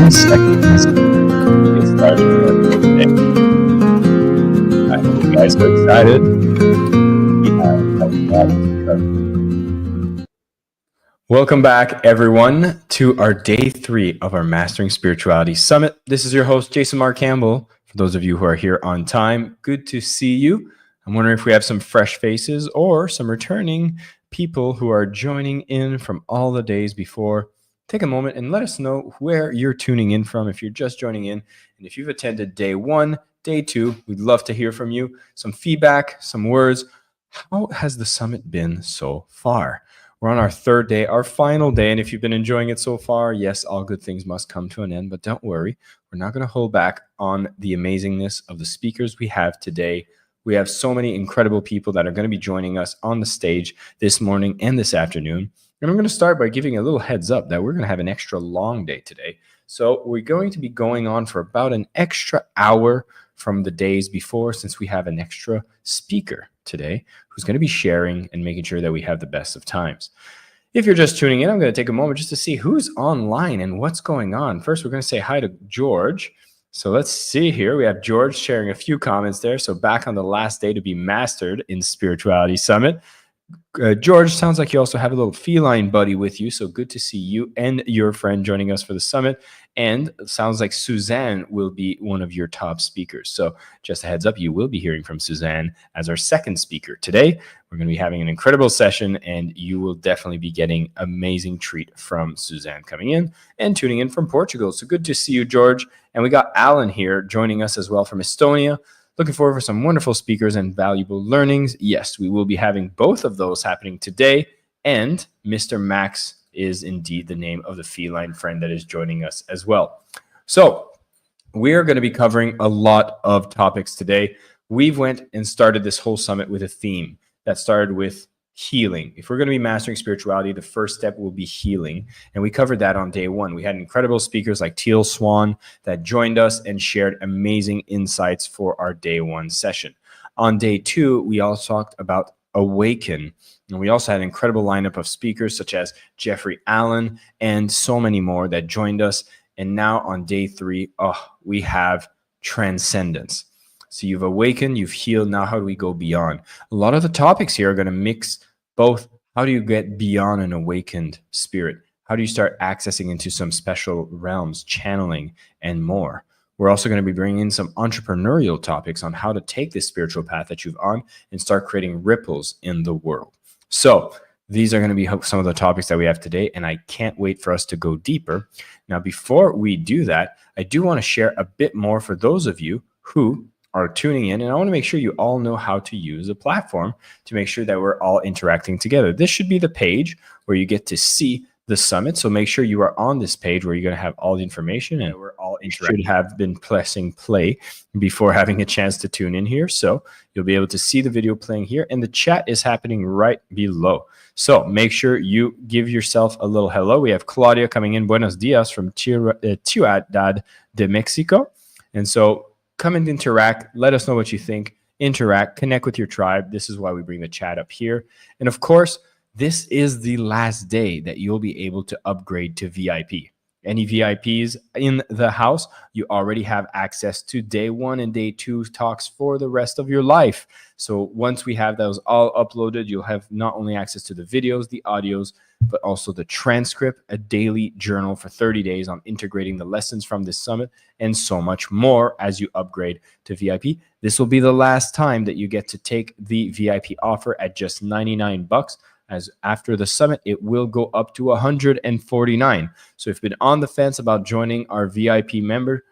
10 seconds to get started. I hope you guys are excited. We have a lot to cover. Welcome back, everyone, to our day 3 of our Mastering Spirituality Summit. This is your host, Jason Mark Campbell. For those of you who are here on time, good to see you. I'm wondering if we have some fresh faces or some returning people who are joining in from all the days before. Take a moment and let us know where you're tuning in from if you're just joining in. And if you've attended day 1, day 2, we'd love to hear from you. Some feedback, some words. How has the summit been so far? We're on our 3rd day, our final day. And if you've been enjoying it so far, yes, all good things must come to an end. But don't worry, we're not going to hold back on the amazingness of the speakers we have today. We have so many incredible people that are going to be joining us on the stage this morning and this afternoon. And I'm going to start by giving a little heads up that we're going to have an extra long day today. So we're going to be going on for about an extra hour from the days before, since we have an extra speaker today who's going to be sharing and making sure that we have the best of times. If you're just tuning in, I'm going to take a moment just to see who's online and what's going on. First, we're going to say hi to George. So let's see here. We have George sharing a few comments there. So back on the last day to be mastered in Spirituality Summit. George, sounds like you also have a little feline buddy with you. So good to see you and your friend joining us for the summit. And it sounds like Suzanne will be one of your top speakers. So just a heads up, you will be hearing from Suzanne as our second speaker today. We're going to be having an incredible session, and you will definitely be getting amazing treat from Suzanne coming in and tuning in from Portugal. So good to see you, George. And we got Alan here joining us as well from Estonia. Looking forward for some wonderful speakers and valuable learnings. Yes, we will be having both of those happening today. And Mr. Max is indeed the name of the feline friend that is joining us as well. So we are going to be covering a lot of topics today. We've went and started this whole summit with a theme that started with healing. If we're going to be mastering spirituality, the first step will be healing. And we covered that on day 1. We had incredible speakers like Teal Swan that joined us and shared amazing insights for our day 1 session. On day 2, we also talked about awaken. And we also had an incredible lineup of speakers such as Jeffrey Allen and so many more that joined us. And now on day 3, we have transcendence. So you've awakened, you've healed. Now, how do we go beyond? A lot of the topics here are going to mix both. How do you get beyond an awakened spirit? How do you start accessing into some special realms, channeling, and more? We're also going to be bringing in some entrepreneurial topics on how to take this spiritual path that you've on and start creating ripples in the world. So these are going to be some of the topics that we have today, and I can't wait for us to go deeper. Now, before we do that, I do want to share a bit more for those of you who are tuning in, and I want to make sure you all know how to use the platform to make sure that we're all interacting together. This should be the page where you get to see the summit. So make sure you are on this page where you're going to have all the information, and we're all interacting. Should have been pressing play before having a chance to tune in here. So you'll be able to see the video playing here, and the chat is happening right below. So make sure you give yourself a little hello. We have Claudia coming in. Buenos dias from Ciudad de Mexico. And so come and interact. Let us know what you think. Interact, connect with your tribe. This is why we bring the chat up here. And of course, this is the last day that you'll be able to upgrade to VIP. Any VIPs in the house, you already have access to day 1 and day 2 talks for the rest of your life. So once we have those all uploaded, you'll have not only access to the videos, the audios, but also the transcript, a daily journal for 30 days on integrating the lessons from this summit, and so much more as you upgrade to VIP. This will be the last time that you get to take the VIP offer at just $99. As after the summit, it will go up to $149. So if you've been on the fence about joining our VIP member,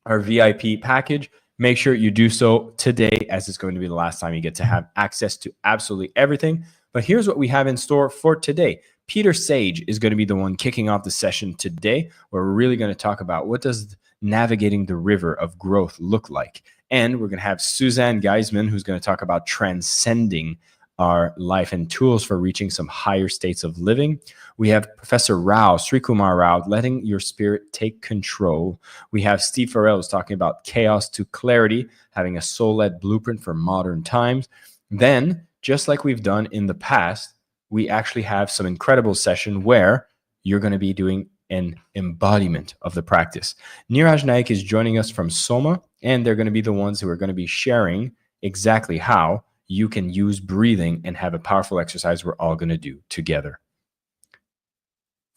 our VIP package, make sure you do so today, as it's going to be the last time you get to have access to absolutely everything. But here's what we have in store for today. Peter Sage is going to be the one kicking off the session today, where we're really going to talk about what does navigating the river of growth look like. And we're going to have Suzanne Geisman, who's going to talk about transcending our life and tools for reaching some higher states of living. We have Professor Rao, Sri Kumar Rao, letting your spirit take control. We have Steve Farrell who's talking about chaos to clarity, having a soul-led blueprint for modern times. Then, just like we've done in the past, we actually have some incredible session where you're going to be doing an embodiment of the practice. Neeraj Naik is joining us from Soma, and they're going to be the ones who are going to be sharing exactly how you can use breathing and have a powerful exercise we're all going to do together.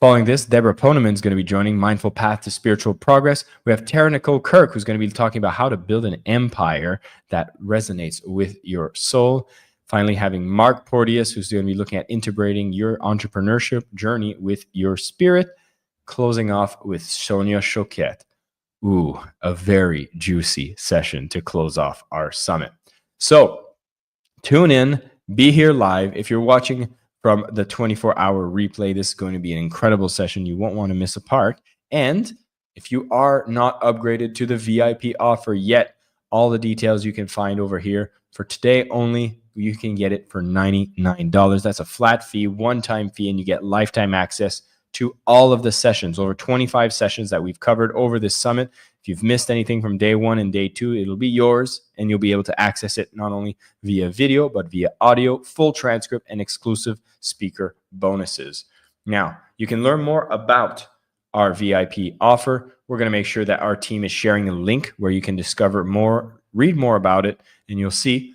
Following this, Deborah Poneman is going to be joining Mindful Path to Spiritual Progress. We have Tara Nicole Kirk, who's going to be talking about how to build an empire that resonates with your soul. Finally, having Mark Porteous, who's going to be looking at integrating your entrepreneurship journey with your spirit. Closing off with Sonia Choquette. Ooh, a very juicy session to close off our summit. So tune in, be here live. If you're watching from the 24-hour replay, this is going to be an incredible session. You won't want to miss a part. And if you are not upgraded to the VIP offer yet, all the details you can find over here. For today only, you can get it for $99. That's a flat fee, one-time fee, and you get lifetime access to all of the sessions, over 25 sessions that we've covered over this summit. If you've missed anything from day one and day two, it'll be yours, and you'll be able to access it not only via video, but via audio, full transcript, and exclusive speaker bonuses. Now, you can learn more about our VIP offer. We're going to make sure that our team is sharing a link where you can discover more, read more about it, and you'll see,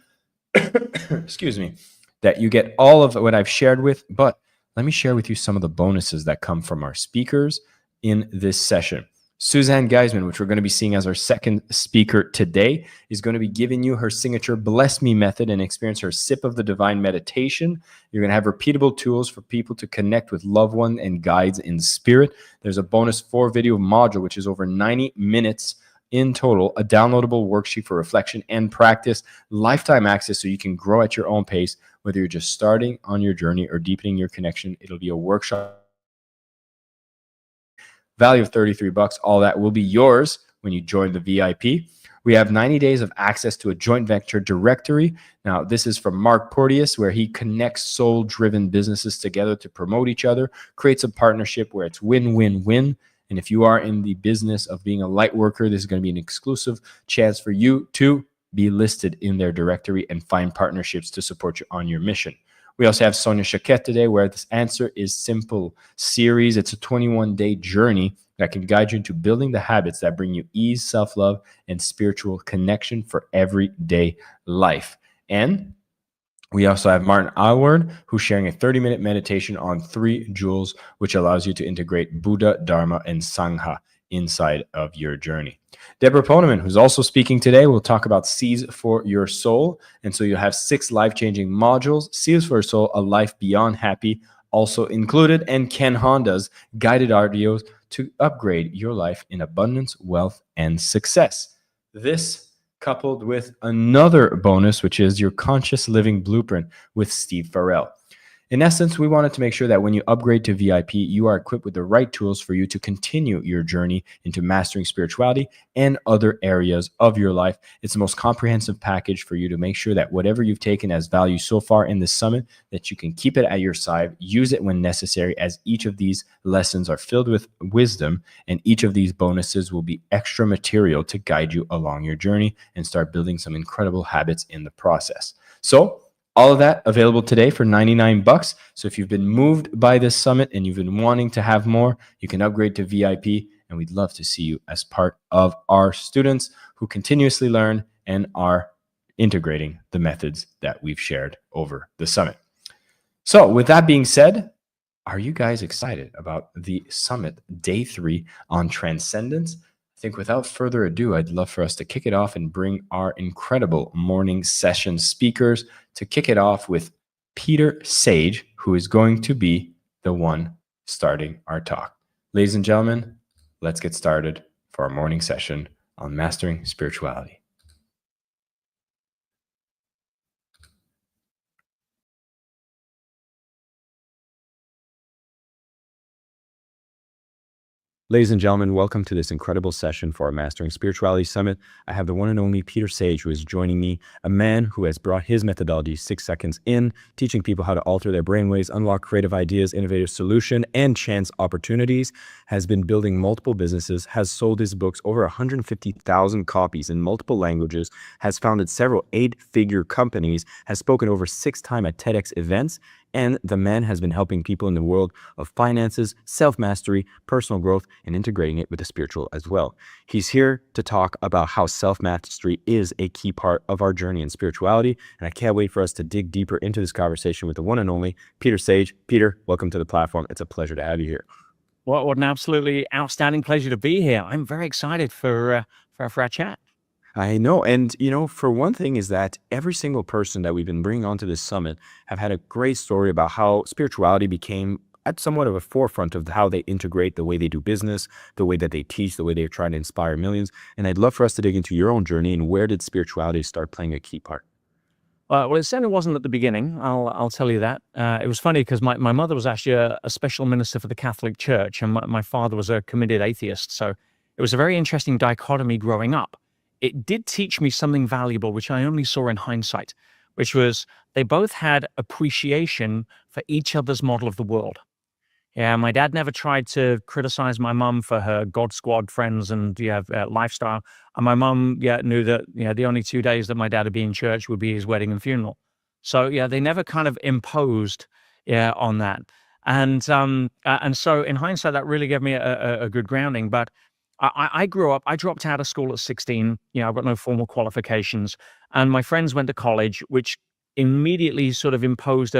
excuse me, that you get all of what I've shared with, but let me share with you some of the bonuses that come from our speakers in this session. Suzanne Geisman, which we're going to be seeing as our second speaker today, is going to be giving you her signature Bless Me method and experience her Sip of the Divine meditation. You're going to have repeatable tools for people to connect with loved ones and guides in spirit. There's a bonus 4-video module, which is over 90 minutes in total, a downloadable worksheet for reflection and practice, lifetime access so you can grow at your own pace, whether you're just starting on your journey or deepening your connection. It'll be a workshop. Value of $33. All that will be yours when you join the VIP. We have 90 days of access to a joint venture directory. Now, this is from Mark Porteous, where he connects soul-driven businesses together to promote each other, creates a partnership where it's win-win-win. And if you are in the business of being a light worker, this is going to be an exclusive chance for you to be listed in their directory and find partnerships to support you on your mission. We also have Sonia Choquette today, where this Answer is Simple series. It's a 21-day journey that can guide you into building the habits that bring you ease, self-love, and spiritual connection for everyday life. And we also have Martin Alward, who's sharing a 30-minute meditation on 3 jewels, which allows you to integrate Buddha, Dharma, and Sangha inside of your journey. Deborah Poneman, who's also speaking today, will talk about Seeds for Your Soul. And so you'll have 6 life-changing modules. Seeds for Your Soul, A Life Beyond Happy, also included, and Ken Honda's guided audios to upgrade your life in abundance, wealth, and success. This coupled with another bonus, which is your Conscious Living Blueprint with Steve Farrell. In essence, we wanted to make sure that when you upgrade to VIP, you are equipped with the right tools for you to continue your journey into mastering spirituality and other areas of your life. It's the most comprehensive package for you to make sure that whatever you've taken as value so far in this summit, that you can keep it at your side, use it when necessary, as each of these lessons are filled with wisdom, and each of these bonuses will be extra material to guide you along your journey and start building some incredible habits in the process. So, all of that available today for $99. So if you've been moved by this summit and you've been wanting to have more, you can upgrade to VIP, and we'd love to see you as part of our students who continuously learn and are integrating the methods that we've shared over the summit. So with that being said, are you guys excited about the summit day 3 on transcendence? I think without further ado, I'd love for us to kick it off and bring our incredible morning session speakers to kick it off with Peter Sage, who is going to be the one starting our talk. Ladies and gentlemen, let's get started for our morning session on mastering spirituality. Ladies and gentlemen, welcome to this incredible session for our Mastering Spirituality Summit. I have the one and only Peter Sage, who is joining me, a man who has brought his methodology 6 seconds in, teaching people how to alter their brainwaves, unlock creative ideas, innovative solution, and chance opportunities, has been building multiple businesses, has sold his books over 150,000 copies in multiple languages, has founded several 8-figure companies, has spoken over 6 times at TEDx events, and the man has been helping people in the world of finances, self-mastery, personal growth, and integrating it with the spiritual as well. He's here to talk about how self-mastery is a key part of our journey in spirituality, and I can't wait for us to dig deeper into this conversation with the one and only Peter Sage. Peter, welcome to the platform. It's a pleasure to have you here. What an absolutely outstanding pleasure to be here. I'm very excited for our chat. I know. And, for one thing is that every single person that we've been bringing onto this summit have had a great story about how spirituality became at somewhat of a forefront of how they integrate the way they do business, the way that they teach, the way they're trying to inspire millions. And I'd love for us to dig into your own journey and where did spirituality start playing a key part? Well, it certainly wasn't at the beginning. I'll tell you that. It was funny because my mother was actually a special minister for the Catholic Church, and my father was a committed atheist. So it was a very interesting dichotomy growing up. It did teach me something valuable, which I only saw in hindsight, which was they both had appreciation for each other's model of the world. Yeah, my dad never tried to criticize my mum for her God Squad friends and lifestyle. And my mum, knew that the only 2 days that my dad would be in church would be his wedding and funeral. So they never kind of imposed, on that. And so in hindsight, that really gave me a good grounding. But I grew up. I dropped out of school at 16. I've got no formal qualifications, and my friends went to college, which immediately sort of imposed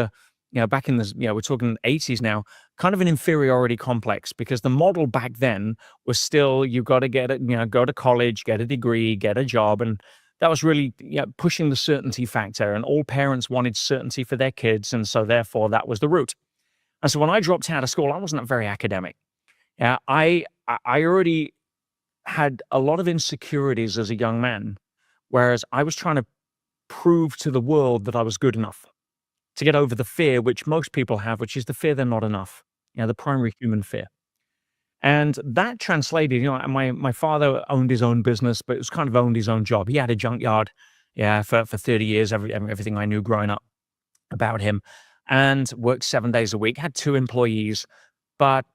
back in the, we're talking 80s now, kind of an inferiority complex because the model back then was still you got to get it, go to college, get a degree, get a job. And that was really pushing the certainty factor. And all parents wanted certainty for their kids. And so therefore that was the route. And so when I dropped out of school, I wasn't very academic. Yeah, I already had a lot of insecurities as a young man, whereas I was trying to prove to the world that I was good enough to get over the fear which most people have, which is the fear they're not enough, the primary human fear. And that translated, my father owned his own business, but it was kind of owned his own job. He had a junkyard, for 30 years, everything I knew growing up about him, and worked 7 days a week, had 2 employees. But,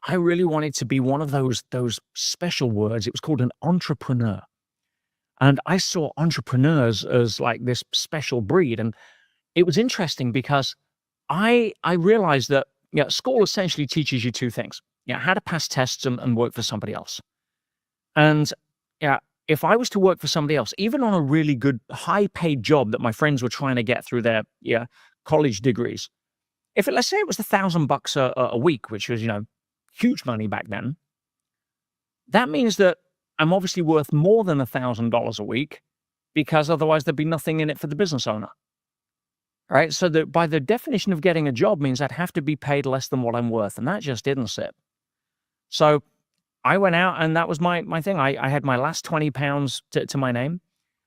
I really wanted to be one of those special words. It was called an entrepreneur. And I saw entrepreneurs as like this special breed. And it was interesting because I realized that school essentially teaches you 2 things. How to pass tests and work for somebody else. And if I was to work for somebody else, even on a really good, high-paid job that my friends were trying to get through their college degrees, let's say it was $1,000 a week, which was huge money back then, that means that I'm obviously worth more than $1,000 a week because otherwise there'd be nothing in it for the business owner. Right. So that by the definition of getting a job means I'd have to be paid less than what I'm worth. And that just didn't sit. So I went out and that was my thing. I had my last 20 pounds to my name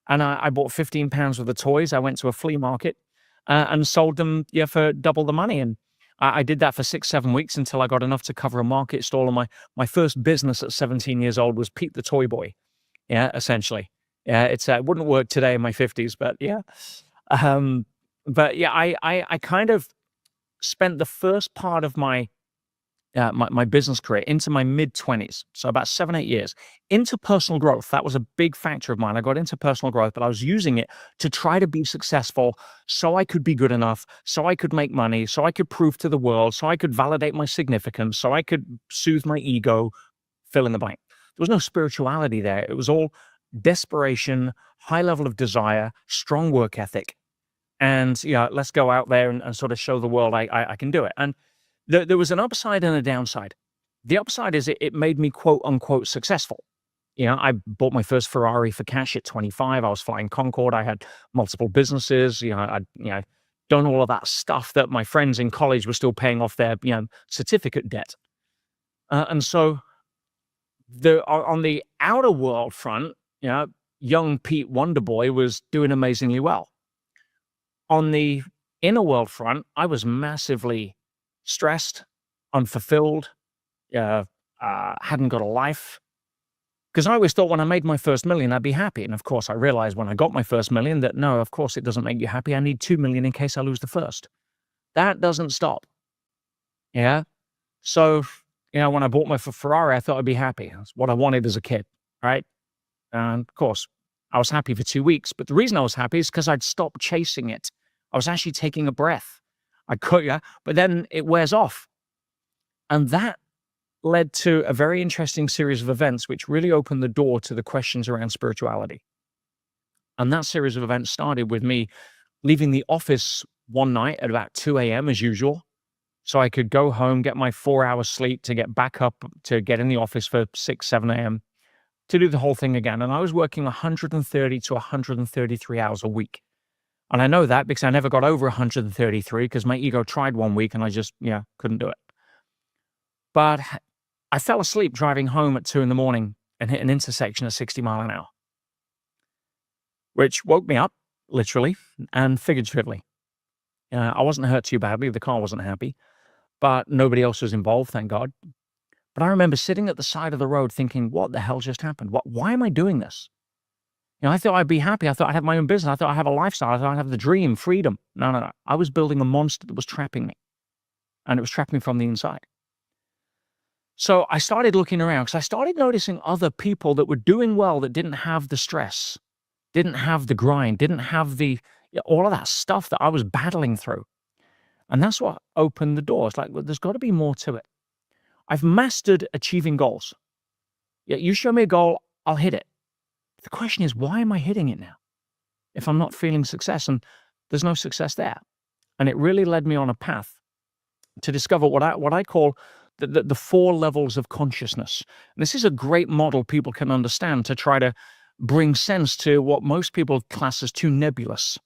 and I bought 15 pounds worth of toys. I went to a flea market and sold them for double the money. And I did that for 6-7 weeks until I got enough to cover a market stall. And my first business at 17 years old was Pete the Toy Boy. Essentially. It wouldn't work today in my 50s, but But I kind of spent the first part of my business career into my mid-20s, so about 7-8 years, into personal growth. That was a big factor of mine. I got into personal growth, but I was using it to try to be successful so I could be good enough, so I could make money, so I could prove to the world, so I could validate my significance, so I could soothe my ego, fill in the blank. There was no spirituality there. It was all desperation, high level of desire, strong work ethic. And let's go out there and sort of show the world I can do it. And there was an upside and a downside. The upside is it made me quote unquote successful. I bought my first Ferrari for cash at 25. I was flying Concorde. I had multiple businesses. I'd done all of that stuff that my friends in college were still paying off their certificate debt. And so on the outer world front, young Pete Wonderboy was doing amazingly well. On the inner world front, I was massively stressed, unfulfilled, hadn't got a life. Because I always thought when I made my first million, I'd be happy. And of course, I realized when I got my first million that no, of course, it doesn't make you happy. I need 2 million in case I lose the first. That doesn't stop. So, when I bought my Ferrari, I thought I'd be happy. That's what I wanted as a kid, right? And of course, I was happy for 2 weeks, but the reason I was happy is because I'd stopped chasing it. I was actually taking a breath. I could, but then it wears off. And that led to a very interesting series of events, which really opened the door to the questions around spirituality. And that series of events started with me leaving the office one night at about 2 a.m. as usual, so I could go home, get my 4 hours sleep to get back up to get in the office for 6, 7 a.m. to do the whole thing again. And I was working 130 to 133 hours a week. And I know that because I never got over 133 because my ego tried 1 week and I just, couldn't do it. But I fell asleep driving home at 2 in the morning and hit an intersection at 60 miles an hour, which woke me up, literally and figuratively. I wasn't hurt too badly. The car wasn't happy, but nobody else was involved, thank God. But I remember sitting at the side of the road thinking, what the hell just happened? Why am I doing this? I thought I'd be happy. I thought I'd have my own business. I thought I'd have a lifestyle. I thought I'd have the dream, freedom. No. I was building a monster that was trapping me, and it was trapping me from the inside. So I started looking around because I started noticing other people that were doing well that didn't have the stress, didn't have the grind, didn't have all of that stuff that I was battling through. And that's what opened the door. It's like, well, there's got to be more to it. I've mastered achieving goals. You show me a goal, I'll hit it. The question is, why am I hitting it now if I'm not feeling success? And there's no success there. And it really led me on a path to discover what I call the 4 levels of consciousness. And this is a great model people can understand to try to bring sense to what most people class as too nebulous.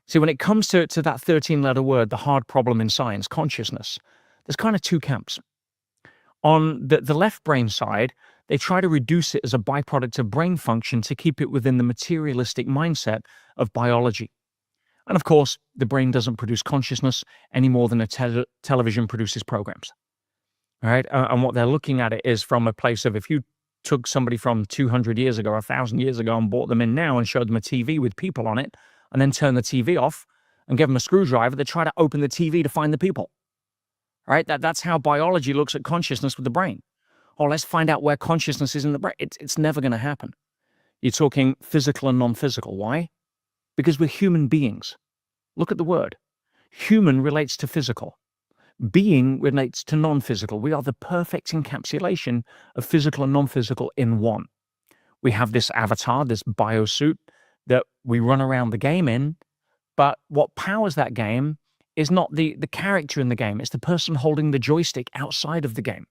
See, when it comes to that 13-letter word, the hard problem in science, consciousness, there's kind of 2 camps. On the left brain side, they try to reduce it as a byproduct of brain function to keep it within the materialistic mindset of biology. And of course, the brain doesn't produce consciousness any more than a television produces programs. All right? And what they're looking at it is from a place of, if you took somebody from 200 years ago, 1,000 years ago, and brought them in now and showed them a TV with people on it, and then turn the TV off and give them a screwdriver, they try to open the TV to find the people. All right? That's how biology looks at consciousness with the brain. Oh, let's find out where consciousness is in the brain. It's never going to happen. You're talking physical and non-physical. Why? Because we're human beings. Look at the word. Human relates to physical. Being relates to non-physical. We are the perfect encapsulation of physical and non-physical in one. We have this avatar, this biosuit that we run around the game in, but what powers that game is not the character in the game. It's the person holding the joystick outside of the game.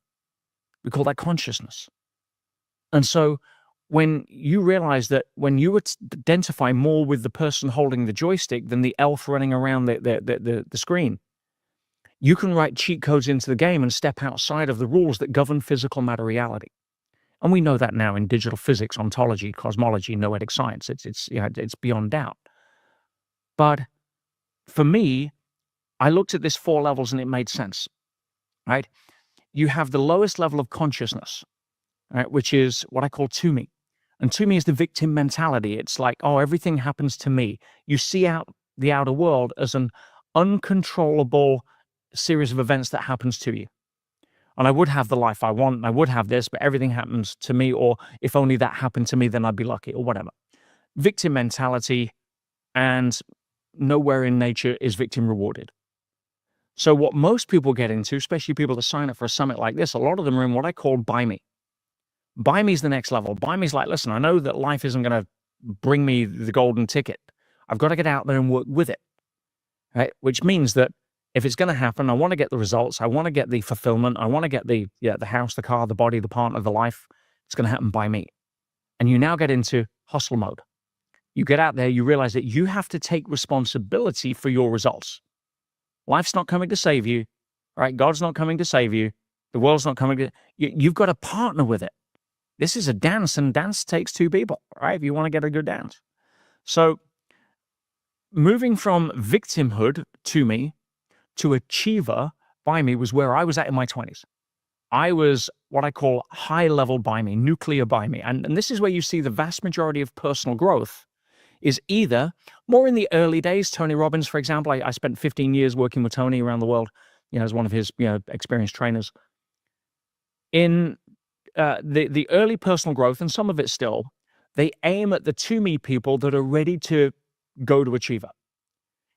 We call that consciousness. And so when you realize that when you identify more with the person holding the joystick than the elf running around the screen, you can write cheat codes into the game and step outside of the rules that govern physical matter reality. And we know that now in digital physics, ontology, cosmology, noetic science. It's beyond doubt. But for me, I looked at this 4 levels and it made sense, right? You have the lowest level of consciousness, right, which is what I call to me. And to me is the victim mentality. It's like, oh, everything happens to me. You see out the outer world as an uncontrollable series of events that happens to you. And I would have the life I want, and I would have this, but everything happens to me, or if only that happened to me, then I'd be lucky, or whatever. Victim mentality, and nowhere in nature is victim rewarded. So what most people get into, especially people that sign up for a summit like this, a lot of them are in what I call buy me. Buy me is the next level. Buy me is like, listen, I know that life isn't going to bring me the golden ticket. I've got to get out there and work with it, right? Which means that if it's going to happen, I want to get the results. I want to get the fulfillment. I want to get the house, the car, the body, the partner, the life. It's going to happen by me. And you now get into hustle mode. You get out there, you realize that you have to take responsibility for your results. Life's not coming to save you, right? God's not coming to save you. The world's not coming to... You've got to partner with it. This is a dance, and dance takes 2 people, right? If you want to get a good dance. So moving from victimhood to me to achiever by me was where I was at in my 20s. I was what I call high-level by me, nuclear by me. And this is where you see the vast majority of personal growth is either more in the early days. Tony Robbins, for example, I spent 15 years working with Tony around the world, as one of his experienced trainers. In the early personal growth, and some of it still, they aim at the to me people that are ready to go to achiever.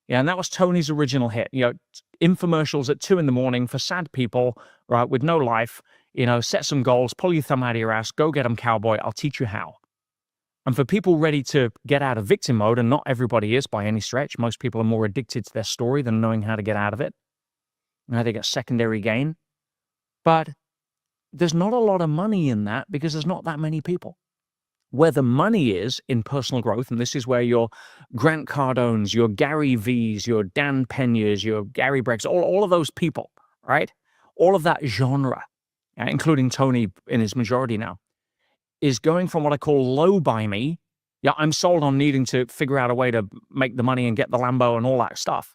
Yeah, and that was Tony's original hit. Infomercials at 2 a.m. for sad people, right, with no life. Set some goals, pull your thumb out of your ass, go get them, cowboy. I'll teach you how. And for people ready to get out of victim mode, and not everybody is by any stretch. Most people are more addicted to their story than knowing how to get out of it. They get secondary gain. But there's not a lot of money in that because there's not that many people. Where the money is in personal growth, and this is where your Grant Cardones, your Gary V's, your Dan Peñas, your Gary Breggs, all of those people, right? All of that genre, including Tony in his majority now, is going from what I call low buy me. Yeah, I'm sold on needing to figure out a way to make the money and get the Lambo and all that stuff,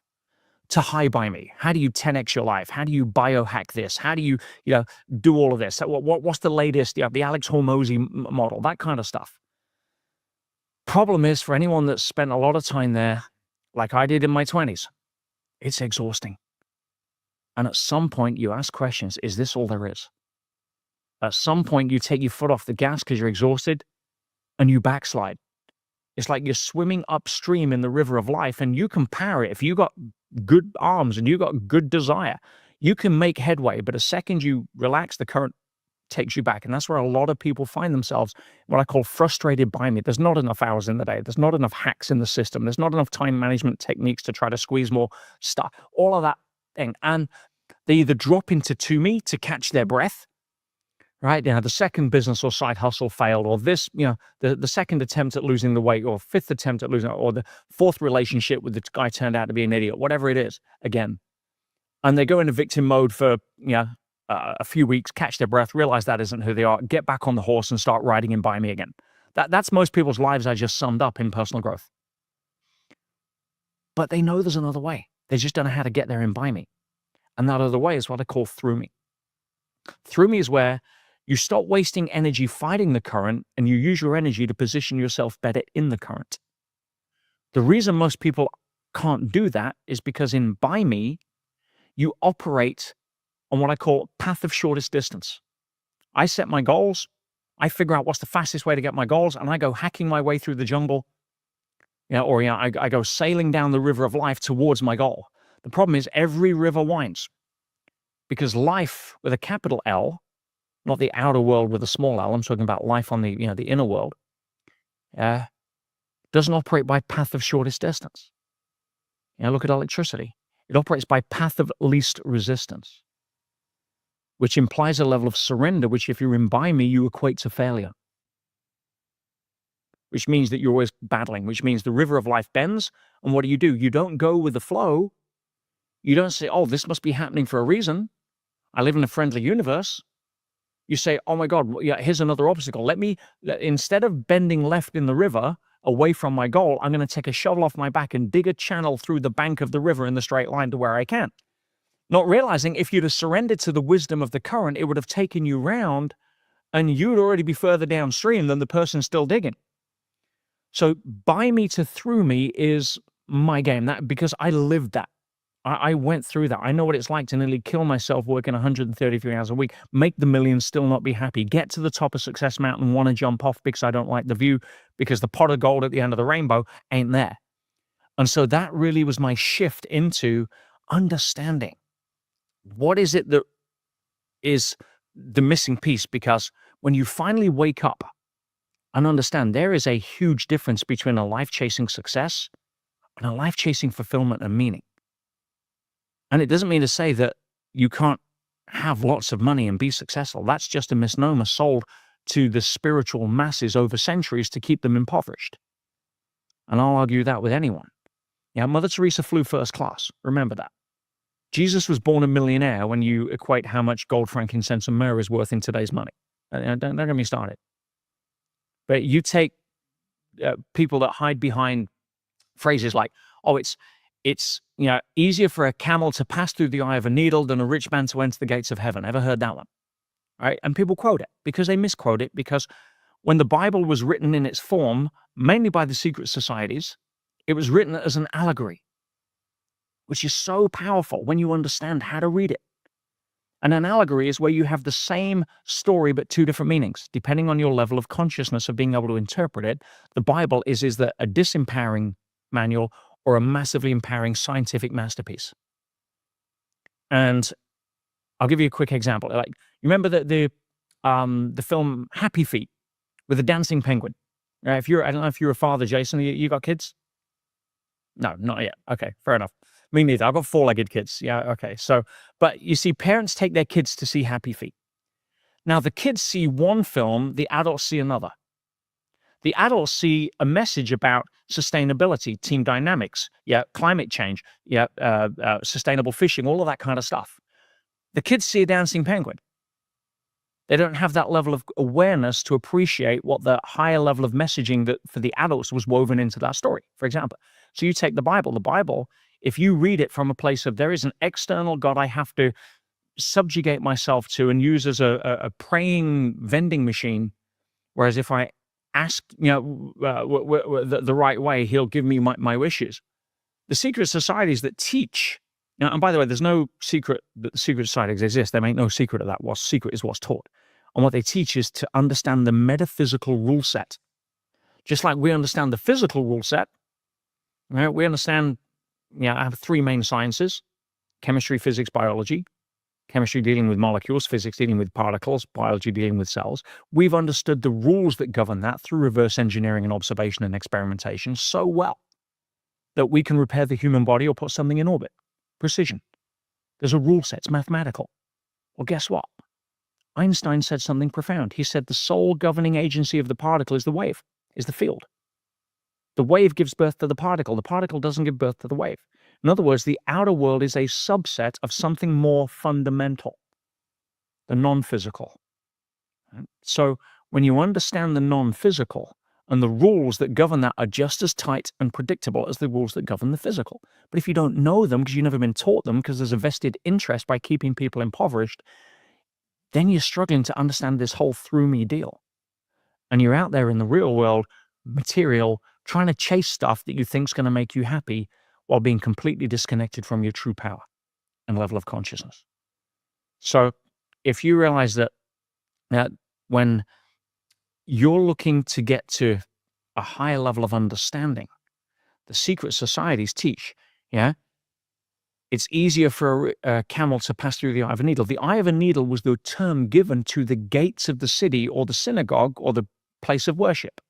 to high buy me. How do you 10x your life? How do you biohack this? How do you, do all of this? What's the latest? The Alex Hormozy model, that kind of stuff. Problem is, for anyone that's spent a lot of time there, like I did in my 20s, it's exhausting. And at some point you ask questions, is this all there is? At some point you take your foot off the gas because you're exhausted and you backslide. It's like you're swimming upstream in the river of life, and you can power it. If you got good arms and you got good desire, you can make headway. But a second you relax, the current takes you back. And that's where a lot of people find themselves, what I call frustrated by me. There's not enough hours in the day. There's not enough hacks in the system. There's not enough time management techniques to try to squeeze more stuff, all of that thing. And they either drop into to me to catch their breath, right? The second business or side hustle failed, or this, the second attempt at losing the weight, or fifth attempt at losing, or the fourth relationship with the guy turned out to be an idiot, whatever it is, again. And they go into victim mode for, a few weeks, catch their breath, realize that isn't who they are, get back on the horse and start riding in by me again. That's most people's lives I just summed up in personal growth. But they know there's another way. They just don't know how to get there in by me. And that other way is what I call through me. Through me is where you stop wasting energy fighting the current and you use your energy to position yourself better in the current. The reason most people can't do that is because in by me, you operate on what I call path of shortest distance. I set my goals, I figure out what's the fastest way to get my goals, and I go hacking my way through the jungle, I go sailing down the river of life towards my goal. The problem is every river winds, because life with a capital L, not the outer world with a small l, I'm talking about life on the inner world, doesn't operate by path of shortest distance. Look at electricity. It operates by path of least resistance, which implies a level of surrender, which if you're in by me, you equate to failure. Which means that you're always battling, which means the river of life bends, and what do? You don't go with the flow. You don't say, oh, this must be happening for a reason. I live in a friendly universe. You say, oh my God, here's another obstacle. Instead of bending left in the river away from my goal, I'm going to take a shovel off my back and dig a channel through the bank of the river in the straight line to where I can. Not realizing if you'd have surrendered to the wisdom of the current, it would have taken you round and you'd already be further downstream than the person still digging. So by me to through me is my game, because I lived that. I went through that. I know what it's like to nearly kill myself working 133 hours a week, make the millions, still not be happy, get to the top of Success Mountain, want to jump off because I don't like the view, because the pot of gold at the end of the rainbow ain't there. And so that really was my shift into understanding what is it that is the missing piece, because when you finally wake up and understand there is a huge difference between a life-chasing success and a life-chasing fulfillment and meaning. And it doesn't mean to say that you can't have lots of money and be successful. That's just a misnomer sold to the spiritual masses over centuries to keep them impoverished. And I'll argue that with anyone. Mother Teresa flew first class. Remember that. Jesus was born a millionaire when you equate how much gold, frankincense, and myrrh is worth in today's money. Don't get me started. But you take people that hide behind phrases like, oh, it's easier for a camel to pass through the eye of a needle than a rich man to enter the gates of heaven. Ever heard that one? Right? And people quote it because they misquote it, because when the Bible was written in its form, mainly by the secret societies, it was written as an allegory, which is so powerful when you understand how to read it. And an allegory is where you have the same story but two different meanings, depending on your level of consciousness of being able to interpret it. The Bible is that a disempowering manual or a massively empowering scientific masterpiece. And I'll give you a quick example. Like, you remember the film Happy Feet with the dancing penguin? I don't know if you're a father, Jason. You got kids? No, not yet. Okay, fair enough. Me neither. I've got four-legged kids. Yeah, okay. So, but you see, parents take their kids to see Happy Feet. Now, the kids see one film, the adults see another. The adults see a message about sustainability, team dynamics, climate change, sustainable fishing, all of that kind of stuff. The kids see a dancing penguin. They don't have that level of awareness to appreciate what the higher level of messaging that for the adults was woven into that story, for example. So you take the Bible, if you read it from a place of there is an external God I have to subjugate myself to and use as a praying vending machine, whereas if I ask, the right way, he'll give me my wishes. The secret societies that teach, and by the way, there's no secret that the secret societies exist. They make no secret of that. What's secret is what's taught. And what they teach is to understand the metaphysical rule set. Just like we understand the physical rule set, right? We understand, I have three main sciences: chemistry, physics, biology. Chemistry dealing with molecules, physics dealing with particles, biology dealing with cells. We've understood the rules that govern that through reverse engineering and observation and experimentation so well that we can repair the human body or put something in orbit. Precision. There's a rule set. It's mathematical. Well, guess what? Einstein said something profound. He said the sole governing agency of the particle is the wave, is the field. The wave gives birth to the particle. The particle doesn't give birth to the wave. In other words, the outer world is a subset of something more fundamental, the non-physical. So when you understand the non-physical, and the rules that govern that are just as tight and predictable as the rules that govern the physical. But if you don't know them because you've never been taught them, because there's a vested interest by keeping people impoverished, then you're struggling to understand this whole through me deal. And you're out there in the real world, material, trying to chase stuff that you think is going to make you happy while being completely disconnected from your true power and level of consciousness. So if you realize that when you're looking to get to a higher level of understanding, the secret societies teach, it's easier for a camel to pass through the eye of a needle. The eye of a needle was the term given to the gates of the city or the synagogue or the place of worship.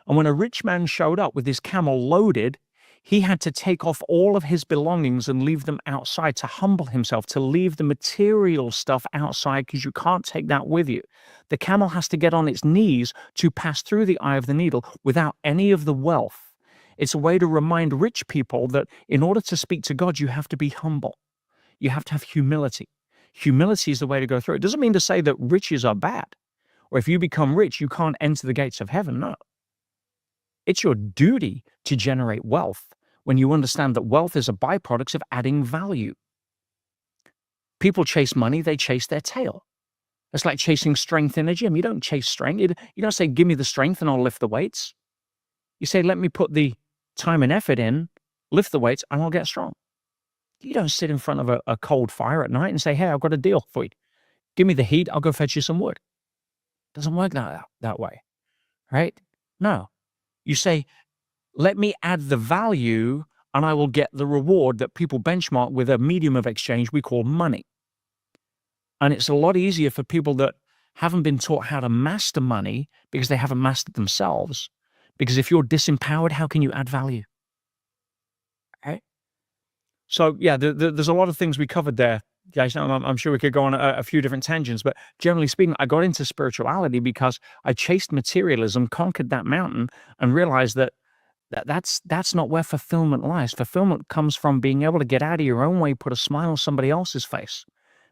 And when a rich man showed up with his camel loaded, he had to take off all of his belongings and leave them outside to humble himself, to leave the material stuff outside because you can't take that with you. The camel has to get on its knees to pass through the eye of the needle without any of the wealth. It's a way to remind rich people that in order to speak to God, you have to be humble. You have to have humility. Humility is the way to go through. It doesn't mean to say that riches are bad, or if you become rich, you can't enter the gates of heaven. No. It's your duty to generate wealth when you understand that wealth is a byproduct of adding value. People chase money, they chase their tail. It's like chasing strength in a gym. You don't chase strength. You don't say, give me the strength and I'll lift the weights. You say, let me put the time and effort in, lift the weights, and I'll get strong. You don't sit in front of a cold fire at night and say, hey, I've got a deal for you. Give me the heat, I'll go fetch you some wood. It doesn't work that way, right? No. You say, let me add the value and I will get the reward that people benchmark with a medium of exchange we call money. And it's a lot easier for people that haven't been taught how to master money because they haven't mastered themselves. Because if you're disempowered, how can you add value? Okay. So there's a lot of things we covered there, guys. I'm sure we could go on a few different tangents, but generally speaking, I got into spirituality because I chased materialism, conquered that mountain, and realized that's not where fulfillment lies. Fulfillment comes from being able to get out of your own way, put a smile on somebody else's face,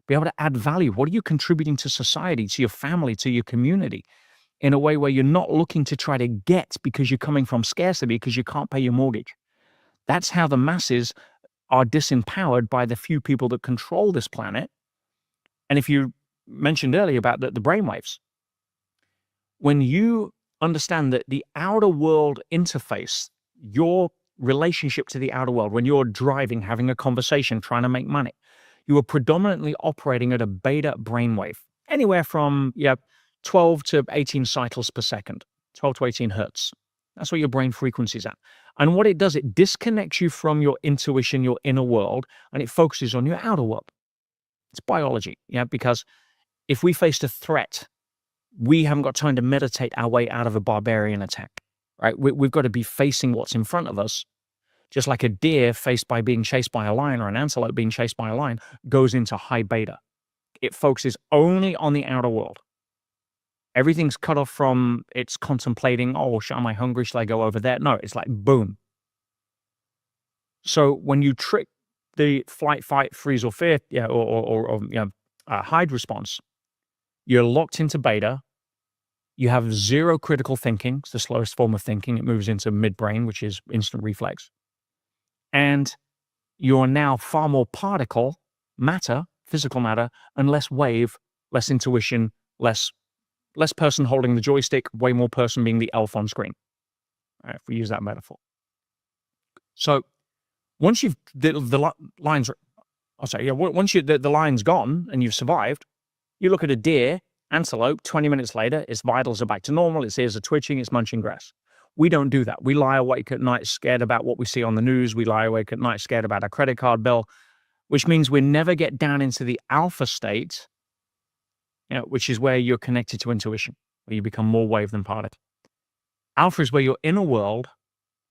be able to add value. What are you contributing to society, to your family, to your community, in a way where you're not looking to try to get because you're coming from scarcity because you can't pay your mortgage? That's how the masses are disempowered by the few people that control this planet. And if you mentioned earlier about the brainwaves, when you understand that the outer world interface, your relationship to the outer world, when you're driving, having a conversation, trying to make money, you are predominantly operating at a beta brainwave, anywhere from 12 to 18 cycles per second, 12 to 18 hertz. That's what your brain frequency is at. And what it does, it disconnects you from your intuition, your inner world, and it focuses on your outer world. It's biology, because if we faced a threat, we haven't got time to meditate our way out of a barbarian attack, right? We've got to be facing what's in front of us just like a deer faced by being chased by a lion or an antelope being chased by a lion goes into high beta. It focuses only on the outer world. Everything's cut off from its contemplating, oh, am I hungry? Shall I go over there? No, it's like boom. So when you trick the flight, fight, freeze, or fear, or hide response, you're locked into beta. You have zero critical thinking. It's the slowest form of thinking. It moves into midbrain, which is instant reflex. And you're now far more particle, matter, physical matter, and less wave, less intuition, less person holding the joystick, way more person being the elf on screen. All right, if we use that metaphor. So once you've the lines, once the line's gone and you've survived, you look at a deer, antelope. 20 minutes later, its vitals are back to normal. Its ears are twitching. It's munching grass. We don't do that. We lie awake at night scared about what we see on the news. We lie awake at night scared about our credit card bill, which means we never get down into the alpha state, which is where you're connected to intuition, where you become more wave than particle. Alpha is where your inner world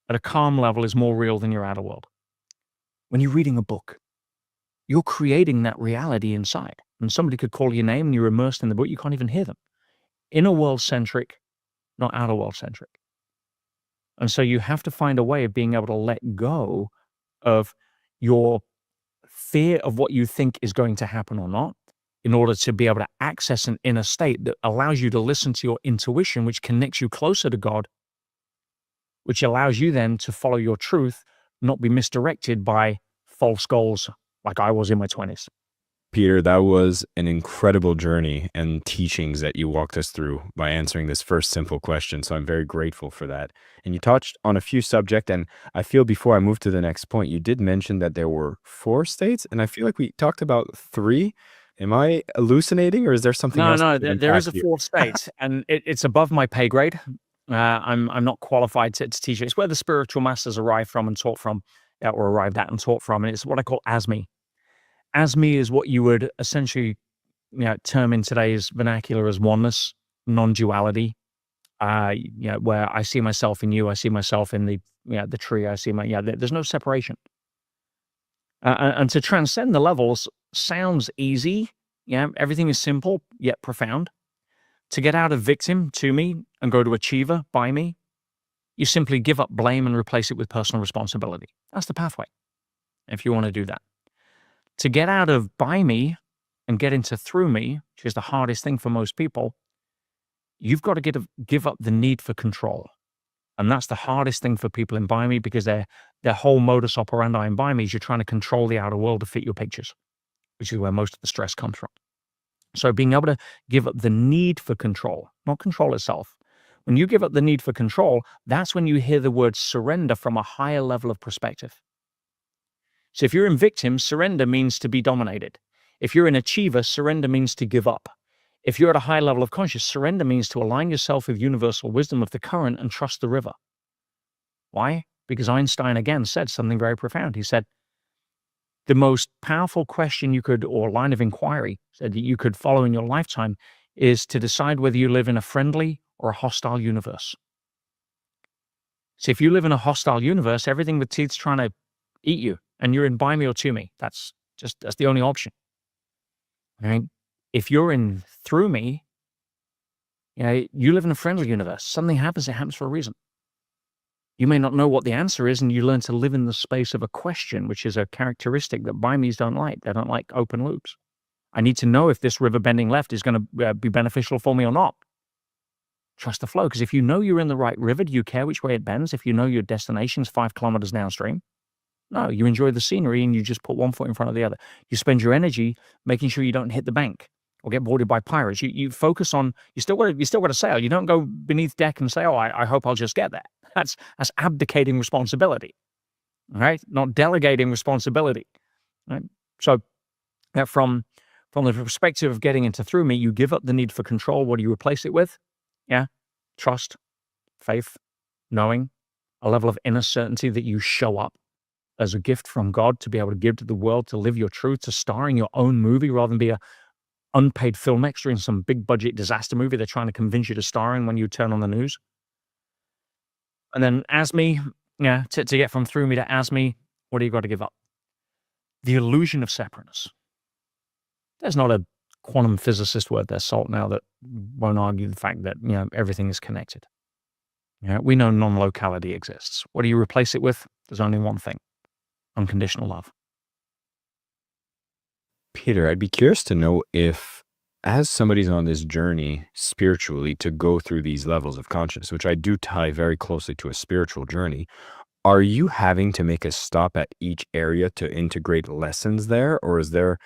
at a calm level is more real than your outer world. When you're reading a book, you're creating that reality inside. And somebody could call your name and you're immersed in the book, you can't even hear them. Inner world centric, not outer world centric. And so you have to find a way of being able to let go of your fear of what you think is going to happen or not, in order to be able to access an inner state that allows you to listen to your intuition, which connects you closer to God, which allows you then to follow your truth, not be misdirected by false goals like I was in my 20s. Peter, that was an incredible journey and teachings that you walked us through by answering this first simple question. So I'm very grateful for that. And you touched on a few subjects, and I feel before I move to the next point, you did mention that there were 4 states, and I feel like we talked about 3. Am I hallucinating, or is there something else? No, there is a 4th state, and it's above my pay grade. I'm not qualified to teach it. It's where the spiritual masters arrived from and taught from, or arrived at and taught from, and it's what I call ASME. ASME is what you would essentially term in today's vernacular as oneness, non-duality. Where I see myself in you, I see myself in the tree, I see there's no separation. And to transcend the levels sounds easy. Everything is simple yet profound. To get out of victim, to me, and go to achiever, by me, you simply give up blame and replace it with personal responsibility. That's the pathway, if you want to do that. To get out of by me and get into through me, which is the hardest thing for most people, you've got to give up the need for control. And that's the hardest thing for people in by me, because their whole modus operandi in by me is you're trying to control the outer world to fit your pictures, which is where most of the stress comes from. So being able to give up the need for control, not control itself. When you give up the need for control, that's when you hear the word surrender from a higher level of perspective. So if you're in victim, surrender means to be dominated. If you're an achiever, surrender means to give up. If you're at a high level of conscious, surrender means to align yourself with universal wisdom of the current and trust the river. Why? Because Einstein again said something very profound. He said, the most powerful question you could, or line of inquiry, said that you could follow in your lifetime, is to decide whether you live in a friendly or a hostile universe. So if you live in a hostile universe, everything with teeth's trying to eat you, and you're in by me or to me. That's the only option. All right? If you're in through me, you live in a friendly universe. Something happens, it happens for a reason. You may not know what the answer is, and you learn to live in the space of a question, which is a characteristic that by me's don't like. They don't like open loops. I need to know if this river bending left is going to be beneficial for me or not. Trust the flow, because if you know you're in the right river, do you care which way it bends? If you know your destination's 5 kilometers downstream, no, you enjoy the scenery and you just put one foot in front of the other. You spend your energy making sure you don't hit the bank or get boarded by pirates. You focus on, you still got to sail. You don't go beneath deck and say, oh, I hope I'll just get there. That's abdicating responsibility, right? Not delegating responsibility, right? So from the perspective of getting into through me, you give up the need for control. What do you replace it with? Trust, faith, knowing, a level of inner certainty that you show up as a gift from God to be able to give to the world, to live your truth, to star in your own movie rather than be a unpaid film extra in some big budget disaster movie they're trying to convince you to star in when you turn on the news. And then ASME, Yeah, to get from through me to as me, what do you got to give up? The illusion of separateness. There's not a quantum physicist worth their salt now that won't argue the fact that everything is connected. We know non-locality exists. What do you replace it with? There's only one thing: unconditional love. Peter, I'd be curious to know if, as somebody's on this journey spiritually to go through these levels of consciousness, which I do tie very closely to a spiritual journey, are you having to make a stop at each area to integrate lessons there? Or is there,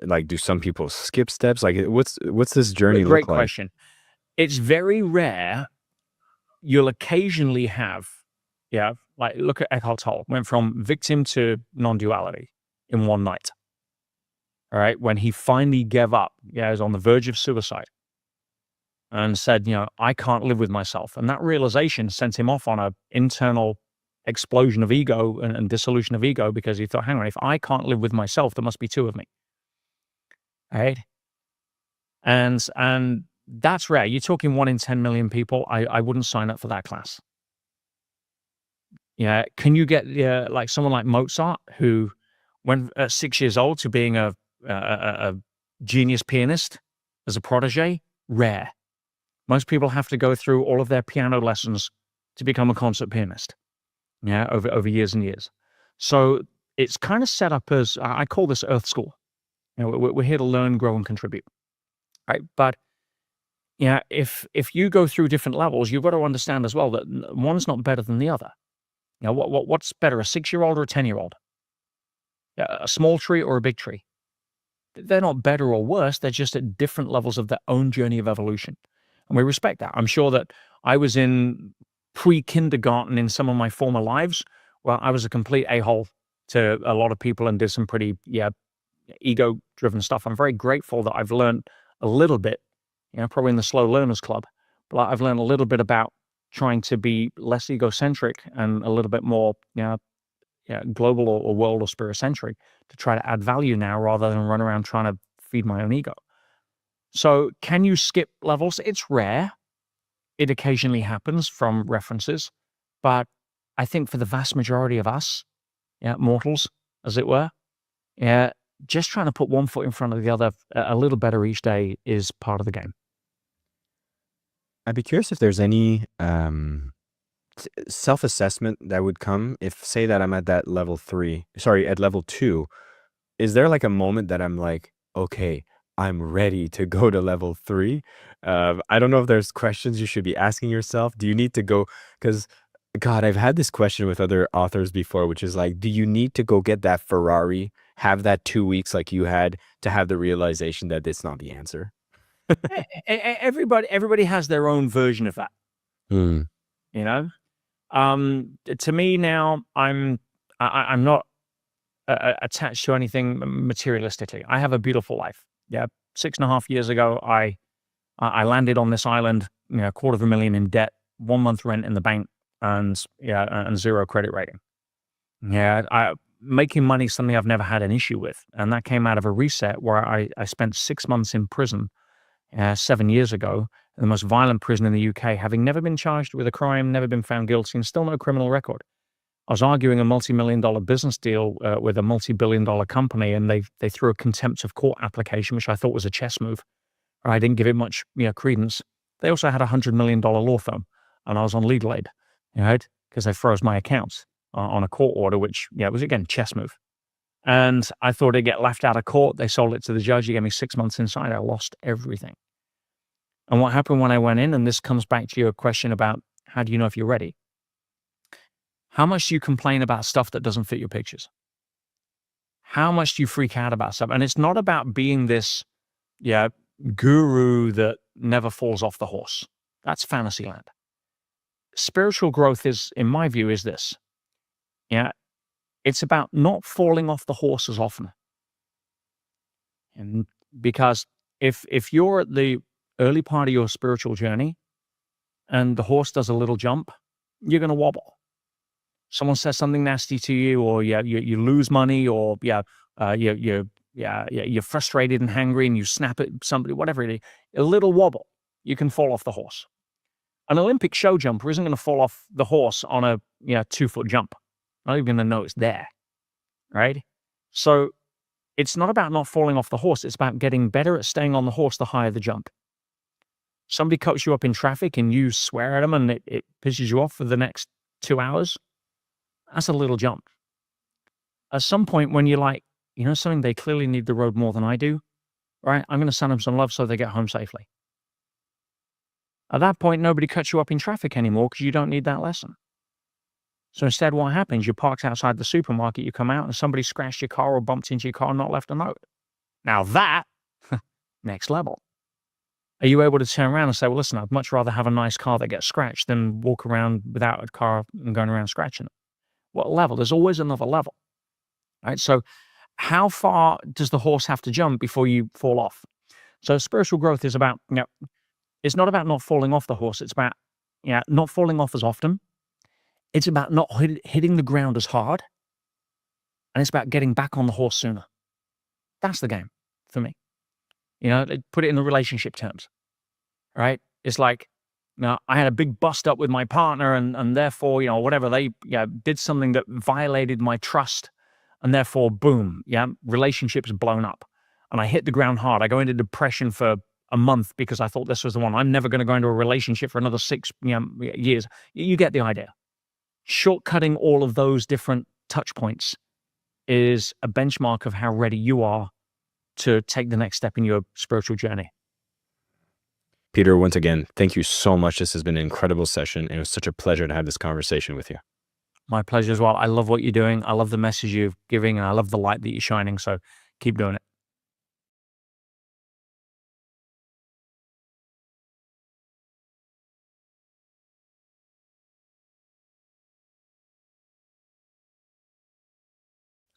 like, do some people skip steps? Like, what's this journey Great look like? question. It's very rare. You'll occasionally have, like look at Eckhart Tolle, went from victim to non-duality in one night. All right, when he finally gave up, he was on the verge of suicide and said, I can't live with myself. And that realization sent him off on an internal explosion of ego and dissolution of ego, because he thought, hang on, if I can't live with myself, there must be two of me. All right. And that's rare. You're talking 1 in 10 million people. I wouldn't sign up for that class. Yeah. Can you get like someone like Mozart, who went at 6 years old to being a genius pianist as a protege? Rare. Most people have to go through all of their piano lessons to become a concert pianist. Over years and years. So it's kind of set up as, I call this Earth School. We're here to learn, grow, and contribute. Right. But if you go through different levels, you've got to understand as well that one's not better than the other. What's better, a 6-year-old or a 10-year-old? A small tree or a big tree? They're not better or worse. They're just at different levels of their own journey of evolution. And we respect that. I'm sure that I was in pre-kindergarten in some of my former lives. Well, I was a complete a-hole to a lot of people and did some pretty, ego-driven stuff. I'm very grateful that I've learned a little bit, probably in the slow learners club, but I've learned a little bit about trying to be less egocentric and a little bit more, global or world or spirit-centric, to try to add value now rather than run around trying to feed my own ego. So can you skip levels? It's rare. It occasionally happens from references, but I think for the vast majority of us, mortals, as it were, just trying to put one foot in front of the other a little better each day is part of the game. I'd be curious if there's any self-assessment that would come if, say that I'm at that level 2. Is there like a moment that I'm like, okay, I'm ready to go to level 3? I don't know if there's questions you should be asking yourself. Do you need to go? Because, God, I've had this question with other authors before, which is like, do you need to go get that Ferrari, have that 2 weeks like you had, to have the realization that it's not the answer? Everybody has their own version of that. To me now, I'm not attached to anything materialistically. I have a beautiful life. 6.5 years ago, I landed on this island, $250,000 in debt, 1 month rent in the bank, and 0 credit rating. Making money is something I've never had an issue with, and that came out of a reset where I spent 6 months in prison 7 years ago, the most violent prison in the UK, having never been charged with a crime, never been found guilty, and still no criminal record. I was arguing a multi-million-dollar business deal with a multi-billion-dollar company, and they threw a contempt of court application, which I thought was a chess move. I didn't give it much credence. They also had a $100 million law firm, and I was on legal aid, right? Because they froze my accounts on a court order, which was, again, chess move. And I thought I'd get laughed out of court. They sold it to the judge. He gave me 6 months inside. I lost everything. And what happened when I went in, and this comes back to your question about how do you know if you're ready? How much do you complain about stuff that doesn't fit your pictures? How much do you freak out about stuff? And it's not about being this guru that never falls off the horse. That's fantasy land. Spiritual growth is, in my view, is this. It's about not falling off the horse as often. And because if you're at the early part of your spiritual journey and the horse does a little jump, you're going to wobble. Someone says something nasty to you, or you lose money, or you're frustrated and hangry and you snap at somebody, whatever it is, a little wobble, you can fall off the horse. An Olympic show jumper isn't going to fall off the horse on a 2-foot jump. Not even going to know it's there, right? So it's not about not falling off the horse. It's about getting better at staying on the horse the higher the jump. Somebody cuts you up in traffic and you swear at them and it pisses you off for the next 2 hours. That's a little jump. At some point when you're like, something, they clearly need the road more than I do, right? I'm going to send them some love so they get home safely. At that point, nobody cuts you up in traffic anymore because you don't need that lesson. So instead, what happens? You're parked outside the supermarket, you come out and somebody scratched your car or bumped into your car and not left a note. Now that, next level. Are you able to turn around and say, well, listen, I'd much rather have a nice car that gets scratched than walk around without a car and going around scratching it? What level? There's always another level, right? So how far does the horse have to jump before you fall off? So spiritual growth is about, it's not about not falling off the horse. It's about not falling off as often. It's about not hitting the ground as hard. And it's about getting back on the horse sooner. That's the game for me. Put it in the relationship terms, right? It's like, I had a big bust up with my partner and therefore, whatever, they did something that violated my trust. And therefore, boom, relationship's blown up. And I hit the ground hard. I go into depression for a month because I thought this was the one. I'm never going to go into a relationship for another 6 years. You get the idea. Shortcutting all of those different touch points is a benchmark of how ready you are to take the next step in your spiritual journey. Peter, once again, thank you so much. This has been an incredible session, and it was such a pleasure to have this conversation with you. My pleasure as well. I love what you're doing. I love the message you're giving, and I love the light that you're shining. So keep doing it.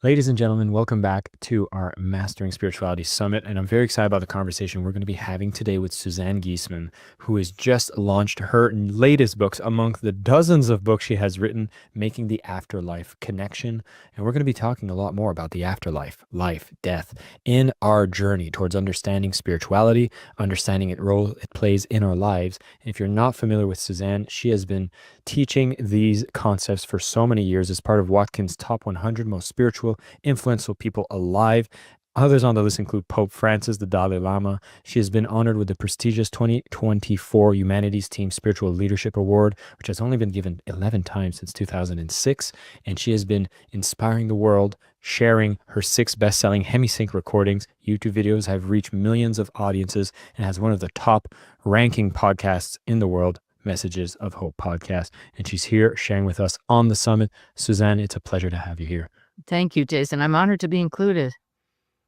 Ladies and gentlemen, welcome back to our Mastering Spirituality Summit. And I'm very excited about the conversation we're going to be having today with Suzanne Giesemann, who has just launched her latest books among the dozens of books she has written, Making the Afterlife Connection. And we're going to be talking a lot more about the afterlife, life, death, in our journey towards understanding spirituality, understanding the role it plays in our lives. And if you're not familiar with Suzanne, she has been teaching these concepts for so many years as part of Watkins' top 100 most spiritual, influential people alive. Others on the list include Pope Francis, the Dalai Lama. She has been honored with the prestigious 2024 Humanities Team Spiritual Leadership Award, which has only been given 11 times since 2006. And she has been inspiring the world, sharing her 6 best-selling hemisync recordings. YouTube videos have reached millions of audiences and has one of the top ranking podcasts in the world, Messages of Hope podcast. And she's here sharing with us on the summit. Suzanne, it's a pleasure to have you here. Thank you, Jason. I'm honored to be included.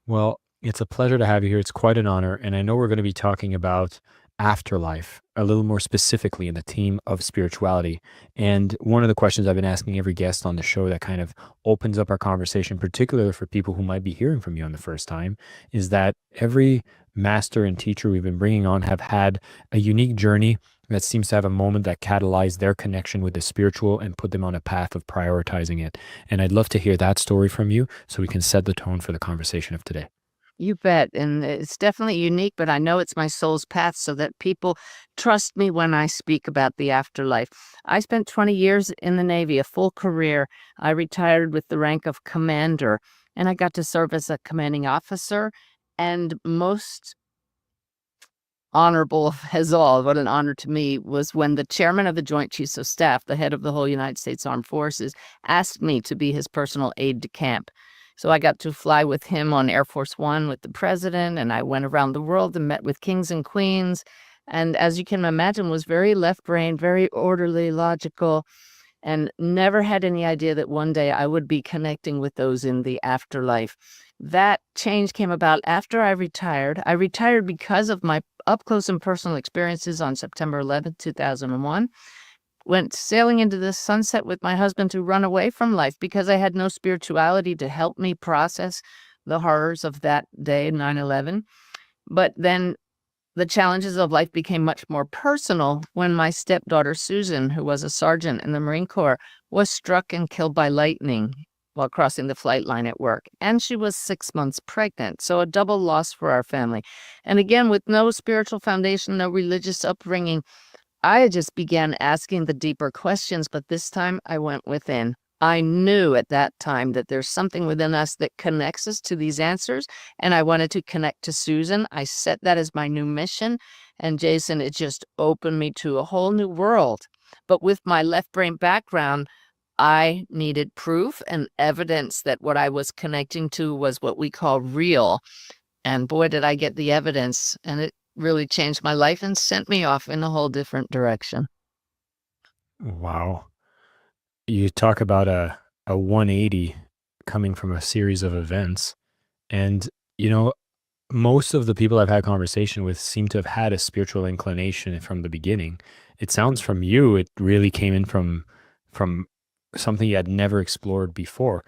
Well, it's a pleasure to have you here. It's quite an honor. And I know we're going to be talking about afterlife a little more specifically in the theme of spirituality. And one of the questions I've been asking every guest on the show that kind of opens up our conversation, particularly for people who might be hearing from you on the first time, is that every master and teacher we've been bringing on have had a unique journey that seems to have a moment that catalyzed their connection with the spiritual and put them on a path of prioritizing it. And I'd love to hear that story from you so we can set the tone for the conversation of today. You bet. And it's definitely unique, but I know it's my soul's path so that people trust me when I speak about the afterlife. I spent 20 years in the Navy, a full career. I retired with the rank of commander, and I got to serve as a commanding officer. And most honorable as all, what an honor to me, was when the chairman of the Joint Chiefs of Staff, the head of the whole United States Armed Forces, asked me to be his personal aide de camp. So I got to fly with him on Air Force One with the president, and I went around the world and met with kings and queens. And as you can imagine, was very left-brained, very orderly, logical, and never had any idea that one day I would be connecting with those in the afterlife. That change came about after I retired. I retired because of my up-close and personal experiences on September 11th, 2001. Went sailing into the sunset with my husband to run away from life because I had no spirituality to help me process the horrors of that day, 9/11. But then the challenges of life became much more personal when my stepdaughter, Susan, who was a sergeant in the Marine Corps, was struck and killed by lightning while crossing the flight line at work. And she was 6 months pregnant, so a double loss for our family. And again, with no spiritual foundation, no religious upbringing, I just began asking the deeper questions, but this time I went within. I knew at that time that there's something within us that connects us to these answers, and I wanted to connect to Susan. I set that as my new mission, and Jason, it just opened me to a whole new world. But with my left brain background, I needed proof and evidence that what I was connecting to was what we call real. And boy, did I get the evidence, and it really changed my life and sent me off in a whole different direction. Wow. You talk about a 180 coming from a series of events. And, most of the people I've had conversation with seem to have had a spiritual inclination from the beginning. It sounds from you, it really came in from something you had never explored before.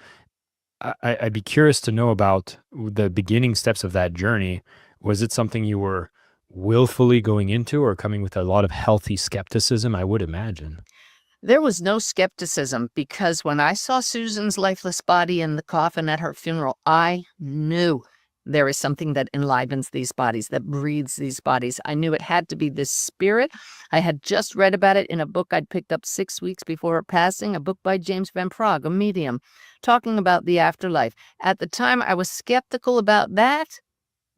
I'd be curious to know about the beginning steps of that journey. Was it something you were willfully going into or coming with a lot of healthy skepticism? I would imagine. There was no skepticism because when I saw Susan's lifeless body in the coffin at her funeral, I knew there is something that enlivens these bodies, that breathes these bodies. I knew it had to be this spirit. I had just read about it in a book I'd picked up 6 weeks before her passing, a book by James Van Praagh, a medium, talking about the afterlife. At the time, I was skeptical about that,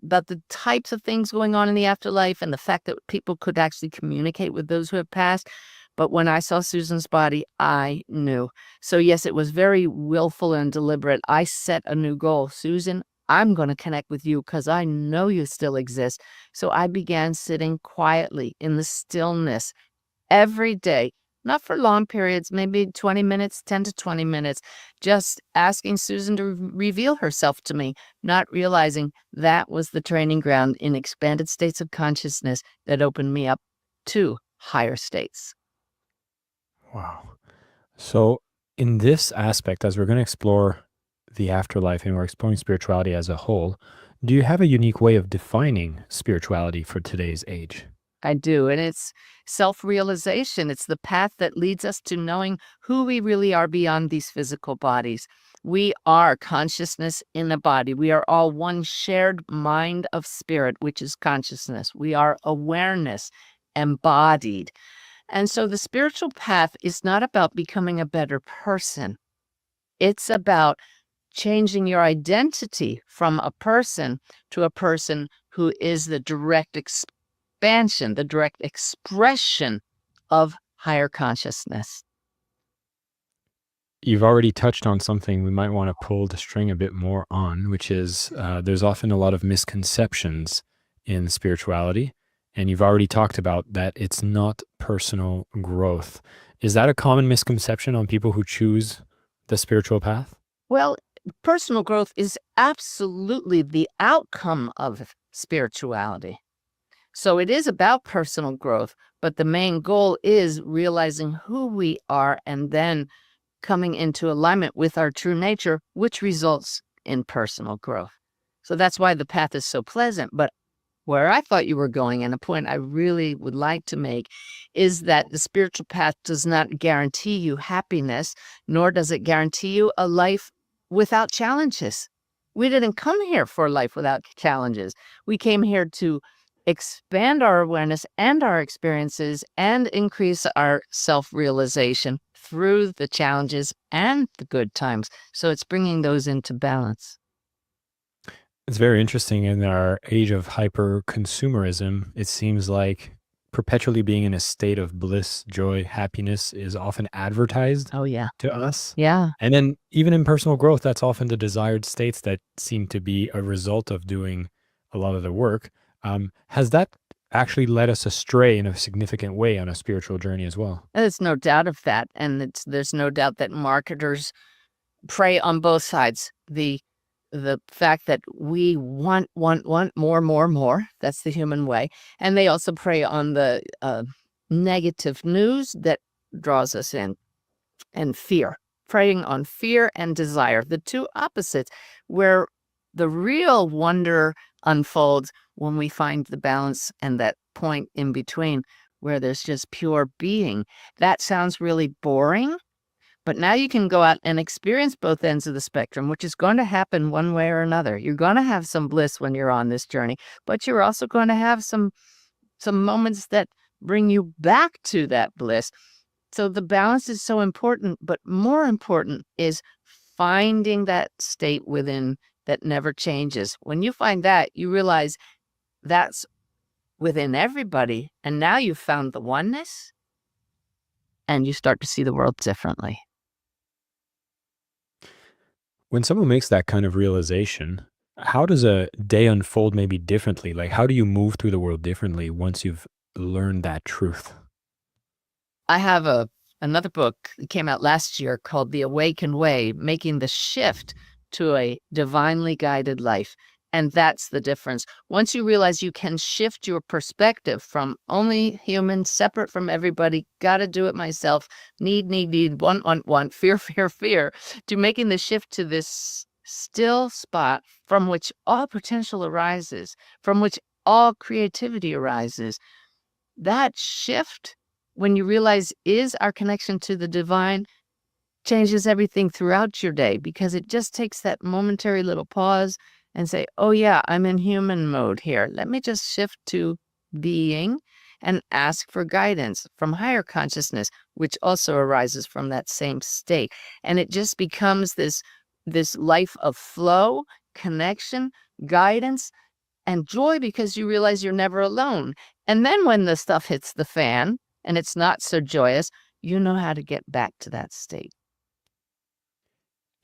about the types of things going on in the afterlife and the fact that people could actually communicate with those who have passed. But when I saw Susan's body, I knew. So yes, it was very willful and deliberate. I set a new goal. Susan, I'm going to connect with you because I know you still exist. So I began sitting quietly in the stillness every day, not for long periods, maybe 20 minutes, 10 to 20 minutes, just asking Susan to reveal herself to me, not realizing that was the training ground in expanded states of consciousness that opened me up to higher states. Wow. So, in this aspect, as we're going to explore the afterlife and we're exploring spirituality as a whole, do you have a unique way of defining spirituality for today's age? I do. And it's self-realization. It's the path that leads us to knowing who we really are beyond these physical bodies. We are consciousness in a body. We are all one shared mind of spirit, which is consciousness. We are awareness embodied. And so the spiritual path is not about becoming a better person. It's about changing your identity from a person to a person who is the direct expansion, the direct expression of higher consciousness. You've already touched on something we might want to pull the string a bit more on, which is there's often a lot of misconceptions in spirituality. And you've already talked about that it's not personal growth. Is that a common misconception on people who choose the spiritual path? Well, personal growth is absolutely the outcome of spirituality. So it is about personal growth, but the main goal is realizing who we are and then coming into alignment with our true nature, which results in personal growth. So that's why the path is so pleasant. But where I thought you were going, and a point I really would like to make, is that the spiritual path does not guarantee you happiness, nor does it guarantee you a life without challenges. We didn't come here for a life without challenges. We came here to expand our awareness and our experiences and increase our self-realization through the challenges and the good times. So it's bringing those into balance. It's very interesting. In our age of hyper consumerism, it seems like perpetually being in a state of bliss, joy, happiness is often advertised Oh, yeah. to us. Yeah. And then even in personal growth, that's often the desired states that seem to be a result of doing a lot of the work. Has that actually led us astray in a significant way on a spiritual journey as well? There's no doubt of that. And there's no doubt that marketers prey on both sides. The fact that we want more. That's the human way. And they also prey on the negative news that draws us in, and fear, preying on fear and desire, the two opposites, where the real wonder unfolds when we find the balance and that point in between where there's just pure being. That sounds really boring. But now you can go out and experience both ends of the spectrum, which is going to happen one way or another. You're going to have some bliss when you're on this journey, but you're also going to have some moments that bring you back to that bliss. So the balance is so important, but more important is finding that state within that never changes. When you find that, you realize that's within everybody. And now you've found the oneness and you start to see the world differently. When someone makes that kind of realization, how does a day unfold maybe differently? Like, how do you move through the world differently once you've learned that truth? I have another book that came out last year called The Awakened Way, making the shift to a divinely guided life. And that's the difference. Once you realize you can shift your perspective from only human, separate from everybody, gotta do it myself, need, want, fear, to making the shift to this still spot from which all potential arises, from which all creativity arises. That shift, when you realize is our connection to the divine, changes everything throughout your day, because it just takes that momentary little pause and say, oh yeah, I'm in human mode here. Let me just shift to being and ask for guidance from higher consciousness, which also arises from that same state. And it just becomes this life of flow, connection, guidance, and joy, because you realize you're never alone. And then when the stuff hits the fan and it's not so joyous, you know how to get back to that state.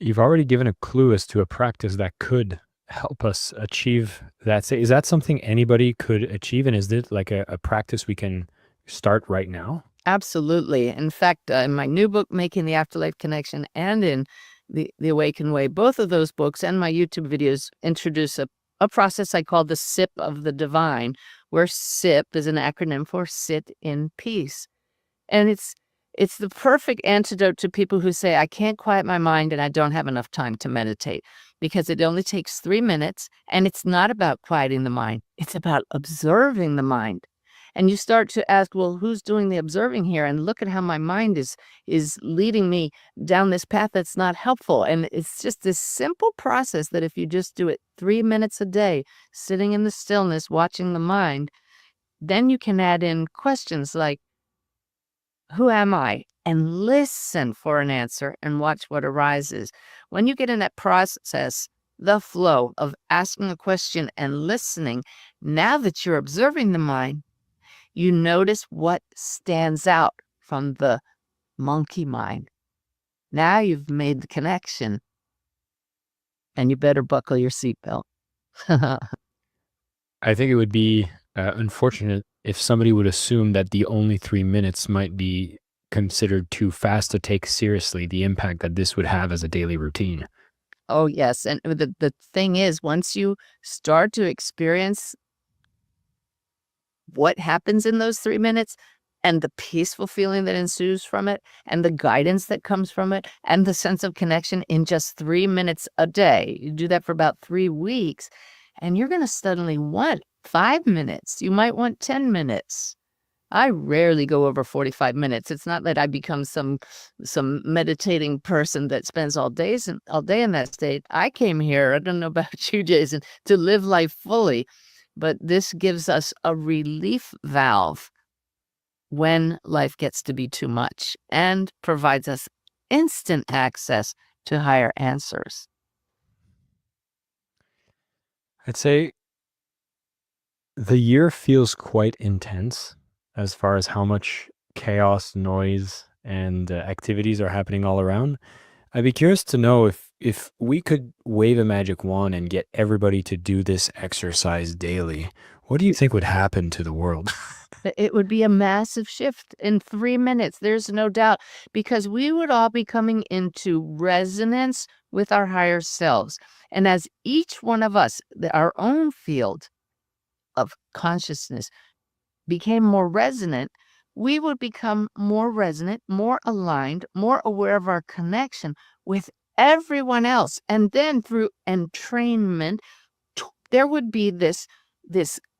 You've already given a clue as to a practice that could help us achieve that. Is that something anybody could achieve? And is it like a practice we can start right now? Absolutely. In fact, in my new book, Making the Afterlife Connection, and in the Awakened Way, both of those books and my YouTube videos introduce a process I call the SIP of the divine, where SIP is an acronym for sit in peace. And it's the perfect antidote to people who say, I can't quiet my mind and I don't have enough time to meditate, because it only takes 3 minutes, and it's not about quieting the mind. It's about observing the mind. And you start to ask, well, who's doing the observing here? And look at how my mind is leading me down this path that's not helpful. And it's just this simple process that if you just do it 3 minutes a day, sitting in the stillness, watching the mind, then you can add in questions like, who am I? And listen for an answer and watch what arises. When you get in that process, the flow of asking a question and listening, now that you're observing the mind, you notice what stands out from the monkey mind. Now you've made the connection, and you better buckle your seatbelt. I think it would be unfortunate if somebody would assume that the only 3 minutes might be considered too fast to take seriously the impact that this would have as a daily routine. Oh, yes. And the thing is, once you start to experience what happens in those 3 minutes and the peaceful feeling that ensues from it and the guidance that comes from it and the sense of connection in just 3 minutes a day, you do that for about 3 weeks, and you're going to suddenly want 5 minutes. You might want 10 minutes. I rarely go over 45 minutes. It's not that I become some meditating person that spends all day in that state. I came here, I don't know about you, Jason, to live life fully. But this gives us a relief valve when life gets to be too much, and provides us instant access to higher answers. I'd say the year feels quite intense as far as how much chaos, noise, and activities are happening all around. I'd be curious to know if we could wave a magic wand and get everybody to do this exercise daily, what do you think would happen to the world? It would be a massive shift in 3 minutes. There's no doubt, because we would all be coming into resonance with our higher selves. And as each one of us, our own field of consciousness became more resonant, we would become more resonant, more aligned, more aware of our connection with everyone else. And then through entrainment, there would be this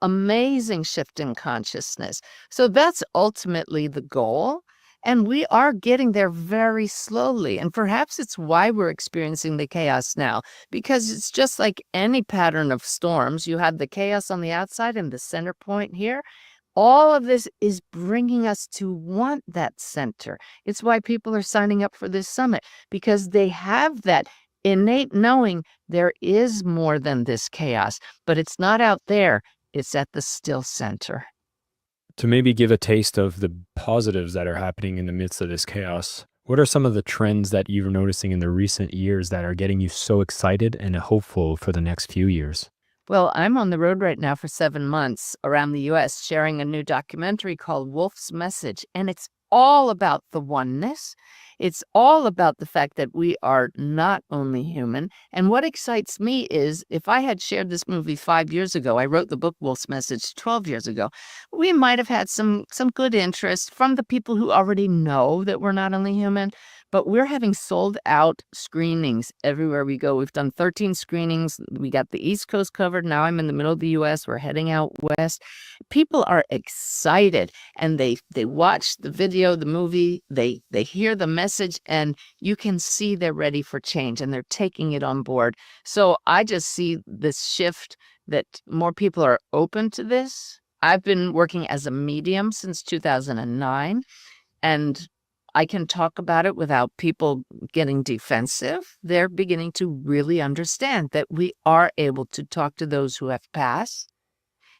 amazing shift in consciousness. So that's ultimately the goal. And we are getting there very slowly. And perhaps it's why we're experiencing the chaos now, because it's just like any pattern of storms. You have the chaos on the outside and the center point here. all of this is bringing us to want that center. It's why people are signing up for this summit, because they have that innate knowing there is more than this chaos, but it's not out there. It's at the still center. To maybe give a taste of the positives that are happening in the midst of this chaos, what are some of the trends that you're noticing in the recent years that are getting you so excited and hopeful for the next few years? Well, I'm on the road right now for 7 months around the US sharing a new documentary called Wolf's Message, and it's all about the oneness. It's all about the fact that we are not only human. And what excites me is if I had shared this movie 5 years ago, I wrote the book Wolf's Message 12 years ago, we might have had some good interest from the people who already know that we're not only human, but we're having sold out screenings everywhere we go. We've done 13 screenings. We got the East Coast covered. Now I'm in the middle of the US. We're heading out west. People are excited, and they watch the video, the movie, they hear the message, and you can see they're ready for change and they're taking it on board. So I just see this shift that more people are open to this. I've been working as a medium since 2009, and I can talk about it without people getting defensive. They're beginning to really understand that we are able to talk to those who have passed,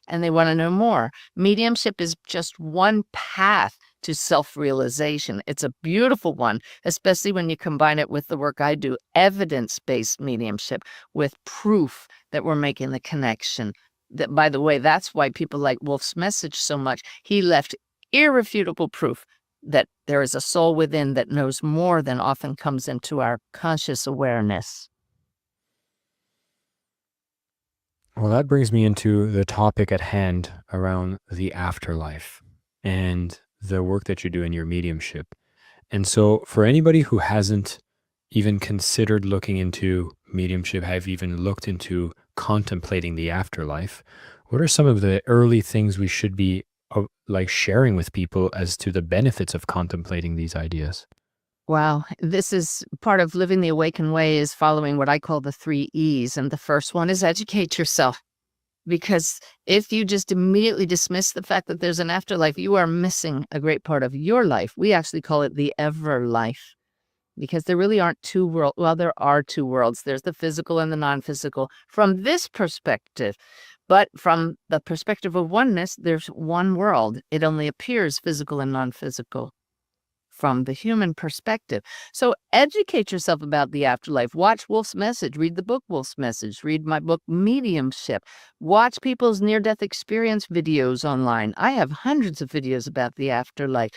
and they want to know more. Mediumship is just one path to self-realization. It's a beautiful one, especially when you combine it with the work I do, evidence-based mediumship, with proof that we're making the connection. That, by the way, that's why people like Wolf's Message so much. He left irrefutable proof that there is a soul within that knows more than often comes into our conscious awareness. Well, that brings me into the topic at hand around the afterlife and the work that you do in your mediumship. And so for anybody who hasn't even considered looking into mediumship, have even looked into contemplating the afterlife, what are some of the early things we should be like sharing with people as to the benefits of contemplating these ideas? Wow, this is part of living the awakened way, is following what I call the 3 E's. And the first one is educate yourself. Because if you just immediately dismiss the fact that there's an afterlife, you are missing a great part of your life. We actually call it the ever life, because there really aren't two worlds. Well, there are two worlds. There's the physical and the non-physical from this perspective. But from the perspective of oneness, there's one world. It only appears physical and non-physical from the human perspective. So educate yourself about the afterlife. Watch Wolf's Message. Read the book Wolf's Message. Read my book Mediumship. Watch people's near-death experience videos online. I have hundreds of videos about the afterlife,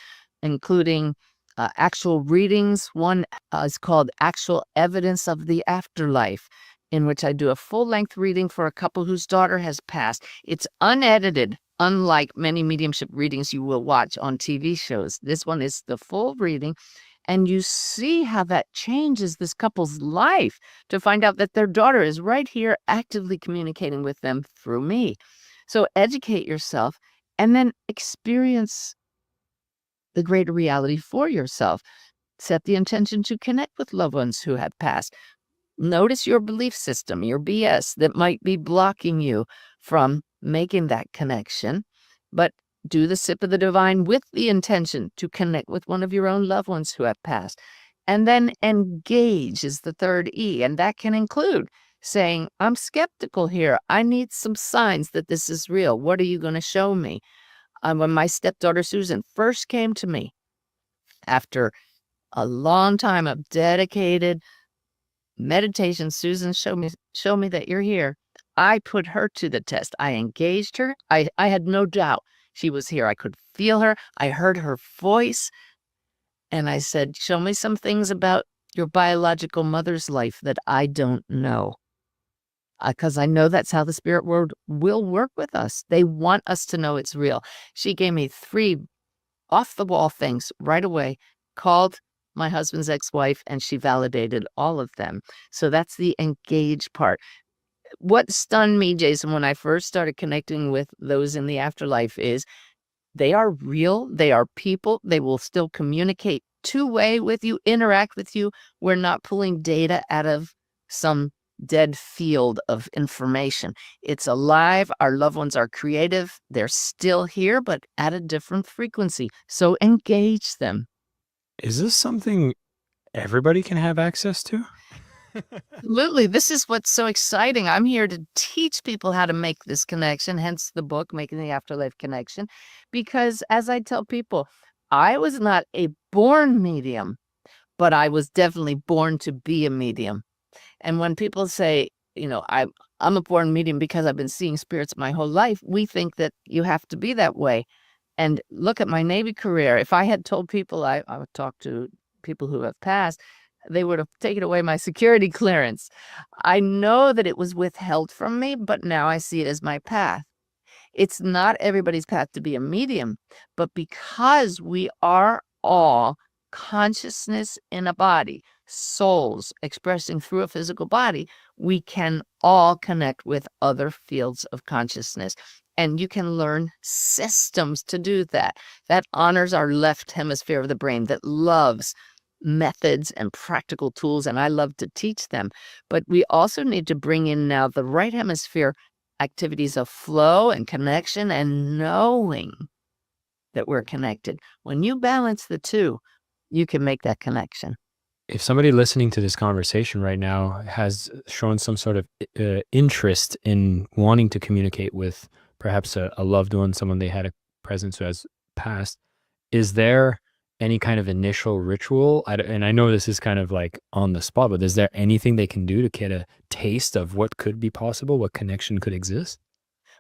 including actual readings. One is called Actual Evidence of the Afterlife, in which I do a full-length reading for a couple whose daughter has passed. It's unedited, unlike many mediumship readings you will watch on TV shows. This one is the full reading, and you see how that changes this couple's life to find out that their daughter is right here actively communicating with them through me. So educate yourself and then experience the greater reality for yourself. Set the intention to connect with loved ones who have passed. Notice your belief system, your BS that might be blocking you from making that connection, but do the sip of the divine with the intention to connect with one of your own loved ones who have passed. And then engage is the 3rd E, and that can include saying, I'm skeptical here. I need some signs that this is real. What are you going to show me? When my stepdaughter Susan first came to me after a long time of dedicated meditation, Susan, show me that you're here. I put her to the test. I engaged her. I had no doubt she was here. I could feel her. I heard her voice. And I said, show me some things about your biological mother's life that I don't know. Because I know that's how the spirit world will work with us. They want us to know it's real. She gave me 3 off-the-wall things right away, called my husband's ex-wife, and she validated all of them. So that's the engage part. What stunned me, Jason, when I first started connecting with those in the afterlife is they are real. They are people. They will still communicate two-way with you, interact with you. We're not pulling data out of some dead field of information. It's alive. Our loved ones are creative. They're still here, but at a different frequency. So engage them. Is this something everybody can have access to? Absolutely. This is what's so exciting. I'm here to teach people how to make this connection, hence the book, Making the Afterlife Connection. Because as I tell people, I was not a born medium, but I was definitely born to be a medium. And when people say, I'm a born medium because I've been seeing spirits my whole life, we think that you have to be that way. And look at my Navy career. If I had told people, I would talk to people who have passed, they would have taken away my security clearance. I know that it was withheld from me, but now I see it as my path. It's not everybody's path to be a medium, but because we are all consciousness in a body, souls expressing through a physical body, we can all connect with other fields of consciousness. And you can learn systems to do that. That honors our left hemisphere of the brain, that loves methods and practical tools, and I love to teach them. But we also need to bring in now the right hemisphere activities of flow and connection and knowing that we're connected. When you balance the two, you can make that connection. If somebody listening to this conversation right now has shown some sort of interest in wanting to communicate with perhaps a loved one, someone they had a presence who has passed, is there any kind of initial ritual? And I know this is kind of like on the spot, but is there anything they can do to get a taste of what could be possible, what connection could exist?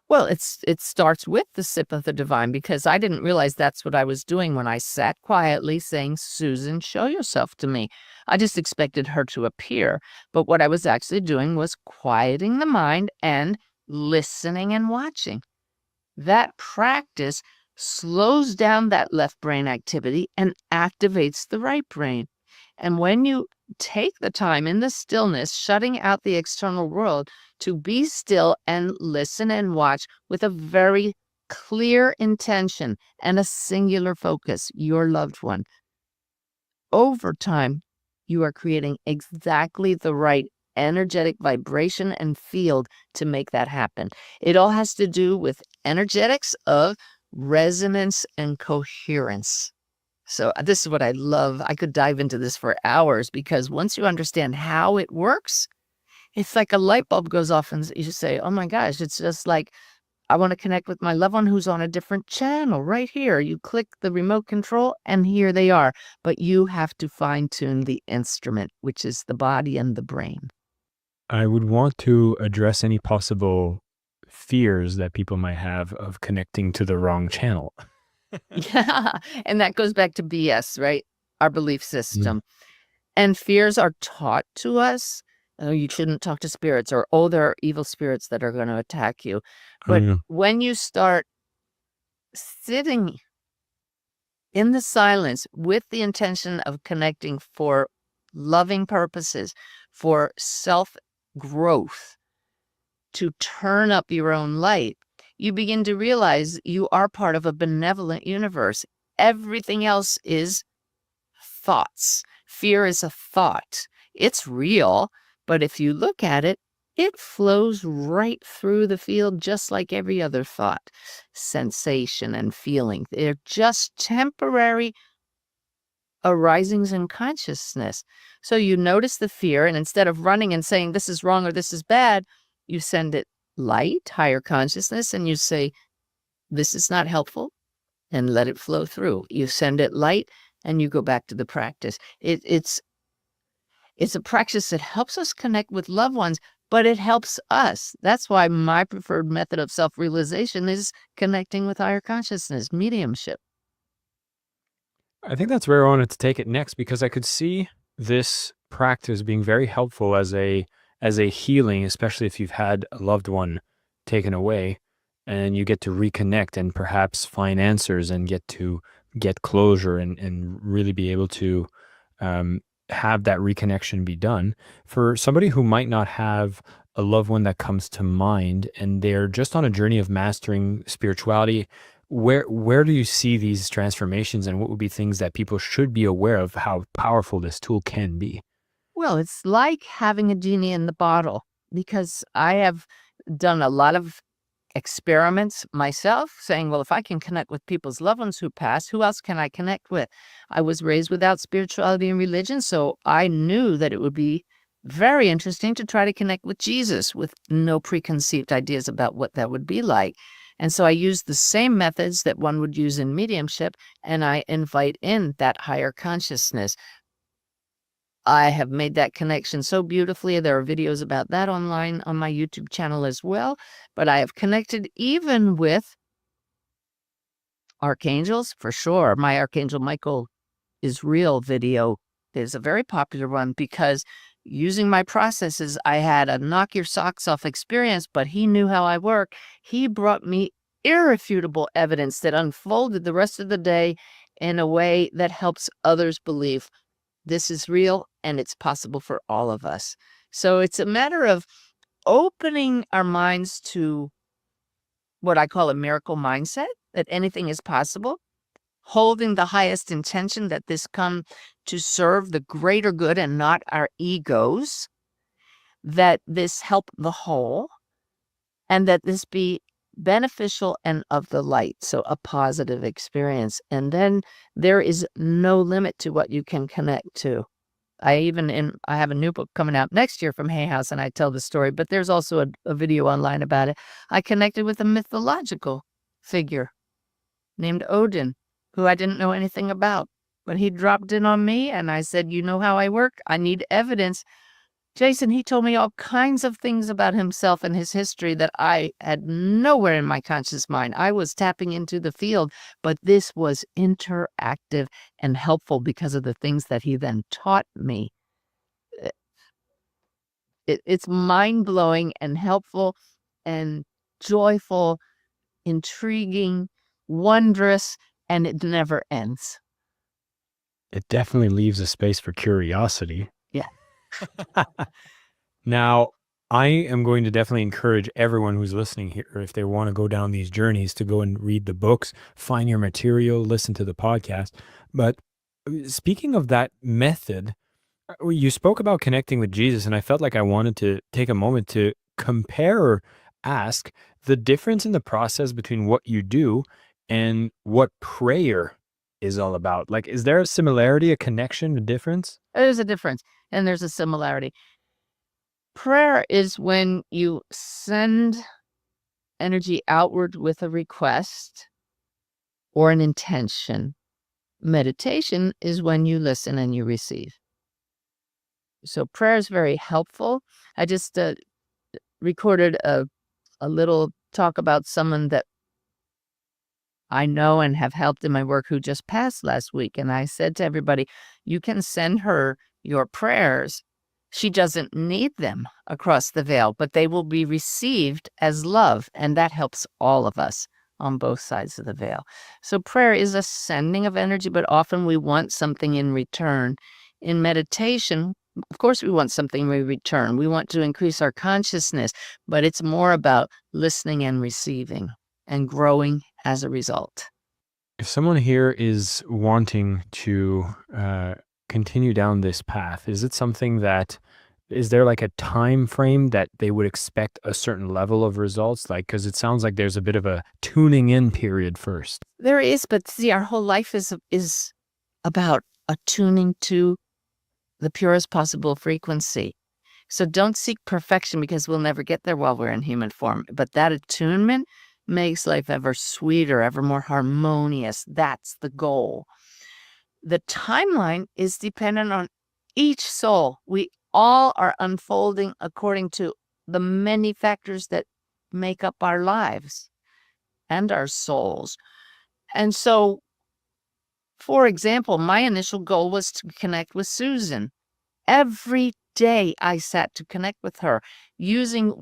Well, it starts with the sip of the divine, because I didn't realize that's what I was doing when I sat quietly saying, Susan, show yourself to me. I just expected her to appear. But what I was actually doing was quieting the mind and listening and watching. That practice slows down that left brain activity and activates the right brain. And when you take the time in the stillness, shutting out the external world, to be still and listen and watch with a very clear intention and a singular focus, your loved one, over time, you are creating exactly the right energetic vibration and field to make that happen. It all has to do with energetics of resonance and coherence. So this is what I love. I could dive into this for hours, because once you understand how it works, it's like a light bulb goes off and you say, oh my gosh, it's just like, I want to connect with my loved one who's on a different channel right here. You click the remote control and here they are. But you have to fine tune the instrument, which is the body and the brain. I would want to address any possible fears that people might have of connecting to the wrong channel. Yeah. And that goes back to BS, right? Our belief system. And fears are taught to us. Oh, you shouldn't talk to spirits, or, oh, there are evil spirits that are going to attack you. But when you start sitting in the silence with the intention of connecting for loving purposes, for self-growth, to turn up your own light, you begin to realize you are part of a benevolent universe. Everything else is thoughts. Fear is a thought. It's real, but if you look at it, it flows right through the field just like every other thought, sensation and feeling. They're just temporary arisings in consciousness. So you notice the fear, and instead of running and saying this is wrong or this is bad, you send it light, higher consciousness, and you say this is not helpful, and let it flow through. You send it light and you go back to the practice. It's a practice that helps us connect with loved ones, but it helps us. That's why my preferred method of self-realization is connecting with higher consciousness, mediumship. I think that's where I wanted to take it next, because I could see this practice being very helpful as a healing, especially if you've had a loved one taken away and you get to reconnect and perhaps find answers and get closure and really be able to have that reconnection be done. For somebody who might not have a loved one that comes to mind and they're just on a journey of mastering spirituality, where do you see these transformations, and what would be things that people should be aware of how powerful this tool can be? Well, it's like having a genie in the bottle, because I have done a lot of experiments myself, saying, well, if I can connect with people's loved ones who passed, who else can I connect with? I was raised without spirituality and religion, so I knew that it would be very interesting to try to connect with Jesus with no preconceived ideas about what that would be like. And so I use the same methods that one would use in mediumship, and I invite in that higher consciousness. I have made that connection so beautifully. There are videos about that online on my YouTube channel as well. But I have connected even with archangels, for sure. My Archangel Michael is real video is a very popular one, because using my processes, I had a knock your socks off experience, but he knew how I work. He brought me irrefutable evidence that unfolded the rest of the day in a way that helps others believe this is real and it's possible for all of us. So it's a matter of opening our minds to what I call a miracle mindset, that anything is possible, holding the highest intention that this come to serve the greater good and not our egos, that this help the whole, and that this be beneficial and of the light, so a positive experience. And then there is no limit to what you can connect to. I have a new book coming out next year from Hay House, and I tell the story, but there's also a video online about it. I connected with a mythological figure named Odin, who I didn't know anything about, but he dropped in on me, and I said, you know how I work? I need evidence. Jason, he told me all kinds of things about himself and his history that I had nowhere in my conscious mind. I was tapping into the field, but this was interactive and helpful because of the things that he then taught me. It's mind-blowing and helpful and joyful, intriguing, wondrous, and it never ends. It definitely leaves a space for curiosity. Yeah. Now, I am going to definitely encourage everyone who's listening here, if they want to go down these journeys, to go and read the books, find your material, listen to the podcast. But speaking of that method, you spoke about connecting with Jesus, and I felt like I wanted to take a moment to compare or ask the difference in the process between what you do and what prayer is all about. Like, is there a similarity, a connection, a difference? There's a difference, and there's a similarity. Prayer is when you send energy outward with a request or an intention. Meditation is when you listen and you receive. So prayer is very helpful. I just recorded a little talk about someone that I know and have helped in my work who just passed last week. And I said to everybody, you can send her your prayers. She doesn't need them across the veil, but they will be received as love. And that helps all of us on both sides of the veil. So prayer is a sending of energy, but often we want something in return. In meditation, of course, we want something in return. We want to increase our consciousness, but it's more about listening and receiving and growing as a result. If someone here is wanting to continue down this path, is there like a time frame that they would expect a certain level of results? Like, because it sounds like there's a bit of a tuning in period first. There is, but see, our whole life is about attuning to the purest possible frequency. So don't seek perfection, because we'll never get there while we're in human form. But that attunement makes life ever sweeter, ever more harmonious. That's the goal. The timeline is dependent on each soul. We all are unfolding according to the many factors that make up our lives and our souls. And so, for example, my initial goal was to connect with Susan. Every day I sat to connect with her using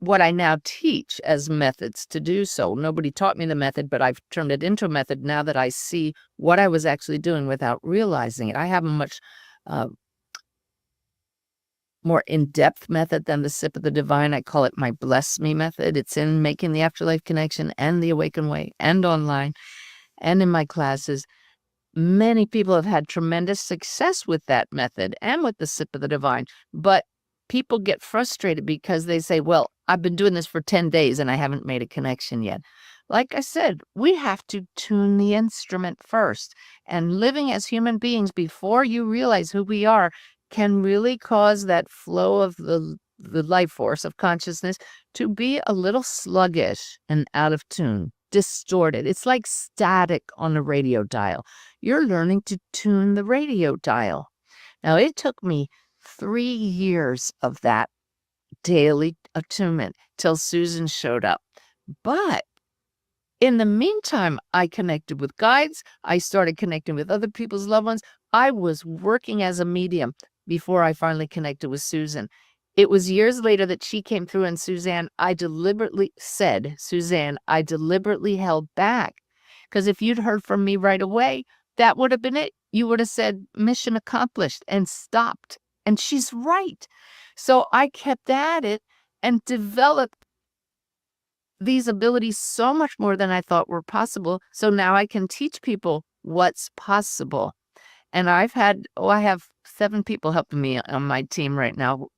what I now teach as methods to do so. Nobody taught me the method, but I've turned it into a method now that I see what I was actually doing without realizing it. I have a much more in-depth method than the Sip of the Divine. I call it my Bless Me method. It's in Making the Afterlife Connection and the Awakened Way and online and in my classes. Many people have had tremendous success with that method and with the sip of the divine, but people get frustrated because they say, well, I've been doing this for 10 days and I haven't made a connection yet. Like I said, we have to tune the instrument first. And living as human beings before you realize who we are can really cause that flow of the life force of consciousness to be a little sluggish and out of tune, distorted. It's like static on a radio dial. You're learning to tune the radio dial. Now, it took me 3 years of that daily attunement till Susan showed up. But in the meantime, I connected with guides. I started connecting with other people's loved ones. I was working as a medium before I finally connected with Susan. It was years later that she came through, and Suzanne, I deliberately held back. Because if you'd heard from me right away, that would have been it. You would have said, mission accomplished, and stopped. And she's right. So I kept at it and developed these abilities so much more than I thought were possible. So now I can teach people what's possible. And I have 7 people helping me on my team right now,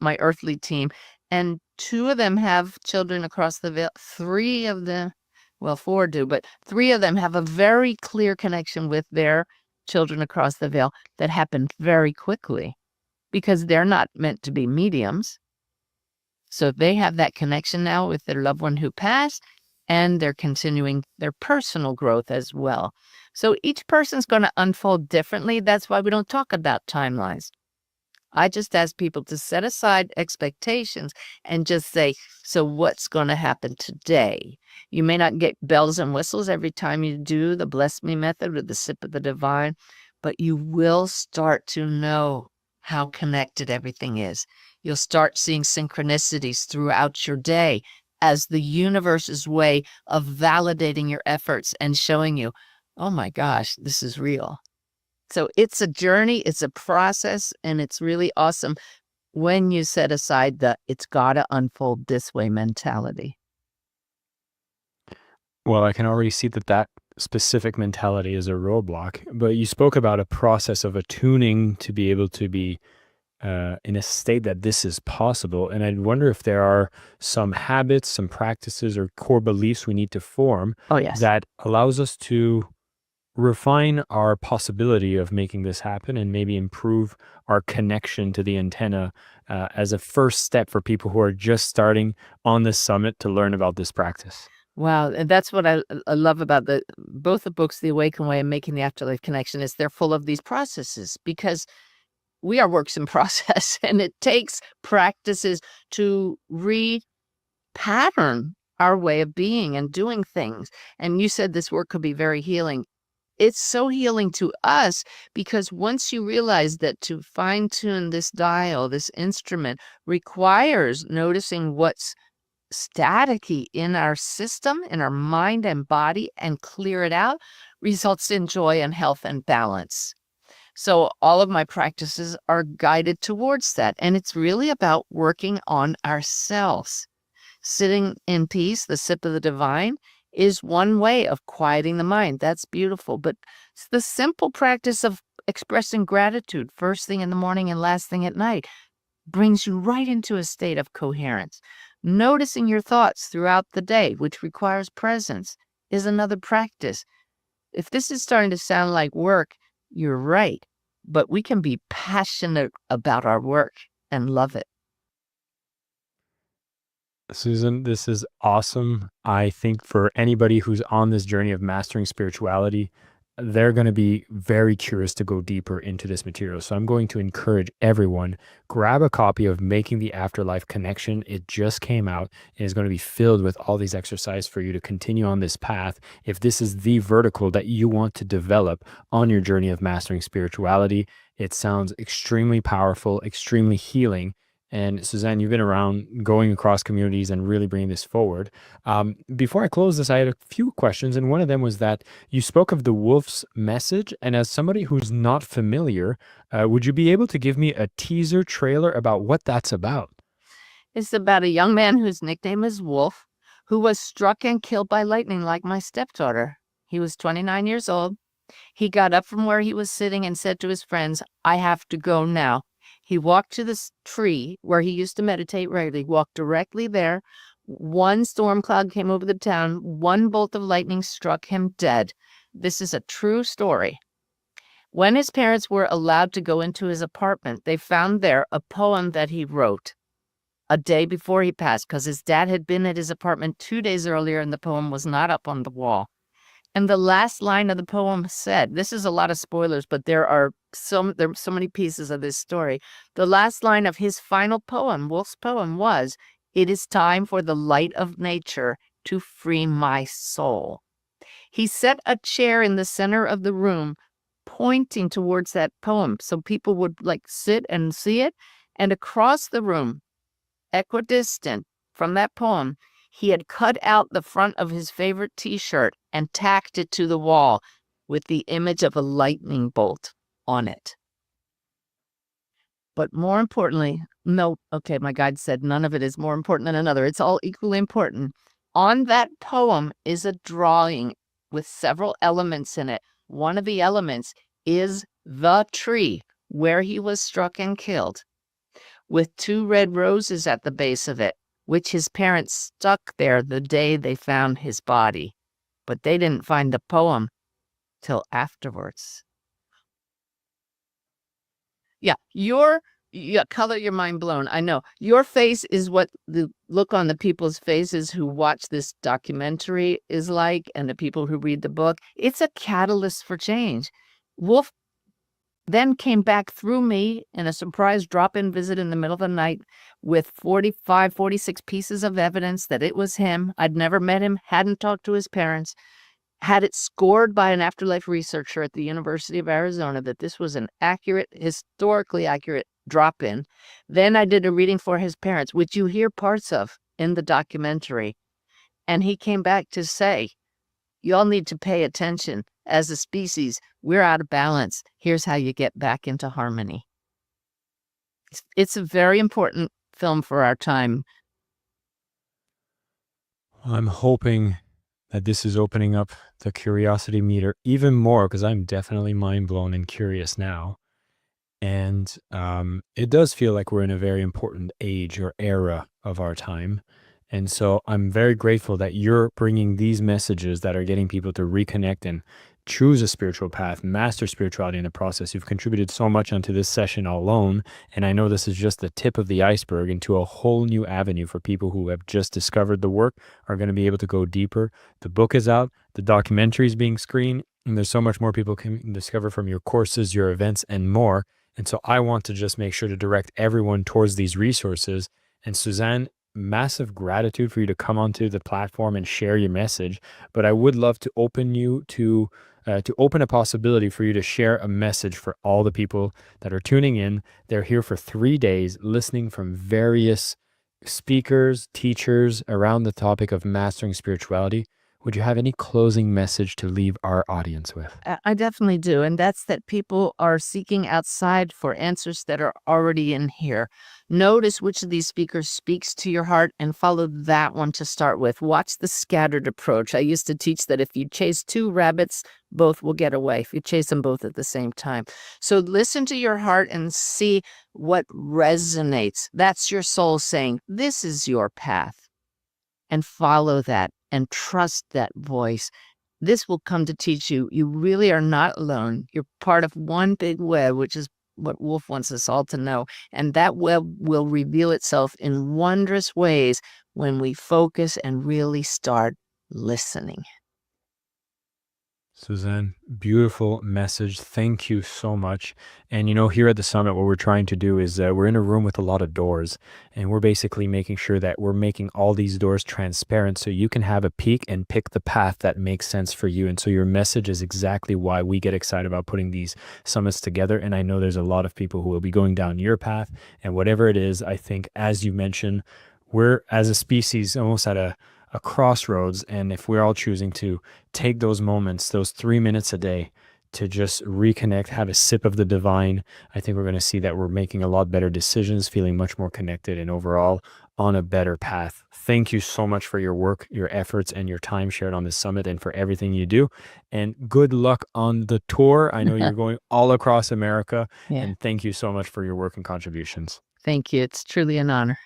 my earthly team. And 2 of them have children across the veil. 3 of them, well, 4 do, but 3 of them have a very clear connection with their children across the veil that happened very quickly because they're not meant to be mediums. So they have that connection now with their loved one who passed, and they're continuing their personal growth as well. So each person's going to unfold differently. That's why we don't talk about timelines. I just ask people to set aside expectations and just say, so what's going to happen today? You may not get bells and whistles every time you do the Bless Me method or the Sip of the Divine, but you will start to know how connected everything is. You'll start seeing synchronicities throughout your day as the universe's way of validating your efforts and showing you, oh my gosh, this is real. So it's a journey, it's a process, and it's really awesome when you set aside the it's gotta unfold this way mentality. Well, I can already see that specific mentality is a roadblock, but you spoke about a process of attuning to be able to be in a state that this is possible. And I wonder if there are some habits, some practices, or core beliefs we need to form Oh, yes. that allows us to refine our possibility of making this happen and maybe improve our connection to the antenna as a first step for people who are just starting on this summit to learn about this practice. Wow, and that's what I love about both the books, The Awakened Way and Making the Afterlife Connection, is they're full of these processes because we are works in process, and it takes practices to repattern our way of being and doing things. And you said this work could be very healing. It's so healing to us because once you realize that to fine-tune this dial, this instrument, requires noticing what's staticky in our system, in our mind and body, and clear it out, results in joy and health and balance. So all of my practices are guided towards that. And it's really about working on ourselves. Sitting in peace, the sip of the divine, is one way of quieting the mind. That's beautiful. But it's the simple practice of expressing gratitude first thing in the morning and last thing at night brings you right into a state of coherence. Noticing your thoughts throughout the day, which requires presence, is another practice. If this is starting to sound like work, you're right. But we can be passionate about our work and love it. Susan, this is awesome. I think for anybody who's on this journey of mastering spirituality, they're going to be very curious to go deeper into this material. So I'm going to encourage everyone, grab a copy of Making the Afterlife Connection. It just came out and is going to be filled with all these exercises for you to continue on this path. If this is the vertical that you want to develop on your journey of mastering spirituality, it sounds extremely powerful, extremely healing. And Suzanne, you've been around going across communities and really bringing this forward. Before I close this, I had a few questions. And one of them was that you spoke of the wolf's message. And as somebody who's not familiar, would you be able to give me a teaser trailer about what that's about? It's about a young man whose nickname is Wolf, who was struck and killed by lightning like my stepdaughter. He was 29 years old. He got up from where he was sitting and said to his friends, I have to go now. He walked to this tree where he used to meditate regularly, walked directly there. One storm cloud came over the town. One bolt of lightning struck him dead. This is a true story. When his parents were allowed to go into his apartment, they found there a poem that he wrote a day before he passed, because his dad had been at his apartment 2 days earlier and the poem was not up on the wall. And the last line of the poem said, this is a lot of spoilers, but there are so many pieces of this story. The last line of his final poem, Wolf's poem, was, it is time for the light of nature to free my soul. He set a chair in the center of the room, pointing towards that poem so people would like sit and see it. And across the room, equidistant from that poem, he had cut out the front of his favorite t-shirt and tacked it to the wall with the image of a lightning bolt on it. But more importantly, my guide said none of it is more important than another. It's all equally important. On that poem is a drawing with several elements in it. One of the elements is the tree where he was struck and killed, with 2 red roses at the base of it, which his parents stuck there the day they found his body. But they didn't find the poem till afterwards. Color your mind blown. I know. Your face is what the look on the people's faces who watch this documentary is like, and the people who read the book. It's a catalyst for change. Wolf then came back through me in a surprise drop-in visit in the middle of the night with 45, 46 pieces of evidence that it was him. I'd never met him, hadn't talked to his parents, had it scored by an afterlife researcher at the University of Arizona that this was an accurate, historically accurate drop-in. Then I did a reading for his parents, which you hear parts of in the documentary. And he came back to say, you all need to pay attention. As a species, we're out of balance. Here's how you get back into harmony. It's a very important film for our time. I'm hoping that this is opening up the curiosity meter even more, because I'm definitely mind blown and curious now. And it does feel like we're in a very important age or era of our time. And so I'm very grateful that you're bringing these messages that are getting people to reconnect and choose a spiritual path, master spirituality in the process. You've contributed so much onto this session alone. And I know this is just the tip of the iceberg into a whole new avenue for people who have just discovered the work, are going to be able to go deeper. The book is out, the documentary is being screened, and there's so much more people can discover from your courses, your events, and more. And so I want to just make sure to direct everyone towards these resources. And Suzanne, massive gratitude for you to come onto the platform and share your message. But I would love to open you to open a possibility for you to share a message for all the people that are tuning in. They're here for 3 days listening from various speakers, teachers around the topic of mastering spirituality. Would you have any closing message to leave our audience with? I definitely do. And that's that people are seeking outside for answers that are already in here. Notice which of these speakers speaks to your heart and follow that one to start with. Watch the scattered approach. I used to teach that if you chase 2 rabbits, both will get away if you chase them both at the same time. So listen to your heart and see what resonates. That's your soul saying, this is your path. And follow that and trust that voice. This will come to teach you, you really are not alone. You're part of one big web, which is what Wolf wants us all to know. And that web will reveal itself in wondrous ways when we focus and really start listening. Suzanne, beautiful message. Thank you so much. And here at the summit, what we're trying to do is we're in a room with a lot of doors, and we're basically making sure that we're making all these doors transparent so you can have a peek and pick the path that makes sense for you. And so your message is exactly why we get excited about putting these summits together. And I know there's a lot of people who will be going down your path, and whatever it is, I think, as you mentioned, we're as a species almost at a crossroads. And if we're all choosing to take those moments, those 3 minutes a day to just reconnect, have a sip of the divine. I think we're going to see that we're making a lot better decisions, feeling much more connected, and overall on a better path. Thank you so much for your work, your efforts, and your time shared on this summit, and for everything you do. And good luck on the tour. I know you're going all across America, Yeah. and thank you so much for your work and contributions. Thank you. It's truly an honor.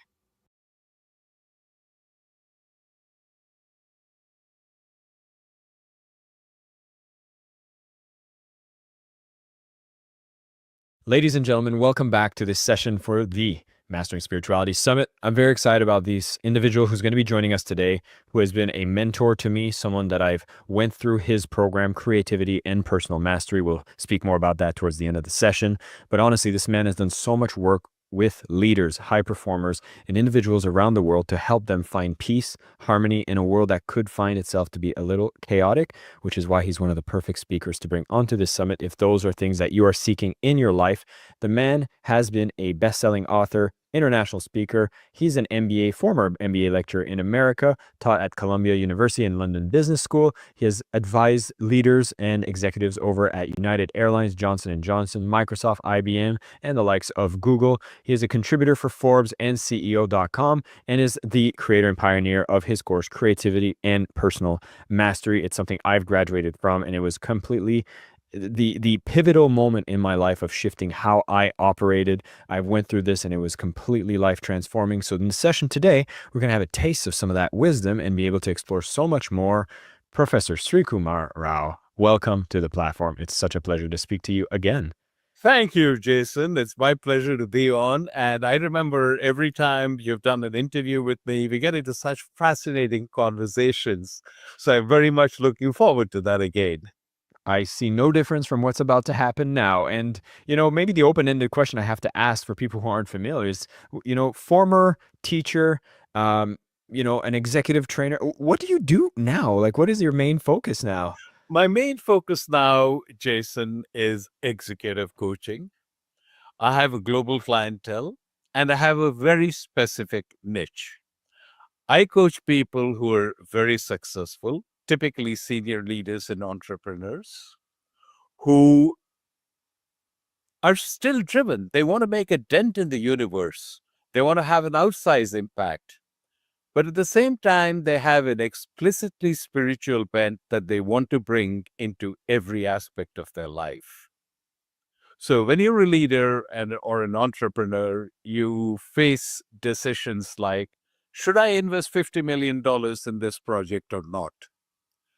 Ladies and gentlemen, welcome back to this session for the Mastering Spirituality Summit. I'm very excited about this individual who's going to be joining us today, who has been a mentor to me, someone that I've went through his program, Creativity and Personal Mastery. We'll speak more about that towards the end of the session. But honestly, this man has done so much work with leaders, high performers, and individuals around the world to help them find peace, harmony in a world that could find itself to be a little chaotic, which is why he's one of the perfect speakers to bring onto this summit if those are things that you are seeking in your life. The man has been a best-selling author, international speaker. He's an MBA, former MBA lecturer in America, taught at Columbia University and London Business School. He has advised leaders and executives over at United Airlines, Johnson & Johnson, Microsoft, IBM, and the likes of Google. He is a contributor for Forbes and CEO.com and is the creator and pioneer of his course, Creativity and Personal Mastery. It's something I've graduated from, and it was completely the pivotal moment in my life of shifting how I operated. I went through this and it was completely life transforming. So in the session today, we're going to have a taste of some of that wisdom and be able to explore so much more. Professor Sri Kumar Rao, welcome to the platform. It's such a pleasure to speak to you again. Thank you, Jason. It's my pleasure to be on. And I remember every time you've done an interview with me, we get into such fascinating conversations. So I'm very much looking forward to that again. I see no difference from what's about to happen now. And, maybe the open-ended question I have to ask for people who aren't familiar is, former teacher, an executive trainer. What do you do now? Like, what is your main focus now? My main focus now, Jason, is executive coaching. I have a global clientele and I have a very specific niche. I coach people who are very successful, typically senior leaders and entrepreneurs, who are still driven. They want to make a dent in the universe. They want to have an outsized impact. But at the same time, they have an explicitly spiritual bent that they want to bring into every aspect of their life. So when you're a leader or an entrepreneur, you face decisions like, should I invest $50 million in this project or not?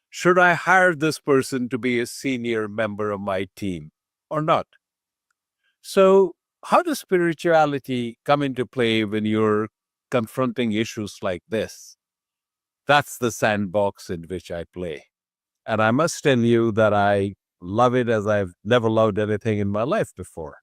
Should I hire this person to be a senior member of my team or not? So how does spirituality come into play when you're confronting issues like this? That's the sandbox in which I play. And I must tell you that I love it as I've never loved anything in my life before.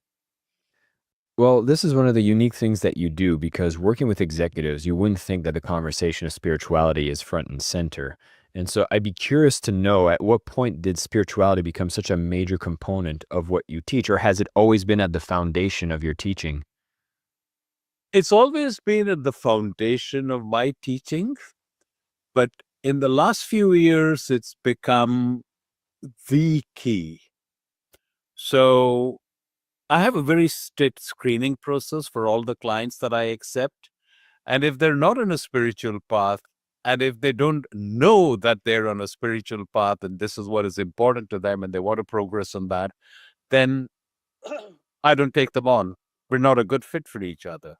Well, this is one of the unique things that you do, because working with executives, you wouldn't think that the conversation of spirituality is front and center. And so I'd be curious to know, at what point did spirituality become such a major component of what you teach, or has it always been at the foundation of your teaching? It's always been at the foundation of my teaching, but in the last few years, it's become the key. So I have a very strict screening process for all the clients that I accept. And if they're not on a spiritual path, and if they don't know that they're on a spiritual path and this is what is important to them and they want to progress on that, then I don't take them on. We're not a good fit for each other.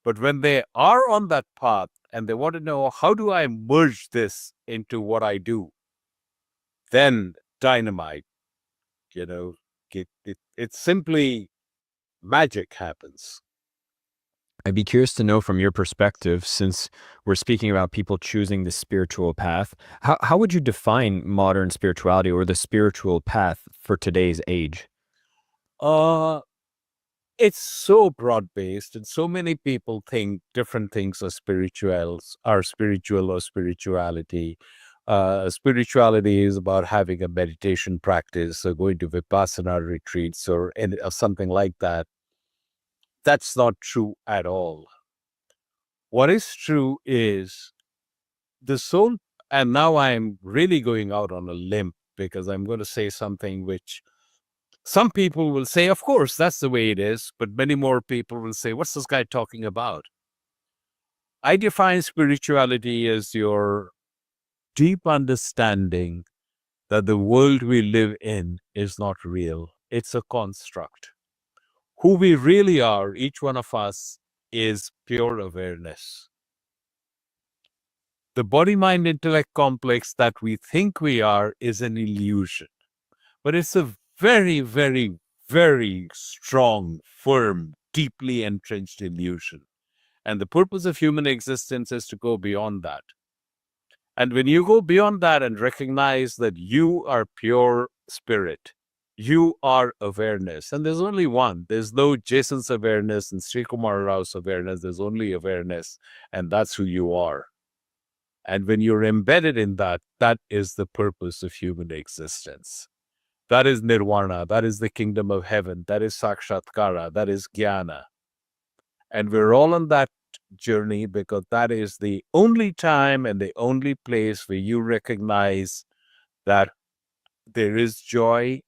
But when they are on that path and they want to know, how do I merge this into what I do? Then dynamite, it's simply magic happens. I'd be curious to know, from your perspective, since we're speaking about people choosing the spiritual path, how would you define modern spirituality or the spiritual path for today's age? Uh, it's so broad-based, and so many people think different things are spiritual or spirituality. Spirituality is about having a meditation practice or going to Vipassana retreats or something like that. That's not true at all. What is true is the soul, and now I'm really going out on a limb because I'm going to say something which Some people will say, of course, that's the way it is. But many more people will say, what's this guy talking about? I define spirituality as your deep understanding that the world we live in is not real. It's a construct. Who we really are, each one of us, is pure awareness. The body-mind-intellect complex that we think we are is an illusion. But it's a very, very, very strong, firm, deeply entrenched illusion. And the purpose of human existence is to go beyond that. And when you go beyond that and recognize that you are pure spirit, you are awareness. And there's only one. There's no Jason's awareness and Sri Kumar Rao's awareness. There's only awareness. And that's who you are. And when you're embedded in that, that is the purpose of human existence. That is nirvana. That is the kingdom of heaven. That is sakshatkara. That is jnana. And we're all on that journey because that is the only time and the only place where you recognize that there is joy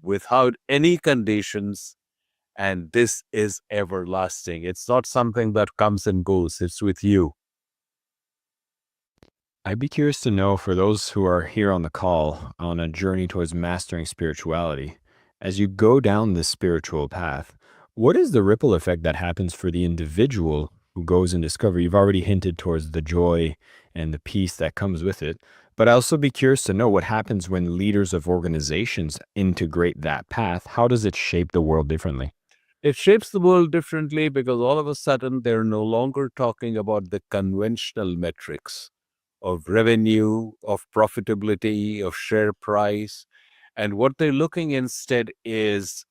without any conditions, and this is everlasting. It's not something that comes and goes, it's with you. I'd be curious to know, for those who are here on the call on a journey towards mastering spirituality, as you go down this spiritual path, what is the ripple effect that happens for the individual who goes and discover? You've already hinted towards the joy and the peace that comes with it, but I'd also be curious to know what happens when leaders of organizations integrate that path. How does it shape the world differently? It shapes the world differently because all of a sudden they're no longer talking about the conventional metrics of revenue, of profitability, of share price. And what they're looking instead is,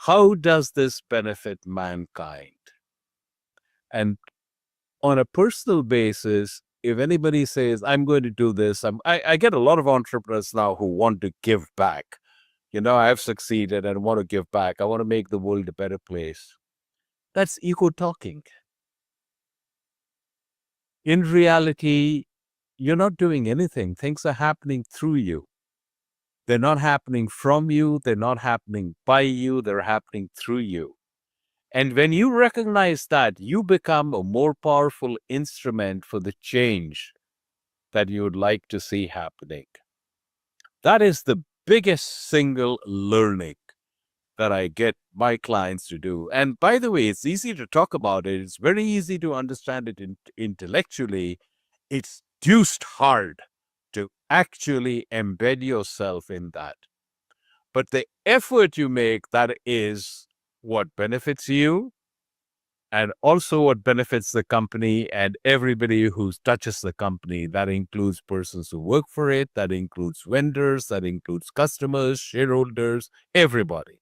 how does this benefit mankind? And on a personal basis, if anybody says, I'm going to do this, I get a lot of entrepreneurs now who want to give back. I've succeeded and want to give back. I want to make the world a better place. That's ego talking. In reality, you're not doing anything. Things are happening through you. They're not happening from you. They're not happening by you. They're happening through you. And when you recognize that, you become a more powerful instrument for the change that you would like to see happening. That is the biggest single learning that I get my clients to do. And by the way, it's easy to talk about it. It's very easy to understand it intellectually. It's deuced hard to actually embed yourself in that. But the effort you make, that is what benefits you and also what benefits the company and everybody who touches the company. That includes persons who work for it, that includes vendors, that includes customers, shareholders, everybody.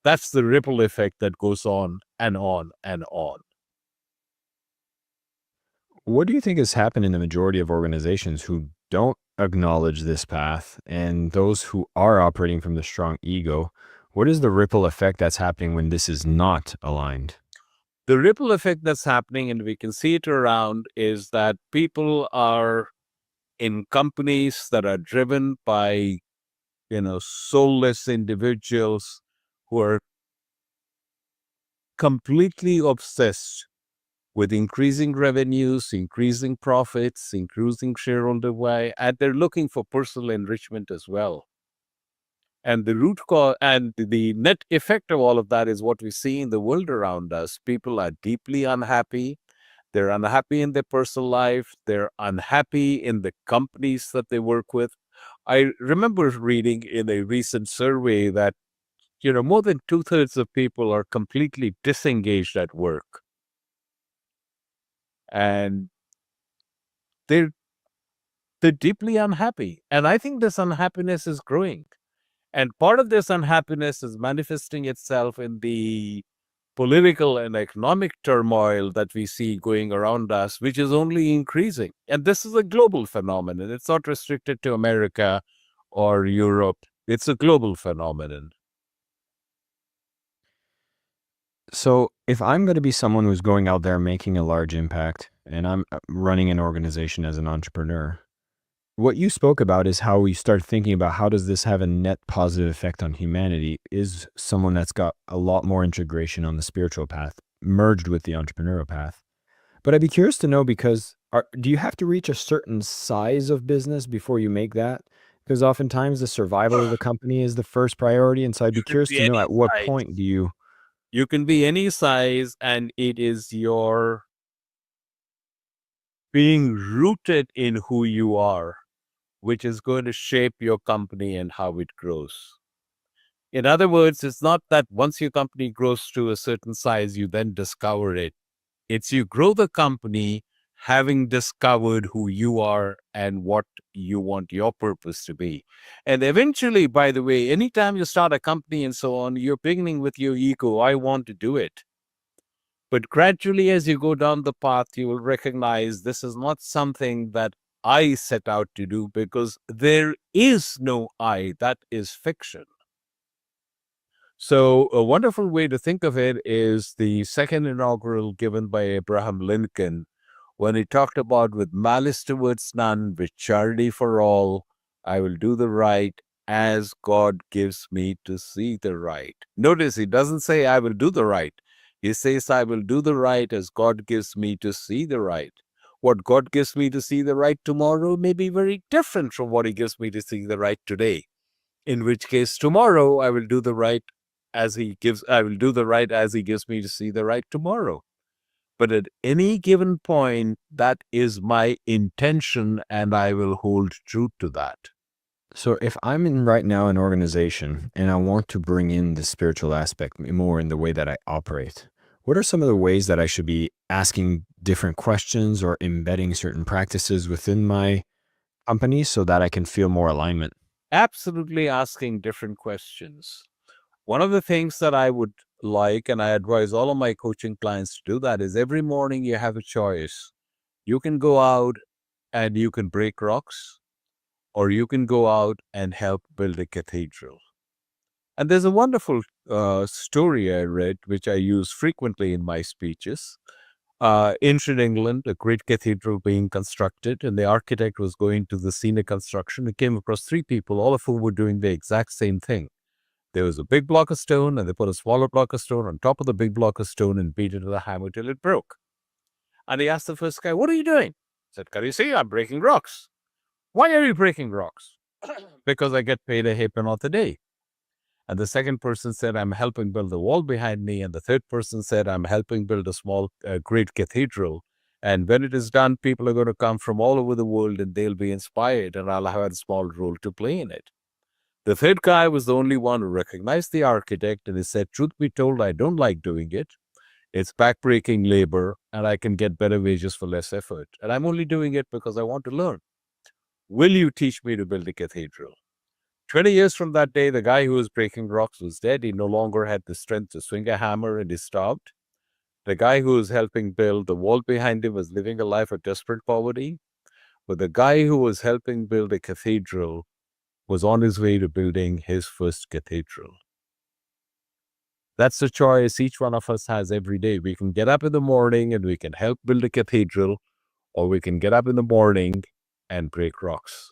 That's the ripple effect that goes on and on and on. What do you think has happened in the majority of organizations who don't acknowledge this path, and those who are operating from the strong ego? What is the ripple effect that's happening when this is not aligned? The ripple effect that's happening, and we can see it around, is that people are in companies that are driven by, soulless individuals who are completely obsessed with increasing revenues, increasing profits, increasing shareholder value, and they're looking for personal enrichment as well. And the root cause and the net effect of all of that is what we see in the world around us. People are deeply unhappy. They're unhappy in their personal life. They're unhappy in the companies that they work with. I remember reading in a recent survey that, more than 2/3 of people are completely disengaged at work. And they're deeply unhappy. And I think this unhappiness is growing. And part of this unhappiness is manifesting itself in the political and economic turmoil that we see going around us, which is only increasing. And this is a global phenomenon. It's not restricted to America or Europe. It's a global phenomenon. So if I'm going to be someone who's going out there making a large impact, and I'm running an organization as an entrepreneur, What you spoke about is how we start thinking about how does this have a net positive effect on humanity is someone that's got a lot more integration on the spiritual path merged with the entrepreneurial path. But I'd be curious to know because do you have to reach a certain size of business before you make that? Because oftentimes the survival of the company is the first priority. And so I'd be You can curious be to know any at what size. point do you. You can be any size, and it is your being rooted in who you are, which is going to shape your company and how it grows. In other words, it's not that once your company grows to a certain size, you then discover it. It's you grow the company having discovered who you are and what you want your purpose to be. And eventually, by the way, anytime you start a company and so on, you're beginning with your ego. I want to do it. But gradually, as you go down the path, you will recognize this is not something that I set out to do because there is no I. That is fiction. So, a wonderful way to think of it is the second inaugural given by Abraham Lincoln when he talked about with malice towards none, with charity for all, I will do the right as God gives me to see the right. Notice he doesn't say I will do the right. He says I will do the right as God gives me to see the right. What God gives me to see the right tomorrow may be very different from what he gives me to see the right today. In which case tomorrow I will do the right I will do the right as he gives me to see the right tomorrow. But at any given point, that is my intention, and I will hold true to that. So if I'm in right now an organization and I want to bring in the spiritual aspect more in the way that I operate, what are some of the ways that I should be asking different questions or embedding certain practices within my company so that I can feel more alignment? Absolutely asking different questions. One of the things that I would like, and I advise all of my coaching clients to do that, is every morning you have a choice. You can go out and you can break rocks, or you can go out and help build a cathedral. And there's a wonderful story I read, which I use frequently in my speeches. Ancient England, a great cathedral being constructed, and the architect was going to the scene of construction. He came across three people, all of whom were doing the exact same thing. There was a big block of stone, and they put a smaller block of stone on top of the big block of stone and beat it with a hammer till it broke. And he asked the first guy, "What are you doing?" He said, "Can you see? I'm breaking rocks." "Why are you breaking rocks?" "Because I get paid a halfpenny a day." And the second person said, "I'm helping build the wall behind me." And the third person said, "I'm helping build a small, great cathedral. And when it is done, people are going to come from all over the world and they'll be inspired, and I'll have a small role to play in it." The third guy was the only one who recognized the architect, and he said, "Truth be told, I don't like doing it. It's backbreaking labor, and I can get better wages for less effort. And I'm only doing it because I want to learn. Will you teach me to build a cathedral?" 20 years from that day, the guy who was breaking rocks was dead. He no longer had the strength to swing a hammer, and he starved. The guy who was helping build the wall behind him was living a life of desperate poverty. But the guy who was helping build a cathedral was on his way to building his first cathedral. That's the choice each one of us has every day. We can get up in the morning and we can help build a cathedral, or we can get up in the morning and break rocks.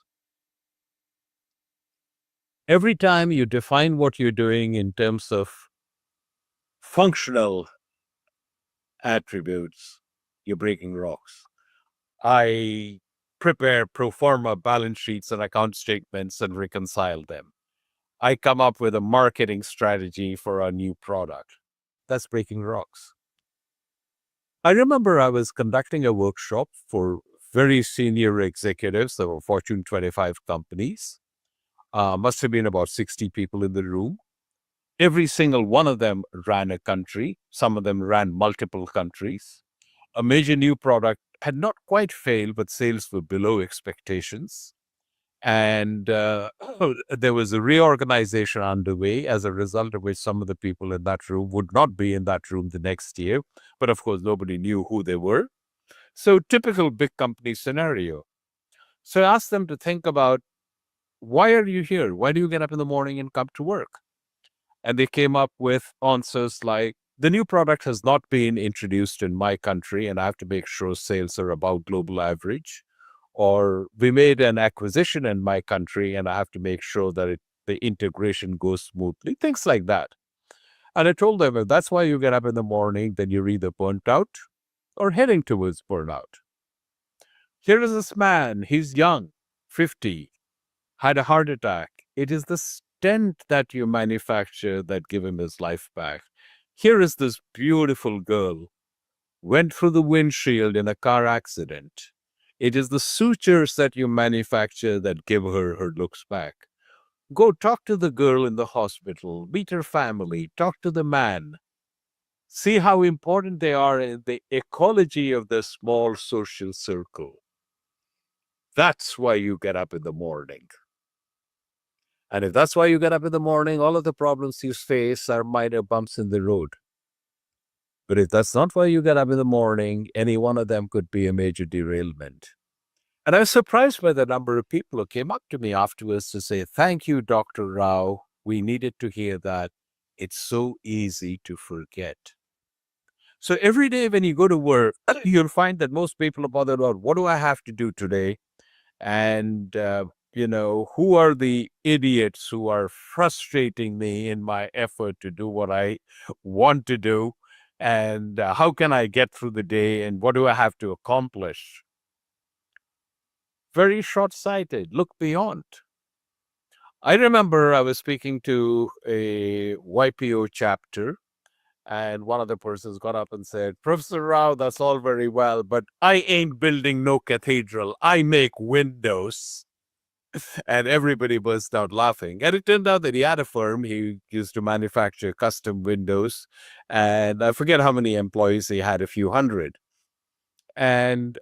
Every time you define what you're doing in terms of functional attributes, you're breaking rocks. I prepare pro forma balance sheets and account statements and reconcile them. I come up with a marketing strategy for a new product. That's breaking rocks. I remember I was conducting a workshop for very senior executives of Fortune 25 companies. Must have been about 60 people in the room. Every single one of them ran a country. Some of them ran multiple countries. A major new product had not quite failed, but sales were below expectations. And there was a reorganization underway, as a result of which some of the people in that room would not be in that room the next year. But of course, nobody knew who they were. So typical big company scenario. So I asked them to think about, why are you here? Why do you get up in the morning and come to work? And they came up with answers like, the new product has not been introduced in my country, and I have to make sure sales are above global average. or we made an acquisition in my country and I have to make sure that the integration goes smoothly, things like that. And I told them, if that's why you get up in the morning, then you're either burnt out or heading towards burnout. Here is this man, he's young, 50, had a heart attack. It is the stent that you manufacture that give him his life back. Here is this beautiful girl, went through the windshield in a car accident. It is the sutures that you manufacture that give her her looks back. Go talk to the girl in the hospital, meet her family, talk to the man. See how important they are in the ecology of the small social circle. That's why you get up in the morning. And if that's why you get up in the morning, all of the problems you face are minor bumps in the road. But if that's not why you get up in the morning, any one of them could be a major derailment. And I was surprised by the number of people who came up to me afterwards to say, "Thank you, Dr. Rao. We needed to hear that. It's so easy to forget." So every day when you go to work, you'll find that most people are bothered about, what do I have to do today? And, who are the idiots who are frustrating me in my effort to do what I want to do? And how can I get through the day? And what do I have to accomplish? Very short-sighted. Look beyond. I remember I was speaking to a YPO chapter, and one of the persons got up and said, "Professor Rao, that's all very well, but I ain't building no cathedral. I make windows." And everybody burst out laughing. And it turned out that he had a firm. He used to manufacture custom windows. And I forget how many employees he had, a few hundred. And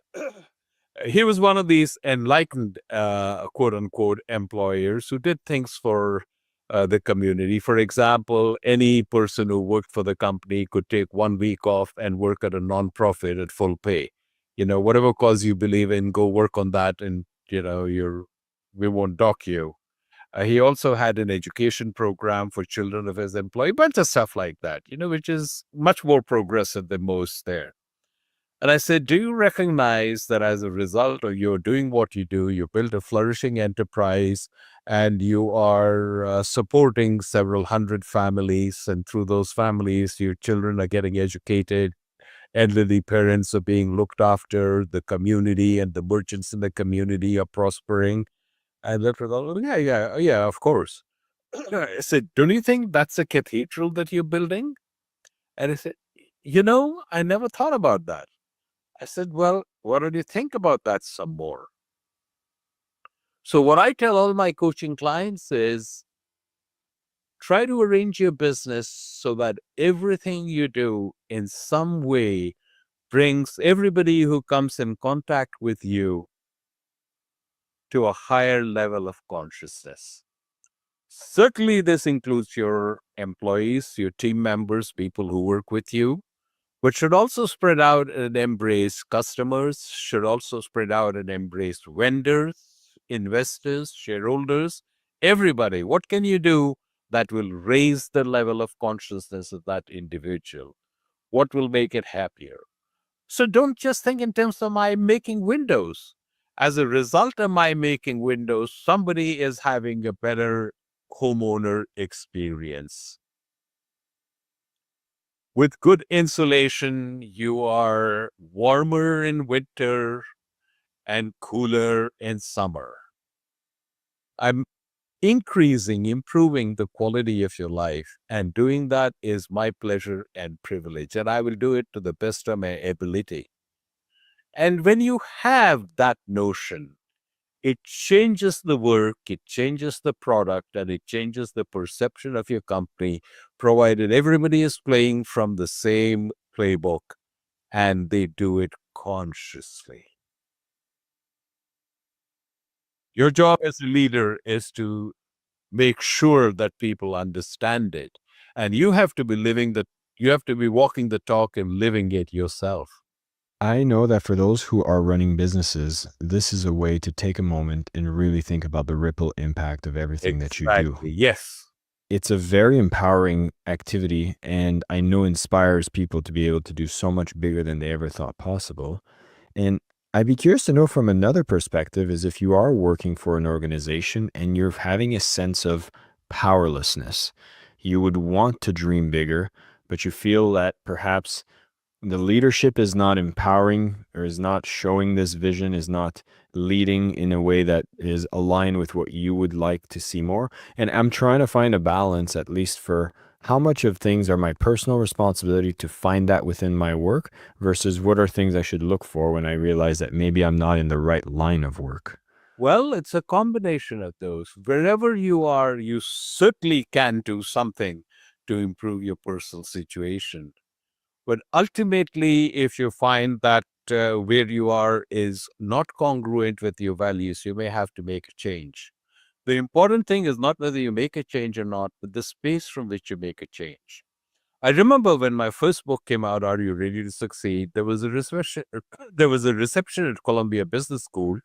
he was one of these enlightened, quote unquote, employers who did things for the community. For example, any person who worked for the company could take 1 week off and work at a nonprofit at full pay. Whatever cause you believe in, go work on that, and we won't dock you. He also had an education program for children of his employee, bunch of stuff like that, which is much more progressive than most there. And I said, do you recognize that as a result of your doing what you do, you build a flourishing enterprise and you are supporting several hundred families, and through those families, your children are getting educated, elderly parents are being looked after, the community and the merchants in the community are prospering? I looked at all, yeah, of course. I said, don't you think that's a cathedral that you're building? And he said, I never thought about that. I said, well, why don't you think about that some more? So what I tell all my coaching clients is, try to arrange your business so that everything you do in some way brings everybody who comes in contact with you to a higher level of consciousness. Certainly, this includes your employees, your team members, people who work with you, but should also spread out and embrace customers, should also spread out and embrace vendors, investors, shareholders, everybody. What can you do that will raise the level of consciousness of that individual? What will make it happier? So don't just think in terms of my making windows. As a result of my making windows, somebody is having a better homeowner experience. With good insulation, you are warmer in winter and cooler in summer. I'm improving the quality of your life, and doing that is my pleasure and privilege, and I will do it to the best of my ability. And when you have that notion, it changes the work, it changes the product, and it changes the perception of your company, provided everybody is playing from the same playbook and they do it consciously. Your job as a leader is to make sure that people understand it. And you have to be walking the talk and living it yourself. I know that for those who are running businesses, this is a way to take a moment and really think about the ripple impact of everything that you do. Yes. It's a very empowering activity, and I know inspires people to be able to do so much bigger than they ever thought possible. And I'd be curious to know from another perspective is if you are working for an organization and you're having a sense of powerlessness, you would want to dream bigger, but you feel that perhaps the leadership is not empowering or is not showing this vision, is not leading in a way that is aligned with what you would like to see more. And I'm trying to find a balance, at least for how much of things are my personal responsibility to find that within my work versus what are things I should look for when I realize that maybe I'm not in the right line of work. Well, it's a combination of those. Wherever you are, you certainly can do something to improve your personal situation. But ultimately, if you find that where you are is not congruent with your values, you may have to make a change. The important thing is not whether you make a change or not, but the space from which you make a change. I remember when my first book came out, Are You Ready to Succeed? There was a reception, at Columbia Business School,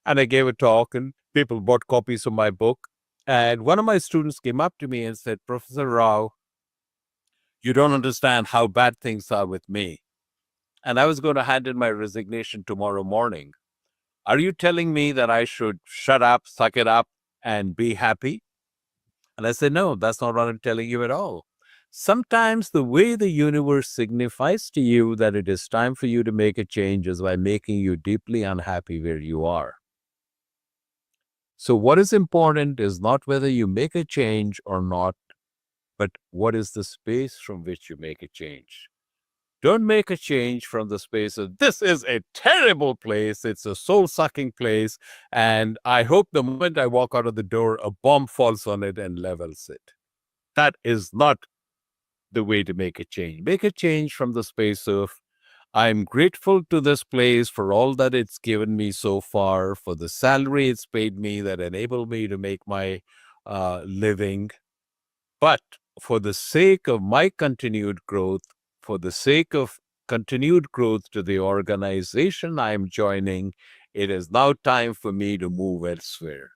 and I gave a talk, and people bought copies of my book. And one of my students came up to me and said, Professor Rao, you don't understand how bad things are with me. And I was going to hand in my resignation tomorrow morning. Are you telling me that I should shut up, suck it up, and be happy? And I said, no, that's not what I'm telling you at all. Sometimes the way the universe signifies to you that it is time for you to make a change is by making you deeply unhappy where you are. So what is important is not whether you make a change or not, but what is the space from which you make a change. Don't make a change from the space of, this is a terrible place, it's a soul-sucking place, and I hope the moment I walk out of the door, a bomb falls on it and levels it. That is not the way to make a change. Make a change from the space of, I'm grateful to this place for all that it's given me so far, for the salary it's paid me that enabled me to make my living. But for the sake of my continued growth, for the sake of continued growth to the organization I'm joining, it is now time for me to move elsewhere.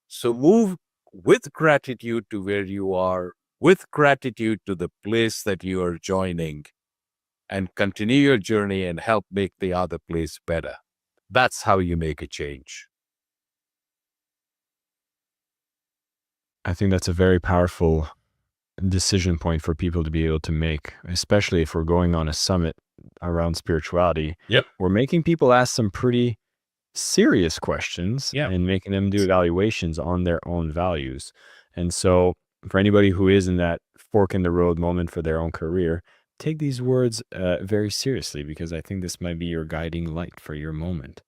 So move with gratitude to where you are, with gratitude to the place that you are joining, and continue your journey and help make the other place better. That's how you make a change. I think that's a very powerful decision point for people to be able to make, especially if we're going on a summit around spirituality. Yep. We're making people ask some pretty serious questions and making them do evaluations on their own values. And so for anybody who is in that fork in the road moment for their own career, take these words very seriously, because I think this might be your guiding light for your moment.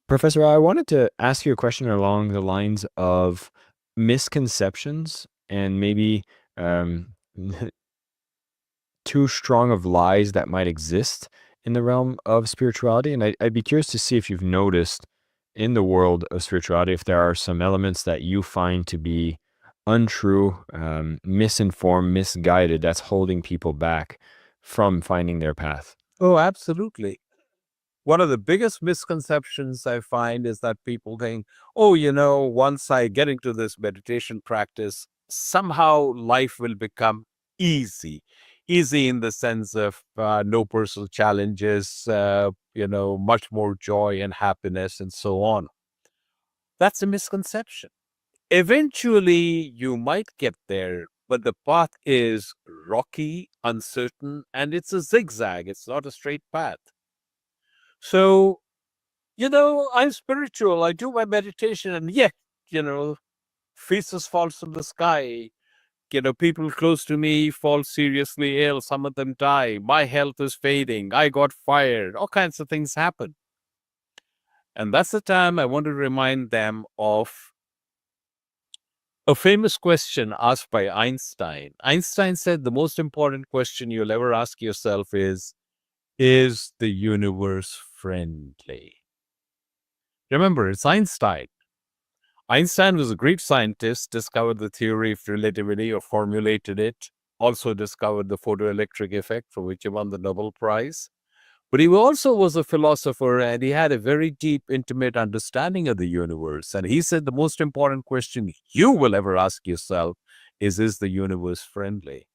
Professor, I wanted to ask you a question along the lines of misconceptions and maybe too strong of lies that might exist in the realm of spirituality. And I'd be curious to see if you've noticed in the world of spirituality, if there are some elements that you find to be untrue, misinformed, misguided, that's holding people back from finding their path. Oh, absolutely. One of the biggest misconceptions I find is that people think, oh, once I get into this meditation practice, somehow life will become easy. Easy in the sense of no personal challenges, much more joy and happiness and so on. That's a misconception. Eventually, you might get there, but the path is rocky, uncertain, and it's a zigzag. It's not a straight path. So, I'm spiritual. I do my meditation, and yet, feces falls from the sky. People close to me fall seriously ill. Some of them die. My health is fading. I got fired. All kinds of things happen. And that's the time I want to remind them of a famous question asked by Einstein. Einstein said the most important question you'll ever ask yourself is the universe friendly? Remember, it's Einstein. Einstein was a great scientist, discovered the theory of relativity or formulated it, also discovered the photoelectric effect for which he won the Nobel Prize. But he also was a philosopher, and he had a very deep, intimate understanding of the universe. And he said the most important question you will ever ask yourself is the universe friendly?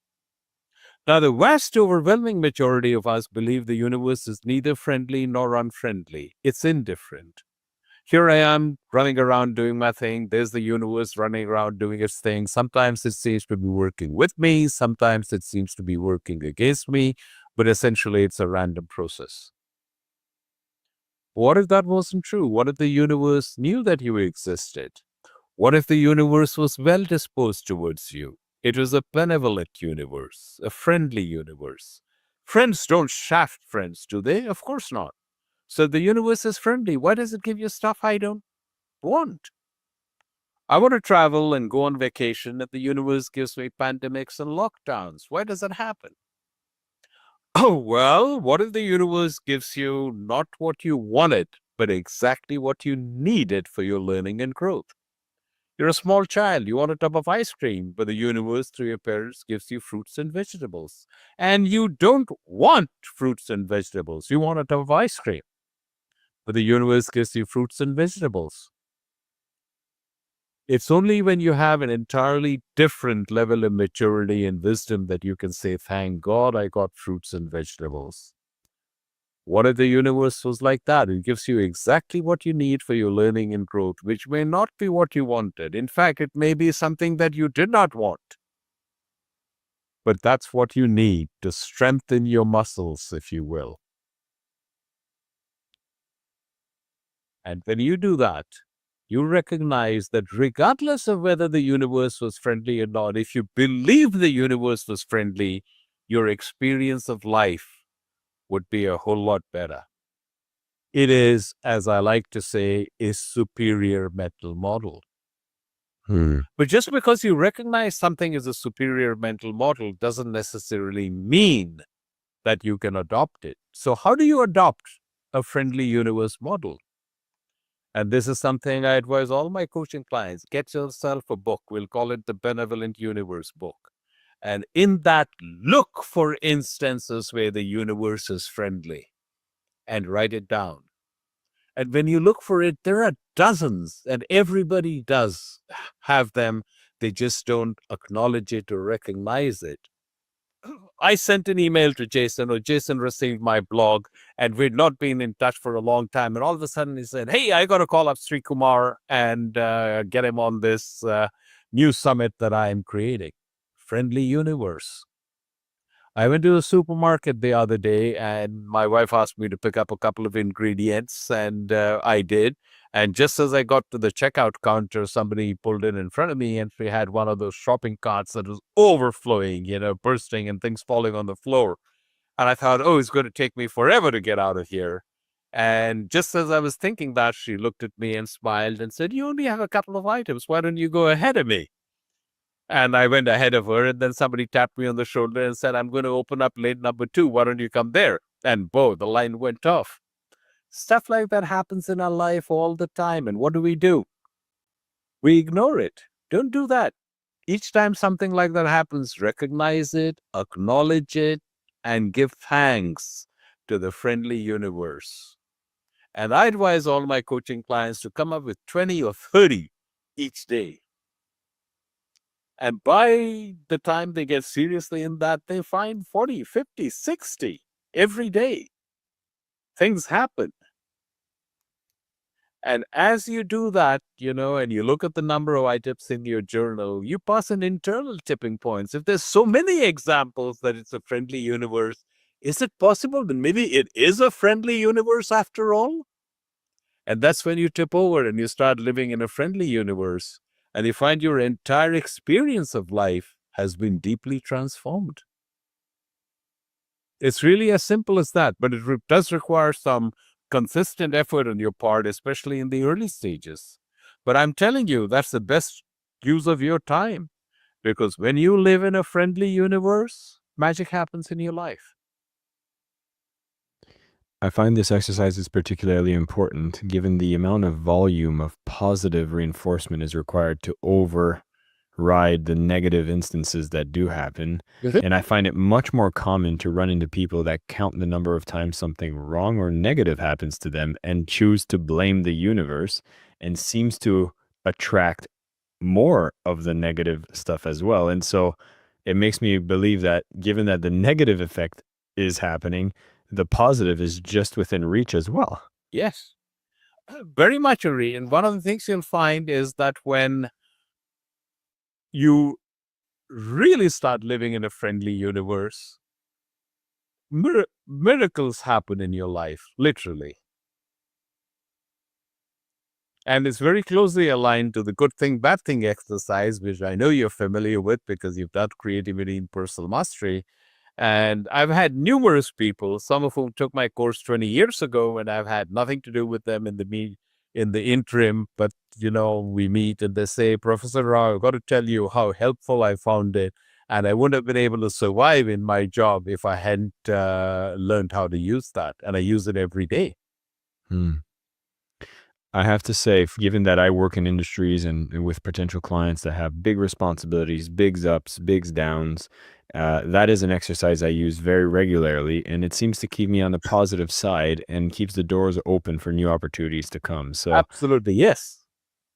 Now, the vast overwhelming majority of us believe the universe is neither friendly nor unfriendly. It's indifferent. Here I am running around doing my thing. There's the universe running around doing its thing. Sometimes it seems to be working with me. Sometimes it seems to be working against me. But essentially, it's a random process. What if that wasn't true? What if the universe knew that you existed? What if the universe was well disposed towards you? It was a benevolent universe, a friendly universe. Friends don't shaft friends, do they? Of course not. So the universe is friendly. Why does it give you stuff I don't want? I want to travel and go on vacation, and the universe gives me pandemics and lockdowns. Why does that happen? Oh, well, what if the universe gives you not what you wanted, but exactly what you needed for your learning and growth? You're a small child, you want a tub of ice cream, but the universe through your parents gives you fruits and vegetables. And you don't want fruits and vegetables, you want a tub of ice cream. But the universe gives you fruits and vegetables. It's only when you have an entirely different level of maturity and wisdom that you can say, thank God I got fruits and vegetables. What if the universe was like that? It gives you exactly what you need for your learning and growth, which may not be what you wanted. In fact, it may be something that you did not want. But that's what you need to strengthen your muscles, if you will. And when you do that, you recognize that regardless of whether the universe was friendly or not, if you believe the universe was friendly, your experience of life would be a whole lot better. It is, as I like to say, a superior mental model. But just because you recognize something as a superior mental model doesn't necessarily mean that you can adopt it. So how do you adopt a friendly universe model? And this is something I advise all my coaching clients. Get yourself a book. We'll call it the Benevolent Universe book. And in that, look for instances where the universe is friendly and write it down. And when you look for it, there are dozens, and everybody does have them. They just don't acknowledge it or recognize it. I sent an email to Jason, or Jason received my blog, and we'd not been in touch for a long time. And all of a sudden he said, hey, I got to call up Sri Kumar and get him on this new summit that I am creating, Friendly Universe. I went to the supermarket the other day, and my wife asked me to pick up a couple of ingredients, and I did. And just as I got to the checkout counter, somebody pulled in front of me, and she had one of those shopping carts that was overflowing, bursting and things falling on the floor. And I thought, oh, it's going to take me forever to get out of here. And just as I was thinking that, she looked at me and smiled and said, you only have a couple of items. Why don't you go ahead of me? And I went ahead of her, and then somebody tapped me on the shoulder and said, I'm going to open up lane number 2. Why don't you come there? And boom, the line went off. Stuff like that happens in our life all the time. And what do? We ignore it. Don't do that. Each time something like that happens, recognize it, acknowledge it, and give thanks to the friendly universe. And I advise all my coaching clients to come up with 20 or 30 each day. And by the time they get seriously in that, they find 40, 50, 60 every day. Things happen. And as you do that, and you look at the number of items in your journal, you pass an internal tipping point. If there's so many examples that it's a friendly universe, is it possible that maybe it is a friendly universe after all? And that's when you tip over and you start living in a friendly universe. And you find your entire experience of life has been deeply transformed. It's really as simple as that, but it does require some consistent effort on your part, especially in the early stages. But I'm telling you, that's the best use of your time, because when you live in a friendly universe, magic happens in your life. I find this exercise is particularly important given the amount of volume of positive reinforcement is required to override the negative instances that do happen. And I find it much more common to run into people that count the number of times something wrong or negative happens to them and choose to blame the universe, and seems to attract more of the negative stuff as well. And so it makes me believe that given that the negative effect is happening, the positive is just within reach as well. Yes, very much agree. And one of the things you'll find is that when you really start living in a friendly universe, miracles happen in your life, literally. And it's very closely aligned to the good thing, bad thing exercise, which I know you're familiar with because you've done creativity and personal mastery. And I've had numerous people, some of whom took my course 20 years ago, and I've had nothing to do with them in the interim. But, we meet and they say, Professor Rao, I've got to tell you how helpful I found it. And I wouldn't have been able to survive in my job if I hadn't learned how to use that. And I use it every day. I have to say, given that I work in industries and with potential clients that have big responsibilities, bigs ups, bigs downs, that is an exercise I use very regularly, and it seems to keep me on the positive side and keeps the doors open for new opportunities to come. So Absolutely, yes.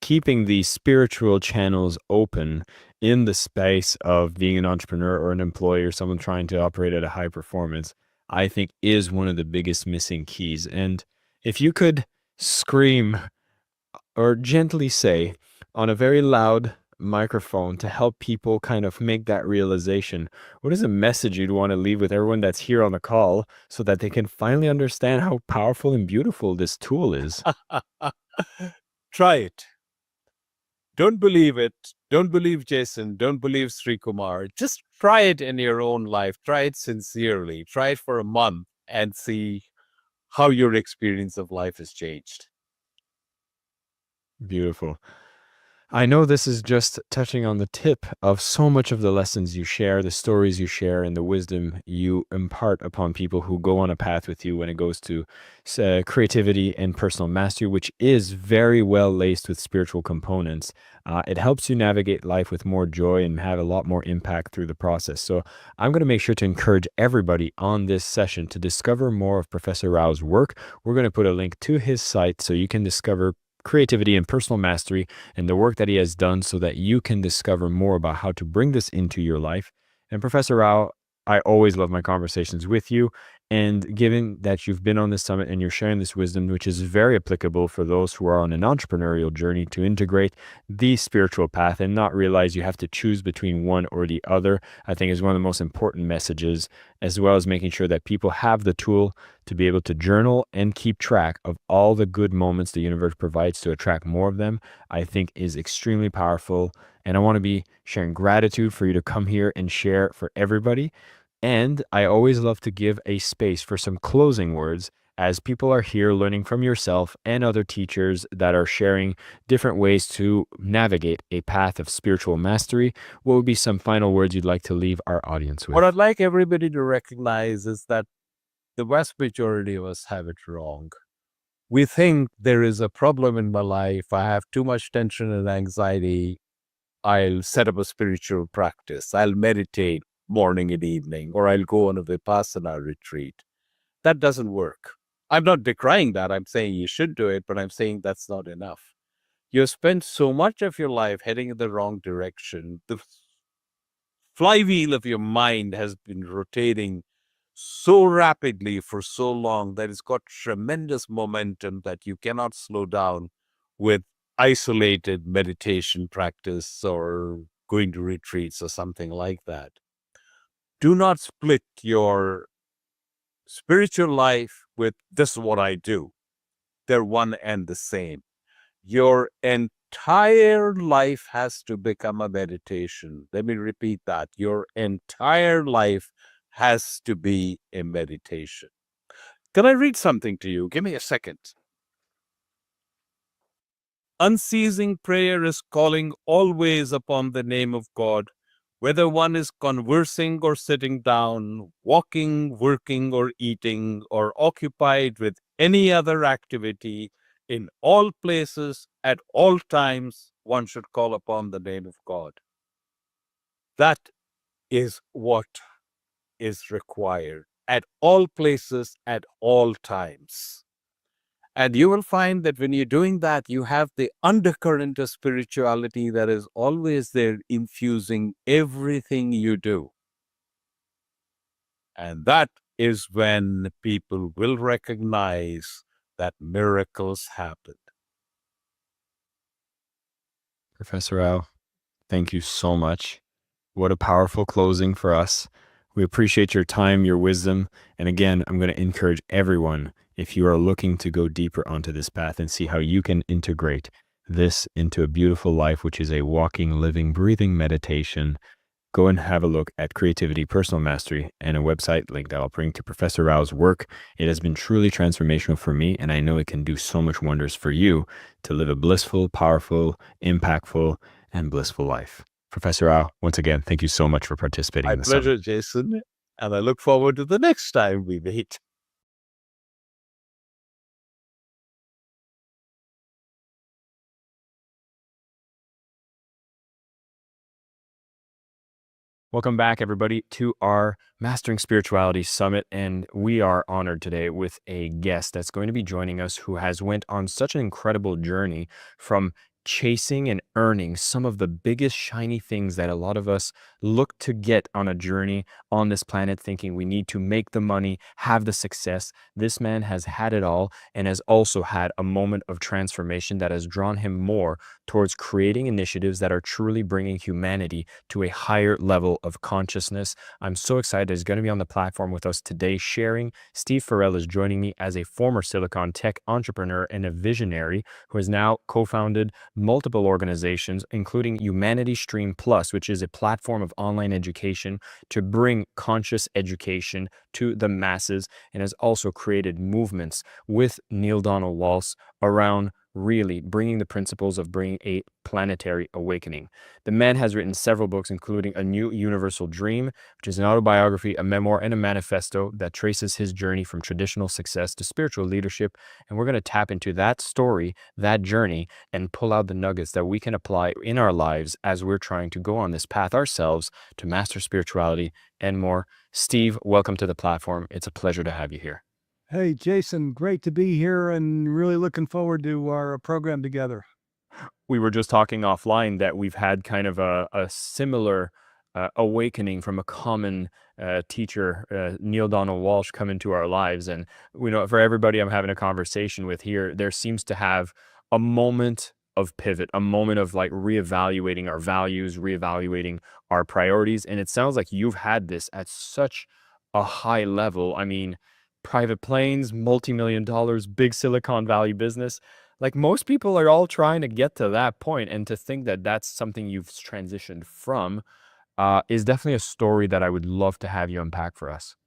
keeping the spiritual channels open in the space of being an entrepreneur or an employee or someone trying to operate at a high performance, I think is one of the biggest missing keys. And if you could scream or gently say on a very loud microphone to help people kind of make that realization, what is a message you'd want to leave with everyone that's here on the call so that they can finally understand how powerful and beautiful this tool is? Try it. Don't believe it. Don't believe Jason. Don't believe Sri Kumar. Just try it in your own life. Try it sincerely. Try it for a month and see how your experience of life has changed. Beautiful. I know this is just touching on the tip of so much of the lessons you share, the stories you share, and the wisdom you impart upon people who go on a path with you when it goes to creativity and personal mastery, which is very well laced with spiritual components. It helps you navigate life with more joy and have a lot more impact through the process. So I'm going to make sure to encourage everybody on this session to discover more of Professor Rao's work. We're going to put a link to his site so you can discover creativity and personal mastery and the work that he has done so that you can discover more about how to bring this into your life. And Professor Rao, I always love my conversations with you. And given that you've been on this summit and you're sharing this wisdom, which is very applicable for those who are on an entrepreneurial journey to integrate the spiritual path and not realize you have to choose between one or the other, I think is one of the most important messages, as well as making sure that people have the tool to be able to journal and keep track of all the good moments the universe provides to attract more of them, I think is extremely powerful. And I want to be sharing gratitude for you to come here and share for everybody. And I always love to give a space for some closing words as people are here learning from yourself and other teachers that are sharing different ways to navigate a path of spiritual mastery. What would be some final words you'd like to leave our audience with? What I'd like everybody to recognize is that the vast majority of us have it wrong. We think there is a problem in my life. I have too much tension and anxiety. I'll set up a spiritual practice. I'll meditate morning and evening, or I'll go on a Vipassana retreat. That doesn't work. I'm not decrying that. I'm saying you should do it, but I'm saying that's not enough. You spend so much of your life heading in the wrong direction. The flywheel of your mind has been rotating so rapidly for so long that it's got tremendous momentum that you cannot slow down with isolated meditation practice or going to retreats or something like that. Do not split your spiritual life with this is what I do. They're one and the same. Your entire life has to become a meditation. Let me repeat that. Your entire life has to be a meditation. Can I read something to you? Give me a second. Unceasing prayer is calling always upon the name of God, whether one is conversing or sitting down, walking, working, or eating, or occupied with any other activity. In all places, at all times, one should call upon the name of God. That is what is required at all places, at all times. And you will find that when you're doing that, you have the undercurrent of spirituality that is always there, infusing everything you do. And that is when people will recognize that miracles happen. Professor Rao, thank you so much. What a powerful closing for us. We appreciate your time, your wisdom. And again, I'm going to encourage everyone, if you are looking to go deeper onto this path and see how you can integrate this into a beautiful life, which is a walking, living, breathing meditation, go and have a look at Creativity Personal Mastery and a website link that I'll bring to Professor Rao's work. It has been truly transformational for me, and I know it can do so much wonders for you to live a blissful, powerful, impactful, and blissful life. Professor Rao, once again, thank you so much for participating My in the summit. pleasure, Jason. And I look forward to the next time we meet. Welcome back, everybody, to our Mastering Spirituality Summit. And we are honored today with a guest that's going to be joining us who has went on such an incredible journey from chasing and earning some of the biggest shiny things that a lot of us look to get on a journey on this planet, thinking we need to make the money, have the success. This man has had it all and has also had a moment of transformation that has drawn him more towards creating initiatives that are truly bringing humanity to a higher level of consciousness. I'm so excited he's going to be on the platform with us today sharing. Steve Farrell is joining me as a former Silicon tech entrepreneur and a visionary who has now co-founded multiple organizations, including Humanity Stream Plus, which is a platform of online education to bring conscious education to the masses, and has also created movements with Neil Donald Walsh around really bringing the principles of bringing a planetary awakening. The man has written several books, including A New Universal Dream, which is an autobiography, a memoir, and a manifesto that traces his journey from traditional success to spiritual leadership. And we're going to tap into that story, that journey, and pull out the nuggets that we can apply in our lives as we're trying to go on this path ourselves to master spirituality and more. Steve, welcome to the platform. It's a pleasure to have you here. Hey, Jason, great to be here and really looking forward to our program together. We were just talking offline that we've had kind of a similar awakening from a common teacher, Neil Donald Walsh, come into our lives. And we know for everybody I'm having a conversation with here, there seems to have a moment of pivot, a moment of like reevaluating our values, reevaluating our priorities. And it sounds like you've had this at such a high level. I mean, private planes, multi-million dollars, big Silicon Valley business. Like most people are all trying to get to that point, and to think that that's something you've transitioned from is definitely a story that I would love to have you unpack for us.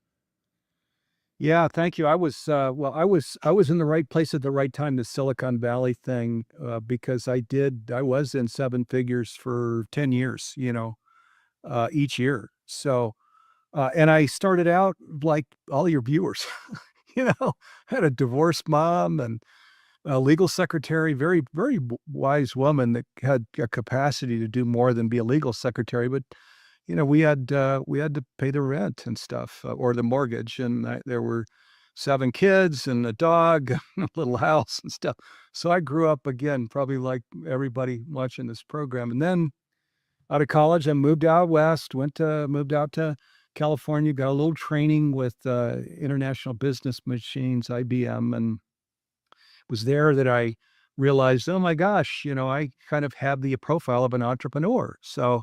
Yeah, thank you. I was I was in the right place at the right time. The Silicon Valley thing, because I was in seven figures for 10 years. Each year. So, and I started out like all your viewers. Had a divorced mom and a legal secretary, very wise woman that had a capacity to do more than be a legal secretary. But we had to pay the rent and stuff, or the mortgage, and there were seven kids and a dog, a little house and stuff. So I grew up again, probably like everybody watching this program. And then out of college, I moved out west, moved out to California, got a little training with International Business Machines, IBM, and was there that I realized, oh my gosh, I kind of have the profile of an entrepreneur. So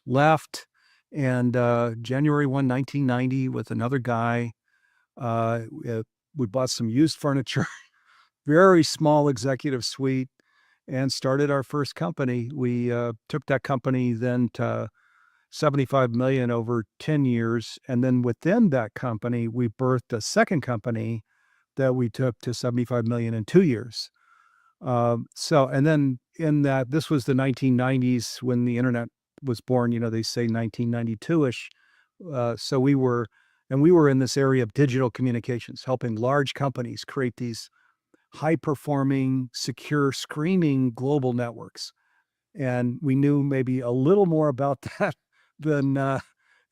left, and January 1990, with another guy, we bought some used furniture, very small executive suite, and started our first company. We took that company then to 75 million over 10 years. And then within that company, we birthed a second company that we took to 75 million in 2 years. And then this was the 1990s when the internet was born. They say 1992-ish. So we were in this area of digital communications, helping large companies create these high-performing, secure, screaming global networks. And we knew maybe a little more about that than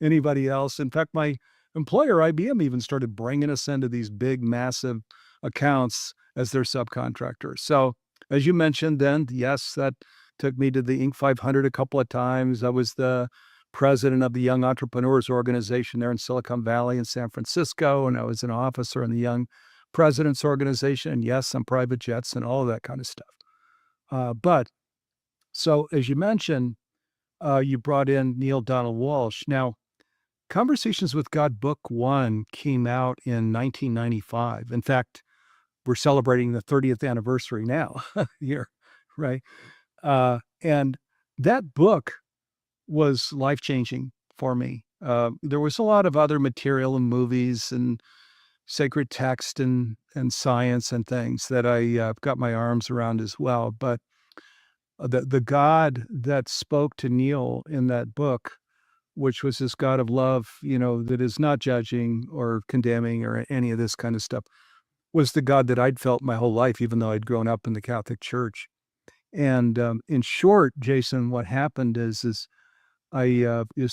anybody else. In fact, my employer, IBM, even started bringing us into these big, massive accounts as their subcontractors. So, as you mentioned, then, yes, that took me to the Inc. 500 a couple of times. I was the president of the Young Entrepreneurs Organization there in Silicon Valley in San Francisco, and I was an officer in the Young Presidents Organization, and yes, on private jets and all of that kind of stuff. But so, as you mentioned, you brought in Neil Donald Walsh. Now, Conversations with God Book 1 came out in 1995. In fact, we're celebrating the 30th anniversary now here, right? And that book was life-changing for me. There was a lot of other material and movies and sacred text and science and things that I got my arms around as well. But the God that spoke to Neil in that book, which was this God of love, that is not judging or condemning or any of this kind of stuff, was the God that I'd felt my whole life, even though I'd grown up in the Catholic Church. And in short, Jason, what happened is just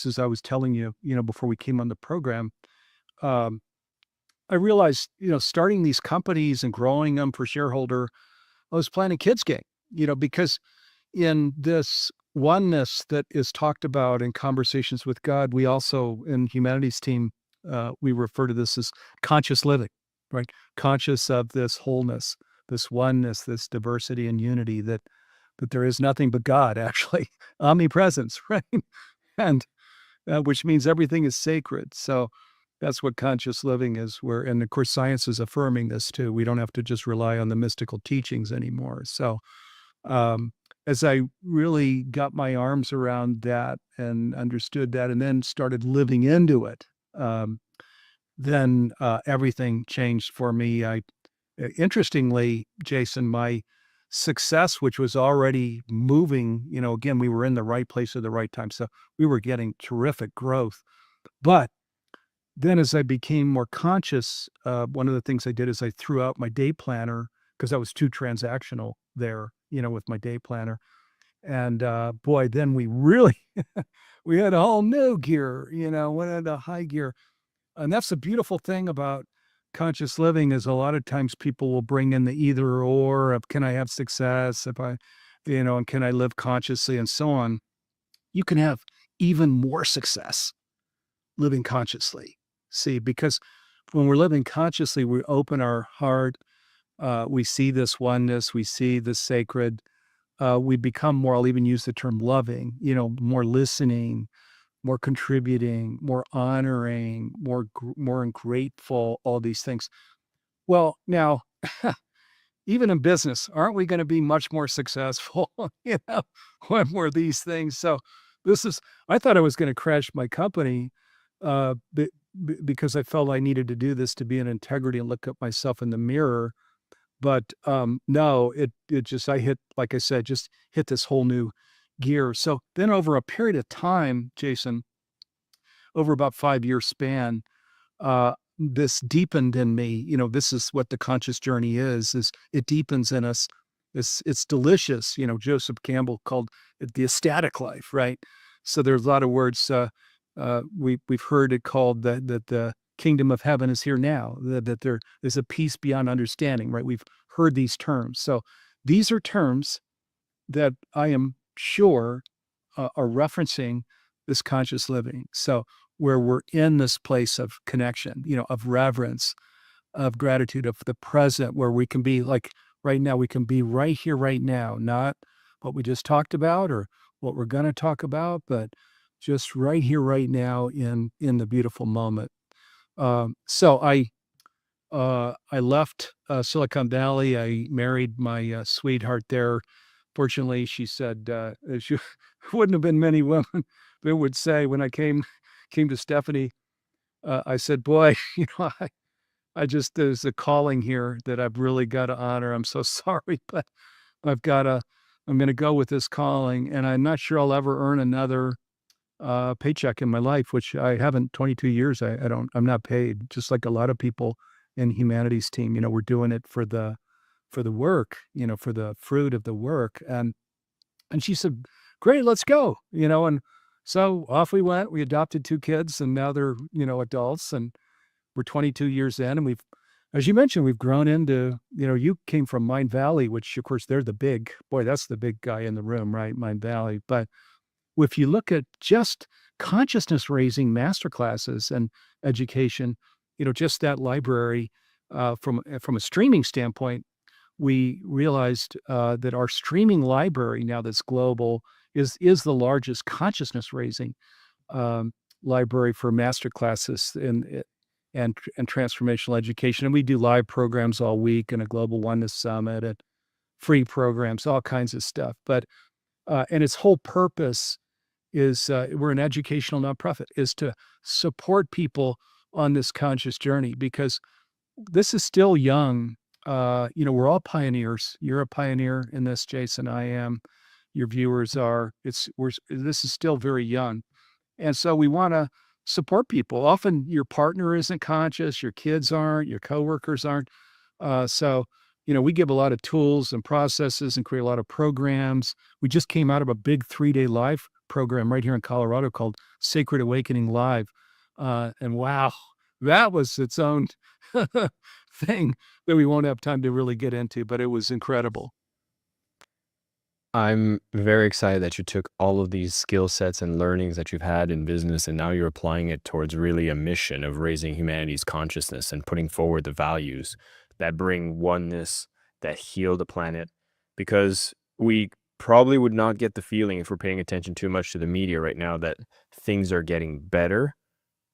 as I was telling you, before we came on the program, um, I realized, starting these companies and growing them for shareholder, I was playing a kid's game, because in this oneness that is talked about in Conversations with God, we also, in Humanities team, we refer to this as conscious living, right? Conscious of this wholeness, this oneness, this diversity and unity, that there is nothing but God, actually, omnipresence, right? And which means everything is sacred. So that's what conscious living is. And of course, science is affirming this too. We don't have to just rely on the mystical teachings anymore. So um, as I really got my arms around that and understood that, and then started living into it, then everything changed for me. Interestingly, Jason, my success, which was already moving, again, we were in the right place at the right time. So we were getting terrific growth. But then as I became more conscious, one of the things I did is I threw out my day planner because I was too transactional there, with my day planner. And boy, then we really, we had a whole new gear, went into high gear. And that's the beautiful thing about conscious living is a lot of times people will bring in the either or of can I have success if I, and can I live consciously and so on. You can have even more success living consciously. See, because when we're living consciously, we open our heart, we see this oneness, we see the sacred, we become more, I'll even use the term loving, more listening, more contributing, more honoring, more grateful, all these things. Well, now, even in business, aren't we going to be much more successful, when we're these things? So I thought I was going to crash my company because I felt I needed to do this to be in integrity and look at myself in the mirror. But no, it just, like I said, just hit this whole new gear. So then over a period of time, Jason, over about 5-year span, this deepened in me. This is what the conscious journey is it deepens in us. It's delicious. Joseph Campbell called it the ecstatic life, right? So there's a lot of words we've heard it called that the kingdom of heaven is here now, that there is a peace beyond understanding, right? We've heard these terms. So these are terms that I am sure are referencing this conscious living. So where we're in this place of connection, of reverence, of gratitude, of the present, where we can be like right now, we can be right here, right now, not what we just talked about or what we're going to talk about, but just right here, right now in the beautiful moment. So I left Silicon Valley. I married my sweetheart there. Fortunately, she said she wouldn't have been many women that would say when I came to Stephanie, I said, "Boy, I just there's a calling here that I've really got to honor. I'm so sorry, but I'm going to go with this calling, and I'm not sure I'll ever earn another paycheck in my life, which I haven't. 22 years, I'm not paid. Just like a lot of people in Humanities team, we're doing it for the work, for the fruit of the work. And she said, "Great, let's go." And So off we went. We adopted 2 kids, and now they're, adults, and we're 22 years in, and as you mentioned, we've grown into, you came from Mind Valley, which of course they're that's the big guy in the room, right? Mind Valley. But if you look at just consciousness raising masterclasses and education, just that library, from a streaming standpoint, we realized that our streaming library now that's global is the largest consciousness raising library for masterclasses and transformational education. And we do live programs all week and a global oneness summit and free programs, all kinds of stuff. But and its whole purpose is we're an educational nonprofit, is to support people on this conscious journey because this is still young. We're all pioneers. You're a pioneer in this, Jason. I am. Your viewers are. This is still very young, and so we want to support people. Often your partner isn't conscious, your kids aren't, your coworkers aren't. So we give a lot of tools and processes and create a lot of programs. We just came out of a big 3-day live program right here in Colorado called Sacred Awakening Live, and wow, that was its own thing that we won't have time to really get into, but it was incredible. I'm very excited that you took all of these skill sets and learnings that you've had in business and now you're applying it towards really a mission of raising humanity's consciousness and putting forward the values that bring oneness, that heal the planet. Because we probably would not get the feeling, if we're paying attention too much to the media right now, that things are getting better.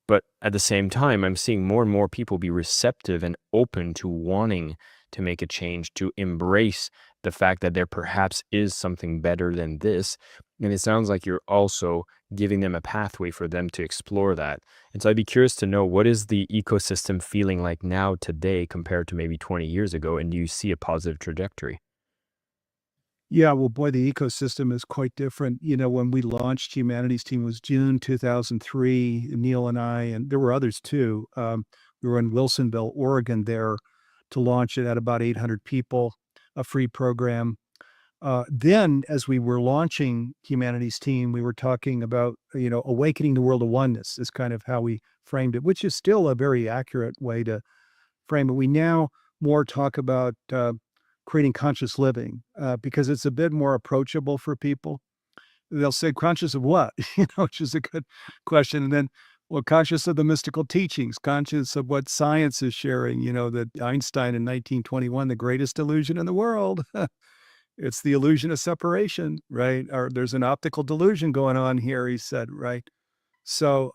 But at the same time, I'm seeing more and more people be receptive and open to wanting to make a change, to embrace the fact that there perhaps is something better than this. And it sounds like you're also giving them a pathway for them to explore that. And so I'd be curious to know, what is the ecosystem feeling like now today compared to maybe 20 years ago? And do you see a positive trajectory? Yeah, well, boy, the ecosystem is quite different. When we launched Humanities Team was June 2003, Neil and I, and there were others too. We were in Wilsonville, Oregon there to launch it at about 800 people, a free program. Then as we were launching Humanities Team, we were talking about, awakening the world of oneness is kind of how we framed it, which is still a very accurate way to frame it. We now more talk about creating conscious living because it's a bit more approachable for people. They'll say, conscious of what? Which is a good question. And then, well, conscious of the mystical teachings, conscious of what science is sharing, that Einstein in 1921, the greatest illusion in the world. It's the illusion of separation, right? Or there's an optical delusion going on here, he said, right? So,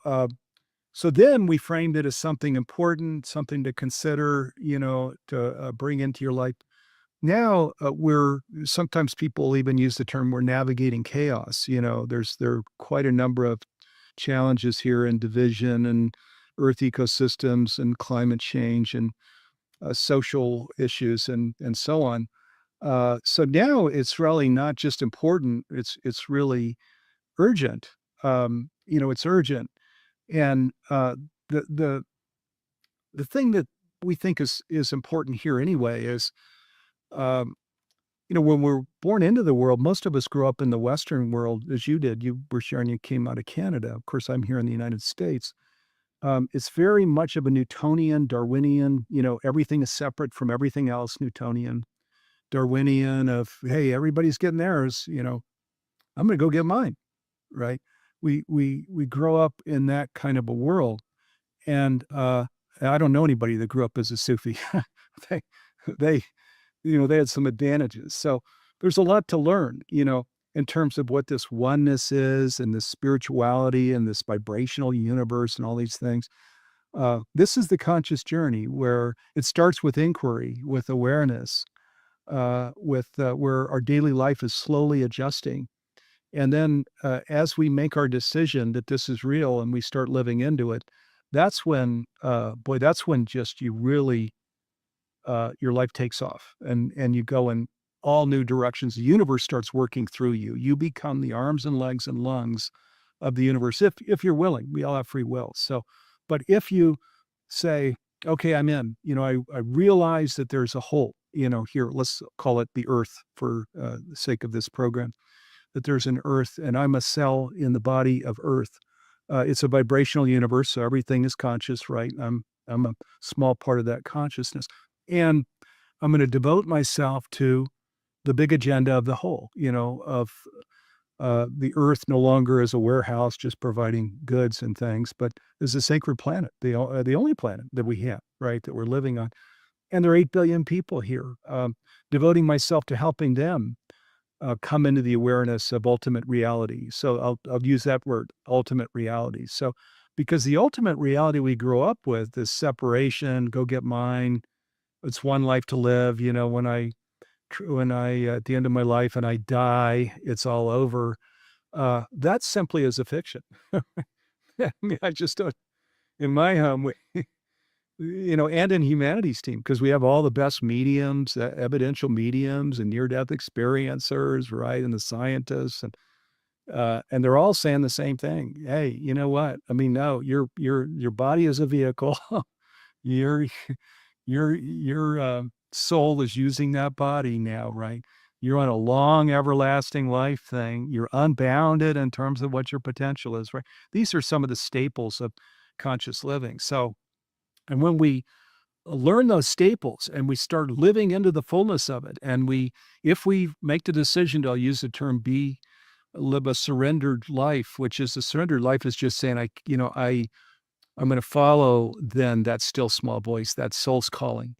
so then we framed it as something important, something to consider, to bring into your life. Now sometimes people even use the term we're navigating chaos. There are quite a number of challenges here in division and earth ecosystems and climate change and social issues and so on. So now it's really not just important; it's really urgent. It's urgent, and the the the thing that we think is important here anyway is, um, when we're born into the world, most of us grew up in the Western world, as you did. You were sharing you came out of Canada. Of course, I'm here in the United States. It's very much of a Newtonian, Darwinian. Everything is separate from everything else. Newtonian, Darwinian of, hey, everybody's getting theirs. I'm going to go get mine. Right? We grow up in that kind of a world, and I don't know anybody that grew up as a Sufi. they they they had some advantages. So there's a lot to learn, in terms of what this oneness is and this spirituality and this vibrational universe and all these things. This is the conscious journey where it starts with inquiry, with awareness, with where our daily life is slowly adjusting. And then as we make our decision that this is real and we start living into it, that's when, that's when just you really your life takes off and you go in all new directions. The universe starts working through you. You become the arms and legs and lungs of the universe if you're willing. We all have free will. So, but if you say, okay, I'm in, I realize that there's a hole, here, let's call it the earth for the sake of this program. that there's an earth, and I'm a cell in the body of earth. It's a vibrational universe, so everything is conscious, right? I'm a small part of that consciousness. And I'm going to devote myself to the big agenda of the whole, of the earth no longer as a warehouse just providing goods and things, but as a sacred planet, the only planet that we have, right, that we're living on. And there are 8 billion people here, devoting myself to helping them come into the awareness of ultimate reality. So I'll use that word, ultimate reality. So because the ultimate reality we grow up with is separation, go get mine. It's one life to live. When I at the end of my life and I die, it's all over. That simply is a fiction. I mean, I just don't. In my home, and in humanities team, because we have all the best mediums, evidential mediums, and near-death experiencers, right, and the scientists, and they're all saying the same thing. Hey, you know what? I mean, no, your body is a vehicle. your your soul is using that body now, right? You're on a long, everlasting life thing. You're unbounded in terms of what your potential is, right? These are some of the staples of conscious living. So, and when we learn those staples and we start living into the fullness of it, and if we make the decision to, I'll use the term live a surrendered life, which is a surrendered life is just saying, I'm going to follow then that still small voice, that soul's calling,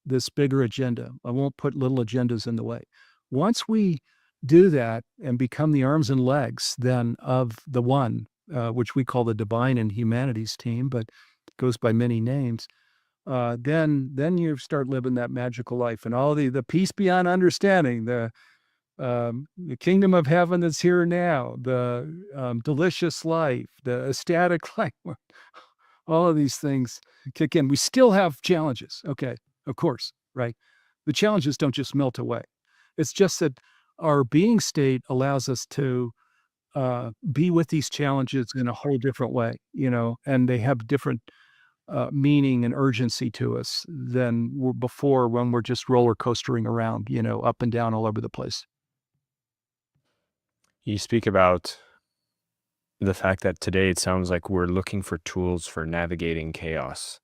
this bigger agenda. I won't put little agendas in the way. Once we do that and become the arms and legs then of the one, which we call the divine and humanities team, but goes by many names, then you start living that magical life and all the peace beyond understanding, the kingdom of heaven that's here now, the delicious life, the ecstatic life, all of these things kick in. We still have challenges. Okay, of course, right? The challenges don't just melt away. It's just that our being state allows us to be with these challenges in a whole different way, and they have different meaning and urgency to us than before when we're just roller coastering around, up and down all over the place. You speak about the fact that today it sounds like we're looking for tools for navigating chaos.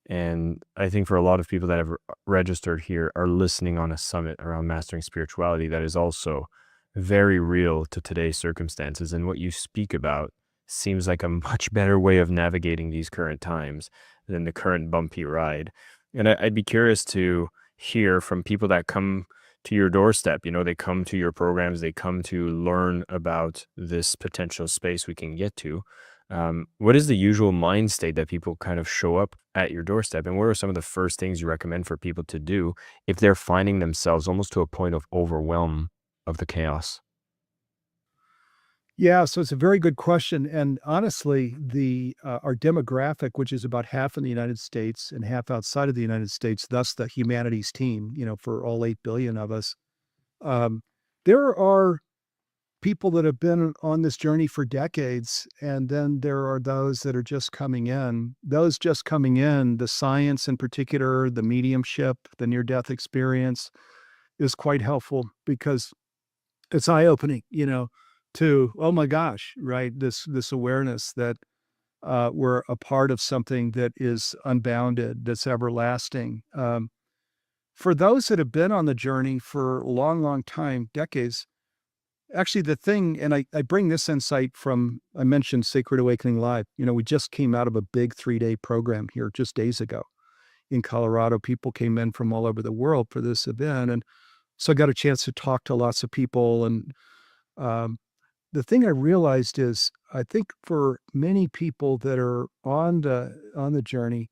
And I think for a lot of people that have registered here are listening on a summit around mastering spirituality that is also very real to today's circumstances. And what you speak about seems like a much better way of navigating these current times than the current bumpy ride. And I'd be curious to hear from people that come to your doorstep. They come to your programs, they come to learn about this potential space we can get to. What is the usual mind state that people kind of show up at your doorstep? And what are some of the first things you recommend for people to do if they're finding themselves almost to a point of overwhelm of the chaos? Yeah, so it's a very good question. And honestly, our demographic, which is about half in the United States and half outside of the United States, thus the humanities team, for all 8 billion of us, there are people that have been on this journey for decades, and then there are those that are just coming in. Those just coming in, the science in particular, the mediumship, the near-death experience is quite helpful because it's eye-opening, to, oh my gosh, right? This awareness that we're a part of something that is unbounded, that's everlasting. For those that have been on the journey for a long, long time, decades, actually the thing, and I bring this insight from, I mentioned Sacred Awakening Live. We just came out of a big 3-day program here just days ago in Colorado. People came in from all over the world for this event. And so I got a chance to talk to lots of people. And the thing I realized is, I think for many people that are on the journey,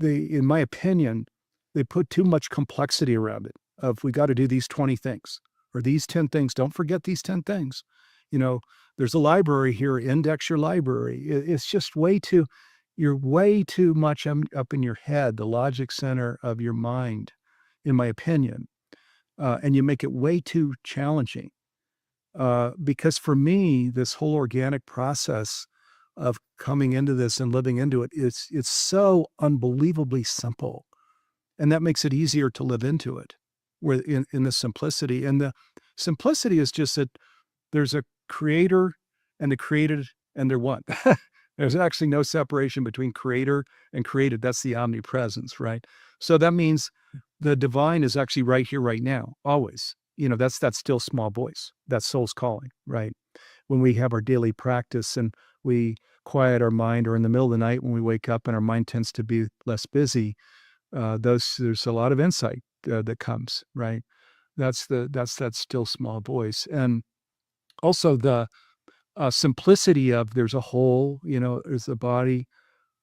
in my opinion, they put too much complexity around it. Of we got to do these 20 things or these 10 things. Don't forget these 10 things. There's a library here. Index your library. It's just you're way too much up in your head, the logic center of your mind, in my opinion, and you make it way too challenging. Because for me, this whole organic process of coming into this and living into it, it's so unbelievably simple. And that makes it easier to live into it, where in the simplicity. And the Simplicity is just that there's a creator and the created, and they're one. There's actually no separation between creator and created. That's the omnipresence, right? So that means the divine is actually right here, right now, always. That's that still small voice, that soul's calling, right? When we have our daily practice and we quiet our mind, or in the middle of the night when we wake up and our mind tends to be less busy, there's a lot of insight that comes, right? That's that still small voice. And also the simplicity of there's a whole, there's a body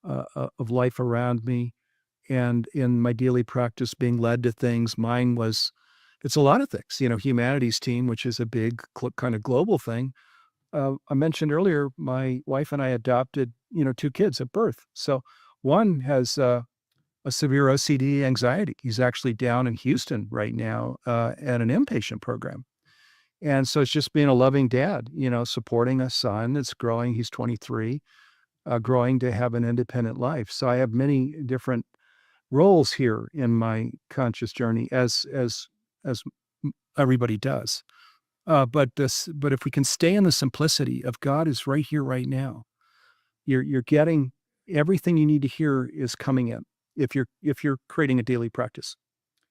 of life around me. And in my daily practice, being led to things, it's a lot of things, humanities team, which is a big kind of global thing. I mentioned earlier, my wife and I adopted, 2 kids at birth. So one has a severe OCD anxiety. He's actually down in Houston right now at an inpatient program. And so it's just being a loving dad, supporting a son that's growing. He's 23, growing to have an independent life. So I have many different roles here in my conscious journey, as everybody does. But if we can stay in the simplicity of God is right here, right now, you're getting everything you need to hear is coming in. If you're creating a daily practice,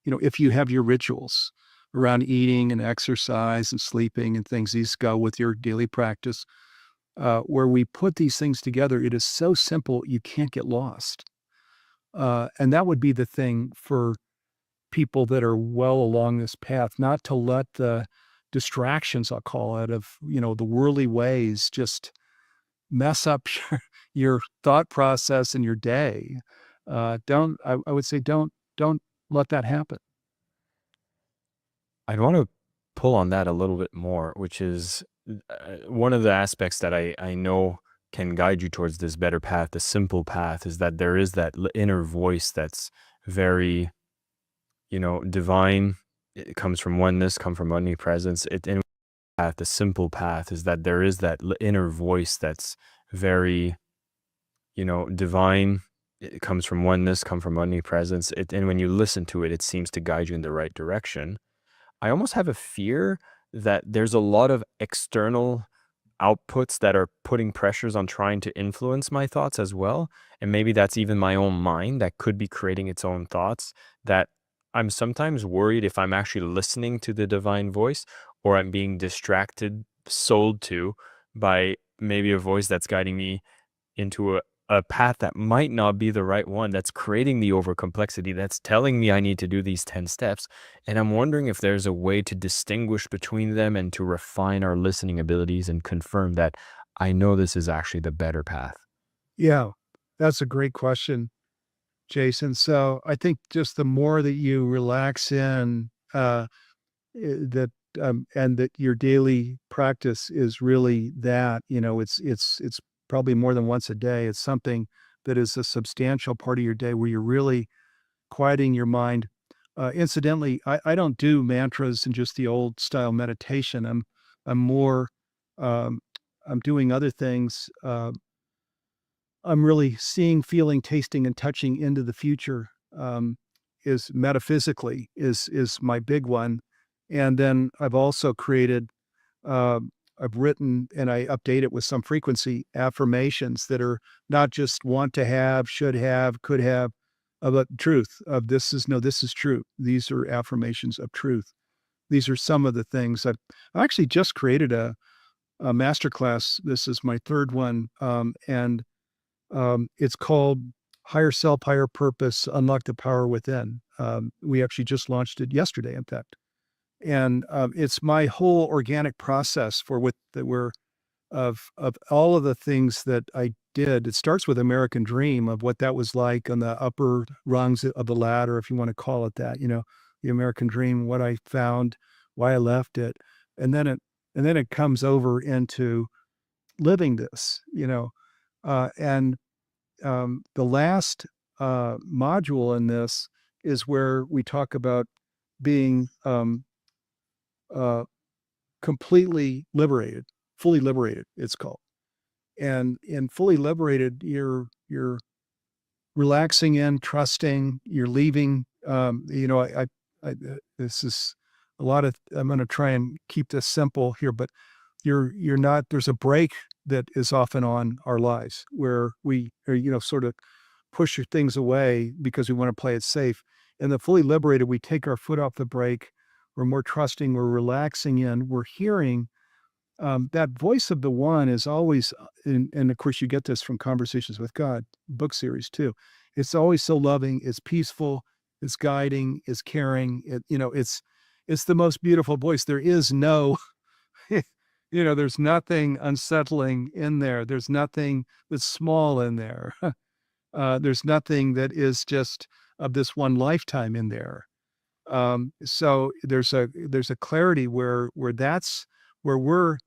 if you have your rituals around eating and exercise and sleeping and things, these go with your daily practice. Where we put these things together, it is so simple you can't get lost. And that would be the thing for people that are well along this path, not to let the distractions, I'll call it, of the worldly ways just mess up your thought process and your day. I would say don't let that happen. I'd want to pull on that a little bit more, which is one of the aspects that I know can guide you towards this better path, the simple path, is that there is that inner voice that's very, divine. It comes from oneness, come from omnipresence. The simple path is that there is that inner voice that's very, divine. It comes from oneness, come from omnipresence. And when you listen to it, it seems to guide you in the right direction. I almost have a fear that there's a lot of external outputs that are putting pressures on trying to influence my thoughts as well. And maybe that's even my own mind that could be creating its own thoughts, that I'm sometimes worried if I'm actually listening to the divine voice or I'm being distracted, sold to by maybe a voice that's guiding me into a path that might not be the right one, that's creating the overcomplexity, that's telling me I need to do these 10 steps. And I'm wondering if there's a way to distinguish between them and to refine our listening abilities and confirm that I know this is actually the better path. Yeah, that's a great question, Jason. So I think just the more that you relax in, that and that your daily practice is really that, it's probably more than once a day. It's something that is a substantial part of your day where you're really quieting your mind. Incidentally, I don't do mantras and just the old style meditation. I'm more, um, I'm doing other things. I'm really seeing, feeling, tasting, and touching into the future. Is metaphysically is my big one, and then I've also created. I've written and I update it with some frequency affirmations that are not just want to have, should have, could have, but truth of this is true. These are affirmations of truth. These are some of the things I actually just created a masterclass. This is my third one, and it's called Higher Self, Higher Purpose, Unlock the Power Within. We actually just launched it yesterday, in fact. And it's my whole organic process for what that we're of all of the things that I did. It starts with American Dream of what that was like on the upper rungs of the ladder, if you want to call it that, the American Dream, what I found, why I left it. And then it comes over into living this, and the last module in this is where we talk about being uh, completely liberated, fully liberated. It's called, and in fully liberated, you're relaxing in, trusting. You're leaving. This is I'm going to try and keep this simple here, but you're not, there's a break that is often on our lives where we are, sort of push things away because we want to play it safe. And the fully liberated, we take our foot off the brake. We're more trusting. We're relaxing in. We're hearing that voice of the one is always, and of course you get this from Conversations with God book series too. It's always so loving. It's peaceful. It's guiding. It's caring. It's the most beautiful voice. There is no, there's nothing unsettling in there. There's nothing that's small in there. There's nothing that is just of this one lifetime in there. So there's a clarity where that's where we're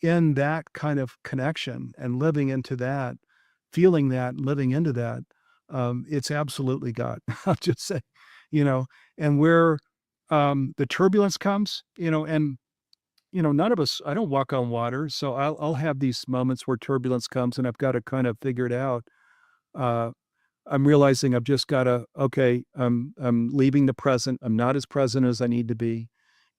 in that kind of connection and living into that, feeling that, living into that. It's absolutely God. I'll just say, and where the turbulence comes, and none of us. I don't walk on water, so I'll have these moments where turbulence comes, and I've got to kind of figure it out. Uh, I'm realizing I've just got to, okay, I'm leaving the present. I'm not as present as I need to be.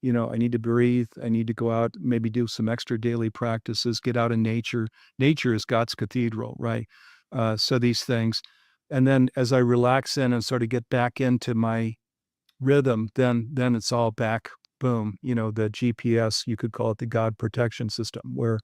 I need to breathe. I need to go out, maybe do some extra daily practices, get out in nature. Nature is God's cathedral, right? So these things. And then as I relax in and sort of get back into my rhythm, then it's all back, boom, the GPS, you could call it the God protection system, where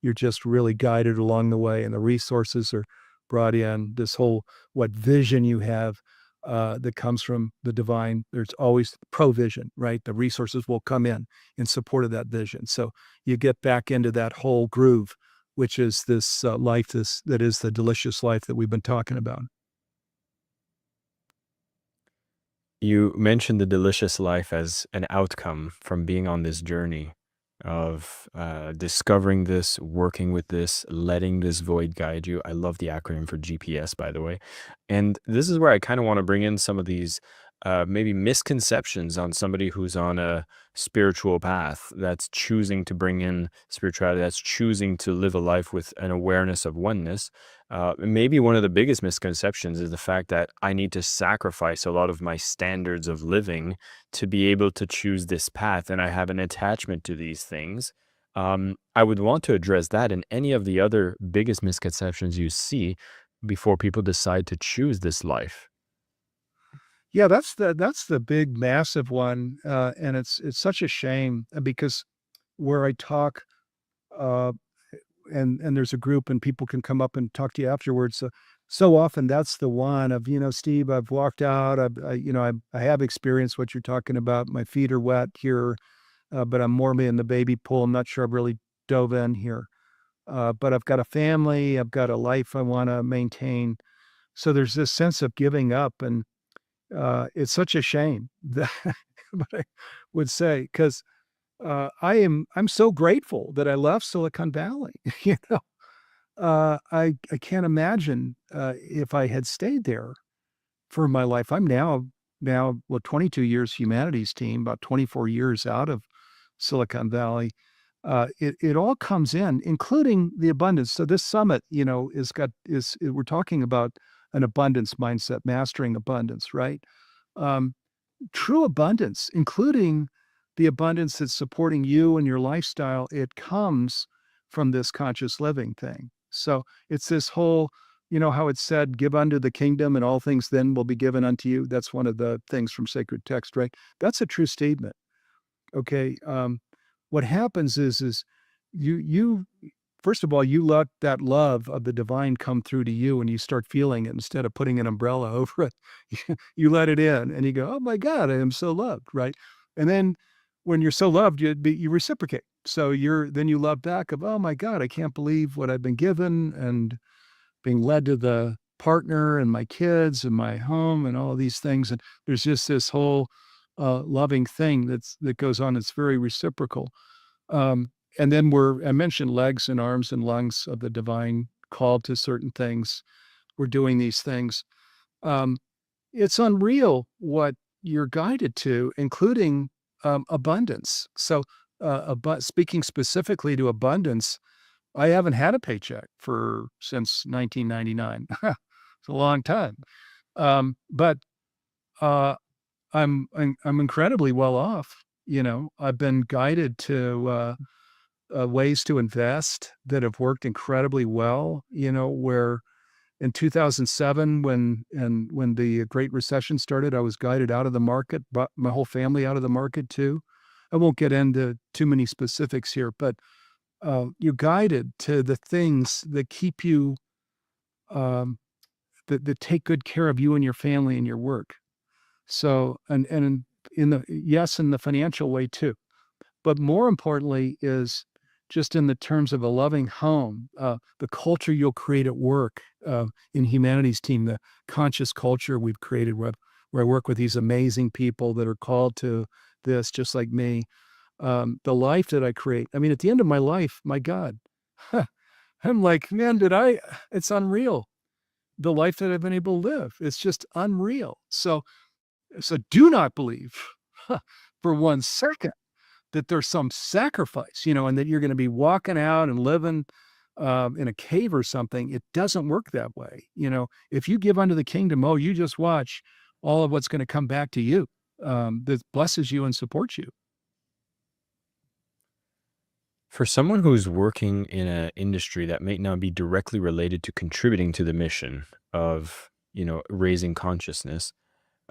you're just really guided along the way and the resources are brought in, this whole, what vision you have that comes from the divine. There's always provision, right? The resources will come in support of that vision. So you get back into that whole groove, which is this life, that is the delicious life that we've been talking about. You mentioned the delicious life as an outcome from being on this journey of discovering this, working with this, letting this void guide you. I love the acronym for GPS, by the way. And this is where I kind of want to bring in some of these maybe misconceptions on somebody who's on a spiritual path, that's choosing to bring in spirituality, that's choosing to live a life with an awareness of oneness. Maybe one of the biggest misconceptions is the fact that I need to sacrifice a lot of my standards of living to be able to choose this path, and I have an attachment to these things. I would want to address that and any of the other biggest misconceptions you see before people decide to choose this life. Yeah, that's the big massive one, and it's such a shame because where I talk, uh, and there's a group and people can come up and talk to you afterwards. So often that's the one of, Steve, I've walked out, I have experienced what you're talking about. My feet are wet here, but I'm more in the baby pool. I'm not sure I've really dove in here, but I've got a family, I've got a life I want to maintain. So there's this sense of giving up, and it's such a shame that, but I would say, because I'm so grateful that I left Silicon Valley. I can't imagine if I had stayed there for my life. I'm now 22 years humanities team, about 24 years out of Silicon Valley. It all comes in, including the abundance. So this summit, we're talking about an abundance mindset, mastering abundance, right? Um, True abundance, including the abundance that's supporting you and your lifestyle, it comes from this conscious living thing. So it's this whole, how it's said, give unto the kingdom and all things then will be given unto you. That's one of the things from sacred text, right? That's a true statement. Okay. What happens is you first of all, you let that love of the divine come through to you and you start feeling it instead of putting an umbrella over it. You let it in and you go, oh my God, I am so loved, right? And then when you're so loved, you reciprocate. So then you love back of, oh my God, I can't believe what I've been given, and being led to the partner and my kids and my home and all of these things. And there's just this whole loving thing that goes on. It's very reciprocal. Um, and then I mentioned legs and arms and lungs of the divine called to certain things. We're doing these things. Um, it's unreal what you're guided to, including abundance. So, speaking specifically to abundance, I haven't had a paycheck since 1999. It's a long time. But uh, I'm incredibly well off. I've been guided to ways to invest that have worked incredibly well, where in 2007, when the Great Recession started, I was guided out of the market, brought my whole family out of the market too. I won't get into too many specifics here, but you're guided to the things that keep you, um, that take good care of you and your family and your work. So, and in the financial way too. But more importantly is just in the terms of a loving home, the culture you'll create at work, in Humanities Team, the conscious culture we've created where I work with these amazing people that are called to this, just like me. The life that I create. I mean, at the end of my life, my God, I'm like, man, it's unreal. The life that I've been able to live. It's just unreal. So do not believe for 1 second that there's some sacrifice, and that you're going to be walking out and living in a cave or something. It doesn't work that way. If you give unto the kingdom, you just watch all of what's going to come back to you, that blesses you and supports you. For someone who's working in an industry that may not be directly related to contributing to the mission of, raising consciousness,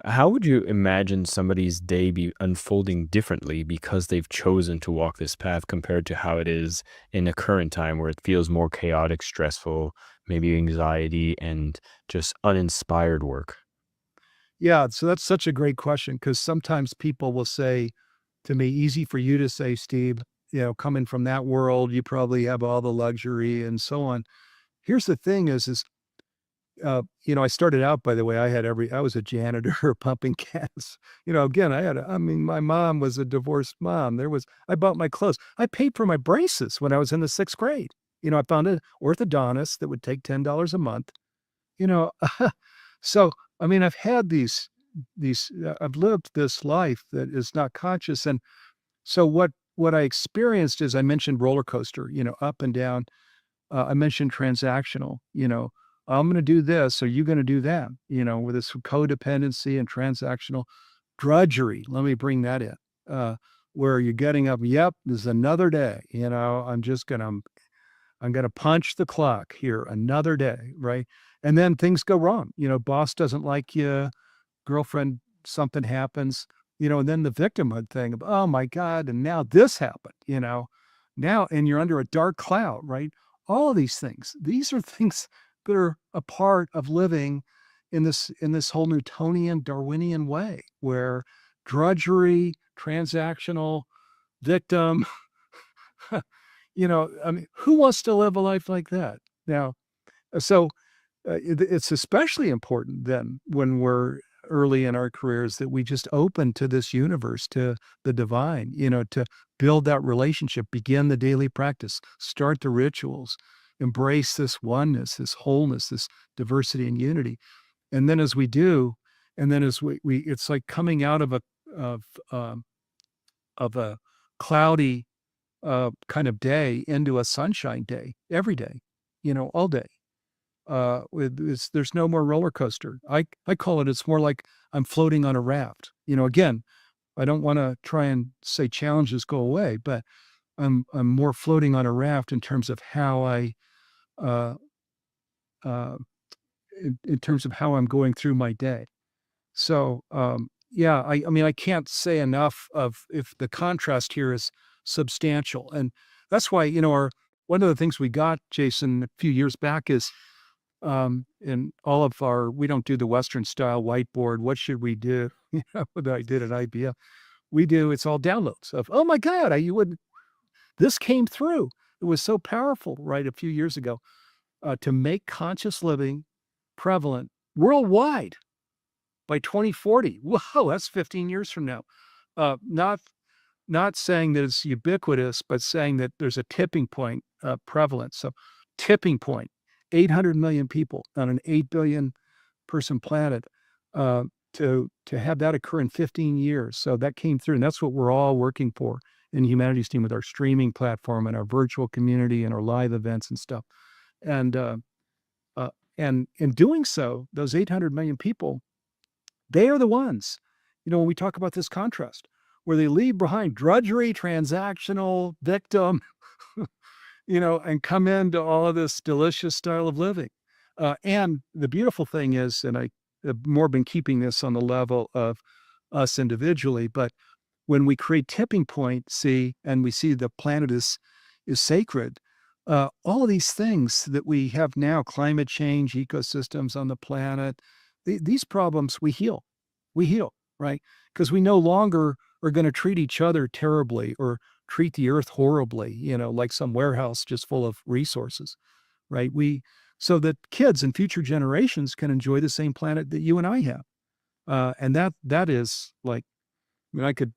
how would you imagine somebody's day be unfolding differently because they've chosen to walk this path compared to how it is in a current time where it feels more chaotic, stressful, maybe anxiety, and just uninspired work? Yeah, so that's such a great question because sometimes people will say to me, easy for you to say, Steve, coming from that world, you probably have all the luxury and so on. Here's the thing I started out, by the way, I was a janitor pumping gas. Again, my mom was a divorced mom. I bought my clothes. I paid for my braces when I was in the 6th grade. I found an orthodontist that would take $10 a month, you know. So, I mean, I've lived this life that is not conscious. And so what I experienced is I mentioned roller coaster, up and down. I mentioned transactional, I'm going to do this. Are you going to do that? With this codependency and transactional drudgery. Let me bring that in. Where you're getting up. Yep, this is another day. I'm going to punch the clock here. Another day, right? And then things go wrong. Boss doesn't like you, girlfriend, something happens, and then the victimhood thing of, oh my God, and now this happened, now, and you're under a dark cloud, right? All of these are things that are a part of living in this whole Newtonian, Darwinian way, where drudgery, transactional, victim, I mean, who wants to live a life like that? Now, so it's especially important then when we're early in our careers that we just open to this universe, to the divine, to build that relationship, begin the daily practice, start the rituals, embrace this oneness, this wholeness, this diversity and unity. And then as we do, and then as we it's like coming out of um, of a cloudy kind of day into a sunshine day every day, all day. There's no more roller coaster. I call it, it's more like I'm floating on a raft. Again, I don't want to try and say challenges go away, but I'm more floating on a raft in terms of how uh, uh, in terms of how I'm going through my day. So, yeah, I mean, I can't say enough of if the contrast here is substantial. And that's why, one of the things we got, Jason, a few years back is, in all of we don't do the Western style whiteboard. What should we do? What I did at IBM. It's all downloads of, oh my God, this came through. It was so powerful, right? A few years ago, to make conscious living prevalent worldwide by 2040. Whoa, that's 15 years from now. Not saying that it's ubiquitous, but saying that there's a tipping point prevalent. So tipping point, 800 million people on an 8 billion person planet, to have that occur in 15 years. So that came through, and that's what we're all working for in the Humanities Team with our streaming platform and our virtual community and our live events and stuff. And and in doing so, those 800 million people, they are the ones, when we talk about this contrast, where they leave behind drudgery, transactional, victim, and come into all of this delicious style of living. And the beautiful thing is, and I have more been keeping this on the level of us individually, but when we create tipping point, and we see the planet is sacred, all of these things that we have now, climate change, ecosystems on the planet, these problems we heal. We heal, right? Because we no longer are going to treat each other terribly or treat the earth horribly, like some warehouse just full of resources, right? So that kids and future generations can enjoy the same planet that you and I have. And that is like, I mean, I could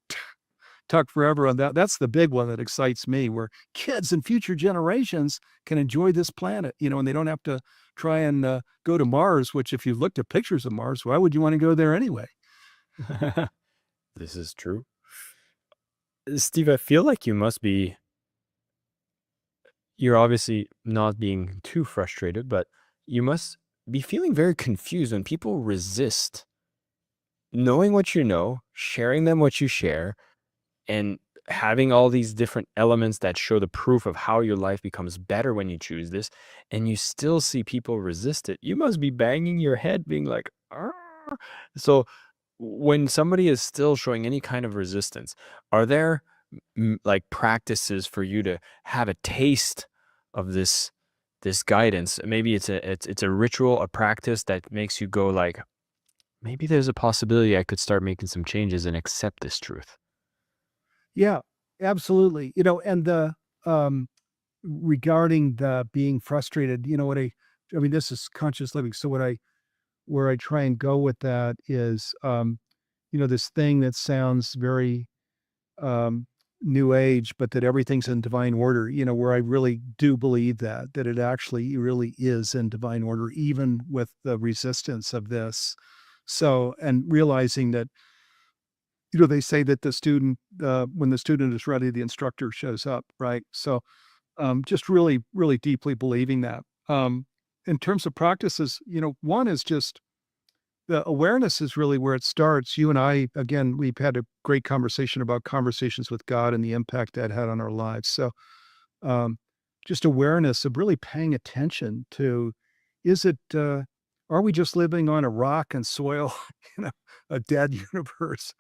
talk forever on that. That's the big one that excites me, where kids and future generations can enjoy this planet, and they don't have to try and go to Mars, which if you looked at pictures of Mars, why would you want to go there anyway? This is true. Steve, I feel like you're obviously not being too frustrated, but you must be feeling very confused when people resist knowing what you know, sharing them what you share, and having all these different elements that show the proof of how your life becomes better when you choose this, and you still see people resist it. You must be banging your head being like, "Arr." So when somebody is still showing any kind of resistance, are there like practices for you to have a taste of this guidance? Maybe it's a ritual, a practice that makes you go like, maybe there's a possibility I could start making some changes and accept this truth. Yeah, absolutely. And regarding the being frustrated, I mean, this is conscious living. So where I try and go with that is, this thing that sounds very, um, new age, but that everything's in divine order, where I really do believe that it actually really is in divine order, even with the resistance of this. So, and realizing that, they say that when the student is ready, the instructor shows up, right? So, just really, really deeply believing that. In terms of practices, one is just the awareness is really where it starts. You and I, again, we've had a great conversation about conversations with God and the impact that had on our lives. So, um, just awareness of really paying attention to, is it, are we just living on a rock and soil, a dead universe?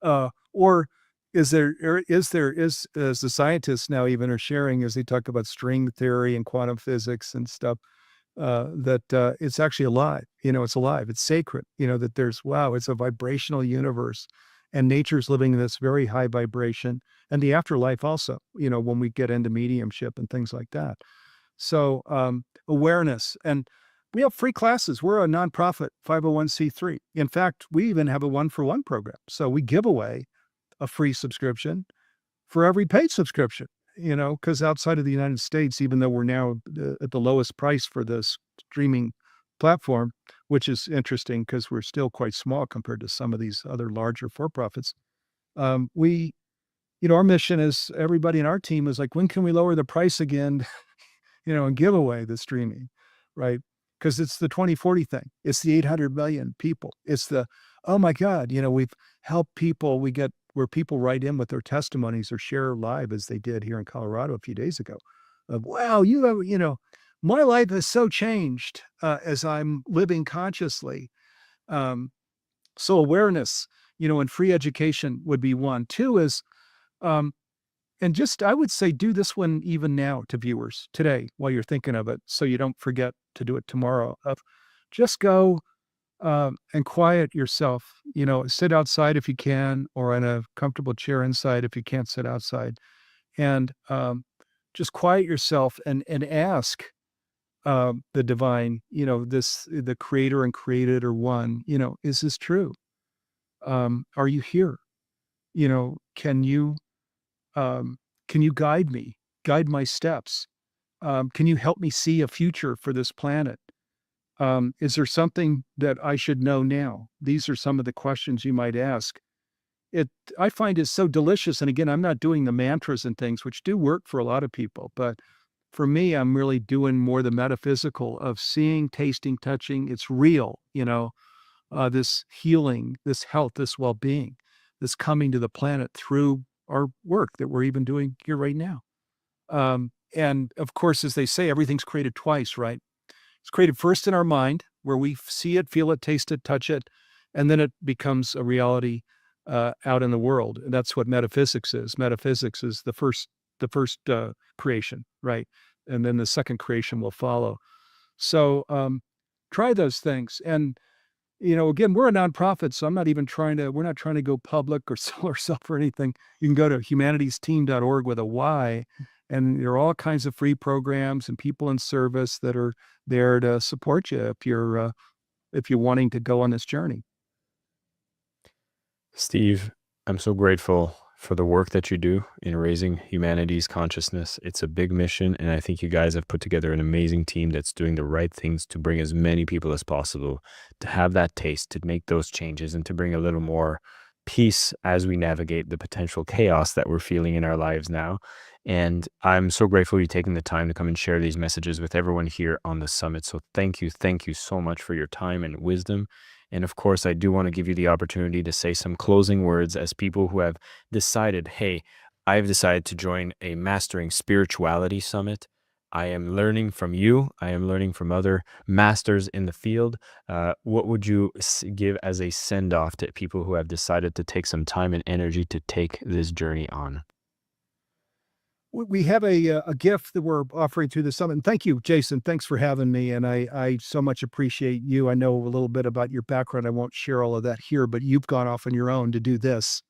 Or as the scientists now even are sharing, as they talk about string theory and quantum physics and stuff, that it's actually alive. It's alive. It's sacred. That it's a vibrational universe, and nature's living in this very high vibration, and the afterlife also. When we get into mediumship and things like that. So awareness, and we have free classes. We're a nonprofit 501c3. In fact, we even have a 1-for-1 program. So we give away a free subscription for every paid subscription, because outside of the United States, even though we're now at the lowest price for this streaming platform, which is interesting because we're still quite small compared to some of these other larger for-profits, our mission is, everybody in our team is like, when can we lower the price again, and give away the streaming, right? Because it's the 2040 thing. It's the 800 million people. It's the, oh my God, we've helped people. We get where people write in with their testimonies or share live, as they did here in Colorado a few days ago, of, wow, my life has so changed as I'm living consciously. So awareness, and free education would be one. Two is, and just, I would say, do this one even now to viewers today while you're thinking of it, so you don't forget to do it tomorrow. Just go and quiet yourself. Sit outside if you can, or in a comfortable chair inside if you can't sit outside, and just quiet yourself and ask the divine, the creator and created are one. Is this true? Are you here? Can you? Can you guide me, guide my steps? Can you help me see a future for this planet? Is there something that I should know now? These are some of the questions you might ask. I find it so delicious. And again, I'm not doing the mantras and things, which do work for a lot of people. But for me, I'm really doing more the metaphysical of seeing, tasting, touching. It's real, this healing, this health, this well-being. that's coming to the planet through our work that we're even doing here right now. And of course, as they say, everything's created twice, right? It's created first in our mind, where we see it, feel it, taste it, touch it, and then it becomes a reality out in the world. And that's what metaphysics is. Metaphysics is the first creation, right? And then the second creation will follow. So try those things. And again, we're a nonprofit, so we're not trying to go public or sell ourselves or anything. You can go to humanitiesteam.org with a Y, and there are all kinds of free programs and people in service that are there to support you if you're wanting to go on this journey. Steve, I'm so grateful for the work that you do in raising humanity's consciousness. It's a big mission, and I think you guys have put together an amazing team that's doing the right things to bring as many people as possible to have that taste, to make those changes, and to bring a little more peace as we navigate the potential chaos that we're feeling in our lives now. And I'm so grateful you've taken the time to come and share these messages with everyone here on the summit. So thank you so much for your time and wisdom. And of course, I do want to give you the opportunity to say some closing words as people who have decided, hey, I've decided to join a Mastering Spirituality Summit. I am learning from you. I am learning from other masters in the field. What would you give as a send-off to people who have decided to take some time and energy to take this journey on? We have a gift that we're offering through the summit. And thank you, Jason. Thanks for having me. And I so much appreciate you. I know a little bit about your background. I won't share all of that here, but you've gone off on your own to do this,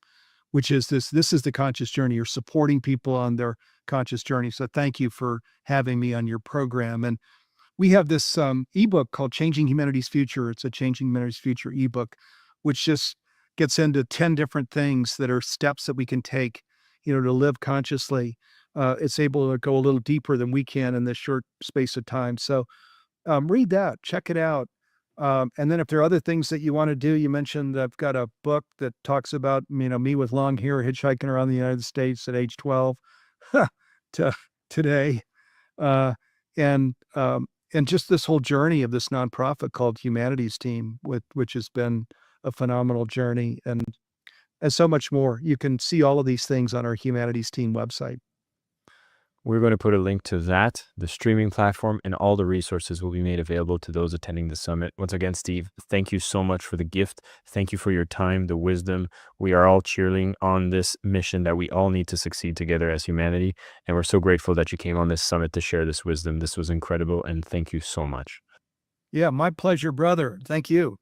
which is this is the conscious journey. You're supporting people on their conscious journey. So thank you for having me on your program. And we have this ebook called Changing Humanity's Future. It's a Changing Humanity's Future ebook, which just gets into 10 different things that are steps that we can take, to live consciously. It's able to go a little deeper than we can in this short space of time. So read that, check it out. And then if there are other things that you want to do, you mentioned I've got a book that talks about, me with long hair hitchhiking around the United States at age 12 to today. And just this whole journey of this nonprofit called Humanities Team, which has been a phenomenal journey, and so much more. You can see all of these things on our Humanities Team website. We're going to put a link to that, the streaming platform, and all the resources will be made available to those attending the summit. Once again, Steve, thank you so much for the gift. Thank you for your time, the wisdom. We are all cheering on this mission that we all need to succeed together as humanity. And we're so grateful that you came on this summit to share this wisdom. This was incredible. And thank you so much. Yeah, my pleasure, brother. Thank you.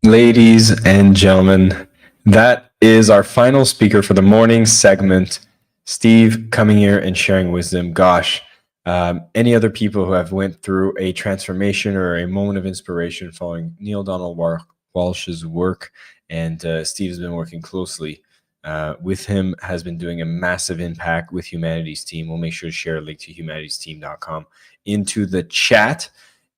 Ladies and gentlemen, that is our final speaker for the morning segment. Steve coming here and sharing wisdom. Gosh, any other people who have went through a transformation or a moment of inspiration following Neil Donald Walsh's work, and Steve has been working closely with him, has been doing a massive impact with Humanities Team. We'll make sure to share a link to humanitiesteam.com into the chat.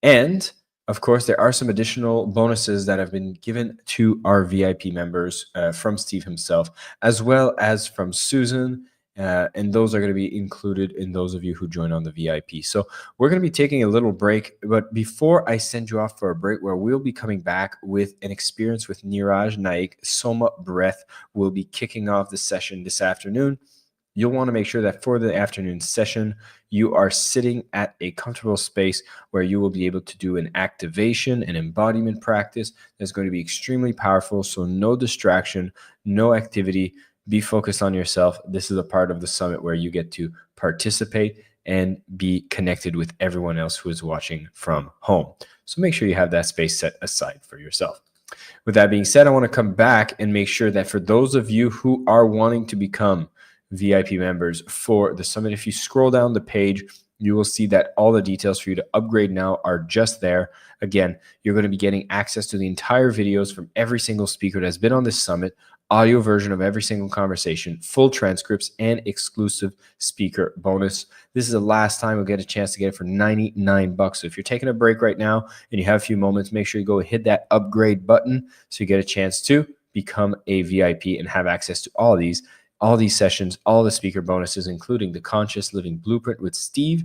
And of course, there are some additional bonuses that have been given to our VIP members from Steve himself, as well as from Susan. And those are going to be included in those of you who join on the VIP. So we're going to be taking a little break. But before I send you off for a break, where we'll be coming back with an experience with Niraj Naik, Soma Breath will be kicking off the session this afternoon. You'll want to make sure that for the afternoon session, you are sitting at a comfortable space where you will be able to do an activation, an embodiment practice that's going to be extremely powerful. So no distraction, no activity. Be focused on yourself. This is a part of the summit where you get to participate and be connected with everyone else who is watching from home. So make sure you have that space set aside for yourself. With that being said, I want to come back and make sure that for those of you who are wanting to become VIP members for the summit, if you scroll down the page, you will see that all the details for you to upgrade now are just there. Again, you're going to be getting access to the entire videos from every single speaker that has been on this summit, audio version of every single conversation, full transcripts, and exclusive speaker bonus. This is the last time we'll get a chance to get it for $99. So if you're taking a break right now and you have a few moments, make sure you go hit that upgrade button so you get a chance to become a VIP and have access to all these sessions, all the speaker bonuses, including the Conscious Living Blueprint with Steve,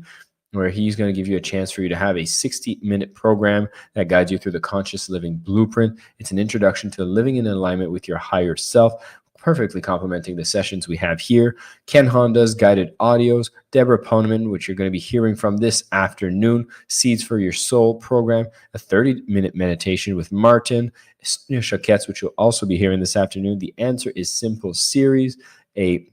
where he's going to give you a chance for you to have a 60-minute program that guides you through the conscious living blueprint. It's an introduction to living in alignment with your higher self, perfectly complementing the sessions we have here. Ken Honda's guided audios, Deborah Poneman, which you're going to be hearing from this afternoon, Seeds for Your Soul program, a 30-minute meditation with Martin, Sonia Choquette's, which you'll also be hearing this afternoon, The Answer is Simple series, a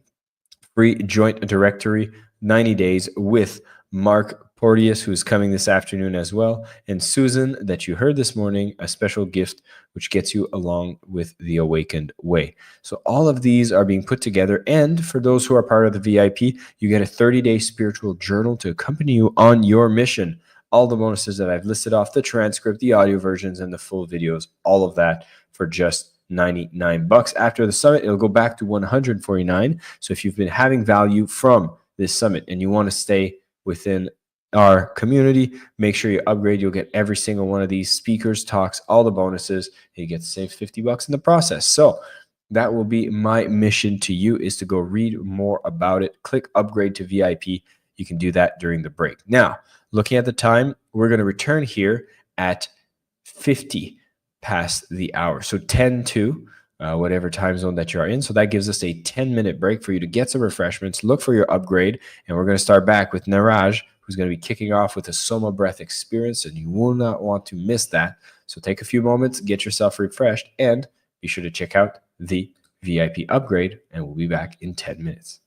free joint directory, 90 days with Mark Porteous, who's coming this afternoon as well, and Susan, that you heard this morning, a special gift which gets you along with the Awakened Way. So all of these are being put together. And for those who are part of the VIP, you get a 30-day spiritual journal to accompany you on your mission. All the bonuses that I've listed off, the transcript, the audio versions, and the full videos, all of that for just $99. After the summit, it'll go back to $149. So if you've been having value from this summit and you want to stay within our community, make sure you upgrade. You'll get every single one of these speakers, talks, all the bonuses. You get to save $50 in the process. So that will be my mission to you, is to go read more about it. Click upgrade to VIP. You can do that during the break. Now, looking at the time, we're going to return here at 50 past the hour. So 10 to whatever time zone that you are in. So that gives us a 10-minute break for you to get some refreshments, look for your upgrade, and we're going to start back with Niraj, who's going to be kicking off with a Soma breath experience, and you will not want to miss that. So take a few moments, get yourself refreshed, and be sure to check out the VIP upgrade, and we'll be back in 10 minutes.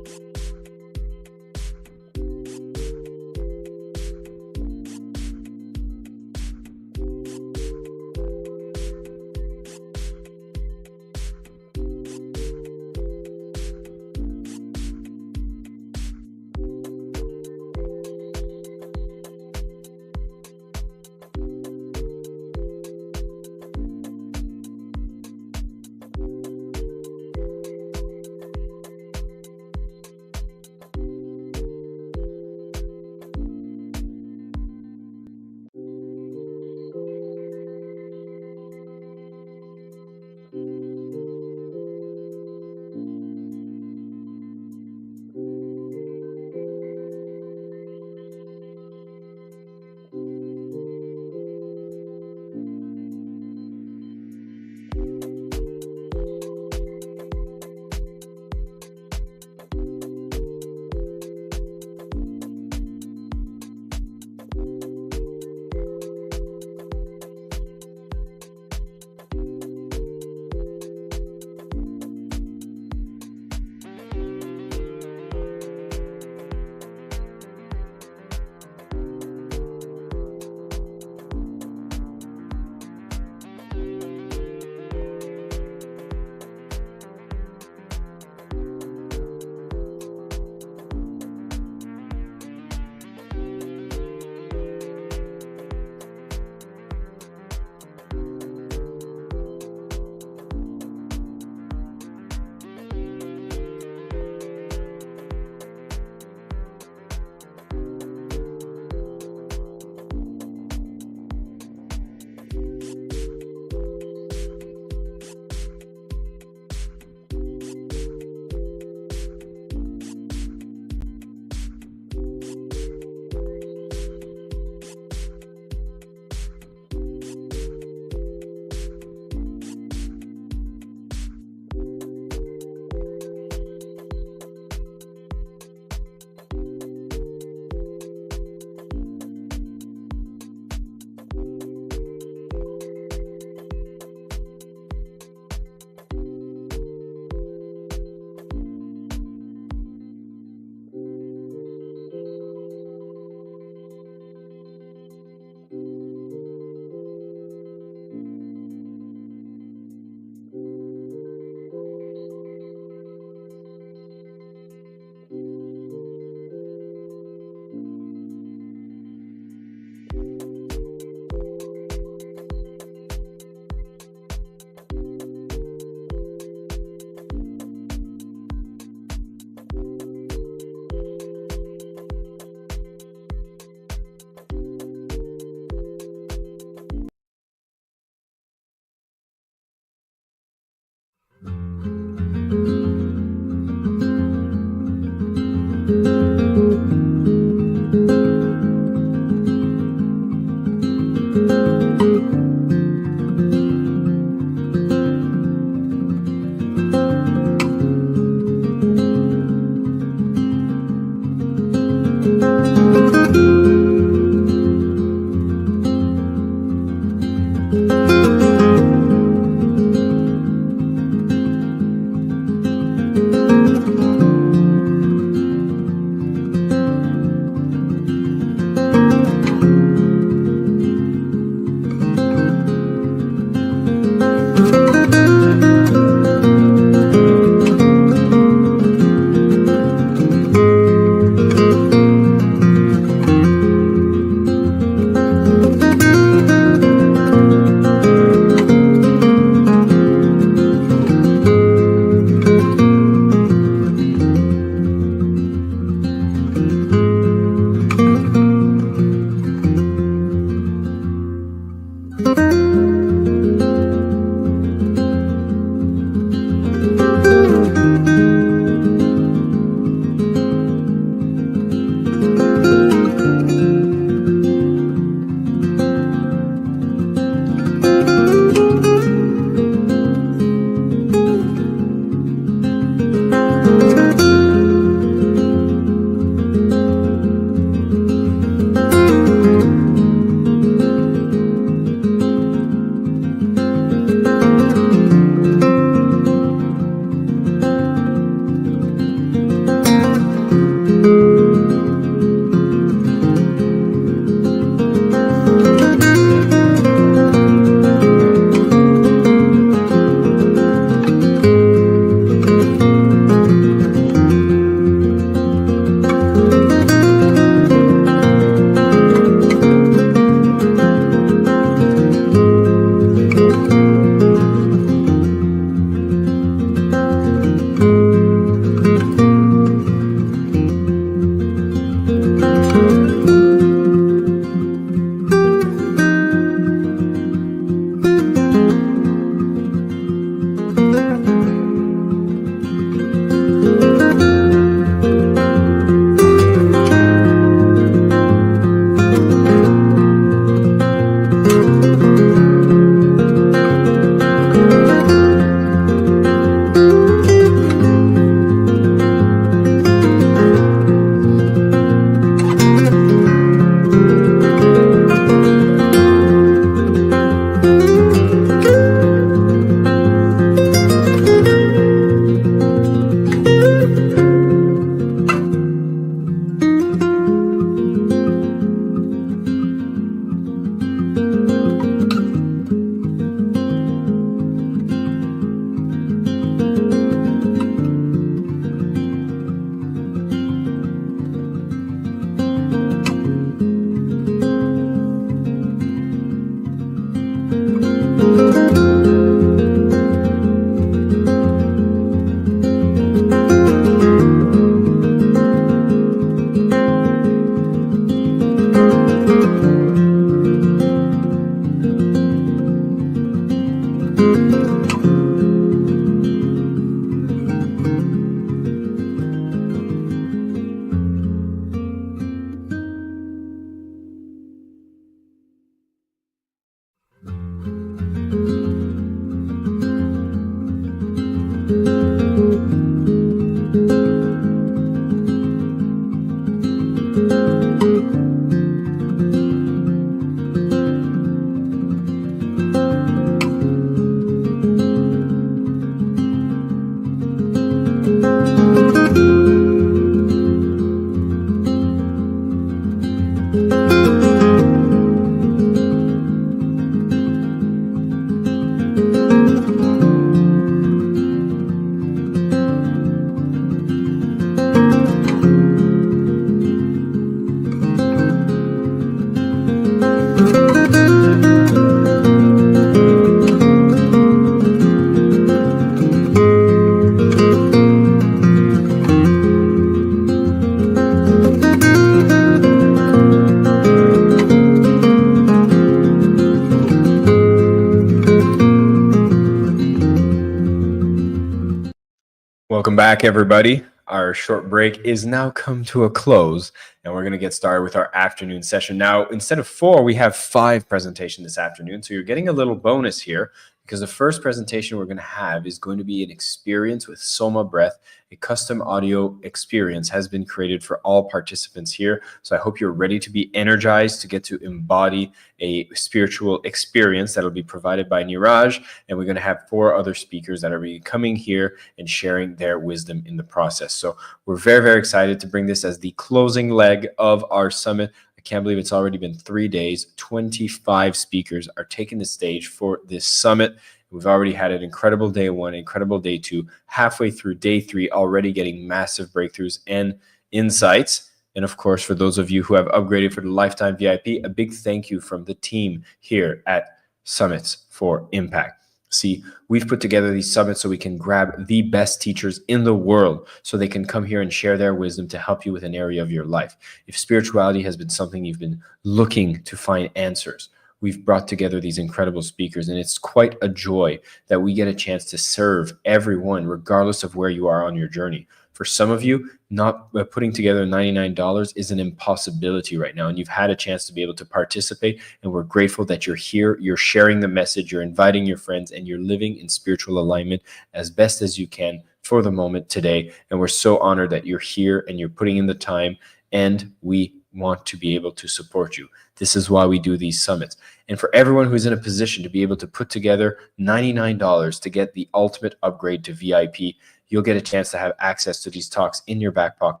Welcome back, everybody. Our short break is now come to a close, and we're going to get started with our afternoon session. Now, instead of 4, we have 5 presentations this afternoon, so you're getting a little bonus here because the first presentation we're going to have is going to be an experience with Soma Breath. A custom audio experience has been created for all participants here, so I hope you're ready to be energized to get to embody a spiritual experience that will be provided by Niraj, and we're going to have 4 other speakers that are coming here and sharing their wisdom in the process. So we're very, very excited to bring this as the closing leg of our summit. I can't believe it's already been 3 days. 25 speakers are taking the stage for this summit. We've already had an incredible day 1, incredible day 2, halfway through day 3, already getting massive breakthroughs and insights. And of course, for those of you who have upgraded for the Lifetime VIP, a big thank you from the team here at Summits for Impact. See, we've put together these summits so we can grab the best teachers in the world so they can come here and share their wisdom to help you with an area of your life. If spirituality has been something you've been looking to find answers, we've brought together these incredible speakers, and it's quite a joy that we get a chance to serve everyone, regardless of where you are on your journey. For some of you, not putting together $99 is an impossibility right now, and you've had a chance to be able to participate, and we're grateful that you're here, you're sharing the message, you're inviting your friends, and you're living in spiritual alignment as best as you can for the moment today. And we're so honored that you're here and you're putting in the time, and we want to be able to support you. This is why we do these summits. And for everyone who's in a position to be able to put together $99 to get the ultimate upgrade to VIP, you'll get a chance to have access to these talks in your back pocket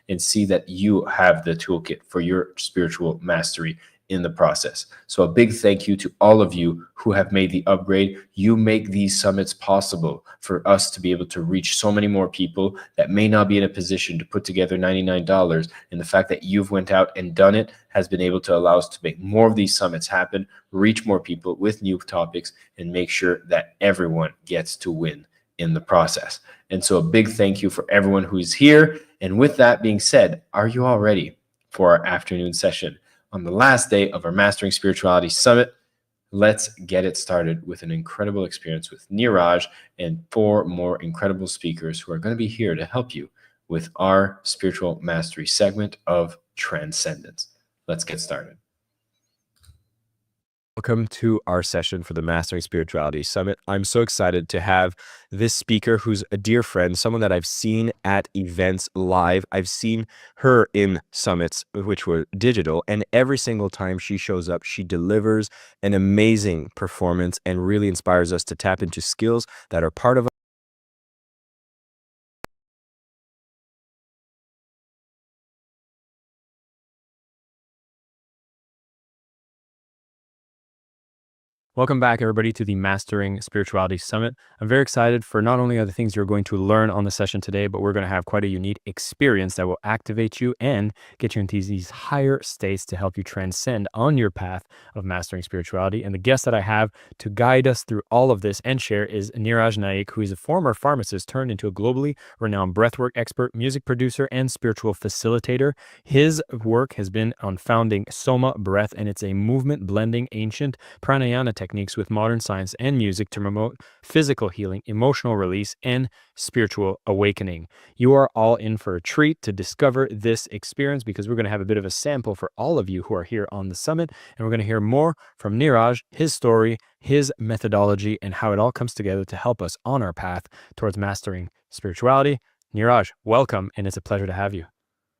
and see that you have the toolkit for your spiritual mastery in the process. So a big thank you to all of you who have made the upgrade. You make these summits possible for us to be able to reach so many more people that may not be in a position to put together $99. And the fact that you've went out and done it has been able to allow us to make more of these summits happen, reach more people with new topics, and make sure that everyone gets to win in the process. And so a big thank you for everyone who's here. And with that being said, are you all ready for our afternoon session? On the last day of our Mastering Spirituality Summit, let's get it started with an incredible experience with Niraj and 4 more incredible speakers who are going to be here to help you with our spiritual mastery segment of Transcendence. Let's get started. Welcome to our session for the Mastering Spirituality Summit. I'm so excited to have this speaker who's a dear friend, someone that I've seen at events live. I've seen her in summits, which were digital, and every single time she shows up, she delivers an amazing performance and really inspires us to tap into skills that are part of Welcome back, everybody, to the Mastering Spirituality Summit. I'm very excited for not only are the things you're going to learn on the session today, but we're going to have quite a unique experience that will activate you and get you into these higher states to help you transcend on your path of mastering spirituality. And the guest that I have to guide us through all of this and share is Niraj Naik, who is a former pharmacist turned into a globally renowned breathwork expert, music producer, and spiritual facilitator. His work has been on founding Soma Breath, and it's a movement blending ancient pranayama techniques with modern science and music to promote physical healing, emotional release, and spiritual awakening. You are all in for a treat to discover this experience because we're going to have a bit of a sample for all of you who are here on the summit, and we're going to hear more from Niraj, his story, his methodology, and how it all comes together to help us on our path towards mastering spirituality. Niraj, welcome, and it's a pleasure to have you.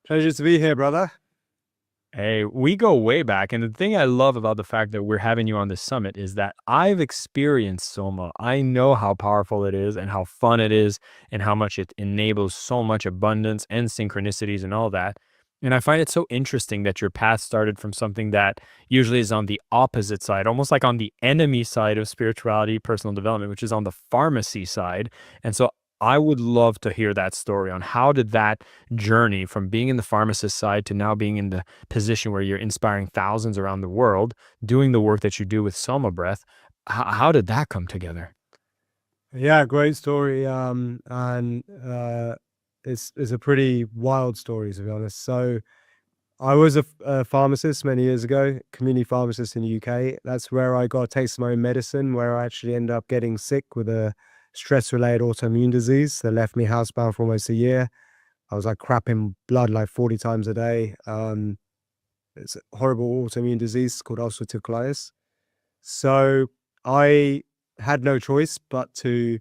Pleasure to be here, brother. Hey, we go way back. And the thing I love about the fact that we're having you on this summit is that I've experienced Soma. I know how powerful it is and how fun it is and how much it enables so much abundance and synchronicities and all that. And I find it so interesting that your path started from something that usually is on the opposite side, almost like on the enemy side of spirituality, personal development, which is on the pharmacy side. And so I would love to hear that story on how did that journey from being in the pharmacist side to now being in the position where you're inspiring thousands around the world, doing the work that you do with Soma Breath. How did that come together? Yeah, great story. And it's a pretty wild story, to be honest. So I was a pharmacist many years ago, community pharmacist in the UK. That's where I got a taste of my own medicine, where I actually ended up getting sick with a stress-related autoimmune disease that left me housebound for almost a year. I was like crapping blood like 40 times a day. It's a horrible autoimmune disease called ulcerative colitis. So I had no choice but to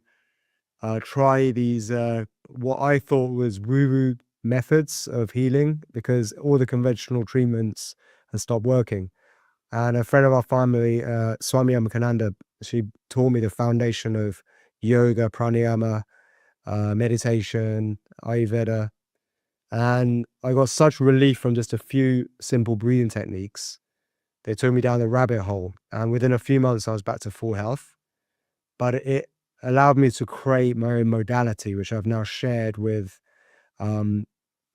try these what I thought was woo-woo methods of healing, because all the conventional treatments had stopped working. And a friend of our family, Swami Amakananda, she taught me the foundation of yoga, pranayama, meditation, Ayurveda. And I got such relief from just a few simple breathing techniques. They took me down the rabbit hole. And within a few months, I was back to full health. But it allowed me to create my own modality, which I've now shared with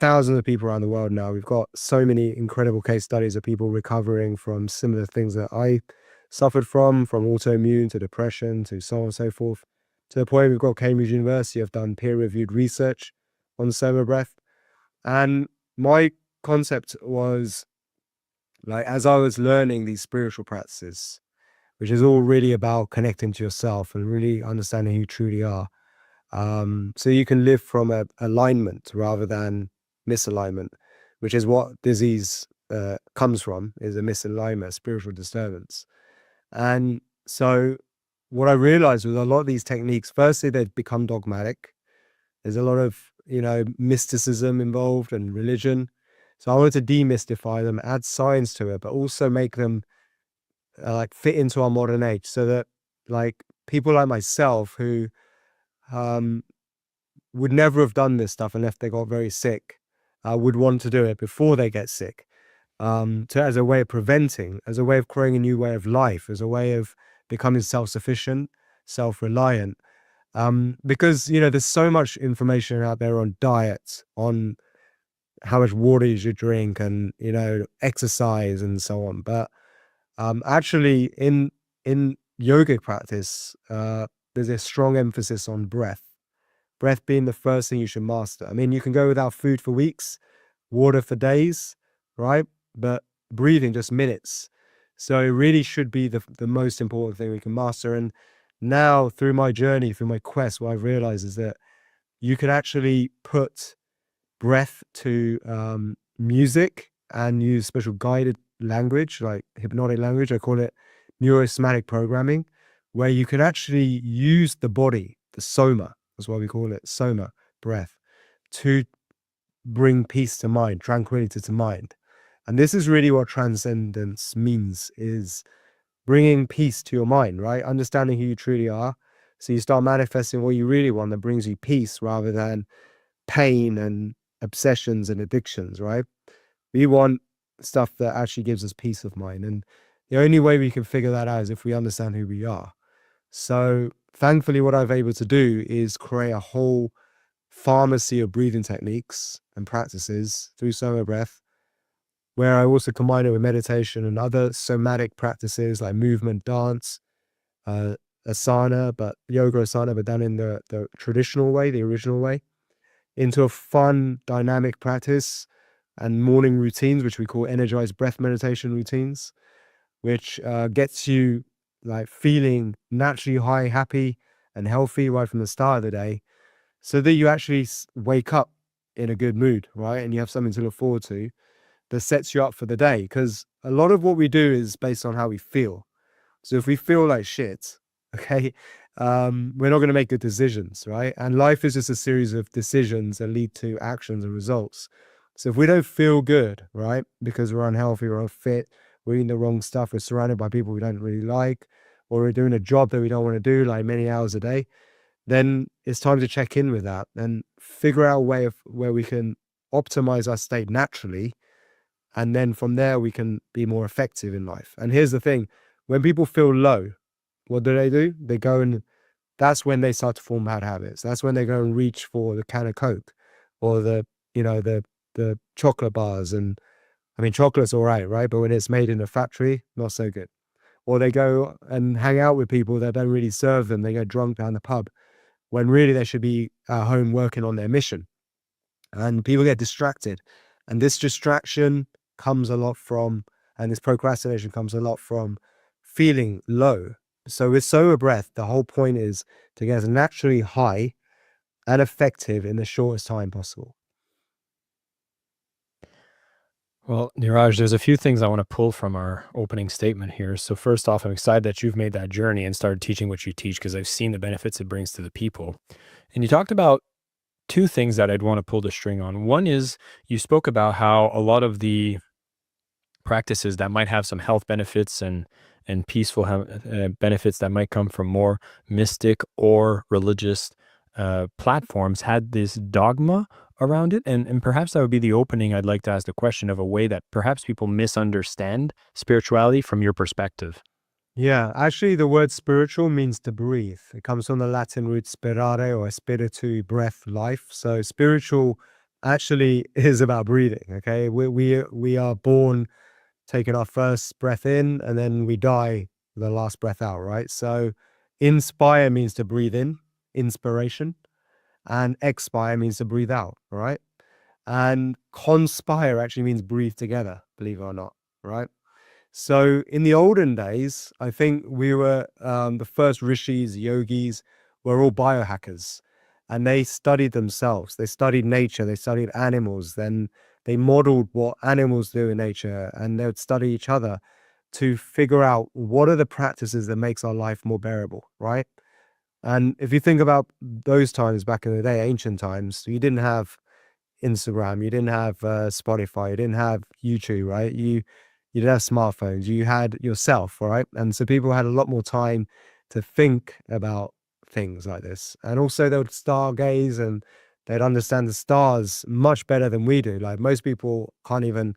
thousands of people around the world now. We've got so many incredible case studies of people recovering from similar things that I suffered from autoimmune to depression to so on and so forth, to the point we've got Cambridge University have done peer-reviewed research on Soma Breath. And my concept was, like, as I was learning these spiritual practices, which is all really about connecting to yourself and really understanding who you truly are. So you can live from alignment rather than misalignment, which is what disease comes from, is a misalignment, a spiritual disturbance. And so what I realized was a lot of these techniques, firstly, they've become dogmatic. There's a lot of, mysticism involved and religion. So I wanted to demystify them, add science to it, but also make them like fit into our modern age, so that like people like myself who would never have done this stuff unless they got very sick would want to do it before they get sick, as a way of preventing, as a way of creating a new way of life, as a way of becoming self-sufficient, self-reliant. Because there's so much information out there on diet, on how much water you should drink, and exercise and so on. But actually, in yogic practice, there's a strong emphasis on breath. Breath being the first thing you should master. I mean, you can go without food for weeks, water for days, right? But breathing just minutes. So it really should be the most important thing we can master. And now, through my journey, through my quest, what I've realized is that you can actually put breath to music and use special guided language, like hypnotic language. I call it neurosomatic programming, where you can actually use the body, the soma, that's why we call it soma, breath, to bring peace to mind, tranquility to mind. And this is really what transcendence means, is bringing peace to your mind, right? Understanding who you truly are. So you start manifesting what you really want that brings you peace rather than pain and obsessions and addictions, right? We want stuff that actually gives us peace of mind. And the only way we can figure that out is if we understand who we are. So thankfully, what I've able to do is create a whole pharmacy of breathing techniques and practices through Soma Breath, where I also combine it with meditation and other somatic practices like movement, dance, asana, but yoga asana, but done in the traditional way, the original way, into a fun, dynamic practice and morning routines, which we call energized breath meditation routines, which gets you like feeling naturally high, happy, and healthy right from the start of the day, so that you actually wake up in a good mood, right? And you have something to look forward to that sets you up for the day. Because a lot of what we do is based on how we feel. So if we feel like shit, okay, we're not going to make good decisions, right? And life is just a series of decisions that lead to actions and results. So if we don't feel good, right, because we're unhealthy, we're unfit, we're eating the wrong stuff, we're surrounded by people we don't really like, or we're doing a job that we don't want to do, like many hours a day, then it's time to check in with that and figure out a way of where we can optimize our state naturally. And then from there, we can be more effective in life. And here's the thing, when people feel low, what do? They go and that's when they start to form bad habits. That's when they go and reach for the can of Coke or the chocolate bars. And I mean, chocolate's all right? But when it's made in a factory, not so good. Or they go and hang out with people that don't really serve them. They get drunk down the pub when really they should be at home working on their mission. And people get distracted. And this distraction comes a lot from, and this procrastination comes a lot from feeling low. So with sober breath, the whole point is to get as naturally high and effective in the shortest time possible. Well, Niraj, there's a few things I want to pull from our opening statement here. So first off, I'm excited that you've made that journey and started teaching what you teach because I've seen the benefits it brings to the people. And you talked about two things that I'd want to pull the string on. One is you spoke about how a lot of the practices that might have some health benefits and peaceful benefits that might come from more mystic or religious platforms had this dogma around it. And perhaps that would be the opening. I'd like to ask the question of a way that perhaps people misunderstand spirituality from your perspective. Yeah, actually the word spiritual means to breathe. It comes from the Latin root spirare or spiritu, breath, life. So spiritual actually is about breathing, okay? We are born taking our first breath in and then we die the last breath out, right? So inspire means to breathe in, inspiration, and expire means to breathe out, right? And conspire actually means breathe together, believe it or not, right? So in the olden days, I think we were the first rishis, yogis were all biohackers, and they studied themselves. They studied nature. They studied animals. Then they modeled what animals do in nature, and they would study each other to figure out what are the practices that makes our life more bearable, right? And if you think about those times back in the day, ancient times, you didn't have Instagram, you didn't have Spotify, you didn't have YouTube, right? You didn't have smartphones, you had yourself, right? And so people had a lot more time to think about things like this. And also they would stargaze and they'd understand the stars much better than we do. Like most people can't even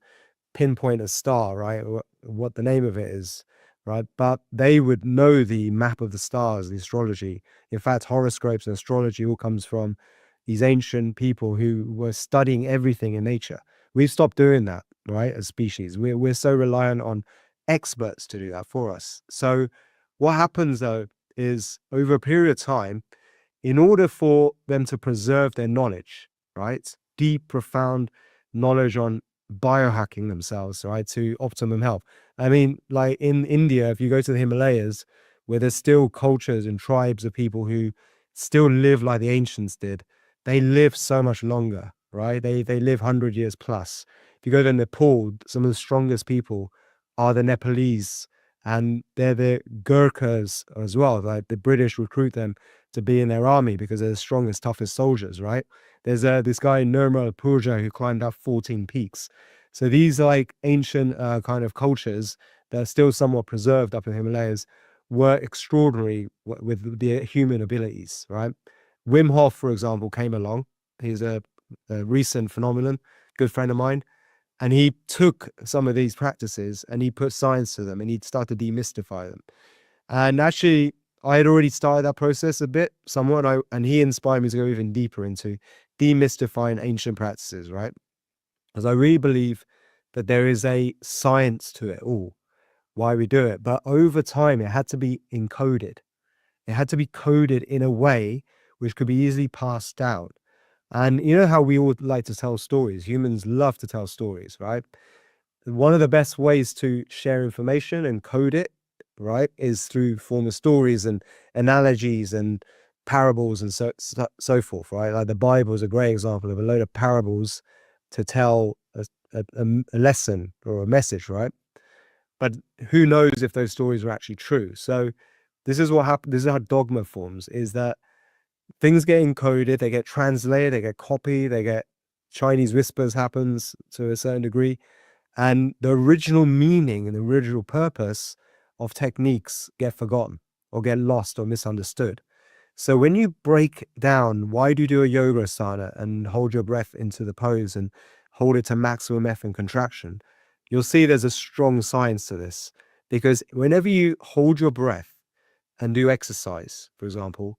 pinpoint a star, right? What the name of it is, right? But they would know the map of the stars, the astrology. In fact, horoscopes and astrology all comes from these ancient people who were studying everything in nature. We've stopped doing that, right? As species, we're so reliant on experts to do that for us. So what happens though is over a period of time, in order for them to preserve their knowledge, right? Deep, profound knowledge on biohacking themselves, right? To optimum health. I mean, like in India, if you go to the Himalayas, where there's still cultures and tribes of people who still live like the ancients did, they live so much longer, right? They live 100 years plus. If you go to Nepal, some of the strongest people are the Nepalese, and they're the Gurkhas as well. Like the British recruit them to be in their army because they're the strongest, toughest soldiers, right? There's this guy Nirmal Purja who climbed up 14 peaks. So these like ancient kind of cultures that are still somewhat preserved up in the Himalayas were extraordinary with their human abilities, right? Wim Hof, for example, came along. He's a recent phenomenon, good friend of mine. And he took some of these practices and he put science to them and he started to demystify them. And actually, I had already started that process a bit, somewhat, and he inspired me to go even deeper into demystifying ancient practices, right? Because I really believe that there is a science to it all, why we do it. But over time, it had to be encoded. It had to be coded in a way which could be easily passed down. And you know how we all like to tell stories? Humans love to tell stories, right? One of the best ways to share information and code it, right, is through form of stories and analogies and parables and so forth, right? Like the Bible is a great example of a load of parables to tell a lesson or a message, right? But who knows if those stories are actually true? So this is what happens. This is how dogma forms, is that things get encoded, they get translated, they get copied, they get Chinese whispers happens to a certain degree. And the original meaning and the original purpose of techniques get forgotten or get lost or misunderstood. So when you break down, why do you do a yoga asana and hold your breath into the pose and hold it to maximum F and contraction, you'll see there's a strong science to this. Because whenever you hold your breath and do exercise, for example,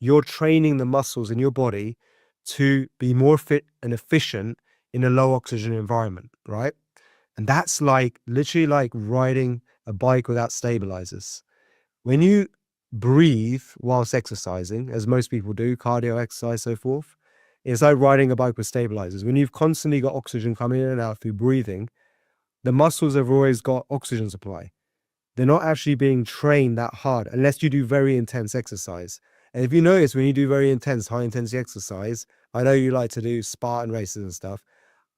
you're training the muscles in your body to be more fit and efficient in a low oxygen environment, right? And that's like literally like riding a bike without stabilizers. When you breathe whilst exercising, as most people do, cardio exercise, so forth, it's like riding a bike with stabilizers. When you've constantly got oxygen coming in and out through breathing, the muscles have always got oxygen supply. They're not actually being trained that hard unless you do very intense exercise. And if you notice, when you do very intense, high intensity exercise, I know you like to do Spartan races and stuff.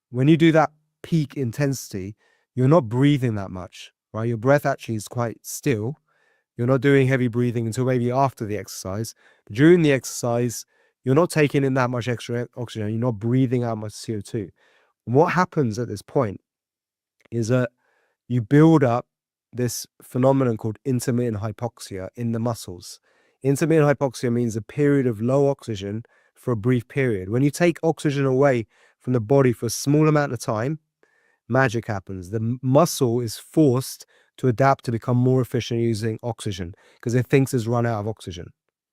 When you do that peak intensity, you're not breathing that much, right? Your breath actually is quite still. You're not doing heavy breathing until maybe after the exercise. During the exercise, you're not taking in that much extra oxygen. You're not breathing out much CO2. And what happens at this point is that you build up this phenomenon called intermittent hypoxia in the muscles. Intermittent hypoxia means a period of low oxygen for a brief period. When you take oxygen away from the body for a small amount of time, magic happens. The muscle is forced to adapt to become more efficient using oxygen because it thinks it's run out of oxygen.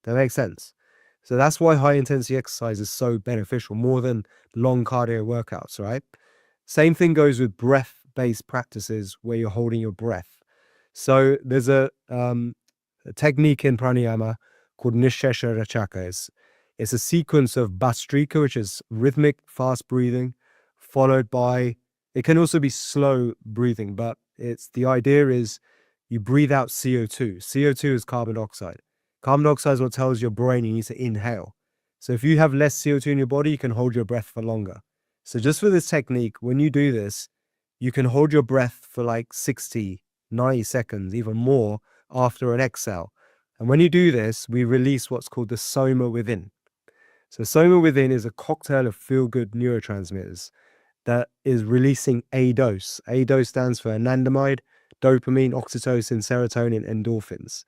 That makes sense. So that's why high intensity exercise is so beneficial, more than long cardio workouts, right? Same thing goes with breath-based practices where you're holding your breath. So there's a technique in pranayama called Nisheshara Chakra. It's a sequence of Bhastrika, which is rhythmic, fast breathing, followed by, it can also be slow breathing, but the idea is you breathe out CO2. CO2 is carbon dioxide. Carbon dioxide is what tells your brain you need to inhale. So if you have less CO2 in your body, you can hold your breath for longer. So just for this technique, when you do this, you can hold your breath for like 60, 90 seconds, even more after an exhale. And when you do this, we release what's called the Soma within. So Soma within is a cocktail of feel-good neurotransmitters that is releasing A dose. A dose stands for anandamide, dopamine, oxytocin, serotonin, endorphins.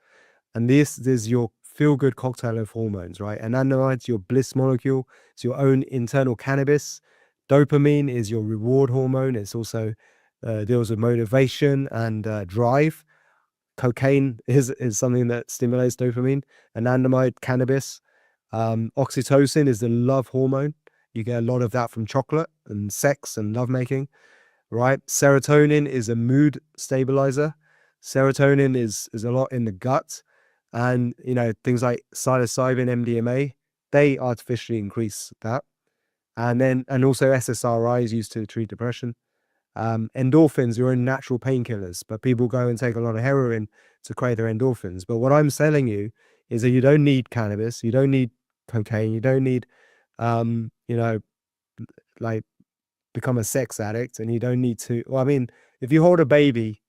And this is your feel-good cocktail of hormones, right? Anandamide's your bliss molecule. It's your own internal cannabis. Dopamine is your reward hormone. It's also deals with motivation and drive. Cocaine is something that stimulates dopamine. Anandamide, cannabis. Oxytocin is the love hormone. You get a lot of that from chocolate and sex and lovemaking, right? Serotonin is a mood stabilizer. Serotonin is a lot in the gut. And, you know, things like psilocybin, MDMA, they artificially increase that. And also SSRI is used to treat depression. Endorphins are in natural painkillers, but people go and take a lot of heroin to create their endorphins. But what I'm selling you is that you don't need cannabis, you don't need cocaine, you don't need, like become a sex addict, and you don't need to, well, I mean, if you hold a baby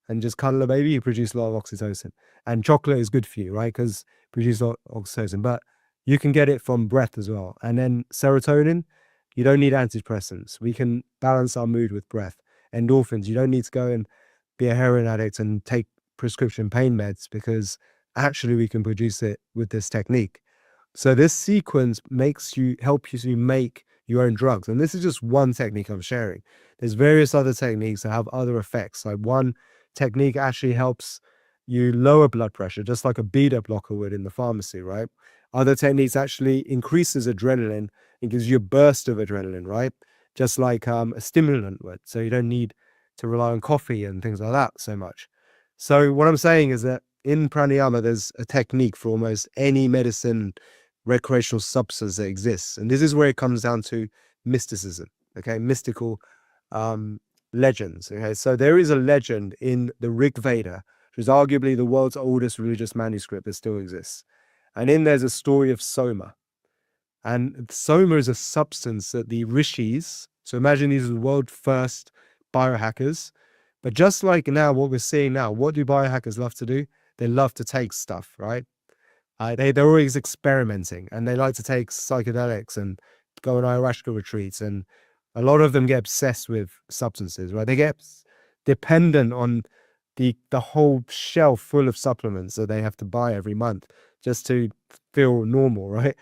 and just cuddle a baby, you produce a lot of oxytocin. And chocolate is good for you, right? Because it produces a lot of oxytocin, but you can get it from breath as well. And then serotonin, you don't need antidepressants. We can balance our mood with breath. Endorphins, you don't need to go and be a heroin addict and take prescription pain meds, because actually we can produce it with this technique. So this sequence helps you to make your own drugs. And this is just one technique I'm sharing. There's various other techniques that have other effects. Like one technique actually helps you lower blood pressure, just like a beta blocker would in the pharmacy, right? Other techniques actually increases adrenaline and gives you a burst of adrenaline, right? Just like a stimulant would. So you don't need to rely on coffee and things like that so much. So what I'm saying is that in pranayama, there's a technique for almost any medicine, recreational substance that exists. And this is where it comes down to mysticism, okay? Mystical legends, okay? So there is a legend in the Rig Veda, which is arguably the world's oldest religious manuscript that still exists. And in there's a story of Soma. And Soma is a substance that the rishis, so imagine these are the world's first biohackers, but just like now, what we're seeing now, what do biohackers love to do? They love to take stuff, right? They're always experimenting, and they like to take psychedelics and go on ayahuasca retreats, and a lot of them get obsessed with substances, right? They get dependent on the whole shelf full of supplements that they have to buy every month just to feel normal, right?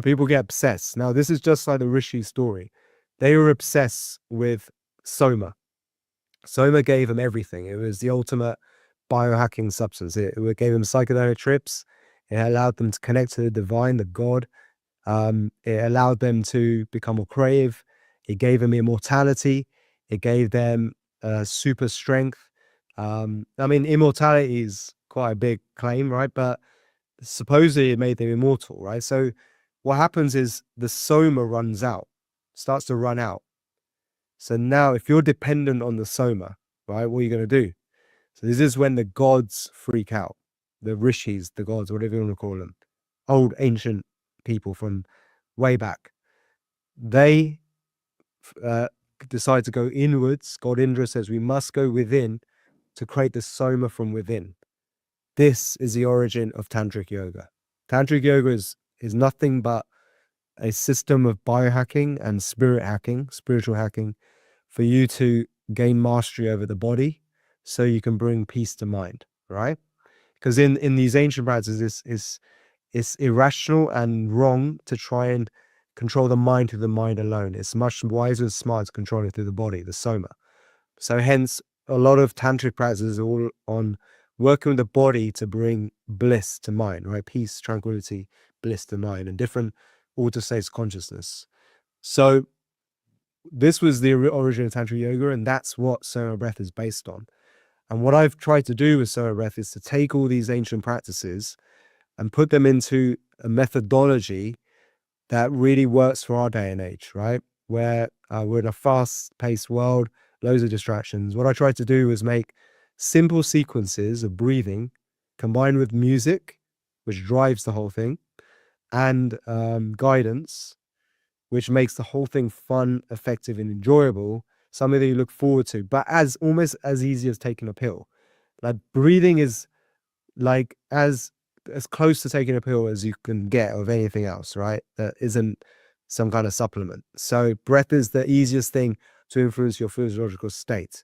People get obsessed. Now, this is just like the Rishi story. They were obsessed with Soma. Soma gave them everything. It was the ultimate biohacking substance. It gave them psychedelic trips. It allowed them to connect to the divine, the God. It allowed them to become more creative. It gave them immortality. It gave them super strength. Immortality is quite a big claim, right? But supposedly it made them immortal, right? So what happens is the Soma runs out, starts to run out. So now if you're dependent on the Soma, right, what are you going to do? So this is when the gods freak out. The rishis, the gods, whatever you want to call them, old ancient people from way back. They decide to go inwards. God Indra says we must go within to create the Soma from within. This is the origin of Tantric Yoga. Tantric Yoga is nothing but a system of biohacking and spiritual hacking, for you to gain mastery over the body so you can bring peace to mind, right? Because in these ancient practices, it's irrational and wrong to try and control the mind through the mind alone. It's much wiser and smart to control it through the body, the Soma. So hence, a lot of tantric practices are all on working with the body to bring bliss to mind, right? Peace, tranquility, bliss to mind, and different altered states of consciousness. So this was the origin of Tantric Yoga, and that's what Soma Breath is based on. And what I've tried to do with Soma Breath is to take all these ancient practices and put them into a methodology that really works for our day and age, right? Where we're in a fast-paced world, loads of distractions. What I tried to do was make simple sequences of breathing combined with music, which drives the whole thing, and guidance, which makes the whole thing fun, effective, and enjoyable, something that you look forward to, but as almost as easy as taking a pill. Like breathing is like as close to taking a pill as you can get of anything else, right? That isn't some kind of supplement. So breath is the easiest thing to influence your physiological state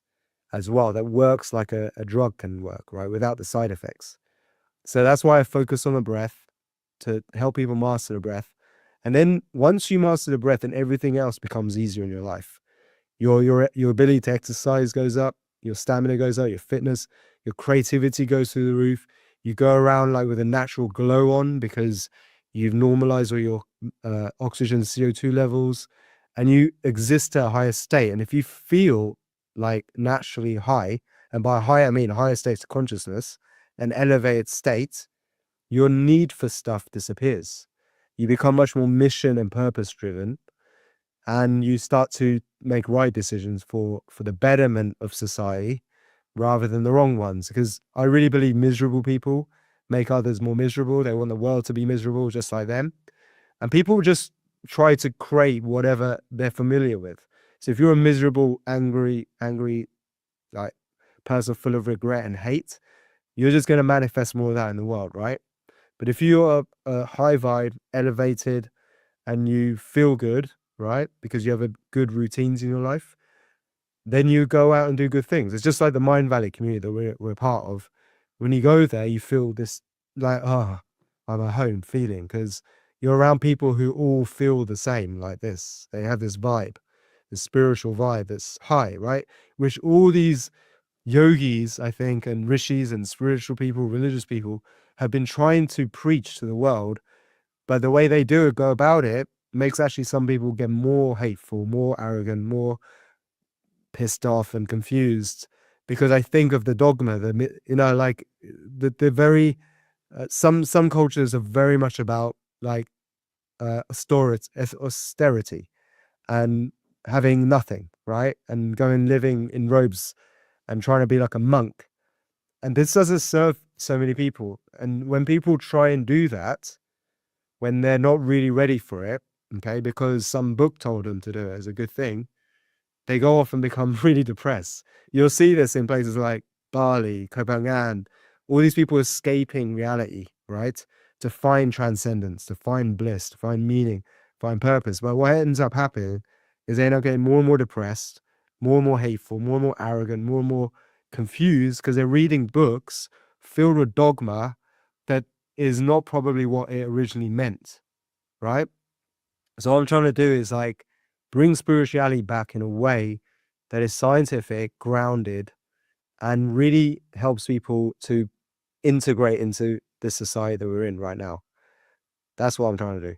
as well. That works like a drug can work, right? Without the side effects. So that's why I focus on the breath, to help people master the breath. And then once you master the breath, then everything else becomes easier in your life. Your ability to exercise goes up, your stamina goes up, your fitness, your creativity goes through the roof. You go around like with a natural glow on because you've normalized all your oxygen, CO2 levels, and you exist at a higher state. And if you feel like naturally high, and by high I mean higher states of consciousness, an elevated state, your need for stuff disappears. You become much more mission and purpose driven, and you start to make right decisions for the betterment of society rather than the wrong ones. Because I really believe miserable people make others more miserable. They want the world to be miserable just like them. And people just try to create whatever they're familiar with. So if you're a miserable, angry, like person full of regret and hate, you're just going to manifest more of that in the world, right? But if you're a high vibe, elevated, and you feel good, right? Because you have a good routines in your life, then you go out and do good things. It's just like the Mind Valley community that we're part of. When you go there, you feel this like, I'm at home feeling, because you're around people who all feel the same like this. They have this vibe, this spiritual vibe that's high, right? Which all these yogis, I think, and rishis and spiritual people, religious people have been trying to preach to the world. But the way they go about it, makes actually some people get more hateful, more arrogant, more pissed off and confused, because I think of the dogma, like the very some cultures are very much about like austerity and having nothing, right? And going living in robes and trying to be like a monk. And this doesn't serve so many people. And when people try and do that, when they're not really ready for it, okay, because some book told them to do it as a good thing, they go off and become really depressed. You'll see this in places like Bali, Copenhagen, all these people escaping reality, right? To find transcendence, to find bliss, to find meaning, find purpose. But what ends up happening is they end up getting more and more depressed, more and more hateful, more and more arrogant, more and more confused because they're reading books filled with dogma that is not probably what it originally meant, right? So what I'm trying to do is like bring spirituality back in a way that is scientific, grounded, and really helps people to integrate into the society that we're in right now. That's what I'm trying to do.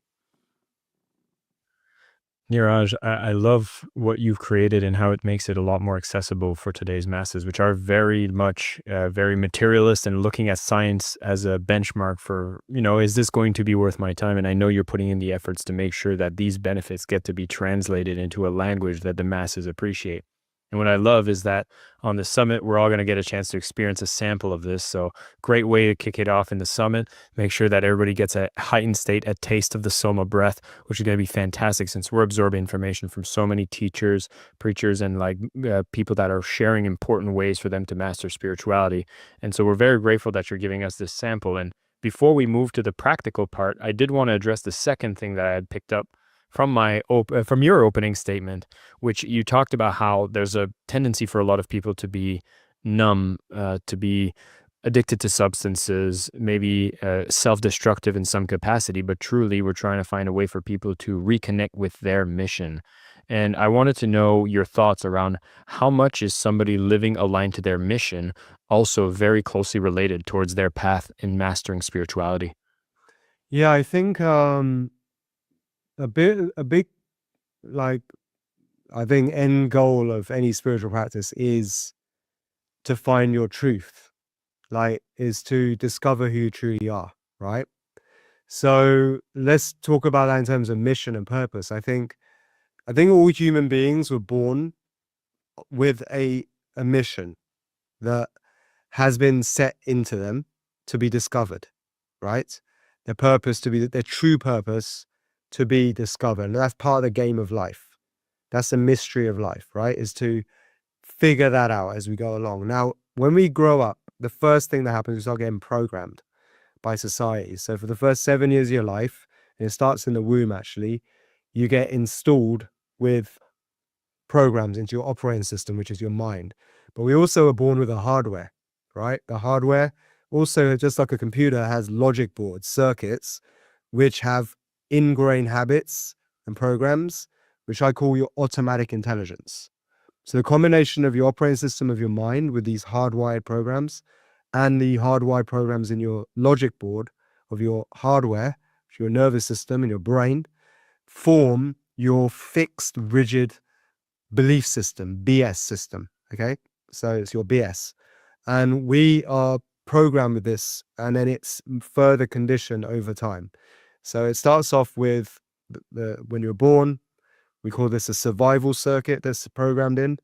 Niraj, I love what you've created and how it makes it a lot more accessible for today's masses, which are very much very materialist and looking at science as a benchmark for, is this going to be worth my time? And I know you're putting in the efforts to make sure that these benefits get to be translated into a language that the masses appreciate. And what I love is that on the summit, we're all going to get a chance to experience a sample of this. So great way to kick it off in the summit. Make sure that everybody gets a heightened state, a taste of the Soma breath, which is going to be fantastic since we're absorbing information from so many teachers, preachers, and people that are sharing important ways for them to master spirituality. And so we're very grateful that you're giving us this sample. And before we move to the practical part, I did want to address the second thing that I had picked up from your opening statement, which you talked about how there's a tendency for a lot of people to be numb, to be addicted to substances, maybe self-destructive in some capacity, but truly we're trying to find a way for people to reconnect with their mission. And I wanted to know your thoughts around how much is somebody living aligned to their mission also very closely related towards their path in mastering spirituality. Yeah, I think a big like I think end goal of any spiritual practice is to find your truth, is to discover who you truly are, right? So let's talk about that in terms of mission and purpose. I think all human beings were born with a mission that has been set into them to be discovered, right? Their purpose their true purpose to be discovered. And that's part of the game of life. That's the mystery of life, right? Is to figure that out as we go along. Now, when we grow up, the first thing that happens is we start getting programmed by society. So for the first 7 years of your life, and it starts in the womb actually, you get installed with programs into your operating system, which is your mind. But we also are born with a hardware, right? The hardware also, just like a computer, has logic boards, circuits, which have ingrained habits and programs, which I call your automatic intelligence. So the combination of your operating system of your mind with these hardwired programs and the hardwired programs in your logic board of your hardware, your nervous system and your brain, form your fixed, rigid belief system, BS system, okay? So it's your BS. And we are programmed with this, and then it's further conditioned over time. So it starts off with when you're born, we call this a survival circuit that's programmed in.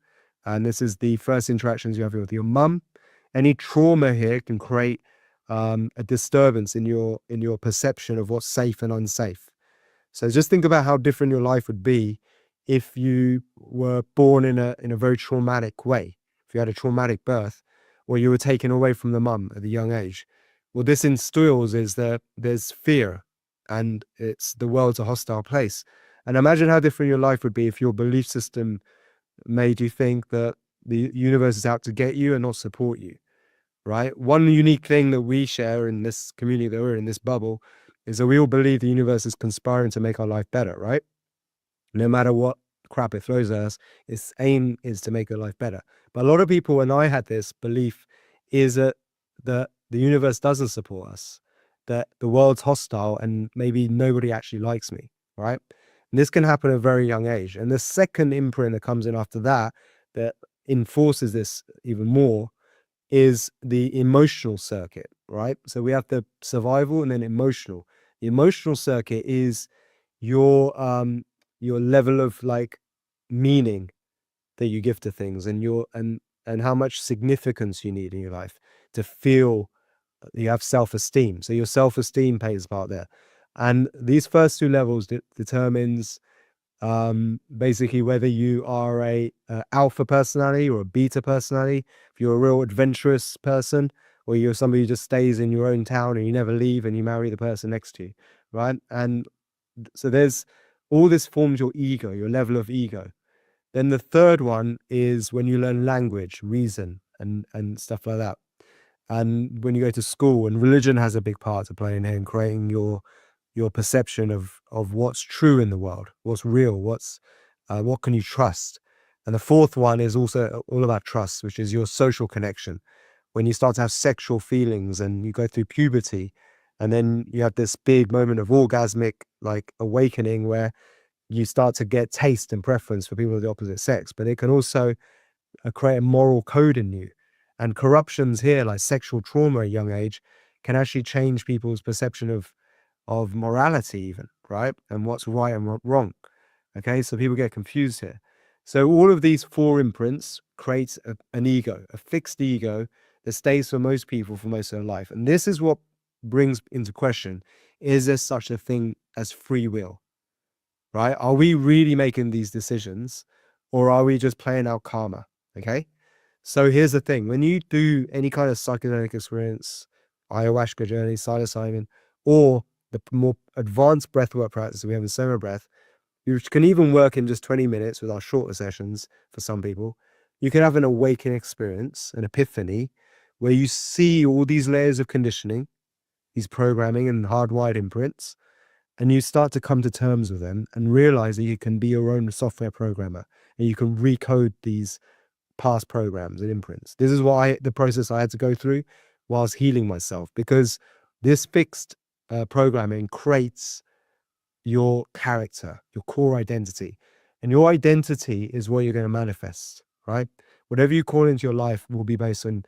And this is the first interactions you have with your mum. Any trauma here can create a disturbance in your perception of what's safe and unsafe. So just think about how different your life would be if you were born in a very traumatic way. If you had a traumatic birth, or you were taken away from the mum at a young age. What this instills is that there's fear, and the world's a hostile place. And imagine how different your life would be if your belief system made you think that the universe is out to get you and not support you, right? One unique thing that we share in this community that we're in, this bubble, is that we all believe the universe is conspiring to make our life better, right? No matter what crap it throws at us, its aim is to make our life better. But a lot of people, and I had this belief, is that the universe doesn't support us, that the world's hostile and maybe nobody actually likes me, right? And this can happen at a very young age. And the second imprint that comes in after that enforces this even more is the emotional circuit, right? So we have the survival and then emotional. The emotional circuit is your level of meaning that you give to things, and how much significance you need in your life to feel you have self-esteem. So your self-esteem plays a part there. And these first two levels determines basically whether you are a alpha personality or a beta personality. If you're a real adventurous person, or you're somebody who just stays in your own town and you never leave and you marry the person next to you, right? And so there's all this forms your ego, your level of ego. Then the third one is when you learn language, reason, and stuff like that. And when you go to school, and religion has a big part to play in here in creating your perception of what's true in the world, what's real, what can you trust. And the fourth one is also all about trust, which is your social connection. When you start to have sexual feelings and you go through puberty, and then you have this big moment of orgasmic like awakening where you start to get taste and preference for people of the opposite sex, but it can also create a moral code in you. And corruptions here, like sexual trauma at a young age, can actually change people's perception of morality even, right? And what's right and wrong. Okay, so people get confused here. So all of these four imprints creates an ego, a fixed ego that stays for most people for most of their life. And this is what brings into question, is there such a thing as free will? Right? Are we really making these decisions, or are we just playing out karma? Okay. So here's the thing. When you do any kind of psychedelic experience, ayahuasca journey, psilocybin, or the more advanced breathwork practice we have in Soma breath, which can even work in just 20 minutes with our shorter sessions for some people, you can have an awakening experience, an epiphany, where you see all these layers of conditioning, these programming and hardwired imprints, and you start to come to terms with them and realize that you can be your own software programmer and you can recode these past programs and imprints. This is the process I had to go through whilst healing myself, because this fixed programming creates your character, your core identity. And your identity is what you're going to manifest, right? Whatever you call into your life will be based on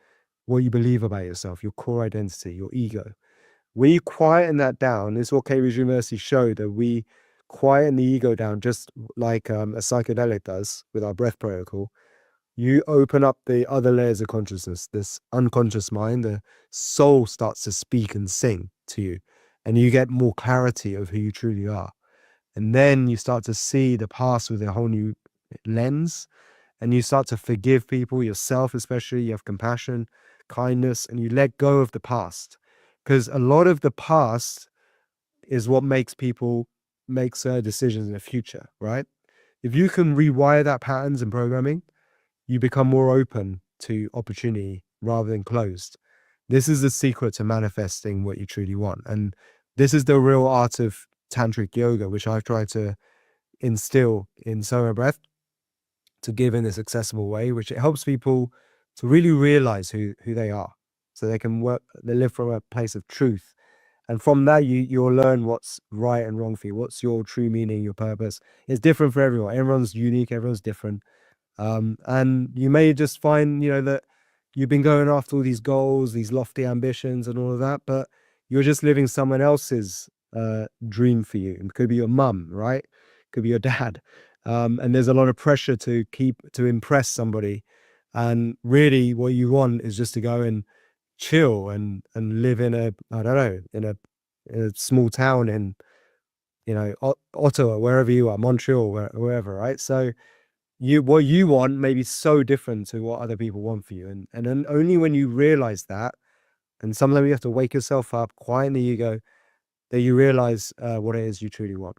what you believe about yourself, your core identity, your ego. When you quieten that down, this is what K. Mercy showed, that we quieten the ego down just like a psychedelic does with our breath protocol. You open up the other layers of consciousness, this unconscious mind, the soul starts to speak and sing to you, and you get more clarity of who you truly are. And then you start to see the past with a whole new lens, and you start to forgive people, yourself especially. You have compassion, kindness, and you let go of the past. Because a lot of the past is what makes people make certain decisions in the future, right? If you can rewire that patterns and programming, you become more open to opportunity rather than closed. This is the secret to manifesting what you truly want. And this is the real art of tantric yoga, which I've tried to instill in Soma breath, to give in this accessible way, which it helps people to really realize who they are, so they can live from a place of truth. And from that, you'll learn what's right and wrong for you. What's your true meaning, your purpose. It's different for everyone. Everyone's unique. Everyone's different. And you may just find, that you've been going after all these goals, these lofty ambitions and all of that, but you're just living someone else's dream for you. It could be your mum, right? It could be your dad. And there's a lot of pressure to impress somebody. And really what you want is just to go and chill and live in a small town in, Ottawa, wherever you are, Montreal, wherever, right? So what you want may be so different to what other people want for you. And then only when you realize that, and sometimes you have to wake yourself up, quieten the ego, that you realize what it is you truly want.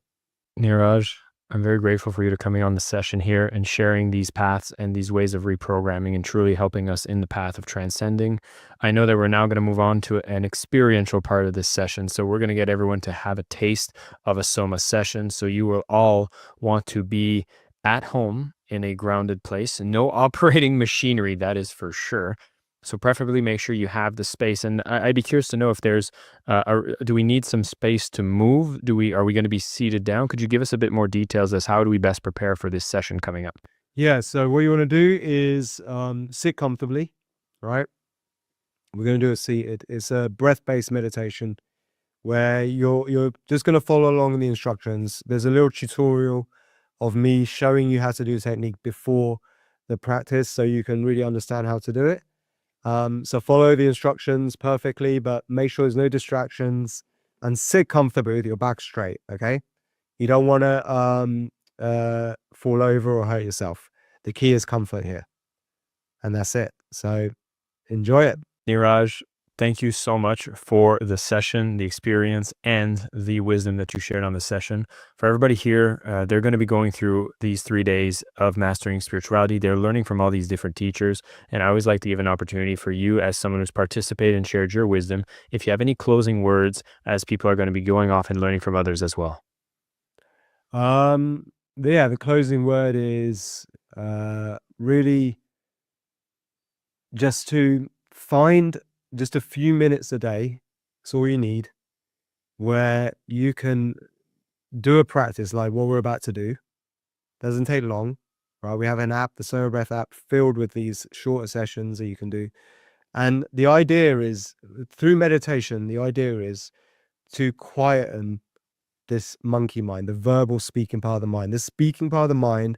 Niraj, I'm very grateful for you to coming on the session here and sharing these paths and these ways of reprogramming and truly helping us in the path of transcending. I know that we're now going to move on to an experiential part of this session. So we're going to get everyone to have a taste of a Soma session. So you will all want to be at home in a grounded place, and no operating machinery, that is for sure. So preferably make sure you have the space. And I'd be curious to know if there's, do we need some space to move? Are we going to be seated down? Could you give us a bit more details as how do we best prepare for this session coming up? Yeah, so what you want to do is sit comfortably, right? We're going to do a seated. It's a breath-based meditation where you're just going to follow along in the instructions. There's a little tutorial of me showing you how to do the technique before the practice, so you can really understand how to do it. So follow the instructions perfectly, but make sure there's no distractions, and sit comfortably with your back straight, okay? You don't want to fall over or hurt yourself. The key is comfort here, and that's it. So enjoy it. Niraj, Thank you so much for the session, the experience, and the wisdom that you shared on the session. For everybody here, they're going to be going through these 3 days of mastering spirituality. They're learning from all these different teachers. And I always like to give an opportunity for you, as someone who's participated and shared your wisdom, if you have any closing words, as people are going to be going off and learning from others as well. The closing word is really just to find just a few minutes a day. It's all you need, where you can do a practice like what we're about to do. Doesn't take long, right? We have an app, the Soma Breath app, filled with these shorter sessions that you can do. And the idea is, through meditation, the idea is to quieten this monkey mind, the verbal speaking part of the mind. The speaking part of the mind,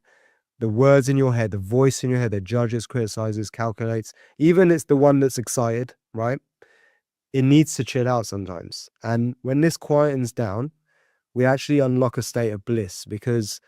the words in your head, the voice in your head that judges, criticizes, calculates, even it's the one that's excited, right? It needs to chill out sometimes. And when this quietens down, we actually unlock a state of bliss, because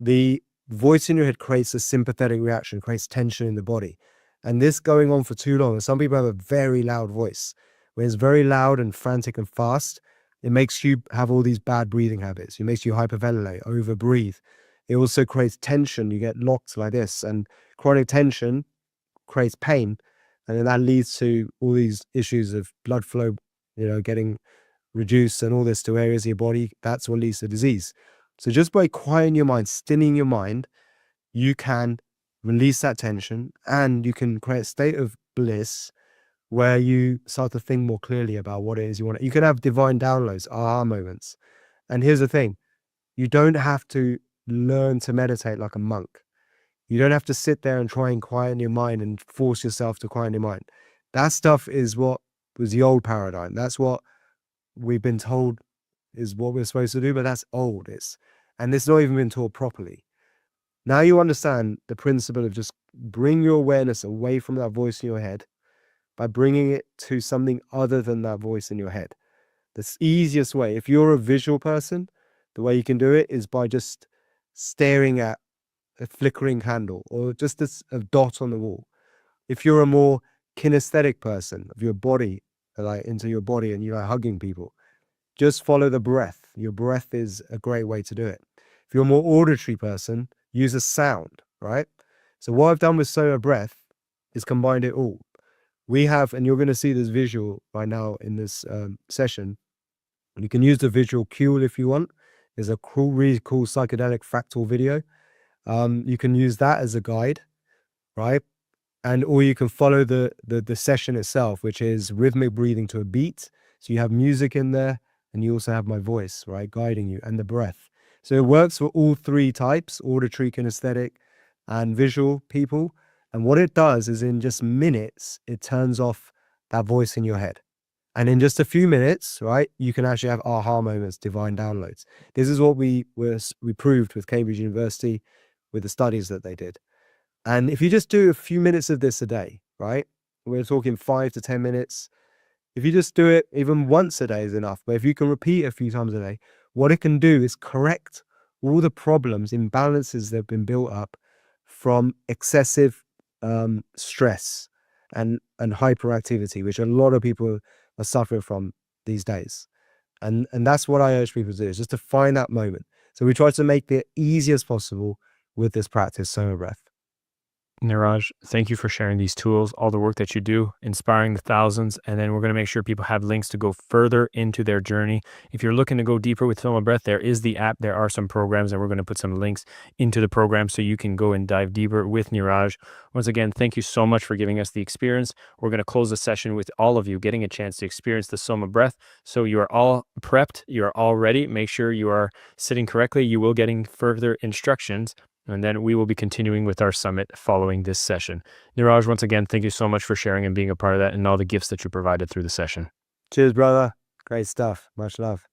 the voice in your head creates a sympathetic reaction, creates tension in the body. And this going on for too long, and some people have a very loud voice. When it's very loud and frantic and fast, it makes you have all these bad breathing habits. It makes you hyperventilate, overbreathe. It also creates tension. You get locked like this, and chronic tension creates pain. And then that leads to all these issues of blood flow, getting reduced and all this to areas of your body. That's what leads to disease. So just by quieting your mind, stilling your mind, you can release that tension, and you can create a state of bliss where you start to think more clearly about what it is you want. You can have divine downloads, aha moments. And here's the thing, you don't have to learn to meditate like a monk. You don't have to sit there and try and quieten your mind and force yourself to quieten your mind. That stuff is what was the old paradigm. That's what we've been told is what we're supposed to do, but that's old. And it's not even been taught properly. Now you understand the principle of just bring your awareness away from that voice in your head by bringing it to something other than that voice in your head. The easiest way, if you're a visual person, the way you can do it is by just staring at a flickering candle or just a dot on the wall. If you're a more kinesthetic person of your body, like into your body, and you like hugging people, just follow the breath. Your breath is a great way to do it. If you're a more auditory person, use a sound, right? So what I've done with Soma Breath is combined it all. We have, and you're going to see this visual right now in this session. You can use the visual cue if you want. There's a really cool psychedelic fractal video. You can use that as a guide, right? Or you can follow the session itself, which is rhythmic breathing to a beat. So you have music in there, and you also have my voice, right, guiding you, and the breath. So it works for all three types, auditory, kinesthetic, and visual people. And what it does is, in just minutes, it turns off that voice in your head. And in just a few minutes, right, you can actually have aha moments, divine downloads. This is what we proved with Cambridge University with the studies that they did. And if you just do a few minutes of this a day, right, we're talking 5 to 10 minutes. If you just do it even once a day is enough. But if you can repeat a few times a day, what it can do is correct all the problems, imbalances that have been built up from excessive stress and hyperactivity, which a lot of people are suffering from these days. And that's what I urge people to do, is just to find that moment. So we try to make it easy as possible with this practice, Soma Breath. Niraj, thank you for sharing these tools, all the work that you do, inspiring the thousands. And then we're going to make sure people have links to go further into their journey. If you're looking to go deeper with Soma Breath, there is the app. There are some programs, and we're going to put some links into the program so you can go and dive deeper with Niraj. Once again, thank you so much for giving us the experience. We're going to close the session with all of you getting a chance to experience the Soma Breath. So you are all prepped. You are all ready. Make sure you are sitting correctly. You will getting further instructions. And then we will be continuing with our summit following this session. Niraj, once again, thank you so much for sharing and being a part of that, and all the gifts that you provided through the session. Cheers, brother. Great stuff. Much love.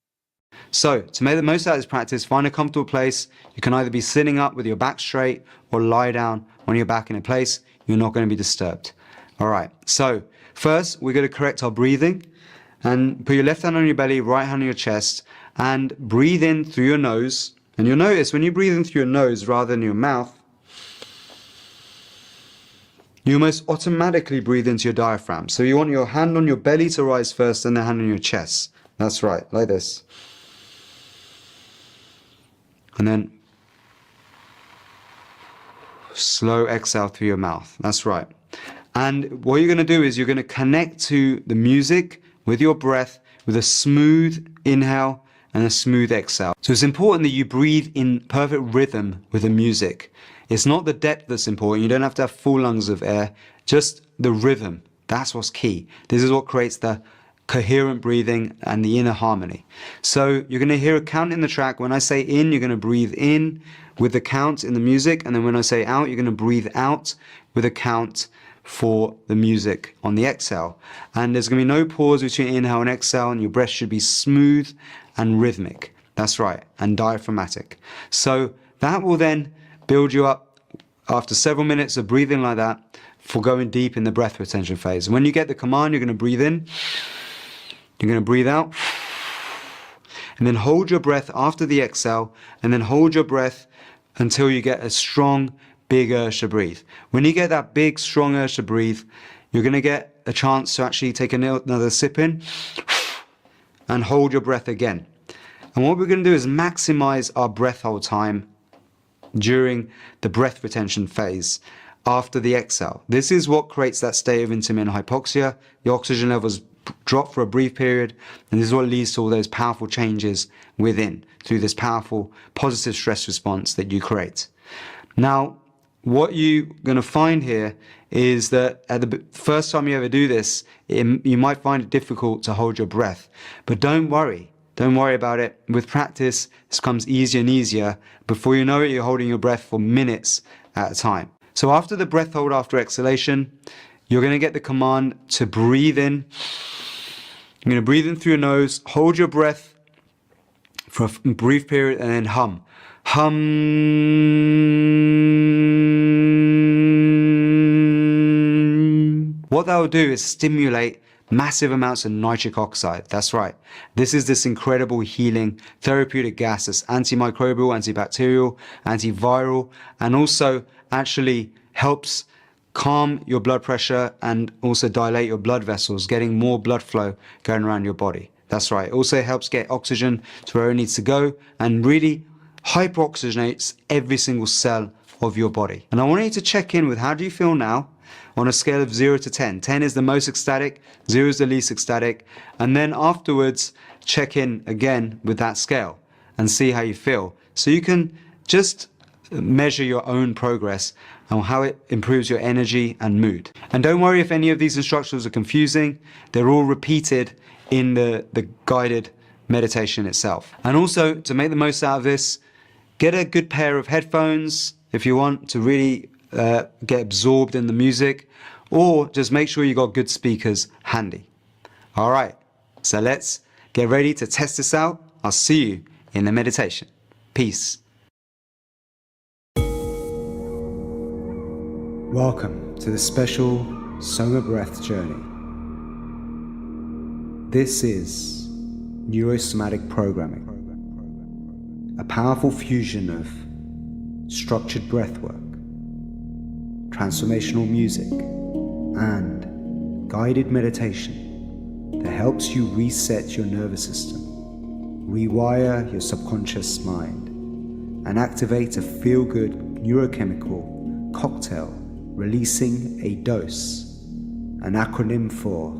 So, to make the most out of this practice, find a comfortable place. You can either be sitting up with your back straight or lie down on your back in a place you're not going to be disturbed. All right, so first we're going to correct our breathing, and put your left hand on your belly, right hand on your chest, and breathe in through your nose. And you'll notice when you breathe in through your nose rather than your mouth, you almost automatically breathe into your diaphragm. So you want your hand on your belly to rise first and the hand on your chest. That's right, like this. And then slow exhale through your mouth. That's right. And what you're going to do is you're going to connect to the music with your breath with a smooth inhale and a smooth exhale. So it's important that you breathe in perfect rhythm with the music. It's not the depth that's important. You don't have to have full lungs of air, just the rhythm. That's what's key. This is what creates the coherent breathing and the inner harmony. So you're going to hear a count in the track. When I say in, you're going to breathe in with the count in the music. And then when I say out, you're going to breathe out with a count for the music on the exhale. And there's going to be no pause between inhale and exhale, and your breath should be smooth and rhythmic. That's right, and diaphragmatic. So that will then build you up after several minutes of breathing like that for going deep in the breath retention phase. When you get the command, you're going to breathe in, you're going to breathe out, and then hold your breath after the exhale, and then hold your breath until you get a strong, big urge to breathe. When you get that big, strong urge to breathe, you're going to get a chance to actually take another sip in and hold your breath again. And what we're going to do is maximize our breath hold time during the breath retention phase after the exhale. This is what creates that state of intermittent hypoxia. The oxygen levels drop for a brief period, and this is what leads to all those powerful changes within through this powerful positive stress response that you create. Now, what you're going to find here is that at the first time you ever do this, you might find it difficult to hold your breath, but don't worry. Don't worry about it. With practice, this becomes easier and easier. Before you know it, you're holding your breath for minutes at a time. So after the breath hold after exhalation, you're going to get the command to breathe in. You're going to breathe in through your nose, hold your breath for a brief period, and then hum. Hum. What that will do is stimulate massive amounts of nitric oxide. That's right. This is this incredible healing therapeutic gas that's antimicrobial, antibacterial, antiviral, and also actually helps calm your blood pressure and also dilate your blood vessels, getting more blood flow going around your body. That's right. It also helps get oxygen to where it needs to go and really hyperoxygenates every single cell of your body. And I want you to check in with how do you feel now on a scale of 0 to 10. 10 is the most ecstatic, 0 is the least ecstatic. And then afterwards, check in again with that scale and see how you feel. So you can just measure your own progress and how it improves your energy and mood. And don't worry if any of these instructions are confusing. They're all repeated in the guided meditation itself. And also, to make the most out of this, get a good pair of headphones if you want to really get absorbed in the music, or just make sure you got good speakers handy. All right, so let's get ready to test this out. I'll see you in the meditation. Peace. Welcome to the special Soma breath journey. This is neurosomatic programming, a powerful fusion of structured breathwork, transformational music, and guided meditation that helps you reset your nervous system, rewire your subconscious mind, and activate a feel-good neurochemical cocktail releasing a dose, an acronym for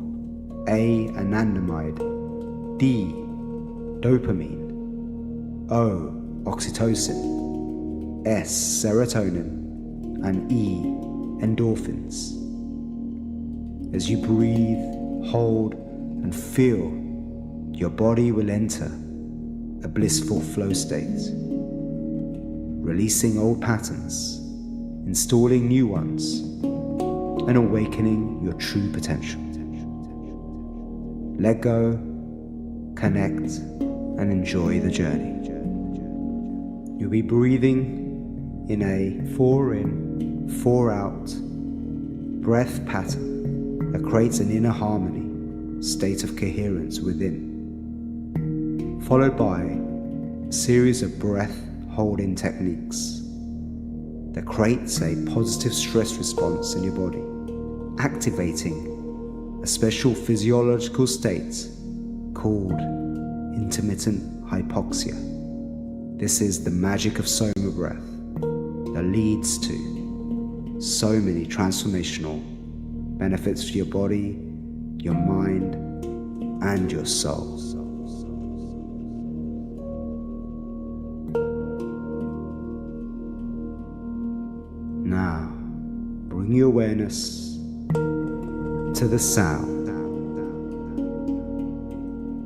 A, anandamide, D, dopamine, O, oxytocin, S, serotonin, and E, endorphins. As you breathe, hold, and feel, your body will enter a blissful flow state, releasing old patterns, installing new ones, and awakening your true potential. Let go, connect, and enjoy the journey. You'll be breathing in a 4 in, 4 out breath pattern that creates an inner harmony, state of coherence within, followed by a series of breath holding techniques that creates a positive stress response in your body. activating a special physiological state called intermittent hypoxia. This is the magic of Soma breath that leads to so many transformational benefits for your body, your mind, and your soul. Now, bring your awareness to the sound.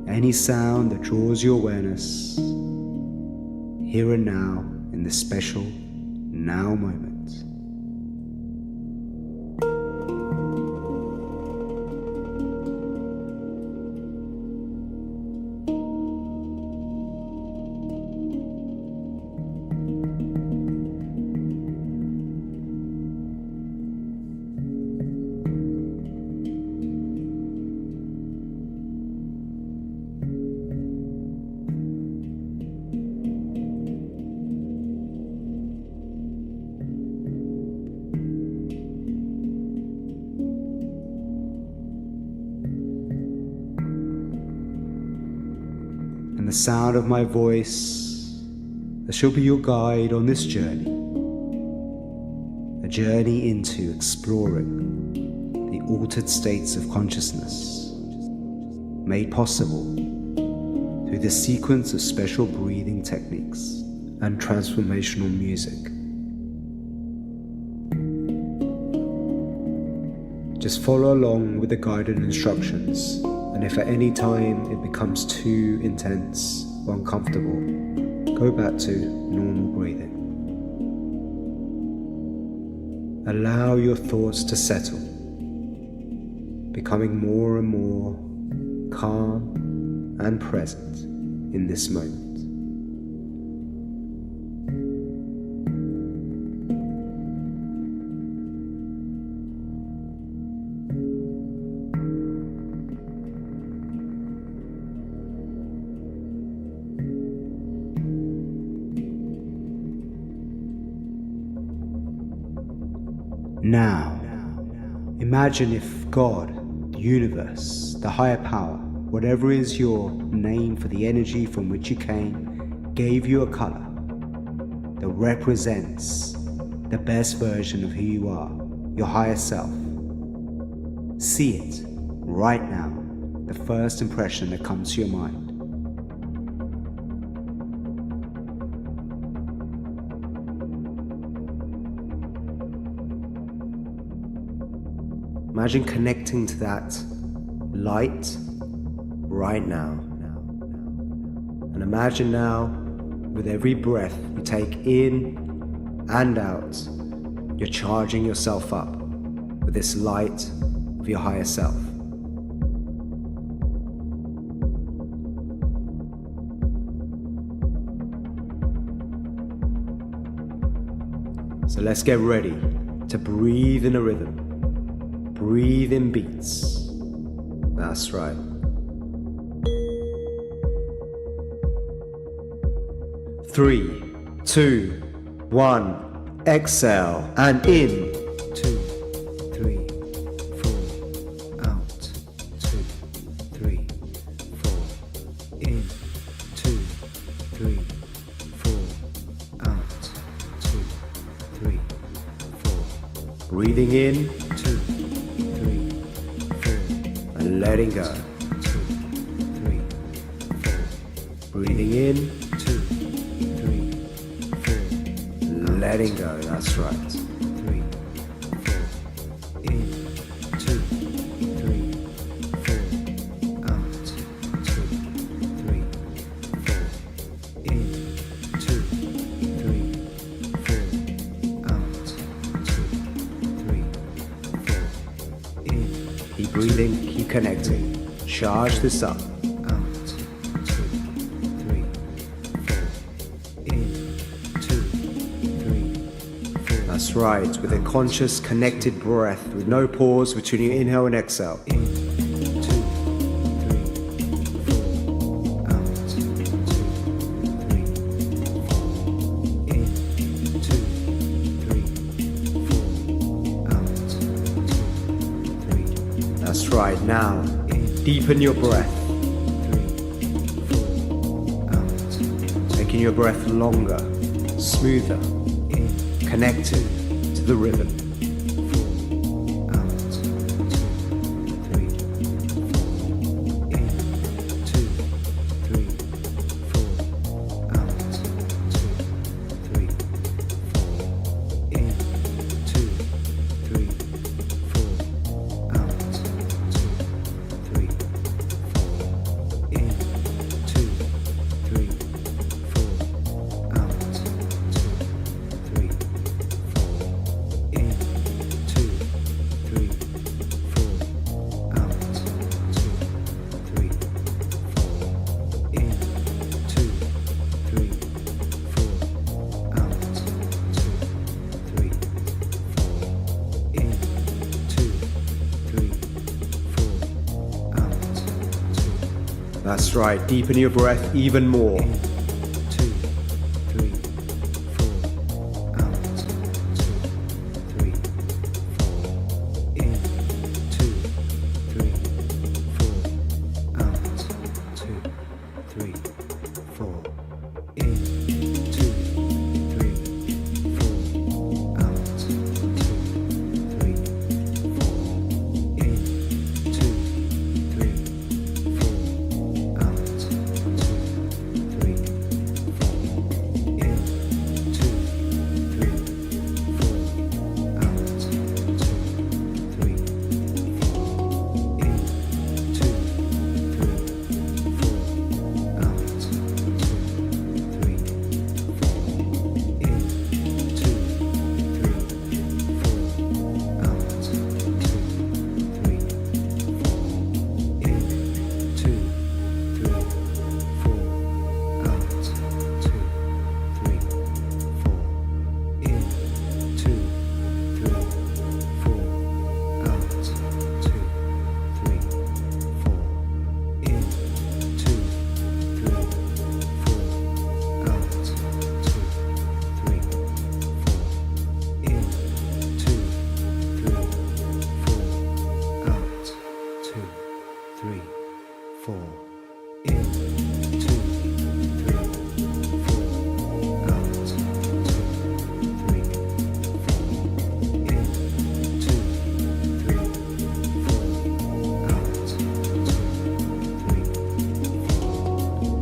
Any sound that draws your awareness here and now in this special now moment. And the sound of my voice that shall be your guide on this journey, a journey into exploring the altered states of consciousness made possible through the sequence of special breathing techniques and transformational music. Just follow along with the guided instructions, and if at any time it becomes too intense or uncomfortable, go back to normal breathing. Allow your thoughts to settle, becoming more and more calm and present in this moment. Now, imagine if God, the universe, the higher power, whatever is your name for the energy from which you came, gave you a color that represents the best version of who you are, your higher self. See it right now, the first impression that comes to your mind. Imagine connecting to that light right now. And imagine now, with every breath you take in and out, you're charging yourself up with this light of your higher self. So let's get ready to breathe in a rhythm. Breathe in beats. That's right. 3, 2, 1. Exhale and in. 2, 3, 4. Out. 2, 3, 4. In. 2, 3, 4. Out. 2, 3, 4. Breathing in. 2, 3, 4. And letting go. 2, 3, 4. Breathing in. 2, 3, 4. Letting go. That's right. 3, 4. In. 2, 3, 4. Out. 2, 3, 4. In. 2, 3, 4. Out. 2, 3, 4. In. Keep breathing. Keep connecting. Charge this up. Out. 2, 3, 4. In. 2, 3, 4. That's right. With a conscious, connected breath, with no pause between your inhale and exhale. In. 2, 3, 4. Out. 2, 3, 4. In. 2, 3, 4. Out. 2, That's right. Now, deepen your breath. Making your breath longer, smoother, connected to the rhythm. That's right, deepen your breath even more.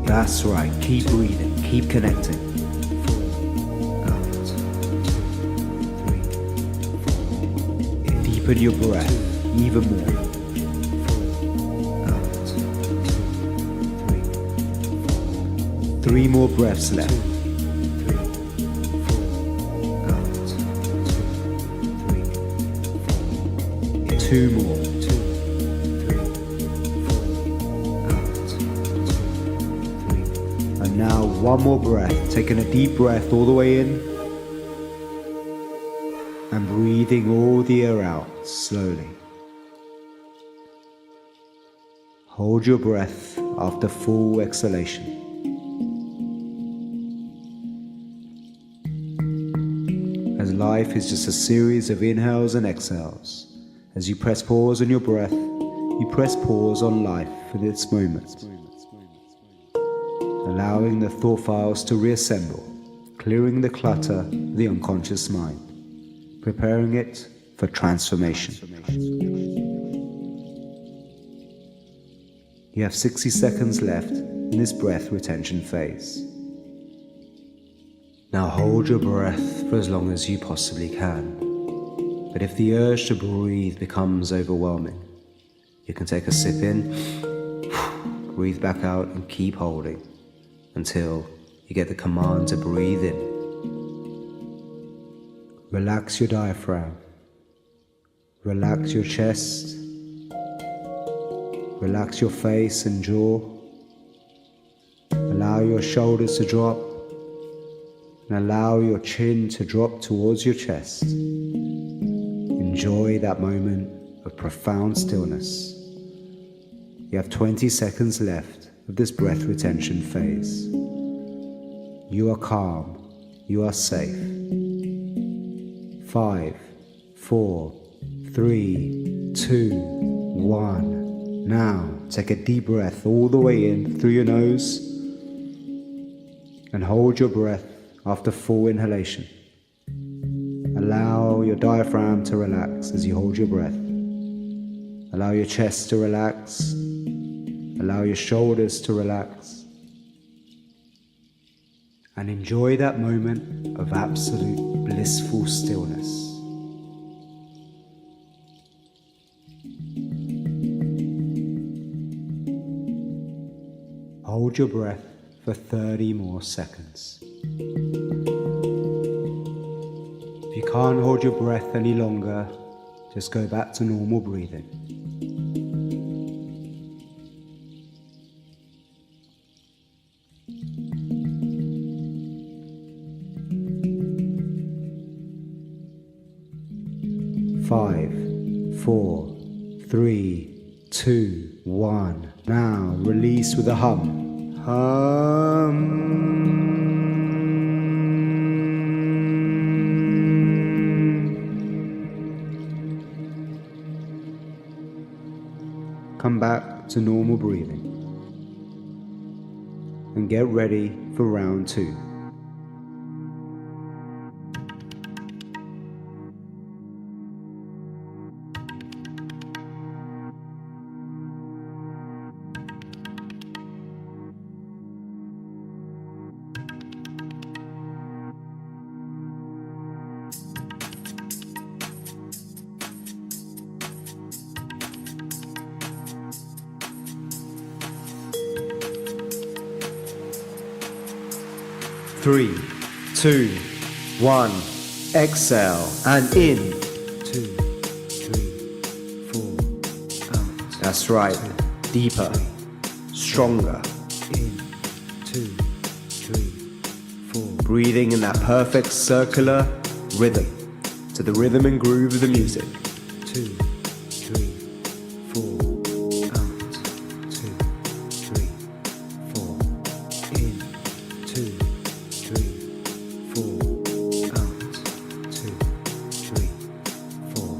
That's right, keep breathing, keep connecting. Deepen your breath even more. 3 more breaths left. 2 more. And now 1 more breath, taking a deep breath all the way in and breathing all the air out slowly. Hold your breath after full exhalation. As life is just a series of inhales and exhales, as you press pause on your breath, you press pause on life for this moment. Allowing the thought files to reassemble, clearing the clutter of the unconscious mind, preparing it for transformation. You have 60 seconds left in this breath retention phase. Now hold your breath for as long as you possibly can. But if the urge to breathe becomes overwhelming, you can take a sip in, breathe back out and keep holding until you get the command to breathe in. Relax your diaphragm. Relax your chest. Relax your face and jaw. Allow your shoulders to drop and allow your chin to drop towards your chest. Enjoy that moment of profound stillness. You have 20 seconds left of this breath retention phase. You are calm. You are safe. 5, 4, 3, 2, 1. Now, take a deep breath all the way in through your nose and hold your breath after full inhalation. Allow your diaphragm to relax as you hold your breath. Allow your chest to relax. Allow your shoulders to relax. And enjoy that moment of absolute blissful stillness. Hold your breath for 30 more seconds. If you can't hold your breath any longer, just go back to normal breathing. Five, 4, 3, 2, 1. Now release with a hum. Come back to normal breathing and get ready for round 2. Three, 2, 1. Exhale and in. 2, 3, 4. Out. That's right. Deeper, stronger. In. 2, 3, 4. Breathing in that perfect circular rhythm to the rhythm and groove of the music. 2, 3, 4. Out. 2, 3, 4. In. 2, 3, 4. Out. 2, 3, 4.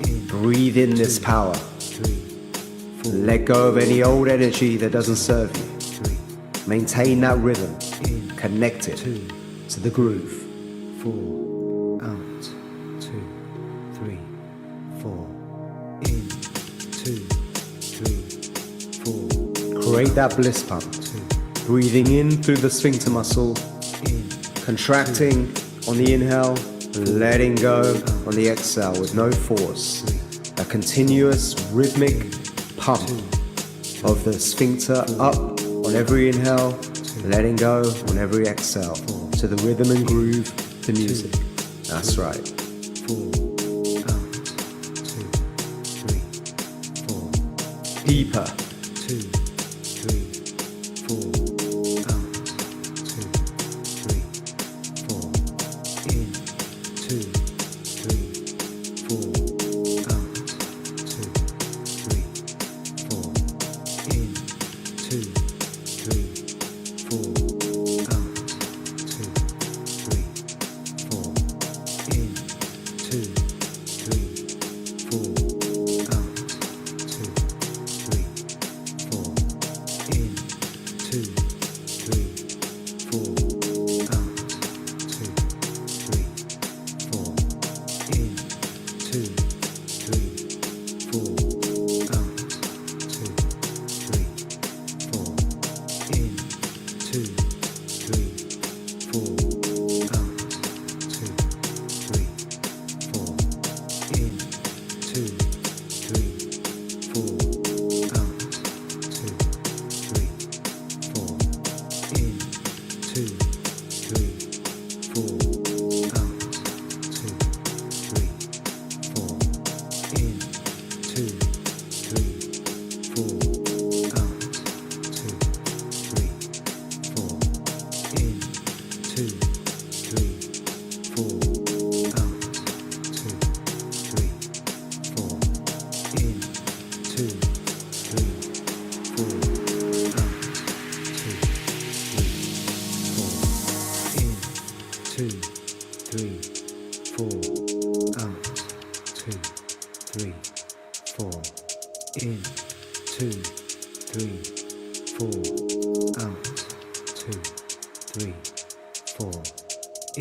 In. Breathe in this power. 3, 4. Let go of any old energy that doesn't serve you. 3. Maintain that rhythm. In. Connected to the groove. 4. Out. 2, 3, 4. In. 2, 3, 4. Create that bliss pump. Breathing in through the sphincter muscle. In. Contracting on the inhale, letting go on the exhale with no force. A continuous rhythmic pump of the sphincter up on every inhale, letting go on every exhale to the rhythm and groove, the music. That's right. 4. Out. 2, 3, 4. Deeper. 2, 3, 4. Out. 2, 3, 4. In. 2, 3, 4. Out. 2, 3, 4. In. 2, 3, 4. Out. 2, 3, 4. In. 2, 3, 4. Out. 2, 3, 4. In. 2, 3, 4. Out. 2, 3, 4. In. 2, 3, 4. Out. 2, 3, 4. In. 2, 3, 4. Out. 2, 3, 4. In. 2, 3, 4. Out. 2, 3, 4. In. 2, 3, 4. Out. 2, 3, 4. In. 2, 3, 4. Out. 2, 3, 4. In. 2, 3, 4. Out. 2, 3, 4. In. 2, 3, 4. Out. 2, 3, 4. In. 2, 3, 4. Out. 2, 3, 4. In, 2, 3, 4. Out, 2, 3, 4.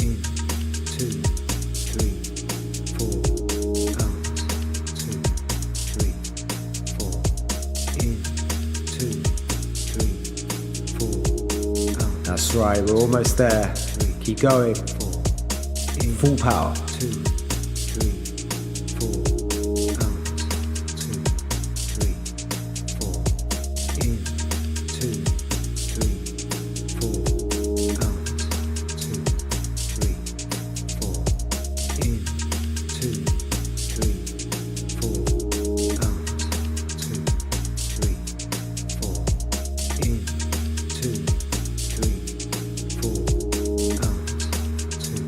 In, 2, 3, 4. Out, 2, 3, 4. In, 2, 3, 4. Out. That's right, we're almost there. Keep going. 4. In, full power. 2, 3, 4. Out, 2, 3, 4. In, 2, 3, 4. Out, 2, 3, 4. In, 2, 3, 4. Out, 2, 3, 4. In, 2, 3, 4. Out, 2,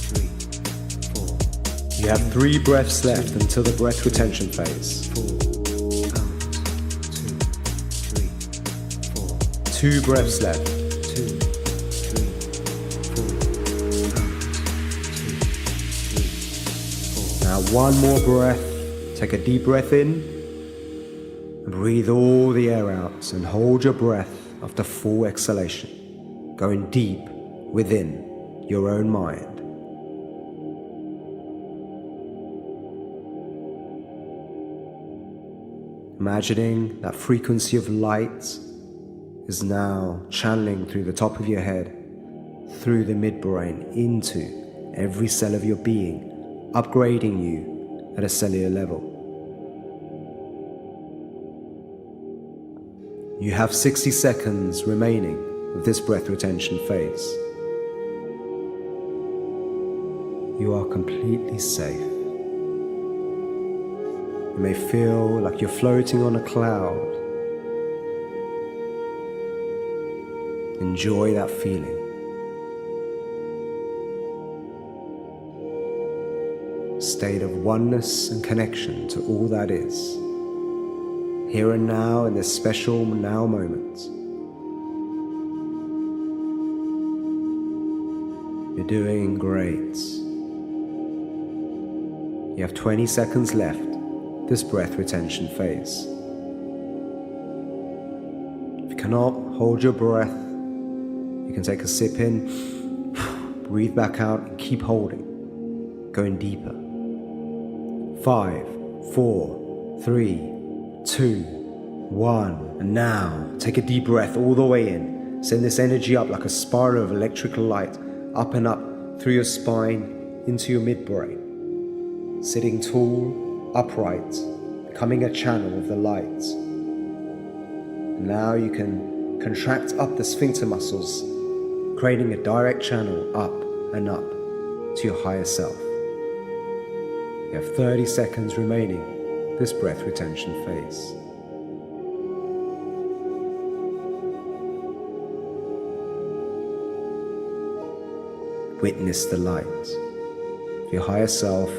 3, 4. You have 3 breaths left until the breath retention phase. 4. Out, 2, 3, 4. 2 breaths left. 2, 3, 4. Out, 2, 3, 4. Now 1 more breath. Take a deep breath in. And breathe all the air out and hold your breath after full exhalation, going deep within your own mind. Imagining that frequency of light is now channeling through the top of your head, through the midbrain, into every cell of your being, upgrading you at a cellular level. You have 60 seconds remaining of this breath retention phase. You are completely safe. You may feel like you're floating on a cloud. Enjoy that feeling. State of oneness and connection to all that is. Here and now in this special now moment. You're doing great. You have 20 seconds left, this breath retention phase. If you cannot hold your breath, you can take a sip in, breathe back out, and keep holding, going deeper. 5, 4, 3, 2, 1. And now, take a deep breath all the way in. Send this energy up like a spiral of electrical light, up and up through your spine, into your midbrain. Sitting tall, upright, becoming a channel of the light. And now you can contract up the sphincter muscles, creating a direct channel up and up to your higher self. You have 30 seconds remaining this breath retention phase. Witness the light of your higher self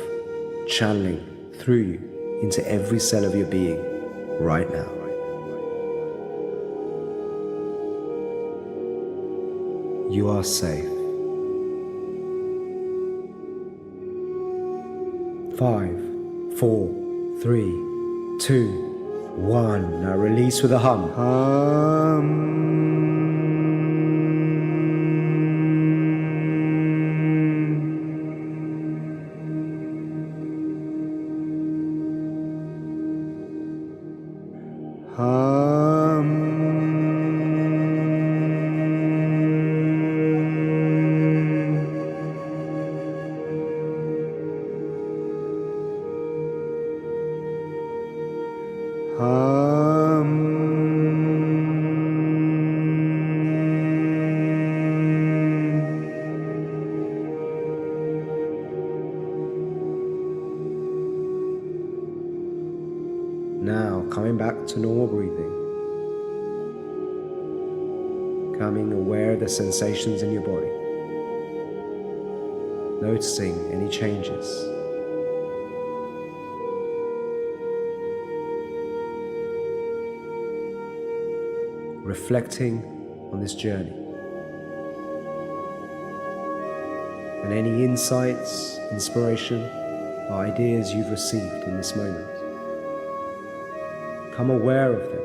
channeling through you into every cell of your being right now. You are safe. 5, 4, 3, 2, 1. Now release with a hum. Now, coming back to normal breathing. Becoming aware of the sensations in your body. Noticing any changes. Reflecting on this journey. And any insights, inspiration, or ideas you've received in this moment. Become aware of them.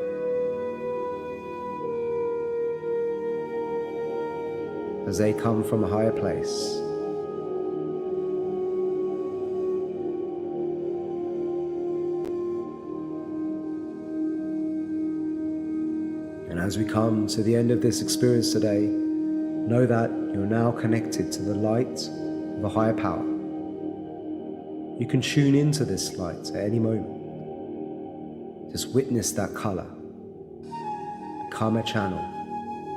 As they come from a higher place. And as we come to the end of this experience today, know that you're now connected to the light of a higher power. You can tune into this light at any moment. Just witness that color. Become a channel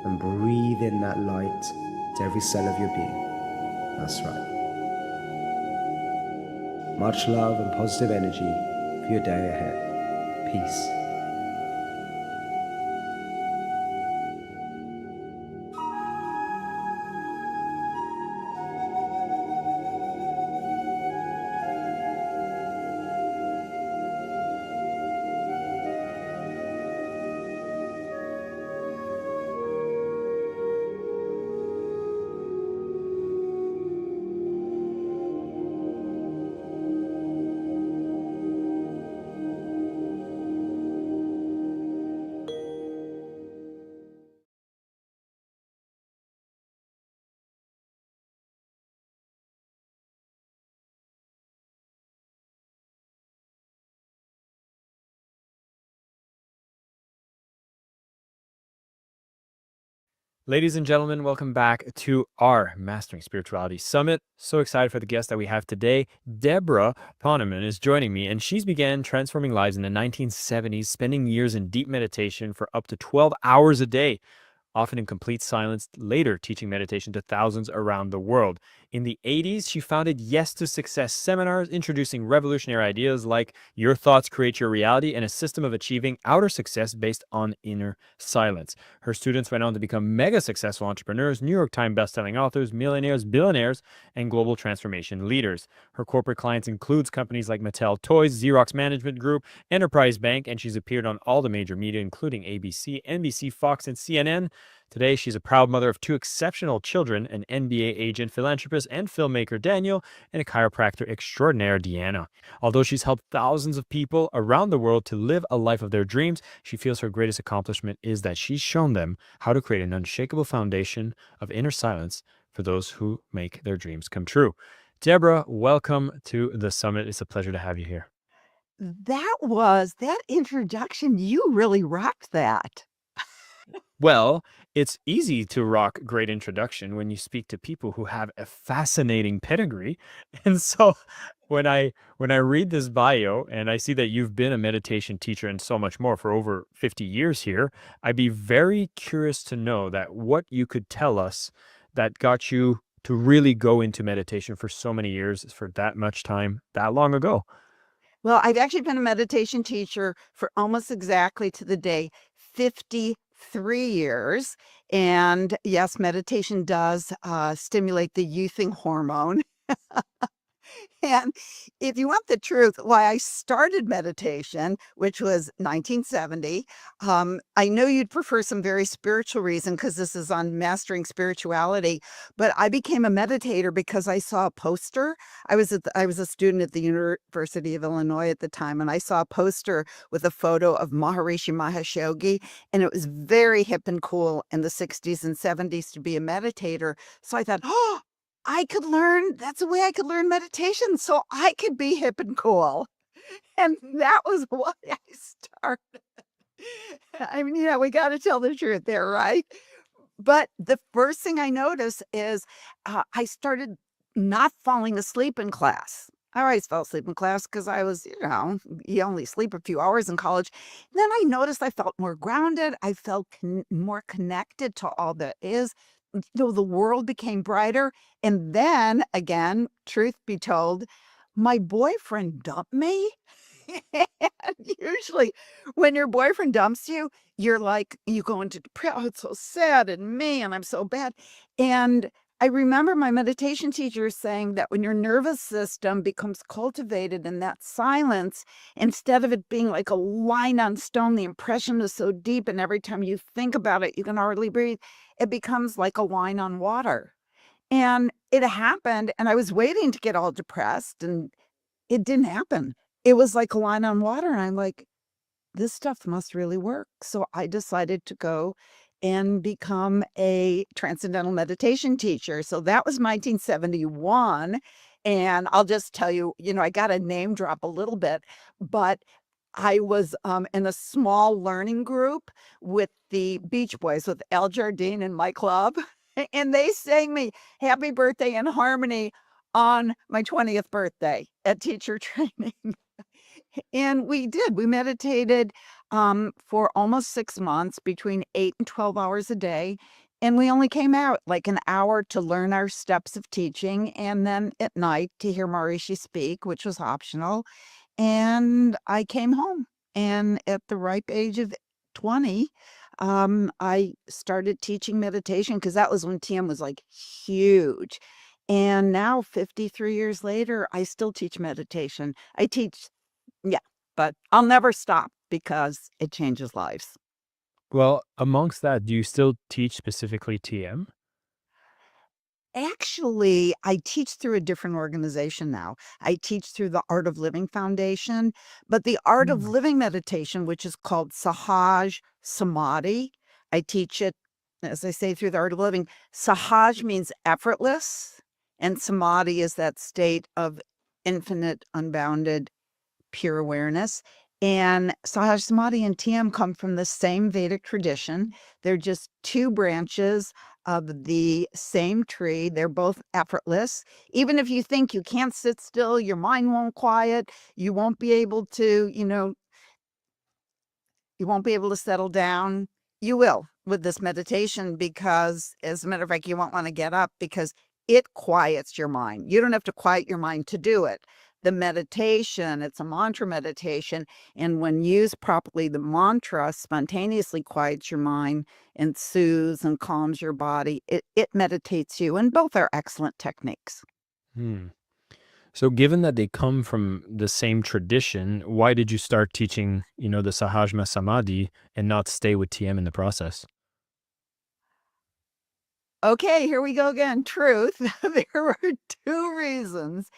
and breathe in that light to every cell of your being. That's right. Much love and positive energy for your day ahead. Peace. Ladies and gentlemen, welcome back to our Mastering Spirituality Summit. So excited for the guest that we have today. Deborah Poneman is joining me, and she's began transforming lives in the 1970s, spending years in deep meditation for up to 12 hours a day, often in complete silence, later teaching meditation to thousands around the world. In the 80s, she founded Yes to Success seminars, introducing revolutionary ideas like your thoughts create your reality and a system of achieving outer success based on inner silence. Her students went on to become mega successful entrepreneurs, New York Times bestselling authors, millionaires, billionaires, and global transformation leaders. Her corporate clients includes companies like Mattel Toys, Xerox Management Group, Enterprise Bank, and she's appeared on all the major media, including ABC, NBC, Fox, and CNN. Today, she's a proud mother of two exceptional children, an NBA agent, philanthropist, and filmmaker, Daniel, and a chiropractor extraordinaire, Deanna. Although she's helped thousands of people around the world to live a life of their dreams, she feels her greatest accomplishment is that she's shown them how to create an unshakable foundation of inner silence for those who make their dreams come true. Deborah, welcome to the summit. It's a pleasure to have you here. That introduction, you really rocked that. Well, it's easy to rock great introduction when you speak to people who have a fascinating pedigree. And so when I read this bio and I see that you've been a meditation teacher and so much more for over 50 years here, I'd be very curious to know that what you could tell us that got you to really go into meditation for so many years, for that much time, that long ago. Well, I've actually been a meditation teacher for almost exactly to the day 53 years. And yes, meditation does stimulate the youthing hormone. And if you want the truth, why I started meditation, which was 1970, I know you'd prefer some very spiritual reason because this is on mastering spirituality, but I became a meditator because I saw a poster. I was a student at the University of Illinois at the time, and I saw a poster with a photo of Maharishi Mahesh Yogi, and it was very hip and cool in the 60s and 70s to be a meditator. So I thought, oh, I could learn that's a way I could learn meditation, so I could be hip and cool, and that was why I started. I mean, we gotta tell the truth there, right? But the first thing I noticed is, I started not falling asleep in class. I always fell asleep in class because I was, you only sleep a few hours in college. Then I noticed I felt more grounded. I felt more connected to all that is. The world became brighter. And then again, truth be told, my boyfriend dumped me. And usually when your boyfriend dumps you, you're like, you go into depression. Oh, it's so sad and me, and I'm so bad. And I remember my meditation teacher saying that when your nervous system becomes cultivated in that silence, instead of it being like a line on stone, the impression is so deep, and every time you think about it, you can hardly breathe. It becomes like a line on water. And it happened, and I was waiting to get all depressed, and it didn't happen. It was like a line on water, and I'm like, this stuff must really work. So I decided to go and become a transcendental meditation teacher. So that was 1971. And I'll just tell you, I got to name drop a little bit, but I was in a small learning group with the Beach Boys, with Al Jardine and Mike Love. And they sang me Happy Birthday in Harmony on my 20th birthday at teacher training. And we did. We meditated for almost 6 months, between 8 and 12 hours a day. And we only came out like an hour to learn our steps of teaching, and then at night to hear Maharishi speak, which was optional. And I came home. And at the ripe age of 20, I started teaching meditation, because that was when TM was like huge. And now, 53 years later, I still teach meditation. I teach, yeah, but I'll never stop because it changes lives. Well, amongst that, do you still teach specifically TM? Actually, I teach through a different organization now. I teach through the Art of Living Foundation, but the Art of Living meditation, which is called Sahaj Samadhi, I teach it, as I say, through the Art of Living. Sahaj means effortless, and Samadhi is that state of infinite, unbounded, pure awareness. And Sahaj Samadhi and TM come from the same Vedic tradition. They're just two branches of the same tree. They're both effortless. Even if you think you can't sit still, your mind won't quiet, you won't be able to, you won't be able to settle down. You will with this meditation, because, as a matter of fact, you won't want to get up, because it quiets your mind. You don't have to quiet your mind to do it. The meditation, it's a mantra meditation. And when used properly, the mantra spontaneously quiets your mind and soothes and calms your body. It meditates you. And both are excellent techniques. So given that they come from the same tradition, why did you start teaching, the Sahajma Samadhi and not stay with TM in the process? Okay, here we go again. Truth. There were two reasons.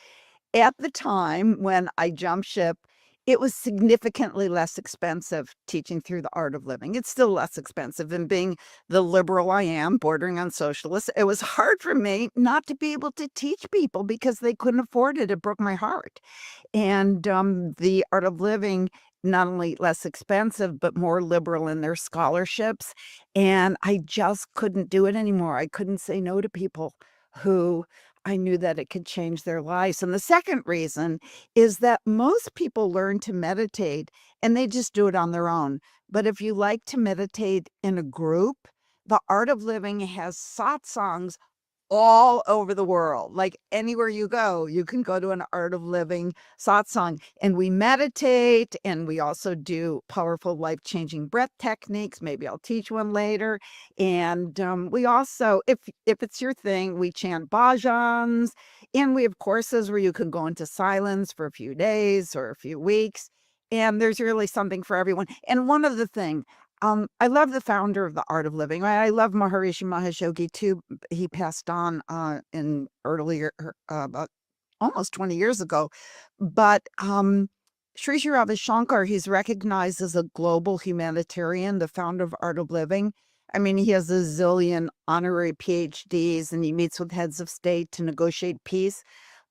At the time when I jumped ship, it was significantly less expensive teaching through the Art of Living. It's still less expensive. And being the liberal I am, bordering on socialist, it was hard for me not to be able to teach people because they couldn't afford it. It broke my heart. And the Art of Living, not only less expensive, but more liberal in their scholarships. And I just couldn't do it anymore. I couldn't say no to people who I knew that it could change their lives. And the second reason is that most people learn to meditate and they just do it on their own. But if you like to meditate in a group, the Art of Living has satsangs all over the world. Like anywhere you go, you can go to an Art of Living satsang, and we meditate, and we also do powerful life-changing breath techniques. Maybe I'll teach one later. And we also, if it's your thing, we chant bhajans, and we have courses where you can go into silence for a few days or a few weeks. And there's really something for everyone. And one other thing, I love the founder of the Art of Living. I love Maharishi Mahesh Yogi too. He passed on in earlier, about almost 20 years ago. But Sri Sri Ravi Shankar, he's recognized as a global humanitarian, the founder of Art of Living. I mean, he has a zillion honorary PhDs, and he meets with heads of state to negotiate peace.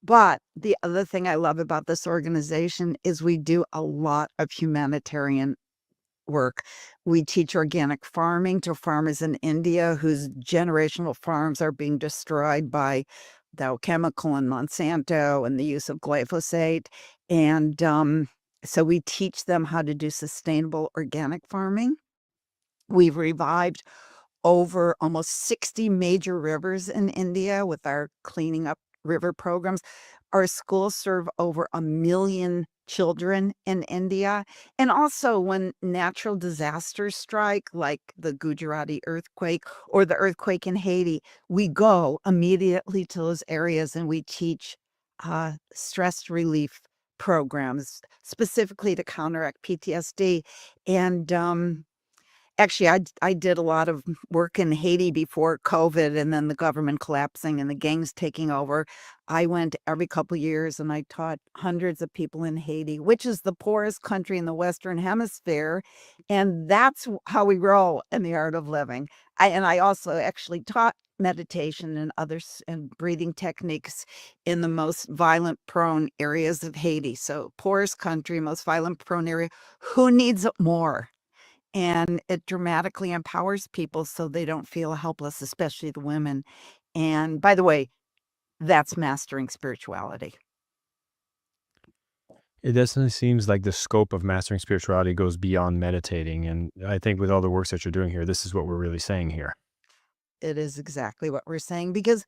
But the other thing I love about this organization is we do a lot of humanitarian work. We teach organic farming to farmers in India whose generational farms are being destroyed by Dow Chemical and Monsanto and the use of glyphosate. And so we teach them how to do sustainable organic farming. We've revived over almost 60 major rivers in India with our cleaning up river programs. Our schools serve over 1 million children in India. And also, when natural disasters strike, like the Gujarati earthquake or the earthquake in Haiti, we go immediately to those areas and we teach stress relief programs specifically to counteract PTSD. And actually, I did a lot of work in Haiti before COVID and then the government collapsing and the gangs taking over. I went every couple years and I taught hundreds of people in Haiti, which is the poorest country in the Western Hemisphere. And that's how we roll in the art of living. I also actually taught meditation and others and breathing techniques in the most violent prone areas of Haiti. So poorest country, most violent prone area. Who needs it more? And it dramatically empowers people so they don't feel helpless, especially the women. And by the way, that's mastering spirituality. It definitely seems like the scope of mastering spirituality goes beyond meditating. And I think with all the works that you're doing here, this is what we're really saying here. It is exactly what we're saying because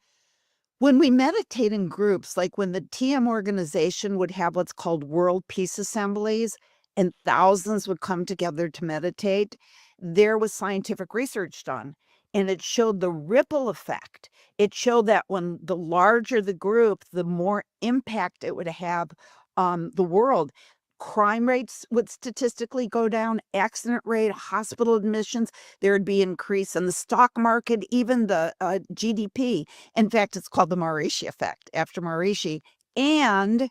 when we meditate in groups, like when the TM organization would have what's called world peace assemblies and thousands would come together to meditate, there was scientific research done and it showed the ripple effect. It showed that when the larger the group, the more impact it would have on the world. Crime rates would statistically go down, accident rate, hospital admissions, there'd be increase in the stock market, even the GDP. In fact, it's called the Maharishi effect after Maharishi. And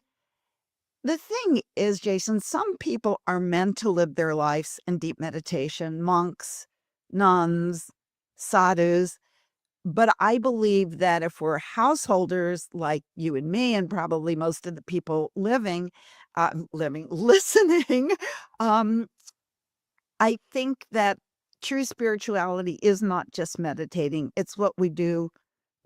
the thing is, Jason, some people are meant to live their lives in deep meditation, monks, nuns, sadhus. But I believe that if we're householders like you and me, and probably most of the people listening, um, I think that true spirituality is not just meditating. It's what we do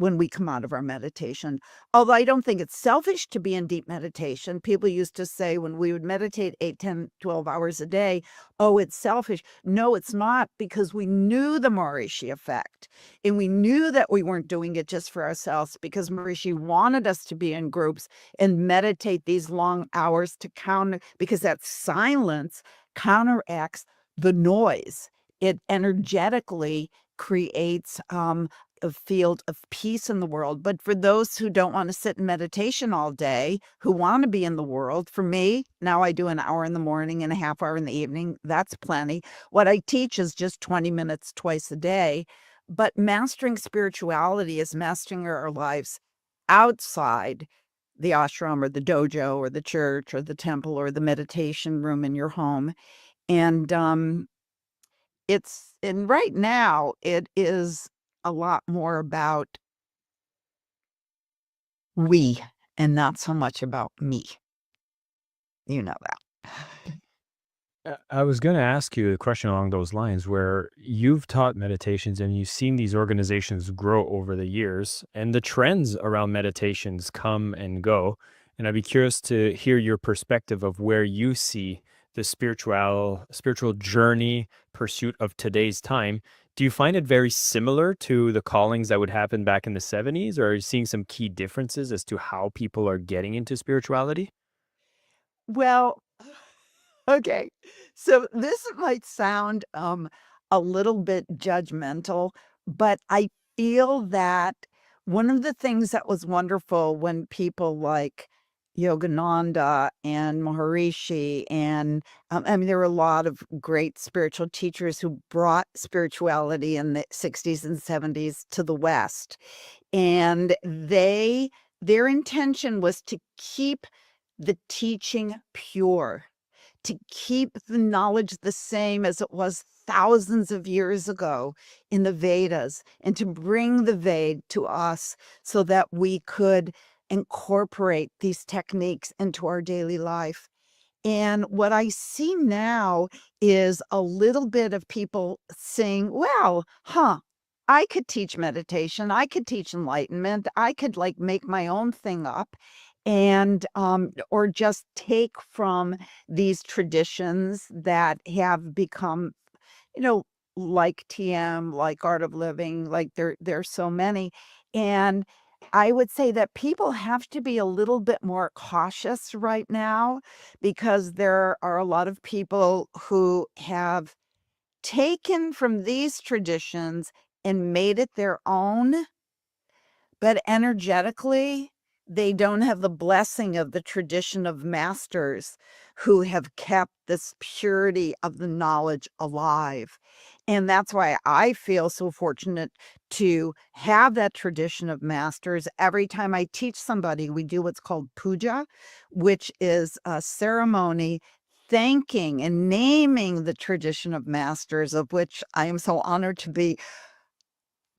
when we come out of our meditation. Although I don't think it's selfish to be in deep meditation. People used to say when we would meditate 8, 10, 12 hours a day, oh, it's selfish. No, it's not, because we knew the Maharishi effect. And we knew that we weren't doing it just for ourselves, because Maharishi wanted us to be in groups and meditate these long hours to counter, because that silence counteracts the noise. It energetically creates a field of peace in the world. But for those who don't want to sit in meditation all day, who want to be in the world, for me, now I do an hour in the morning and a half hour in the evening. That's plenty. What I teach is just 20 minutes twice a day. But mastering spirituality is mastering our lives outside the ashram or the dojo or the church or the temple or the meditation room in your home. And and right now it is a lot more about we and not so much about me. You know that. I was going to ask you a question along those lines where you've taught meditations and you've seen these organizations grow over the years and the trends around meditations come and go. And I'd be curious to hear your perspective of where you see the spiritual journey pursuit of today's time. Do you find it very similar to the callings that would happen back in the 70s, or are you seeing some key differences as to how people are getting into spirituality? Well, okay. So this might sound a little bit judgmental, but I feel that one of the things that was wonderful when people like Yogananda and Maharishi and I mean there were a lot of great spiritual teachers who brought spirituality in the 60s and 70s to the West. And their intention was to keep the teaching pure, to keep the knowledge the same as it was thousands of years ago in the Vedas, and to bring the Ved to us so that we could incorporate these techniques into our daily life. And what I see now is a little bit of people saying, well, I could teach meditation. I could teach enlightenment. I could like make my own thing up and or just take from these traditions that have become, you know, like TM, like Art of Living, like there's so many. And I would say that people have to be a little bit more cautious right now because there are a lot of people who have taken from these traditions and made it their own, but energetically, they don't have the blessing of the tradition of masters who have kept this purity of the knowledge alive. And that's why I feel so fortunate to have that tradition of masters. Every time I teach somebody, we do what's called puja, which is a ceremony thanking and naming the tradition of masters, of which I am so honored to be.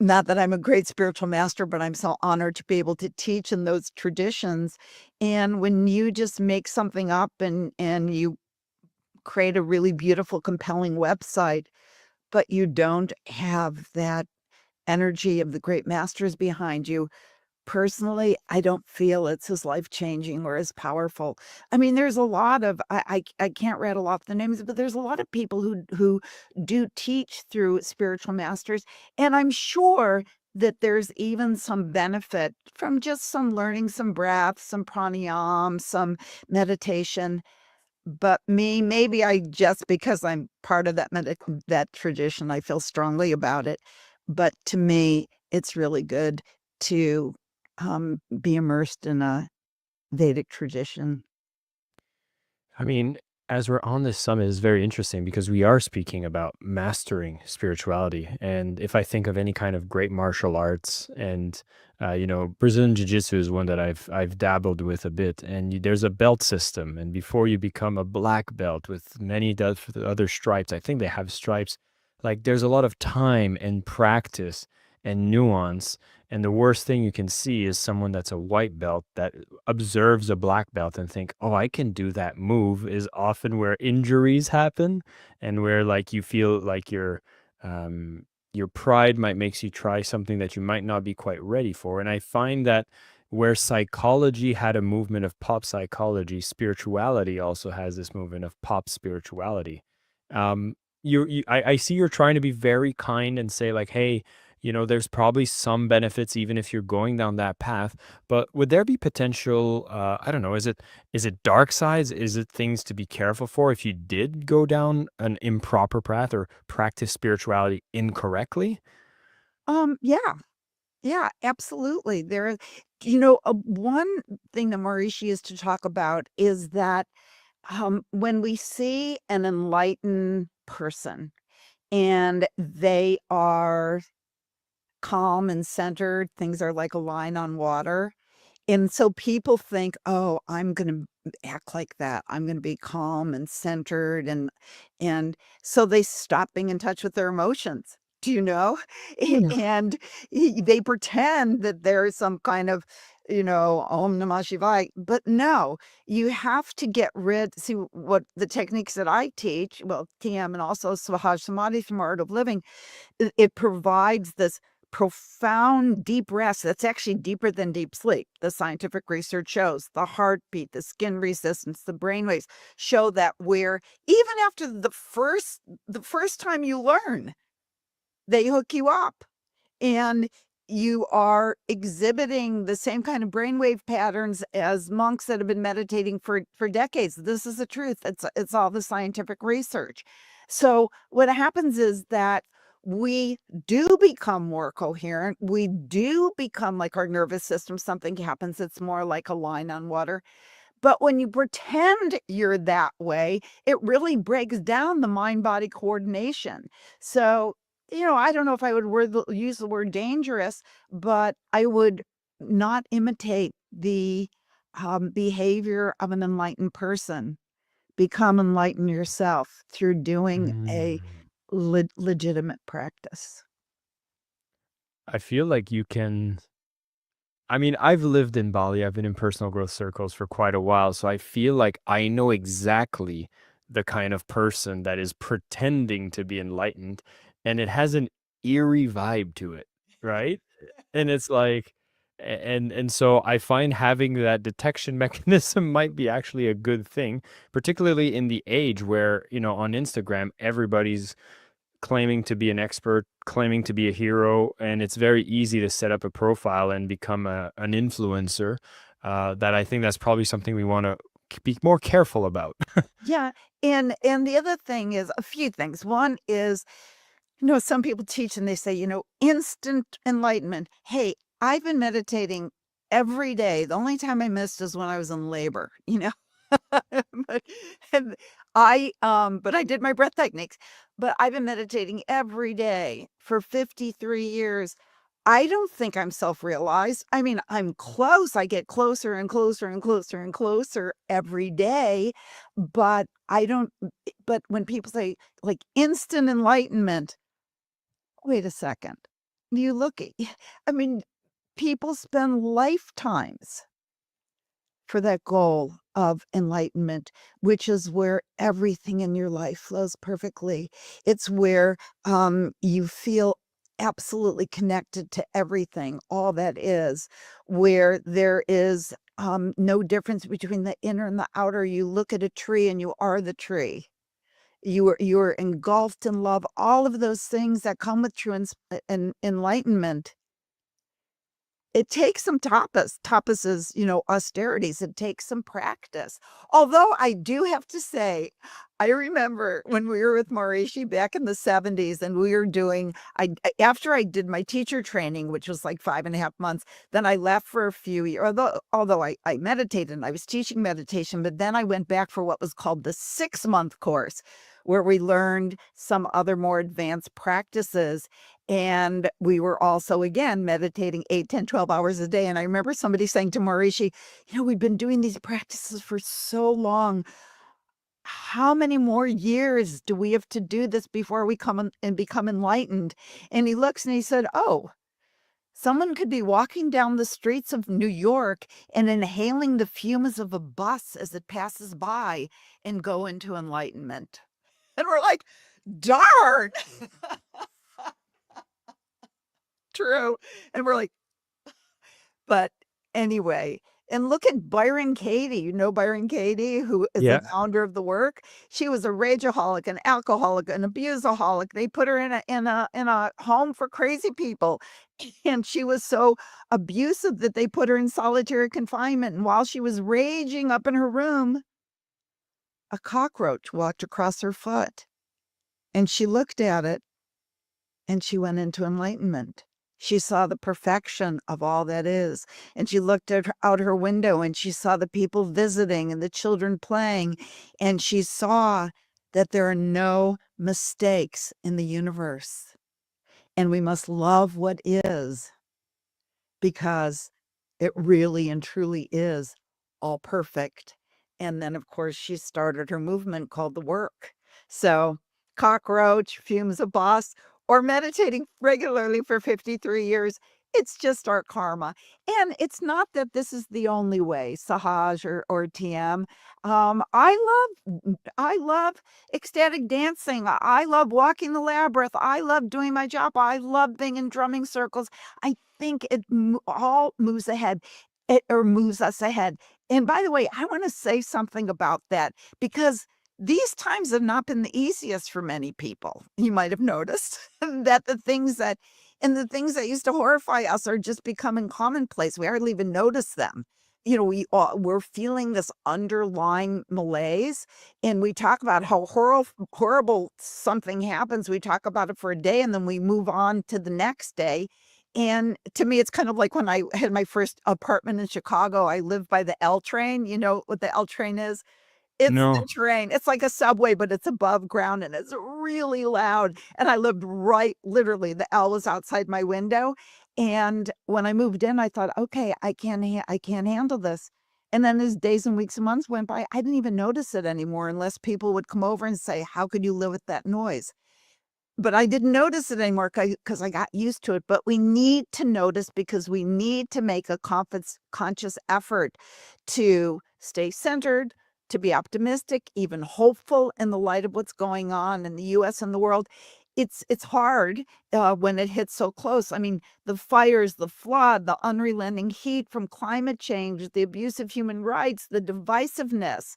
Not that I'm a great spiritual master, but I'm so honored to be able to teach in those traditions. And when you just make something up and you create a really beautiful, compelling website, but you don't have that energy of the great masters behind you, personally, I don't feel it's as life-changing or as powerful. I mean, there's a lot of I can't rattle off the names, but there's a lot of people who do teach through spiritual masters, and I'm sure that there's even some benefit from just some learning some breath, some pranayam, some meditation. But me, maybe I just because I'm part of that tradition, I feel strongly about it. But to me, it's really good to be immersed in a Vedic tradition. I mean, as we're on this summit, is very interesting because we are speaking about mastering spirituality. And if I think of any kind of great martial arts, and Brazilian Jiu-Jitsu is one that I've dabbled with a bit. And there's a belt system, and before you become a black belt with many other stripes, I think they have stripes. Like there's a lot of time and practice and nuance. And the worst thing you can see is someone that's a white belt that observes a black belt and think, "Oh, I can do that move," is often where injuries happen, and where like you feel like your pride might makes you try something that you might not be quite ready for. And I find that where psychology had a movement of pop psychology, spirituality also has this movement of pop spirituality. I see you're trying to be very kind and say like, "Hey, there's probably some benefits even if you're going down that path." But would there be potential, I don't know, is it dark sides? Is it things to be careful for if you did go down an improper path or practice spirituality incorrectly? Yeah, yeah, absolutely. One thing that Maharishi is to talk about is that when we see an enlightened person and they are calm and centered, things are like a line on water. And so people think, "Oh, I'm gonna act like that. I'm gonna be calm and centered," and so they stop being in touch with their emotions. Do you know? And they pretend that there's some kind of, Om Namah Shivaya, but no, you have to get rid see, what the techniques that I teach, well, TM and also Swahaj Samadhi from Art of Living, it provides this profound deep rest that's actually deeper than deep sleep. The scientific research shows the heartbeat, the skin resistance, the brain waves show that where even after the first time you learn, they hook you up and you are exhibiting the same kind of brainwave patterns as monks that have been meditating for decades. This is the truth. It's all the scientific research. So what happens is that we do become more coherent. We do become like our nervous system. Something happens. It's more like a line on water. But when you pretend you're that way, it really breaks down the mind-body coordination. So, I don't know if I would use the word dangerous, but I would not imitate the behavior of an enlightened person. Become enlightened yourself through doing a Mm. legitimate practice. I feel like you can. I mean, I've lived in Bali. I've been in personal growth circles for quite a while. So I feel like I know exactly the kind of person that is pretending to be enlightened. And it has an eerie vibe to it, right? And it's like, and so I find having that detection mechanism might be actually a good thing, particularly in the age where, on Instagram, everybody's claiming to be an expert, claiming to be a hero, and it's very easy to set up a profile and become an influencer. That I think that's probably something we want to be more careful about. Yeah, and the other thing is a few things. One is, some people teach and they say, instant enlightenment. Hey, I've been meditating every day. The only time I missed is when I was in labor, but, and but I did my breath techniques, but I've been meditating every day for 53 years. I don't think I'm self-realized. I mean, I'm close. I get closer and closer and closer and closer every day, but I don't, but when people say like instant enlightenment, wait a second. You look at, I mean, people spend lifetimes for that goal of enlightenment, which is where everything in your life flows perfectly. It's where you feel absolutely connected to everything, all that is, where there is no difference between the inner and the outer. You look at a tree and you are the tree. You're engulfed in love. All of those things that come with true enlightenment. It takes some tapas. Tapas is, austerities. It takes some practice. Although I do have to say, I remember when we were with Maharishi back in the 70s and we were doing, after I did my teacher training, which was like 5.5 months, then I left for a few years, although I meditated and I was teaching meditation, but then I went back for what was called the 6-month course, where we learned some other more advanced practices. And we were also, again, meditating 8, 10, 12 hours a day. And I remember somebody saying to Maharishi, we've been doing these practices for so long. How many more years do we have to do this before we come and become enlightened? And he looks and he said, oh, someone could be walking down the streets of New York and inhaling the fumes of a bus as it passes by and go into enlightenment. And we're like, darn. True. And we're like, but anyway, and look at Byron Katie. You know Byron Katie, who is the founder of the work. She was a rageaholic, an alcoholic, an abuseaholic. They put her in a home for crazy people. And she was so abusive that they put her in solitary confinement. And while she was raging up in her room, a cockroach walked across her foot. And she looked at it and she went into enlightenment. She saw the perfection of all that is. And she looked out her window and she saw the people visiting and the children playing. And she saw that there are no mistakes in the universe. And we must love what is, because it really and truly is all perfect. And then, of course, she started her movement called The Work. So cockroach, fumes of boss, or meditating regularly for 53 years, it's just our karma. And it's not that this is the only way, Sahaj or TM. I love ecstatic dancing. I love walking the labyrinth. I love doing my job. I love being in drumming circles. I think it all moves ahead, or moves us ahead. And by the way, I want to say something about that, because these times have not been the easiest for many people. You might have noticed that the things that used to horrify us are just becoming commonplace. We hardly even notice them. We're feeling this underlying malaise, and we talk about how horrible something happens. We talk about it for a day and then we move on to the next day. And to me, it's kind of like when I had my first apartment in Chicago, I lived by the L train. You know what the L train is? It's the train. It's like a subway, but it's above ground and it's really loud. And I lived literally, the L was outside my window. And when I moved in, I thought, okay, I can't handle this. And then as days and weeks and months went by, I didn't even notice it anymore, unless people would come over and say, how could you live with that noise? But I didn't notice it anymore because I got used to it. But we need to notice, because we need to make a conscious effort to stay centered, to be optimistic, even hopeful in the light of what's going on in the US and the world. It's hard when it hits so close. I mean, the fires, the flood, the unrelenting heat from climate change, the abuse of human rights, the divisiveness.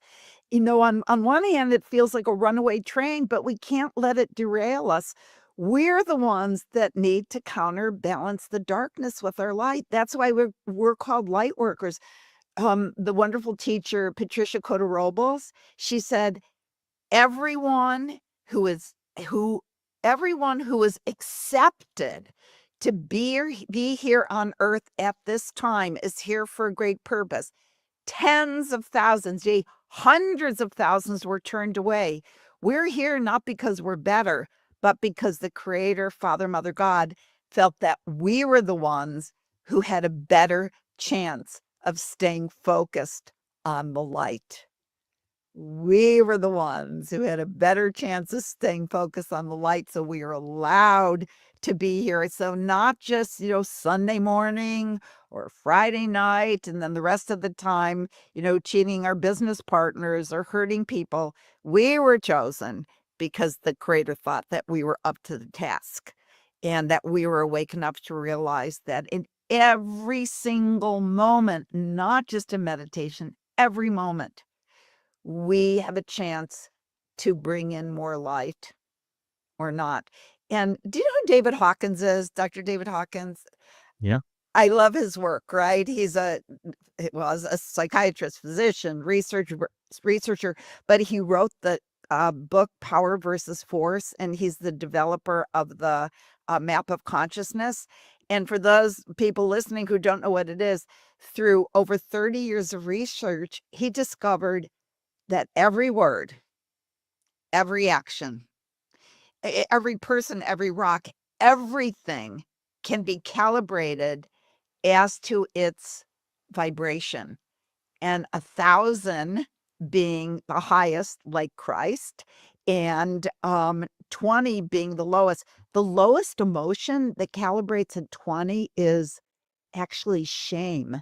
On one hand, it feels like a runaway train, but we can't let it derail us. We're the ones that need to counterbalance the darkness with our light. That's why we're called light workers. The wonderful teacher, Patricia Cota-Robles, she said, everyone who is accepted to be here on earth at this time is here for a great purpose. Tens of thousands, hundreds of thousands were turned away. We're here not because we're better, but because the Creator, Father, Mother, God felt that we were the ones who had a better chance of staying focused on the light. We were the ones who had a better chance of staying focused on the light. So we are allowed to be here. So not just, Sunday morning or Friday night, and then the rest of the time, cheating our business partners or hurting people. We were chosen because the Creator thought that we were up to the task and that we were awake enough to realize that in every single moment, not just in meditation, every moment, we have a chance to bring in more light or not. And do you know who David Hawkins is? Dr. David Hawkins? Yeah. I love his work, right? He's a psychiatrist, physician, researcher, but he wrote the book Power versus Force, and he's the developer of the map of consciousness. And for those people listening who don't know what it is, through over 30 years of research, he discovered that every word, every action, every person, every rock, everything can be calibrated as to its vibration. And 1,000 being the highest, like Christ, and 20 being the lowest. The lowest emotion that calibrates at 20 is actually shame.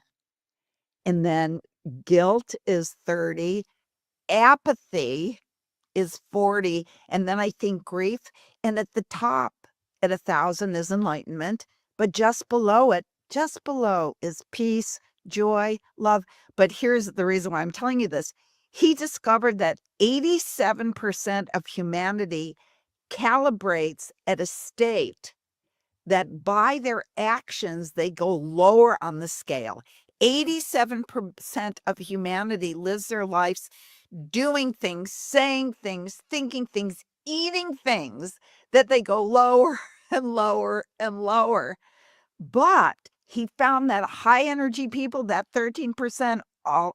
And then guilt is 30. Apathy is 40. And then I think grief. And at the top, at 1,000 is enlightenment. But just below is peace, joy, love. But here's the reason why I'm telling you this. He discovered that 87% of humanity calibrates at a state that by their actions, they go lower on the scale. 87% of humanity lives their lives doing things, saying things, thinking things, eating things that they go lower and lower and lower. But he found that high energy people, that 13%,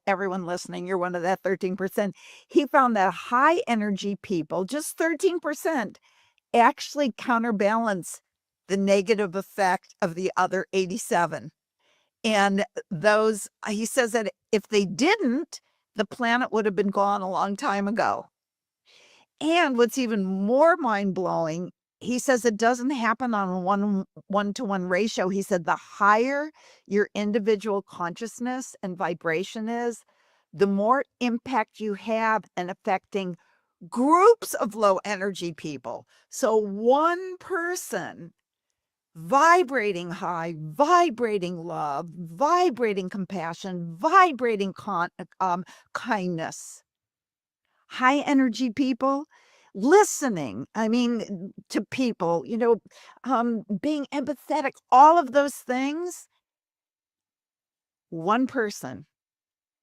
everyone listening, you're one of that 13%. He found that high energy people, just 13%, actually counterbalance the negative effect of the other 87. And those, he says that if they didn't, the planet would have been gone a long time ago. And what's even more mind-blowing, he says it doesn't happen on a one-to-one ratio. He said the higher your individual consciousness and vibration is, the more impact you have in affecting groups of low energy people. So one person vibrating high, vibrating love, vibrating compassion, vibrating kindness. High energy people listening, to people, being empathetic, all of those things. One person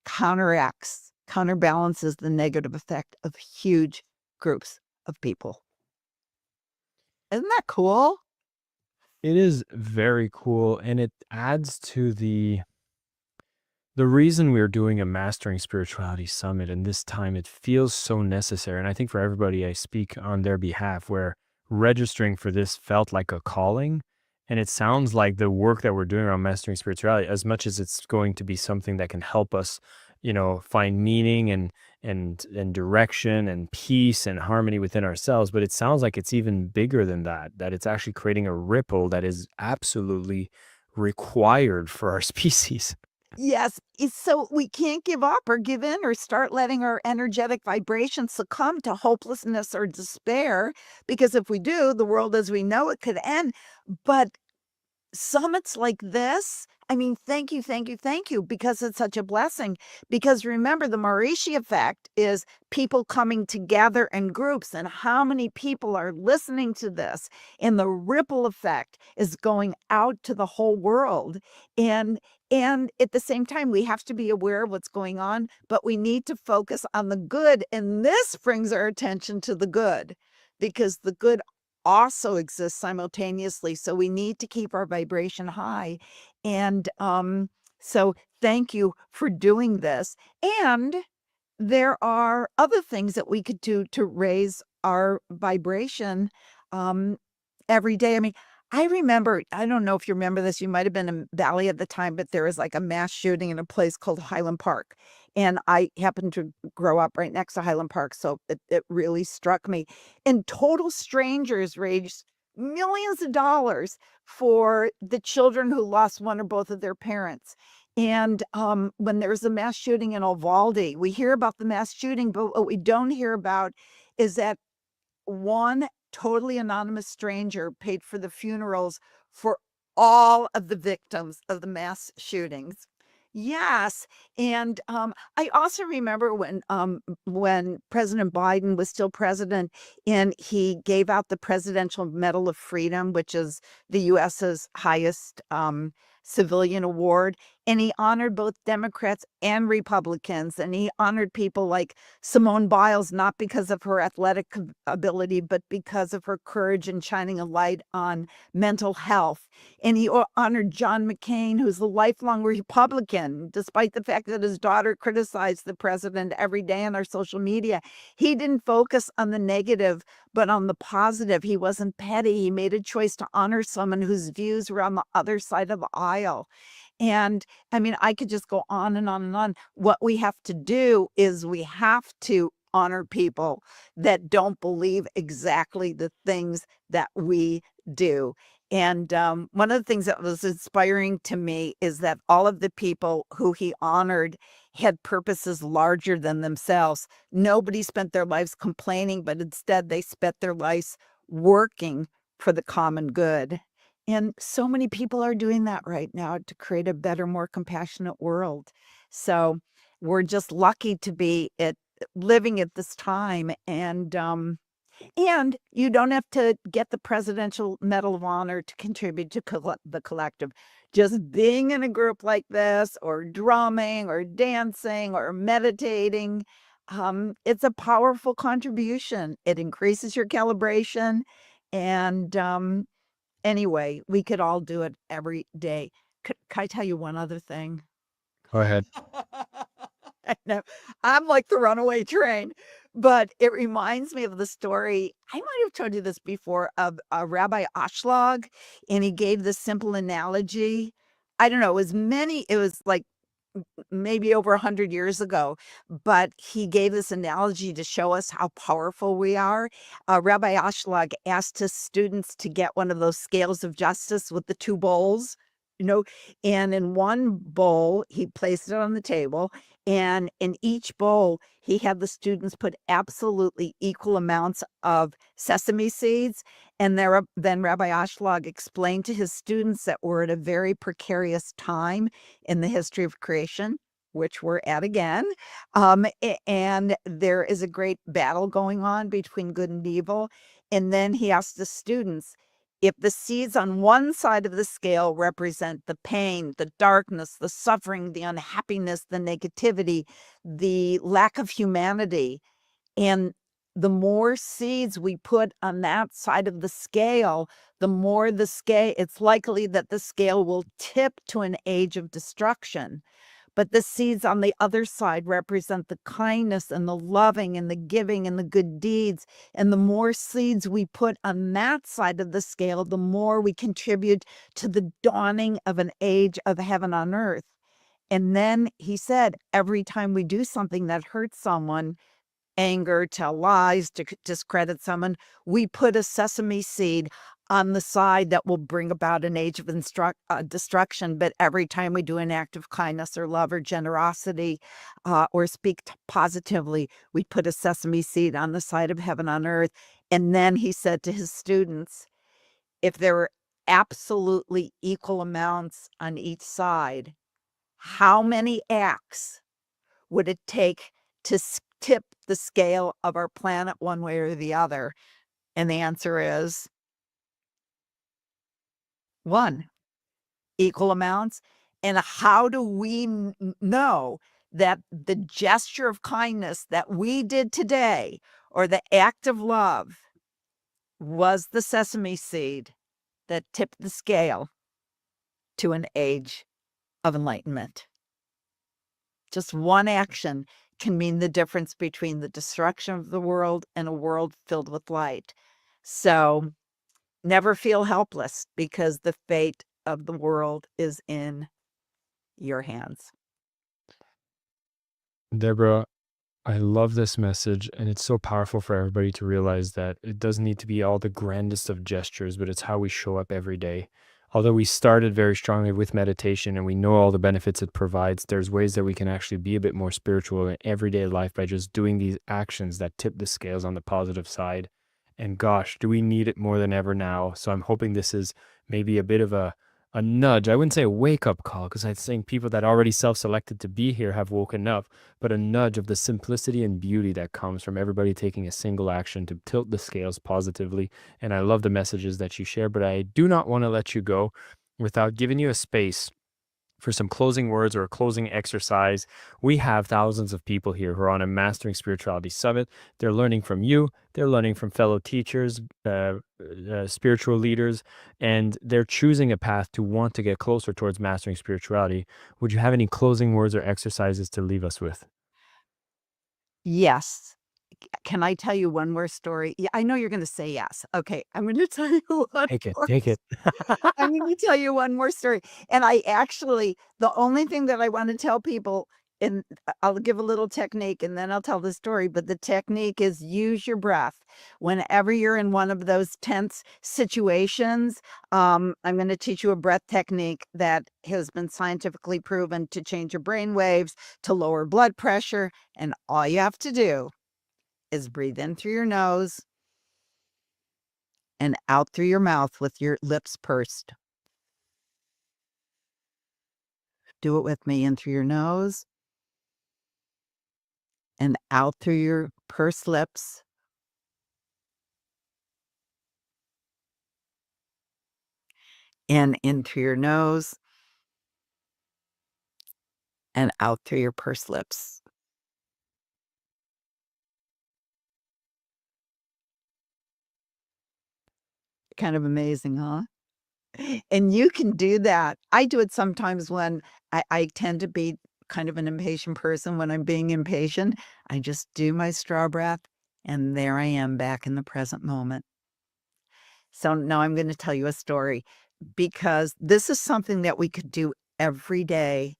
counterbalances the negative effect of huge groups of people. Isn't that cool? It is very cool, and it adds to the reason we're doing a Mastering Spirituality Summit, and this time it feels so necessary. And I think for everybody, I speak on their behalf, where registering for this felt like a calling. And it sounds like the work that we're doing around Mastering Spirituality, as much as it's going to be something that can help us, find meaning and direction and peace and harmony within ourselves. But it sounds like it's even bigger than that it's actually creating a ripple that is absolutely required for our species. Yes. So we can't give up or give in or start letting our energetic vibrations succumb to hopelessness or despair, because if we do, the world as we know it could end. But summits like this, thank you, because it's such a blessing. Because remember, the Maharishi effect is people coming together in groups, and how many people are listening to this, and the ripple effect is going out to the whole world. And at the same time, we have to be aware of what's going on, but we need to focus on the good. And this brings our attention to the good, because the good also exists simultaneously. So we need to keep our vibration high. And so thank you for doing this. And there are other things that we could do to raise our vibration um, every day. I mean, I remember, I don't know if you remember this, you might have been in Valley at the time, but there was like a mass shooting in a place called Highland Park. And I happened to grow up right next to Highland Park. So it really struck me. And total strangers raised millions of dollars for the children who lost one or both of their parents. And when there's a mass shooting in Uvalde, we hear about the mass shooting, but what we don't hear about is that one totally anonymous stranger paid for the funerals for all of the victims of the mass shootings. Yes, and I also remember when President Biden was still president, and he gave out the Presidential Medal of Freedom, which is the U.S.'s highest civilian award, and he honored both Democrats and Republicans, and he honored people like Simone Biles, not because of her athletic ability, but because of her courage and shining a light on mental health. And he honored John McCain, who's a lifelong Republican, despite the fact that his daughter criticized the president every day on our social media. He didn't focus on the negative, but on the positive. He wasn't petty. He made a choice to honor someone whose views were on the other side of the aisle. And I mean, I could just go on and on and on. What we have to do is we have to honor people that don't believe exactly the things that we do. And one of the things that was inspiring to me is that all of the people who he honored had purposes larger than themselves. Nobody spent their lives complaining, but instead they spent their lives working for the common good. And so many people are doing that right now to create a better, more compassionate world. So we're just lucky to be living at this time. And you don't have to get the Presidential Medal of Honor to contribute to the collective. Just being in a group like this, or drumming, or dancing, or meditating, it's a powerful contribution. It increases your calibration. And anyway, we could all do it every day. Can I tell you one other thing? Go ahead. I know. I'm like the runaway train, but it reminds me of the story. I might have told you this before, of Rabbi Ashlag, and he gave this simple analogy. I don't know, it was like maybe over 100 years ago, but he gave this analogy to show us how powerful we are. Rabbi Ashlag asked his students to get one of those scales of justice with the two bowls, you know, and in one bowl, he placed it on the table, and in each bowl, he had the students put absolutely equal amounts of sesame seeds. And then Rabbi Ashlag explained to his students that we're at a very precarious time in the history of creation, which we're at again. And there is a great battle going on between good and evil. And then he asked the students, if the seeds on one side of the scale represent the pain, the darkness, the suffering, the unhappiness, the negativity, the lack of humanity, and the more seeds we put on that side of the scale, the more it's likely that the scale will tip to an age of destruction. But the seeds on the other side represent the kindness and the loving and the giving and the good deeds. And the more seeds we put on that side of the scale, the more we contribute to the dawning of an age of heaven on earth. And then he said, every time we do something that hurts someone, anger, tell lies, to discredit someone, we put a sesame seed on the side that will bring about an age of destruction. But every time we do an act of kindness or love or generosity, or speak positively, we put a sesame seed on the side of heaven on earth. And then he said to his students, if there were absolutely equal amounts on each side, how many acts would it take to tip the scale of our planet one way or the other? And the answer is 1, equal amounts. And how do we know that the gesture of kindness that we did today, or the act of love, was the sesame seed that tipped the scale to an age of enlightenment. Just one action can mean the difference between the destruction of the world and a world filled with light. So never feel helpless, because the fate of the world is in your hands. Deborah, I love this message, and it's so powerful for everybody to realize that it doesn't need to be all the grandest of gestures, but it's how we show up every day. Although we started very strongly with meditation and we know all the benefits it provides, there's ways that we can actually be a bit more spiritual in everyday life by just doing these actions that tip the scales on the positive side. And gosh, do we need it more than ever now? So I'm hoping this is maybe a bit of a nudge. I wouldn't say a wake-up call, because I think people that already self-selected to be here have woken up, but a nudge of the simplicity and beauty that comes from everybody taking a single action to tilt the scales positively. And I love the messages that you share, but I do not want to let you go without giving you a space for some closing words or a closing exercise. We have thousands of people here who are on a Mastering Spirituality Summit. They're learning from you, they're learning from fellow teachers, spiritual leaders, and they're choosing a path to want to get closer towards mastering spirituality. Would you have any closing words or exercises to leave us with? Yes. Can I tell you one more story? Yeah, I know you're going to say yes. Okay, I'm going to tell you one Take it, more. take it. I'm going to tell you one more story. And I actually, the only thing that I want to tell people, and I'll give a little technique and then I'll tell the story, but the technique is use your breath. Whenever you're in one of those tense situations, I'm going to teach you a breath technique that has been scientifically proven to change your brain waves, to lower blood pressure. And all you have to do is breathe in through your nose and out through your mouth with your lips pursed. Do it with me, in through your nose and out through your pursed lips. And in through your nose and out through your pursed lips. Kind of amazing, huh? And you can do that. I do it sometimes when I tend to be kind of an impatient person. When I'm being impatient, I just do my straw breath, and there I am back in the present moment. So now I'm going to tell you a story, because this is something that we could do every day.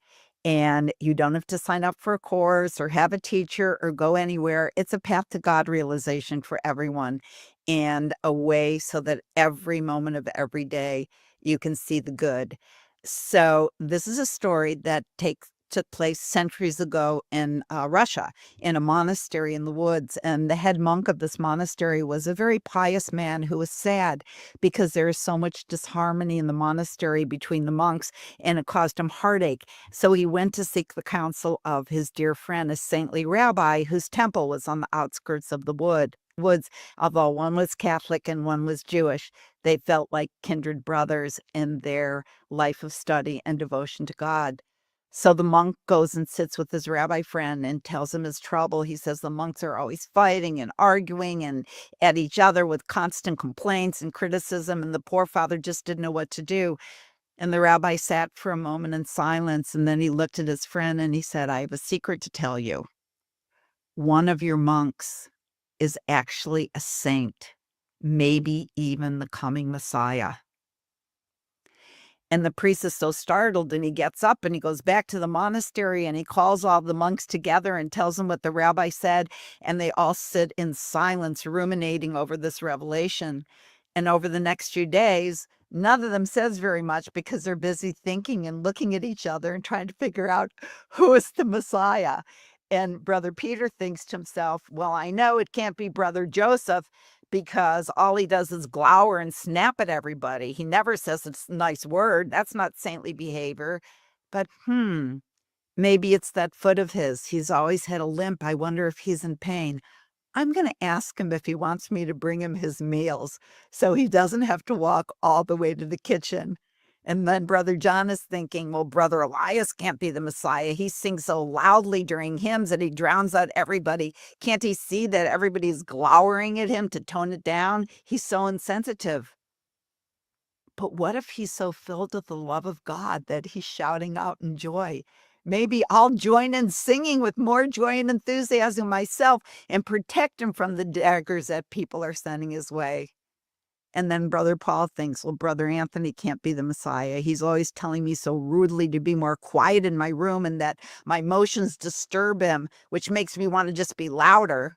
And you don't have to sign up for a course or have a teacher or go anywhere. It's a path to God realization for everyone, and a way so that every moment of every day you can see the good. So this is a story that took place centuries ago in Russia, in a monastery in the woods. And the head monk of this monastery was a very pious man who was sad because there is so much disharmony in the monastery between the monks, and it caused him heartache. So he went to seek the counsel of his dear friend, a saintly rabbi whose temple was on the outskirts of the woods. Although one was Catholic and one was Jewish, they felt like kindred brothers in their life of study and devotion to God. So the monk goes and sits with his rabbi friend and tells him his trouble. He says the monks are always fighting and arguing and at each other with constant complaints and criticism, and the poor father just didn't know what to do. And the rabbi sat for a moment in silence, and then he looked at his friend and he said, "I have a secret to tell you. One of your monks is actually a saint, maybe even the coming Messiah." And the priest is so startled, and he gets up and he goes back to the monastery and he calls all the monks together and tells them what the rabbi said. And they all sit in silence, ruminating over this revelation. And over the next few days, none of them says very much, because they're busy thinking and looking at each other and trying to figure out who is the Messiah. And Brother Peter thinks to himself, well, I know it can't be Brother Joseph, because all he does is glower and snap at everybody. He never says a nice word. That's not saintly behavior. But maybe it's that foot of his. He's always had a limp. I wonder if he's in pain. I'm going to ask him if he wants me to bring him his meals so he doesn't have to walk all the way to the kitchen. And then Brother John is thinking, well, Brother Elias can't be the Messiah. He sings so loudly during hymns that he drowns out everybody. Can't he see that everybody's glowering at him to tone it down? He's so insensitive. But what if he's so filled with the love of God that he's shouting out in joy? Maybe I'll join in singing with more joy and enthusiasm myself and protect him from the daggers that people are sending his way. And then Brother Paul thinks, well, Brother Anthony can't be the Messiah. He's always telling me so rudely to be more quiet in my room and that my emotions disturb him, which makes me want to just be louder.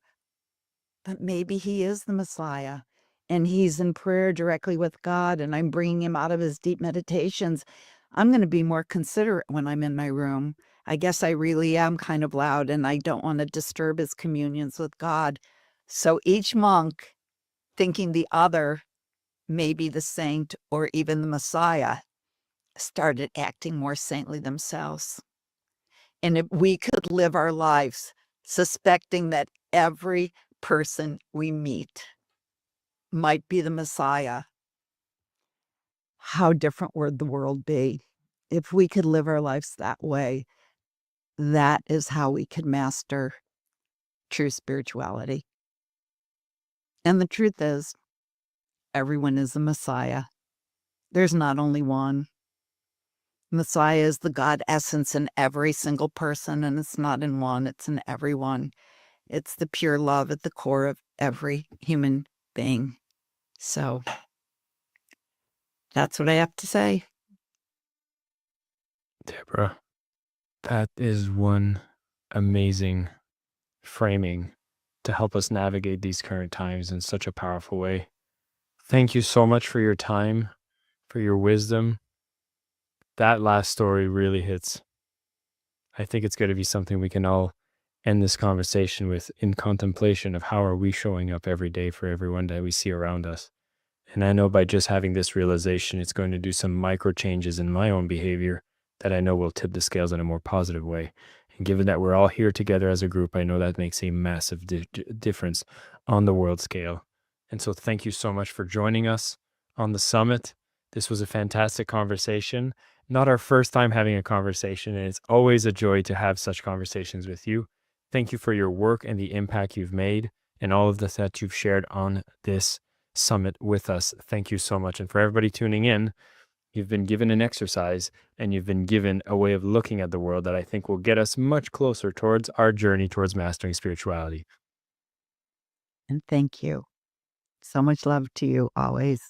But maybe he is the Messiah and he's in prayer directly with God and I'm bringing him out of his deep meditations. I'm going to be more considerate when I'm in my room. I guess I really am kind of loud and I don't want to disturb his communions with God. So each monk, thinking the other maybe the saint or even the Messiah, started acting more saintly themselves. And if we could live our lives suspecting that every person we meet might be the Messiah, how different would the world be? If we could live our lives that way, that is how we could master true spirituality. And the truth is, everyone is a Messiah. There's not only one. Messiah is the God essence in every single person, and it's not in one, it's in everyone. It's the pure love at the core of every human being. So that's what I have to say. Deborah, that is one amazing framing to help us navigate these current times in such a powerful way. Thank you so much for your time, for your wisdom. That last story really hits. I think it's going to be something we can all end this conversation with in contemplation of how are we showing up every day for everyone that we see around us. And I know by just having this realization, it's going to do some micro changes in my own behavior that I know will tip the scales in a more positive way. And given that we're all here together as a group, I know that makes a massive difference on the world scale. And so thank you so much for joining us on the summit. This was a fantastic conversation. Not our first time having a conversation, and it's always a joy to have such conversations with you. Thank you for your work and the impact you've made and all of the that you've shared on this summit with us. Thank you so much. And for everybody tuning in, you've been given an exercise and you've been given a way of looking at the world that I think will get us much closer towards our journey towards mastering spirituality. And thank you. So much love to you always.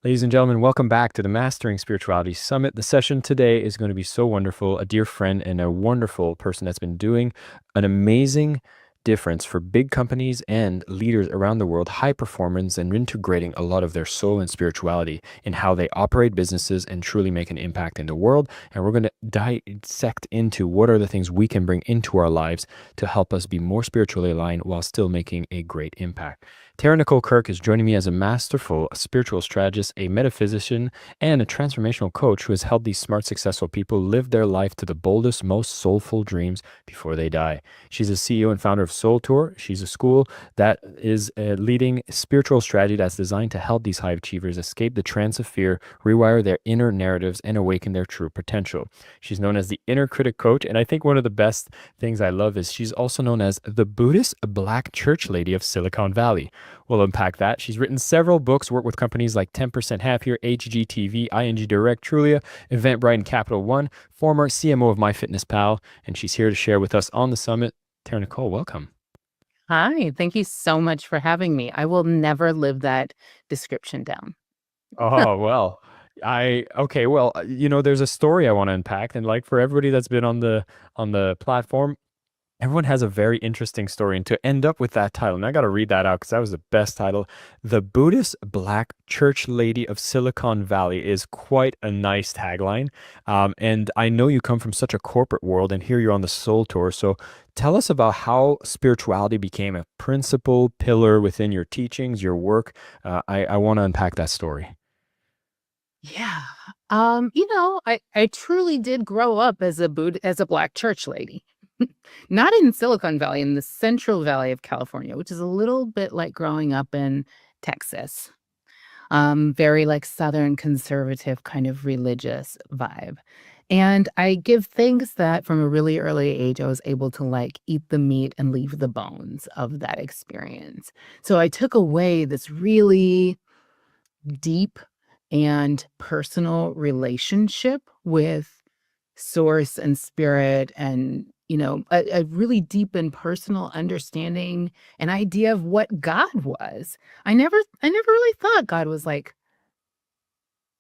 Ladies and gentlemen, welcome back to the Mastering Spirituality Summit. The session today is going to be so wonderful. A dear friend and a wonderful person that's been doing an amazing difference for big companies and leaders around the world, high performance, and integrating a lot of their soul and spirituality in how they operate businesses and truly make an impact in the world. And we're going to dissect into what are the things we can bring into our lives to help us be more spiritually aligned while still making a great impact. Tara Nicole Kirk is joining me as a masterful spiritual strategist, a metaphysician, and a transformational coach who has helped these smart, successful people live their life to the boldest, most soulful dreams before they die. She's a CEO and founder of Soul Tour. She's a school that is a leading spiritual strategy that's designed to help these high achievers escape the trance of fear, rewire their inner narratives, and awaken their true potential. She's known as the inner critic coach, and I think one of the best things I love is she's also known as the Buddhist Black Church Lady of Silicon Valley. We'll unpack that. She's written several books, worked with companies like 10% Happier, HGTV, ING Direct, Trulia, Eventbrite, and Capital One, former CMO of MyFitnessPal, and she's here to share with us on the summit. Tara Nicole, welcome. Hi, thank you so much for having me. I will never live that description down. Oh, well, there's a story I want to unpack, and like for everybody that's been on the platform, everyone has a very interesting story, and to end up with that title, and I got to read that out because that was the best title. The Buddhist Black Church Lady of Silicon Valley is quite a nice tagline. And I know you come from such a corporate world, and here you're on the Soul Tour. So tell us about how spirituality became a principal pillar within your teachings, your work. I want to unpack that story. Yeah. I truly did grow up as a Black church lady. not in Silicon Valley, in the Central Valley of California, which is a little bit like growing up in Texas. Very like Southern conservative kind of religious vibe. And I give thanks that from a really early age, I was able to like eat the meat and leave the bones of that experience. So I took away this really deep and personal relationship with source and spirit and a really deep and personal understanding and idea of what God was. I never really thought God was like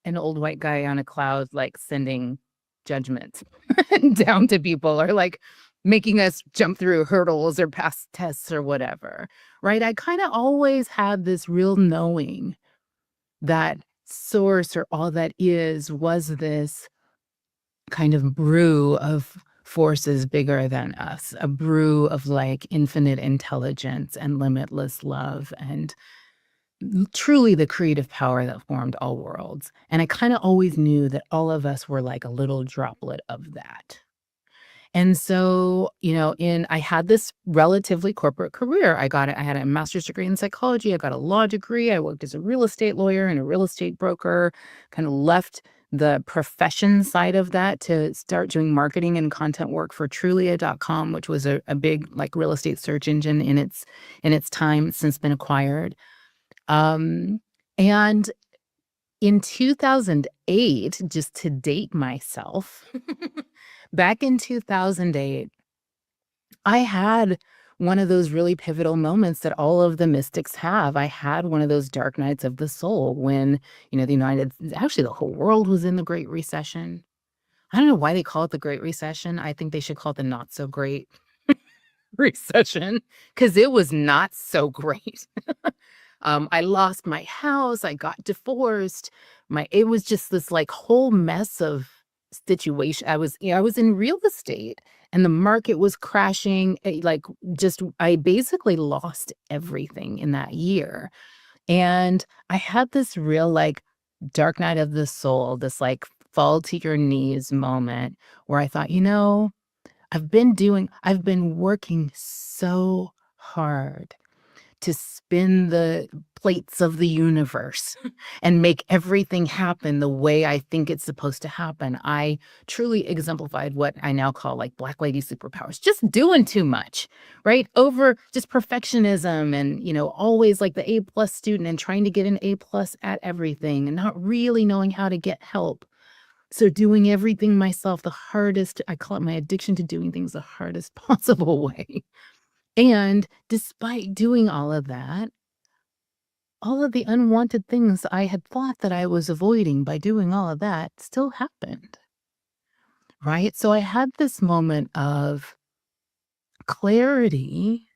an old white guy on a cloud like sending judgment down to people or like making us jump through hurdles or pass tests or whatever, right? I kind of always had this real knowing that source or all that is was this kind of brew of forces bigger than us, a brew of like infinite intelligence and limitless love and truly the creative power that formed all worlds. And I kind of always knew that all of us were like a little droplet of that. And so, I had this relatively corporate career. I had a master's degree in psychology. I got a law degree. I worked as a real estate lawyer and a real estate broker, kind of left the profession side of that to start doing marketing and content work for Trulia.com, which was a big like real estate search engine in its time, since been acquired. And in 2008, just to date myself, back in 2008, I had one of those really pivotal moments that all of the mystics have. I had one of those dark nights of the soul when, actually the whole world was in the Great Recession. I don't know why they call it the Great Recession. I think they should call it the not so great recession because it was not so great. I lost my house. I got divorced. It was just this like whole mess of situation. I was in real estate and the market was crashing. I basically lost everything in that year. And I had this real like dark night of the soul, this like fall to your knees moment where I thought, I've been working so hard to spin the plates of the universe and make everything happen the way I think it's supposed to happen. I truly exemplified what I now call like Black lady superpowers, just doing too much, right? Over just perfectionism and, always like the A+ student and trying to get an A+ at everything and not really knowing how to get help. So doing everything myself, the hardest, I call it my addiction to doing things the hardest possible way. And despite doing all of that, all of the unwanted things I had thought that I was avoiding by doing all of that still happened. Right? So I had this moment of clarity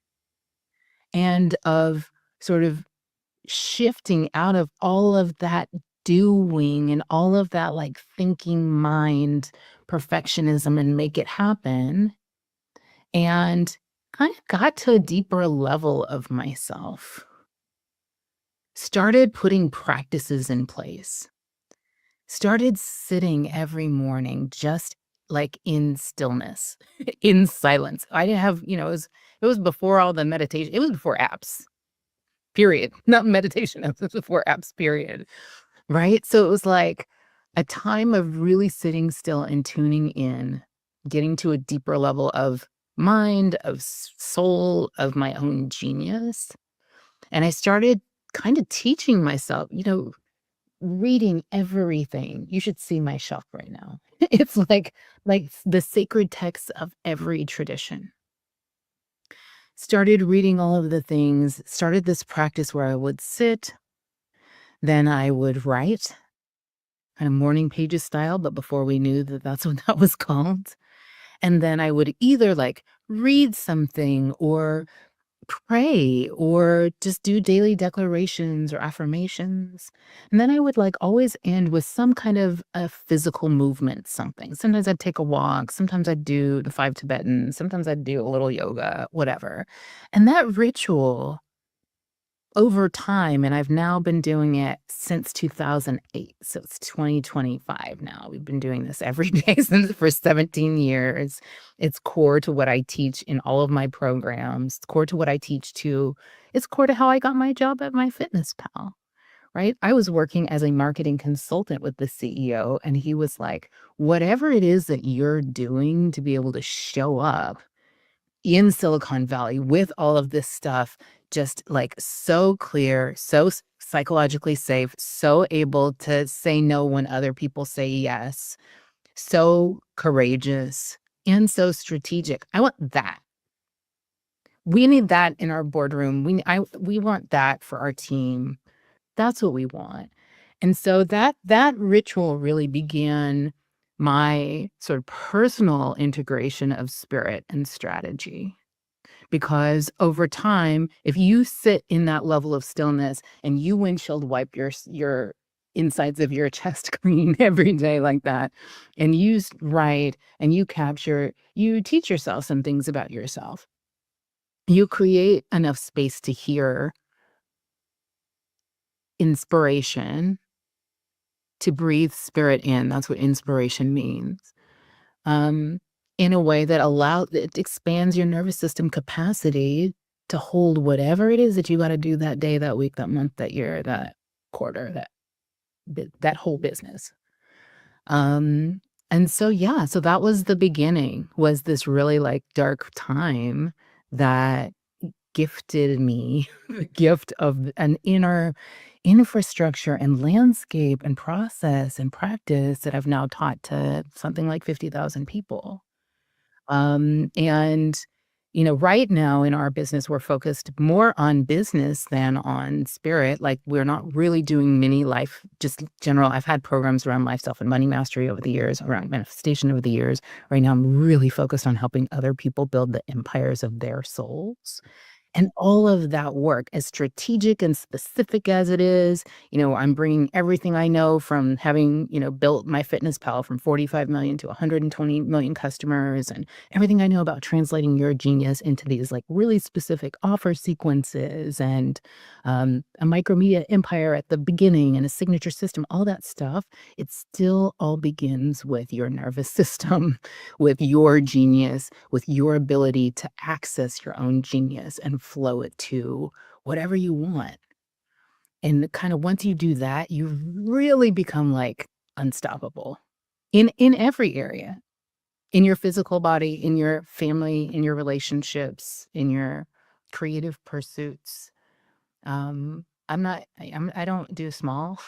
and of sort of shifting out of all of that doing and all of that like thinking mind perfectionism and make it happen, and kind of got to a deeper level of myself. Started putting practices in place. Started sitting every morning just like in stillness, in silence. I didn't have, it was before all the meditation. It was before apps, period. Not meditation apps, it was before apps, period. Right? So it was like a time of really sitting still and tuning in, getting to a deeper level of mind, of soul, of my own genius. And I started kind of teaching myself, reading everything. You should see my shelf right now. It's like the sacred texts of every tradition. Started reading all of the things, started this practice where I would sit, then I would write, kind of morning pages style, but before we knew that that's what that was called. And then I would either like read something or pray or just do daily declarations or affirmations. And then I would like always end with some kind of a physical movement, something. Sometimes I'd take a walk. Sometimes I'd do the 5 Tibetans. Sometimes I'd do a little yoga, whatever. And that ritual over time, and I've now been doing it since 2008. So it's 2025 now. We've been doing this every day for 17 years. It's core to what I teach in all of my programs. It's core to what I teach too. It's core to how I got my job at MyFitnessPal, right? I was working as a marketing consultant with the CEO, and he was like, whatever it is that you're doing to be able to show up in Silicon Valley with all of this stuff, just like so clear, so psychologically safe, so able to say no when other people say yes, so courageous, and so strategic. I want that. We need that in our boardroom. We want that for our team. That's what we want. And so that ritual really began my sort of personal integration of spirit and strategy. Because over time, if you sit in that level of stillness and you windshield wipe your insides of your chest clean every day like that, and you write and you capture, you teach yourself some things about yourself. You create enough space to hear inspiration, to breathe spirit in. That's what inspiration means. In a way that it expands your nervous system capacity to hold whatever it is that you got to do that day, that week, that month, that year, that quarter, that whole business. And so, yeah, so that was the beginning, was this really like dark time that gifted me the gift of an inner infrastructure and landscape and process and practice that I've now taught to something like 50,000 people. And, right now in our business, we're focused more on business than on spirit. Like, we're not really doing mini life, just general. I've had programs around life, self, and money mastery over the years, around manifestation over the years. Right now, I'm really focused on helping other people build the empires of their souls. And all of that work, as strategic and specific as it is, I'm bringing everything I know from having, built MyFitnessPal from 45 million to 120 million customers, and everything I know about translating your genius into these like really specific offer sequences, and a micromedia empire at the beginning, and a signature system, all that stuff. It still all begins with your nervous system, with your genius, with your ability to access your own genius and flow it to whatever you want. And kind of once you do that, you really become like unstoppable in every area, in your physical body, in your family, in your relationships, in your creative pursuits. I don't do small.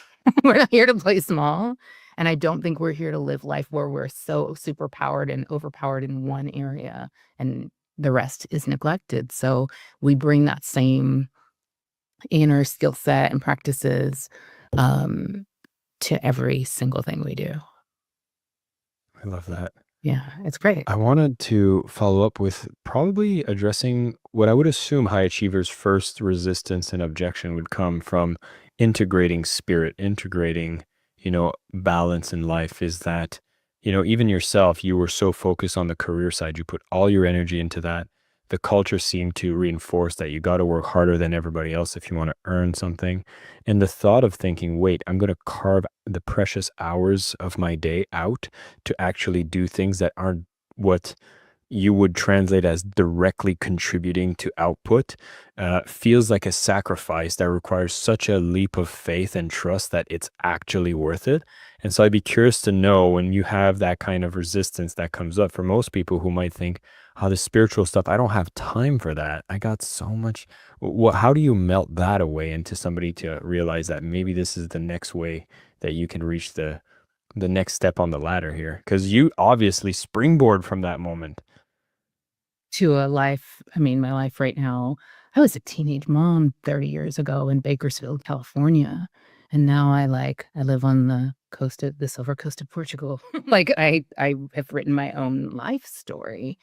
We're not here to play small. And I don't think we're here to live life where we're so super powered and overpowered in one area and the rest is neglected. So we bring that same inner skill set and practices to every single thing we do. I love that. Yeah, it's great. I wanted to follow up with probably addressing what I would assume high achievers' first resistance and objection would come from integrating spirit, integrating, balance in life, is that, even yourself, you were so focused on the career side, you put all your energy into that. The culture seemed to reinforce that you got to work harder than everybody else if you want to earn something. And the thought of thinking, wait, I'm going to carve the precious hours of my day out to actually do things that aren't what you would translate as directly contributing to output, feels like a sacrifice that requires such a leap of faith and trust that it's actually worth it. And so I'd be curious to know, when you have that kind of resistance that comes up for most people who might think, oh, the spiritual stuff, I don't have time for that. I got so much. How do you melt that away into somebody to realize that maybe this is the next way that you can reach the next step on the ladder here? Because you obviously springboard from that moment. To a life, my life right now, I was a teenage mom 30 years ago in Bakersfield, California. And now I live on the Silver Coast of Portugal. Like I have written my own life story.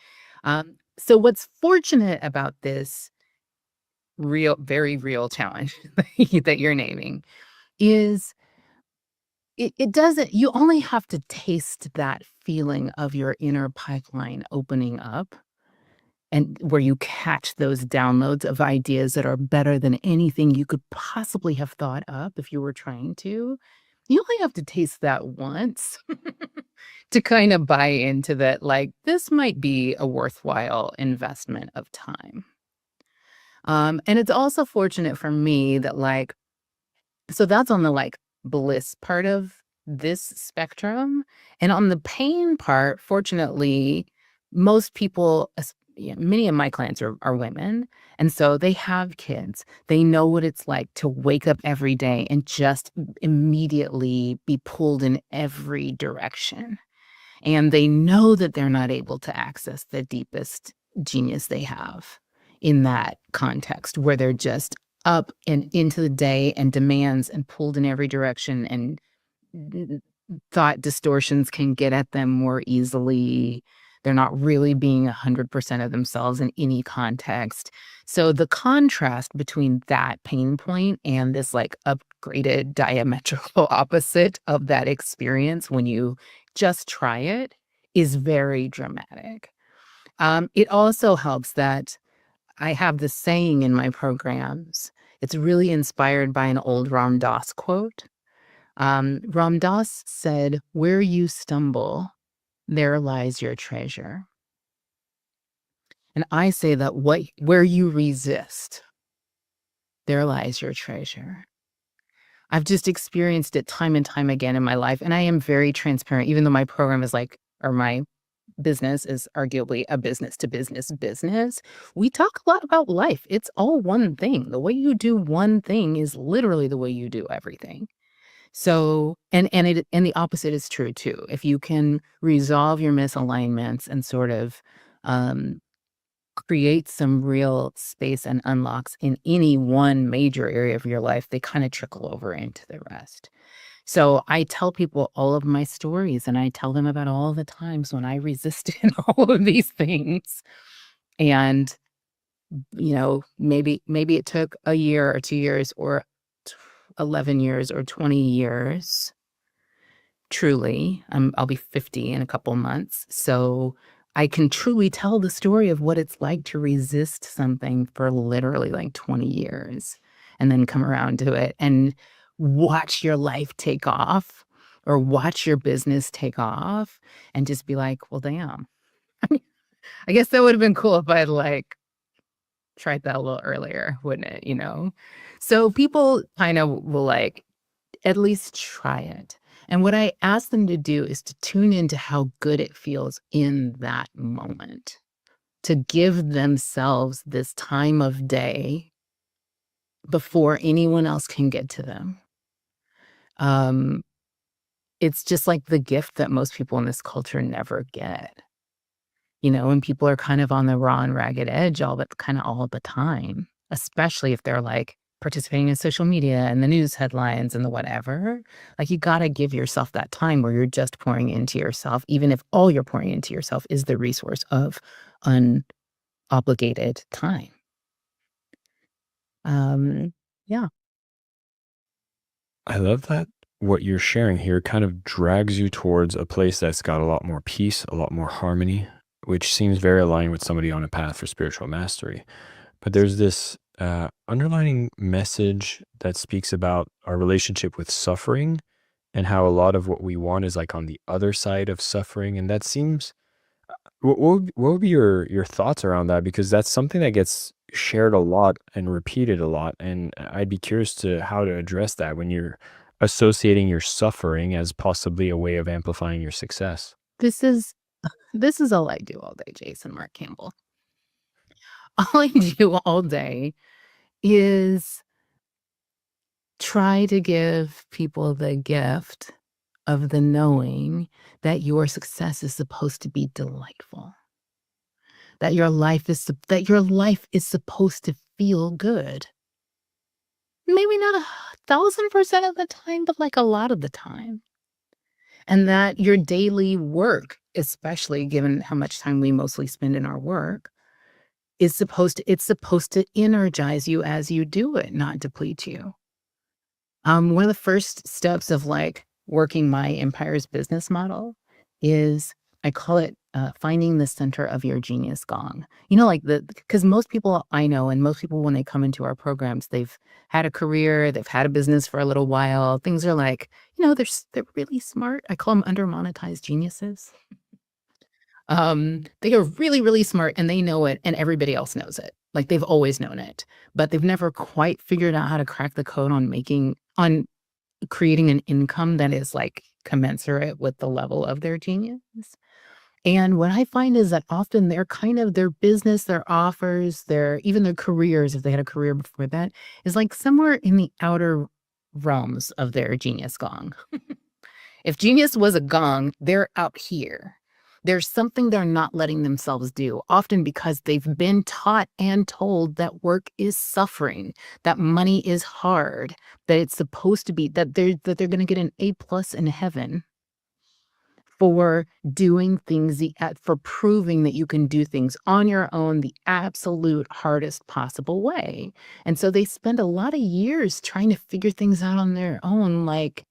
So what's fortunate about this very real challenge that you're naming is it doesn't, you only have to taste that feeling of your inner pipeline opening up and where you catch those downloads of ideas that are better than anything you could possibly have thought up if you were trying to. You only have to taste that once to kind of buy into that, like, this might be a worthwhile investment of time. And it's also fortunate for me that, like, so that's on the, like, bliss part of this spectrum. And on the pain part, fortunately, most people, many of my clients are women. And so they have kids. They know what it's like to wake up every day and just immediately be pulled in every direction. And they know that they're not able to access the deepest genius they have in that context where they're just up and into the day and demands and pulled in every direction, and thought distortions can get at them more easily. They're not really being 100% of themselves in any context. So the contrast between that pain point and this, like, upgraded diametrical opposite of that experience when you just try it is very dramatic. It also helps that I have this saying in my programs. It's really inspired by an old Ram Dass quote. Ram Dass said, "Where you stumble, there lies your treasure." And I say that where you resist, there lies your treasure. I've just experienced it time and time again in my life. And I am very transparent, even though my program is like, or my business is arguably a business to business business. We talk a lot about life. It's all one thing. The way you do one thing is literally the way you do everything. So, and the opposite is true too. If you can resolve your misalignments and sort of create some real space and unlocks in any one major area of your life, they kind of trickle over into the rest. So I tell people all of my stories, and I tell them about all the times when I resisted all of these things. And, maybe it took a year or 2 years or 11 years or 20 years. Truly, I'll be 50 in a couple months. So I can truly tell the story of what it's like to resist something for literally like 20 years and then come around to it and watch your life take off or watch your business take off and just be like, well, damn. I guess that would have been cool if I had, like, tried that a little earlier, wouldn't it? So people kind of will, like, at least try it. And what I ask them to do is to tune into how good it feels in that moment, to give themselves this time of day before anyone else can get to them. It's just like the gift that most people in this culture never get. And people are kind of on the raw and ragged edge all the time, especially if they're, like, participating in social media and the news headlines and the whatever. Like, you gotta give yourself that time where you're just pouring into yourself, even if all you're pouring into yourself is the resource of unobligated time. Yeah. I love that what you're sharing here kind of drags you towards a place that's got a lot more peace, a lot more harmony, which seems very aligned with somebody on a path for spiritual mastery. But there's this underlining message that speaks about our relationship with suffering and how a lot of what we want is like on the other side of suffering. And that seems, what would be your thoughts around that? Because that's something that gets shared a lot and repeated a lot. And I'd be curious to how to address that when you're associating your suffering as possibly a way of amplifying your success. This is all I do all day, Jason Mark Campbell. All I do all day is try to give people the gift of the knowing that your success is supposed to be delightful. That your life is supposed to feel good. Maybe not 1,000% of the time, but like a lot of the time. And that your daily work, especially given how much time we mostly spend in our work, it's supposed to energize you as you do it, not deplete you. One of the first steps of, like, working my empire's business model is I call it finding the center of your genius gong. You know, like because most people I know and most people when they come into our programs, they've had a career, they've had a business for a little while. Things are like, they're really smart. I call them under-monetized geniuses. They are really, really smart and they know it and everybody else knows it. Like they've always known it, but they've never quite figured out how to crack the code on creating an income that is like commensurate with the level of their genius. And what I find is that often they're kind of their business, their offers, even their careers, if they had a career before that, is like somewhere in the outer realms of their genius gong. If genius was a gong, they're out here. There's something they're not letting themselves do, often because they've been taught and told that work is suffering, that money is hard, that it's supposed to be, that they're going to get an A+ in heaven for doing things, for proving that you can do things on your own the absolute hardest possible way. And so they spend a lot of years trying to figure things out on their own, like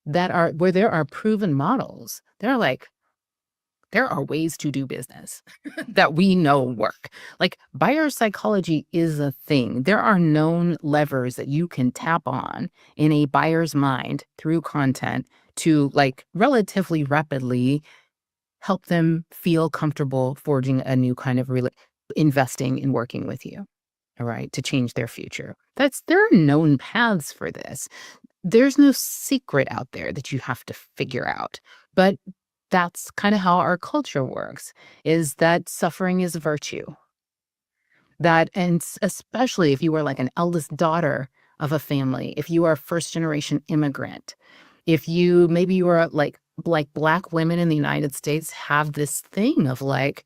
where there are proven models. There are ways to do business that we know work. Like buyer psychology is a thing. There are known levers that you can tap on in a buyer's mind through content to like relatively rapidly help them feel comfortable forging a new kind of investing in working with you. All right, to change their future. There are known paths for this. There's no secret out there that you have to figure out. But that's kind of how our culture works, is that suffering is virtue. And especially if you are like an eldest daughter of a family, if you are a first generation immigrant, maybe you are like Black women in the United States have this thing of like,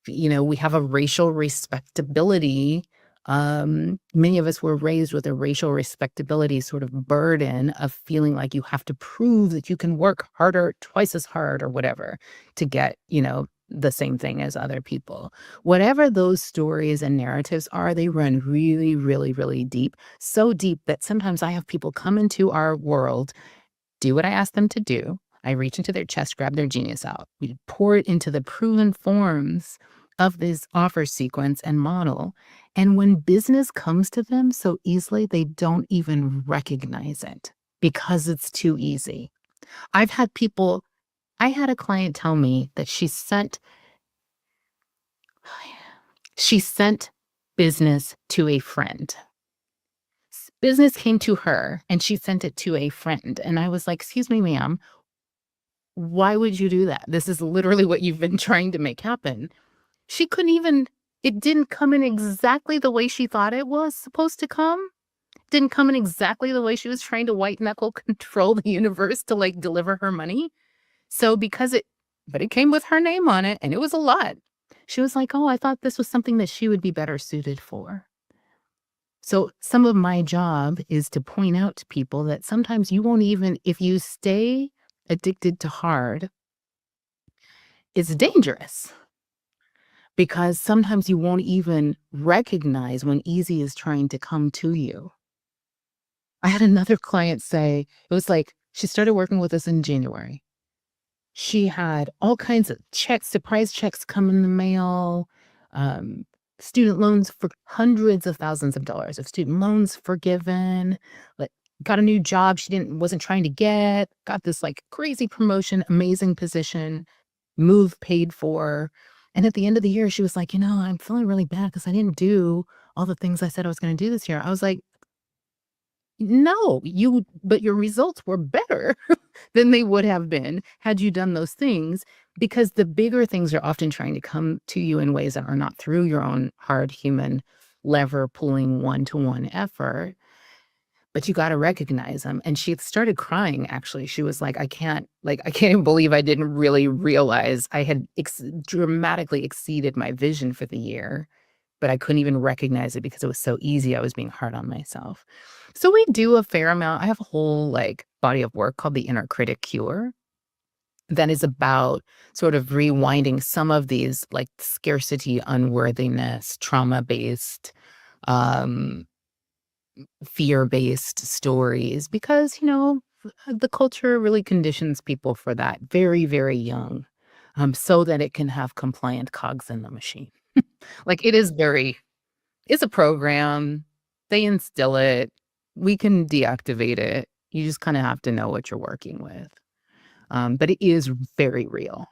we have a racial respectability. Many of us were raised with a racial respectability sort of burden of feeling like you have to prove that you can work harder, twice as hard or whatever to get, the same thing as other people. Whatever those stories and narratives are, they run really, really, really deep. So deep that sometimes I have people come into our world, do what I ask them to do. I reach into their chest, grab their genius out. We pour it into the proven forms of this offer sequence and model. And when business comes to them so easily, they don't even recognize it because it's too easy. I had a client tell me that she sent business to a friend. Business came to her and she sent it to a friend. And I was like, excuse me, ma'am, why would you do that? This is literally what you've been trying to make happen. She couldn't even, it didn't come in exactly the way she thought it was supposed to come. Didn't come in exactly the way she was trying to white knuckle control the universe to like deliver her money. So but it came with her name on it and it was a lot. She was like, oh, I thought this was something that she would be better suited for. So some of my job is to point out to people that sometimes you won't even, if you stay addicted to hard, it's dangerous. Because sometimes you won't even recognize when easy is trying to come to you. I had another client say, it was like, she started working with us in January. She had all kinds of checks, surprise checks come in the mail, student loans for hundreds of thousands of dollars of student loans forgiven, like got a new job she wasn't trying to get, got this like crazy promotion, amazing position, move paid for. And at the end of the year, she was like, I'm feeling really bad because I didn't do all the things I said I was going to do this year. I was like, no, but your results were better than they would have been had you done those things, because the bigger things are often trying to come to you in ways that are not through your own hard human lever pulling one-to-one effort. But you got to recognize them. And she started crying, actually. She was like, I can't even believe I didn't really realize I had dramatically exceeded my vision for the year, but I couldn't even recognize it because it was so easy. I was being hard on myself. So we do a fair amount. I have a whole body of work called the Inner Critic Cure that is about sort of rewinding some of these scarcity, unworthiness, trauma-based, fear-based stories, because, the culture really conditions people for that very, very young. so that it can have compliant cogs in the machine. Like it's a program. They instill it. We can deactivate it. You just kind of have to know what you're working with. But it is very real.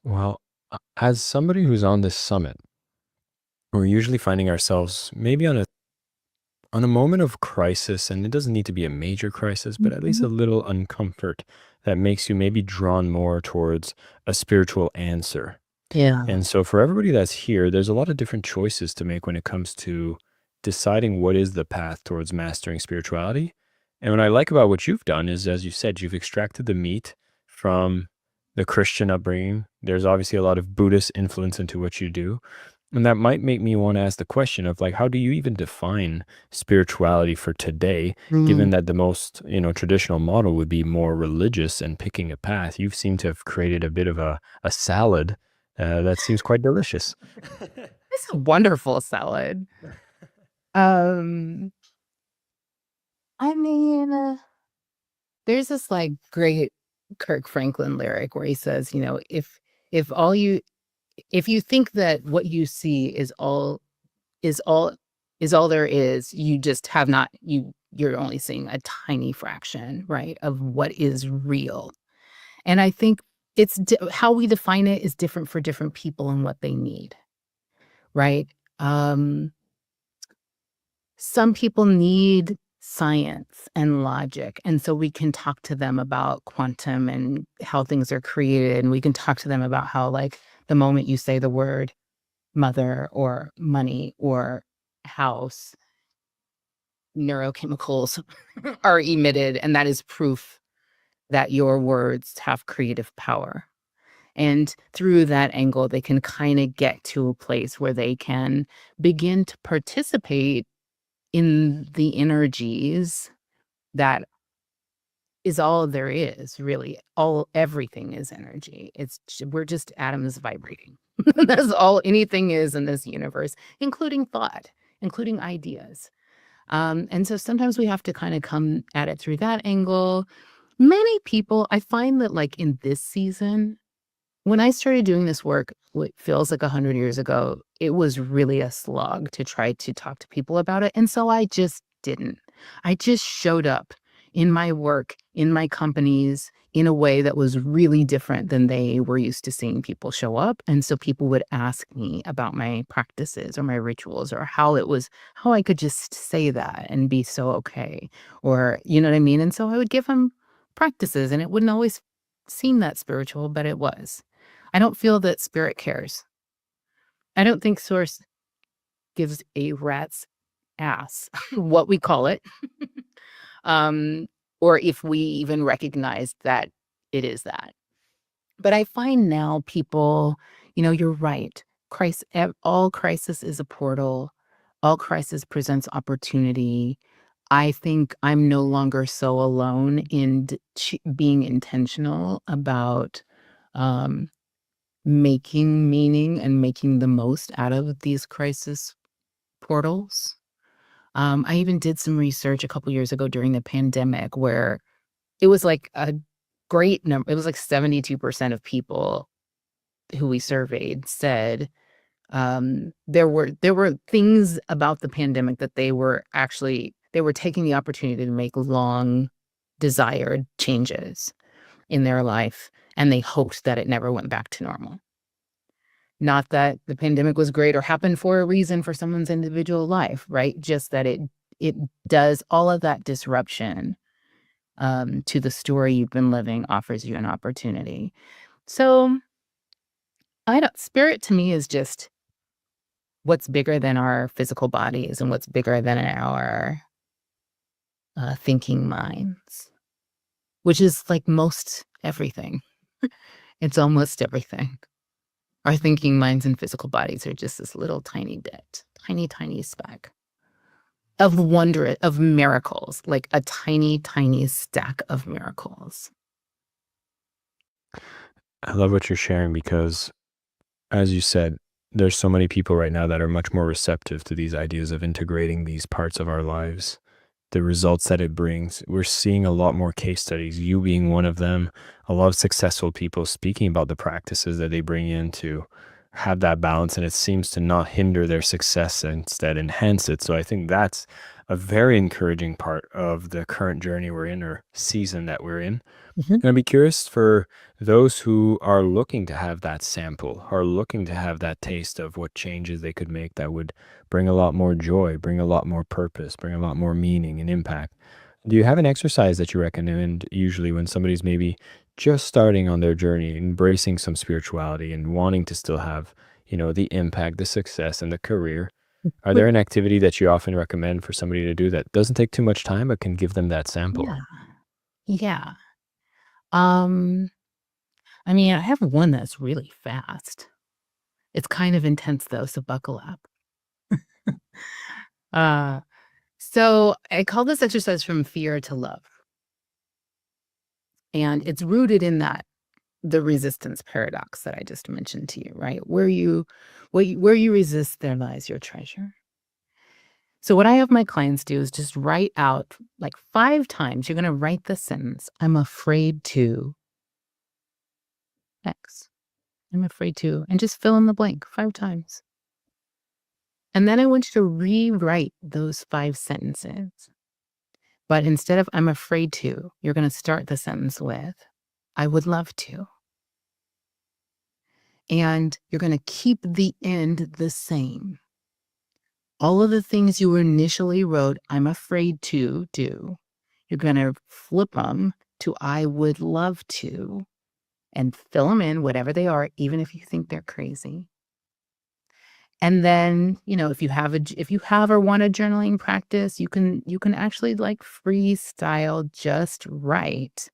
Well, as somebody who's on this summit, we're usually finding ourselves maybe on a moment of crisis, and it doesn't need to be a major crisis, but at least a little uncomfort that makes you maybe drawn more towards a spiritual answer. Yeah. And so for everybody that's here, there's a lot of different choices to make when it comes to deciding what is the path towards mastering spirituality. And what I like about what you've done is, as you said, you've extracted the meat from the Christian upbringing. There's obviously a lot of Buddhist influence into what you do. And that might make me want to ask the question of, like, how do you even define spirituality for today, given that the most, traditional model would be more religious and picking a path? You seem to have created a bit of a salad that seems quite delicious. It's a wonderful salad. Um, I mean, there's this like great Kirk Franklin lyric where he says, if you think that what you see is all there is, you just have not you're only seeing a tiny fraction, right, of what is real. And I think how we define it is different for different people and what they need, right? Some people need science and logic, and so we can talk to them about quantum and how things are created, and we can talk to them about how, like, the moment you say the word mother or money or house, neurochemicals are emitted, and that is proof that your words have creative power. And through that angle, they can kind of get to a place where they can begin to participate in the energies that is all there is, really. Everything is energy. We're just atoms vibrating. That's all anything is in this universe, including thought, including ideas. And so sometimes we have to kind of come at it through that angle. Many people, I find that, like, in this season, when I started doing this work, what feels like 100 years ago, it was really a slog to try to talk to people about it. And so I just didn't. I just showed up in my work, in my companies, in a way that was really different than they were used to seeing people show up. And so people would ask me about my practices or my rituals, or how I could just say that and be so okay. Or, you know what I mean? And so I would give them practices, and it wouldn't always seem that spiritual, but it was. I don't feel that spirit cares. I don't think source gives a rat's ass what we call it, or if we even recognize that it is that. But I find now people, you're right. All crisis is a portal. All crisis presents opportunity. I think I'm no longer so alone in being intentional about making meaning and making the most out of these crisis portals. I even did some research a couple years ago during the pandemic where it was like a great number. It was like 72% of people who we surveyed said there were things about the pandemic that they were taking the opportunity to make long desired changes in their life, and they hoped that it never went back to normal. Not that the pandemic was great or happened for a reason for someone's individual life, right? Just that it does all of that disruption to the story you've been living, offers you an opportunity. So spirit to me is just what's bigger than our physical bodies and what's bigger than our thinking minds, which is like most everything. It's almost everything. Our thinking minds and physical bodies are just this little tiny bit, tiny speck of wonder, of miracles, like a tiny stack of miracles. I love what you're sharing because, as you said, there's so many people right now that are much more receptive to these ideas of integrating these parts of our lives the results that it brings. We're seeing a lot more case studies, you being one of them, a lot of successful people speaking about the practices that they bring in to have that balance, and it seems to not hinder their success, instead enhance it. So I think that's a very encouraging part of the current journey we're in, or season that we're in. Mhm. And I'd be curious for those who are looking to have that sample, are looking to have that taste of what changes they could make that would bring a lot more joy, bring a lot more purpose, bring a lot more meaning and impact. Do you have an exercise that you recommend usually when somebody's maybe just starting on their journey, embracing some spirituality and wanting to still have, the impact, the success, and the career? Are But there an activity that you often recommend for somebody to do that doesn't take too much time but can give them that yeah, sample? yeah. Um, I mean, I have one that's really fast. It's kind of intense though, so buckle up. Uh, so I call this exercise from fear to love. And it's rooted in the resistance paradox that I just mentioned to you, right? Where you resist, there lies your treasure. So what I have my clients do is just write out like 5 times. You're going to write the sentence, I'm afraid to X. I'm afraid to, and just fill in the blank 5 times. And then I want you to rewrite those 5 sentences. But instead of I'm afraid to, you're going to start the sentence with I would love to. And you're going to keep the end the same. All of the things you initially wrote, I'm afraid to do, you're going to flip them to I would love to and fill them in, whatever they are, even if you think they're crazy. And then, if you have or want a journaling practice, you can actually like freestyle just right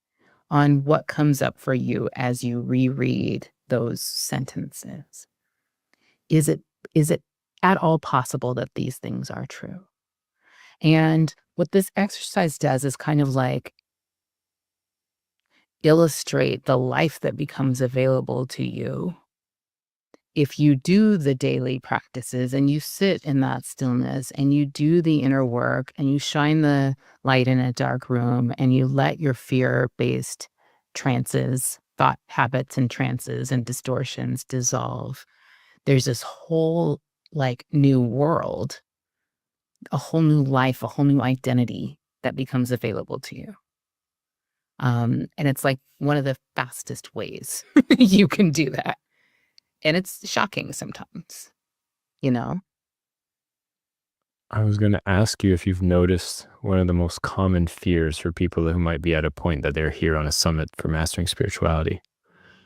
on what comes up for you as you reread those sentences. Is it at all possible that these things are true? And what this exercise does is kind of like illustrate the life that becomes available to you if you do the daily practices and you sit in that stillness and you do the inner work and you shine the light in a dark room and you let your fear-based trances, thought habits and trances and distortions dissolve, there's this whole like new world, a whole new life, a whole new identity that becomes available to you. And it's like one of the fastest ways you can do that. And it's shocking sometimes, you know? I was going to ask you if you've noticed one of the most common fears for people who might be at a point that they're here on a summit for mastering spirituality.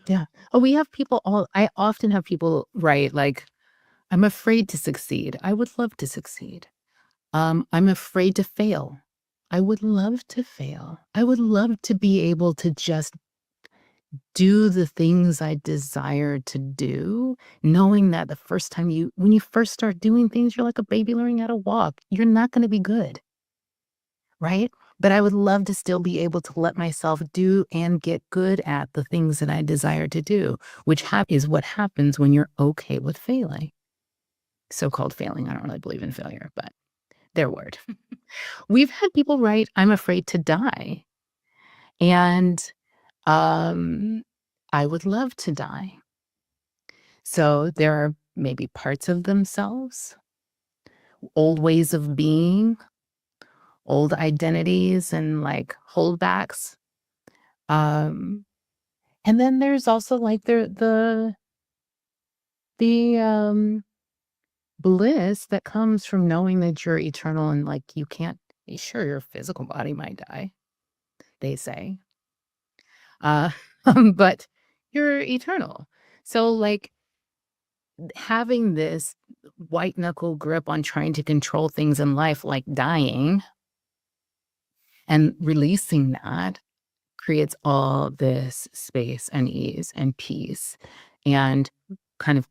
Yeah. Oh, I often have people write like, I'm afraid to succeed. I would love to succeed. I'm afraid to fail. I would love to fail. I would love to be able to just do the things I desire to do, knowing that the first time when you first start doing things, you're like a baby learning how to walk. You're not going to be good, right? But I would love to still be able to let myself do and get good at the things that I desire to do, which is what happens when you're okay with failing. So-called failing. I don't really believe in failure, but their word. We've had people write, I'm afraid to die. And I would love to die. So there are maybe parts of themselves, old ways of being, old identities and like holdbacks. And then there's also like the bliss that comes from knowing that you're eternal and like you can't, sure, your physical body might die, they say. Uh, but you're eternal. So like having this white knuckle grip on trying to control things in life, like dying, and releasing that creates all this space and ease and peace and kind of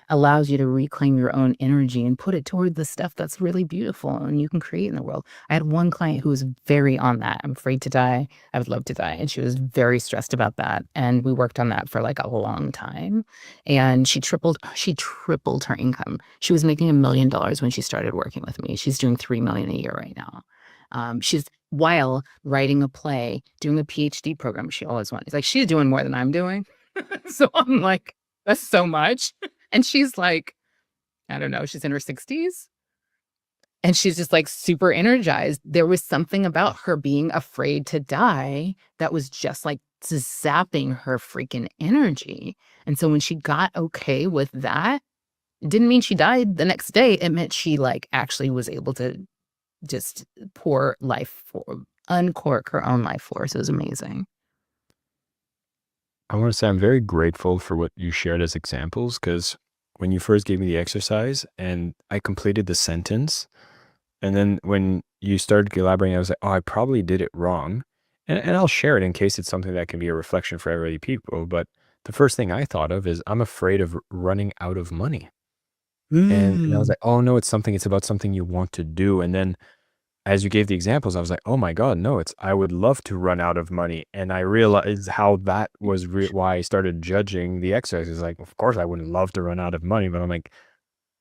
allows you to reclaim your own energy and put it toward the stuff that's really beautiful and you can create in the world. I had one client who was very on that. I'm afraid to die. I would love to die. And she was very stressed about that. And we worked on that for like a long time. And she tripled her income. She was making $1 million when she started working with me. She's doing $3 million a year right now. She's while writing a play, doing a PhD program she always wanted. It's like she's doing more than I'm doing. So I'm like, that's so much. And she's like, I don't know, she's in her 60s. And she's just like super energized. There was something about her being afraid to die that was just like zapping her freaking energy. And so when she got okay with that, it didn't mean she died the next day. It meant she like actually was able to just uncork her own life force. It was amazing. I want to say I'm very grateful for what you shared as examples, because when you first gave me the exercise and I completed the sentence, and then when you started elaborating, I was like, oh, I probably did it wrong. And I'll share it in case it's something that can be a reflection for every people. But the first thing I thought of is I'm afraid of running out of money. And I was like, oh, no, it's about something you want to do. And then as you gave the examples, I was like, oh my God, no, I would love to run out of money. And I realized how that was why I started judging the exercise. It's like, of course I wouldn't love to run out of money, but I'm like,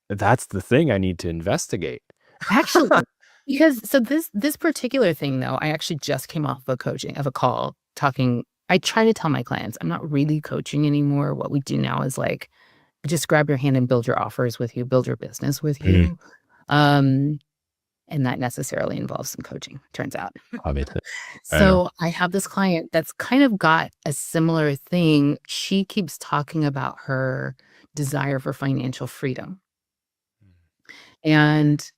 that's the thing I need to investigate. Actually, because so this particular thing though, I actually just came off of a call talking. I try to tell my clients I'm not really coaching anymore. What we do now is like just grab your hand and build your offers with you, build your business with you. And that necessarily involves some coaching, turns out. Obviously. So I have this client that's kind of got a similar thing. She keeps talking about her desire for financial freedom. And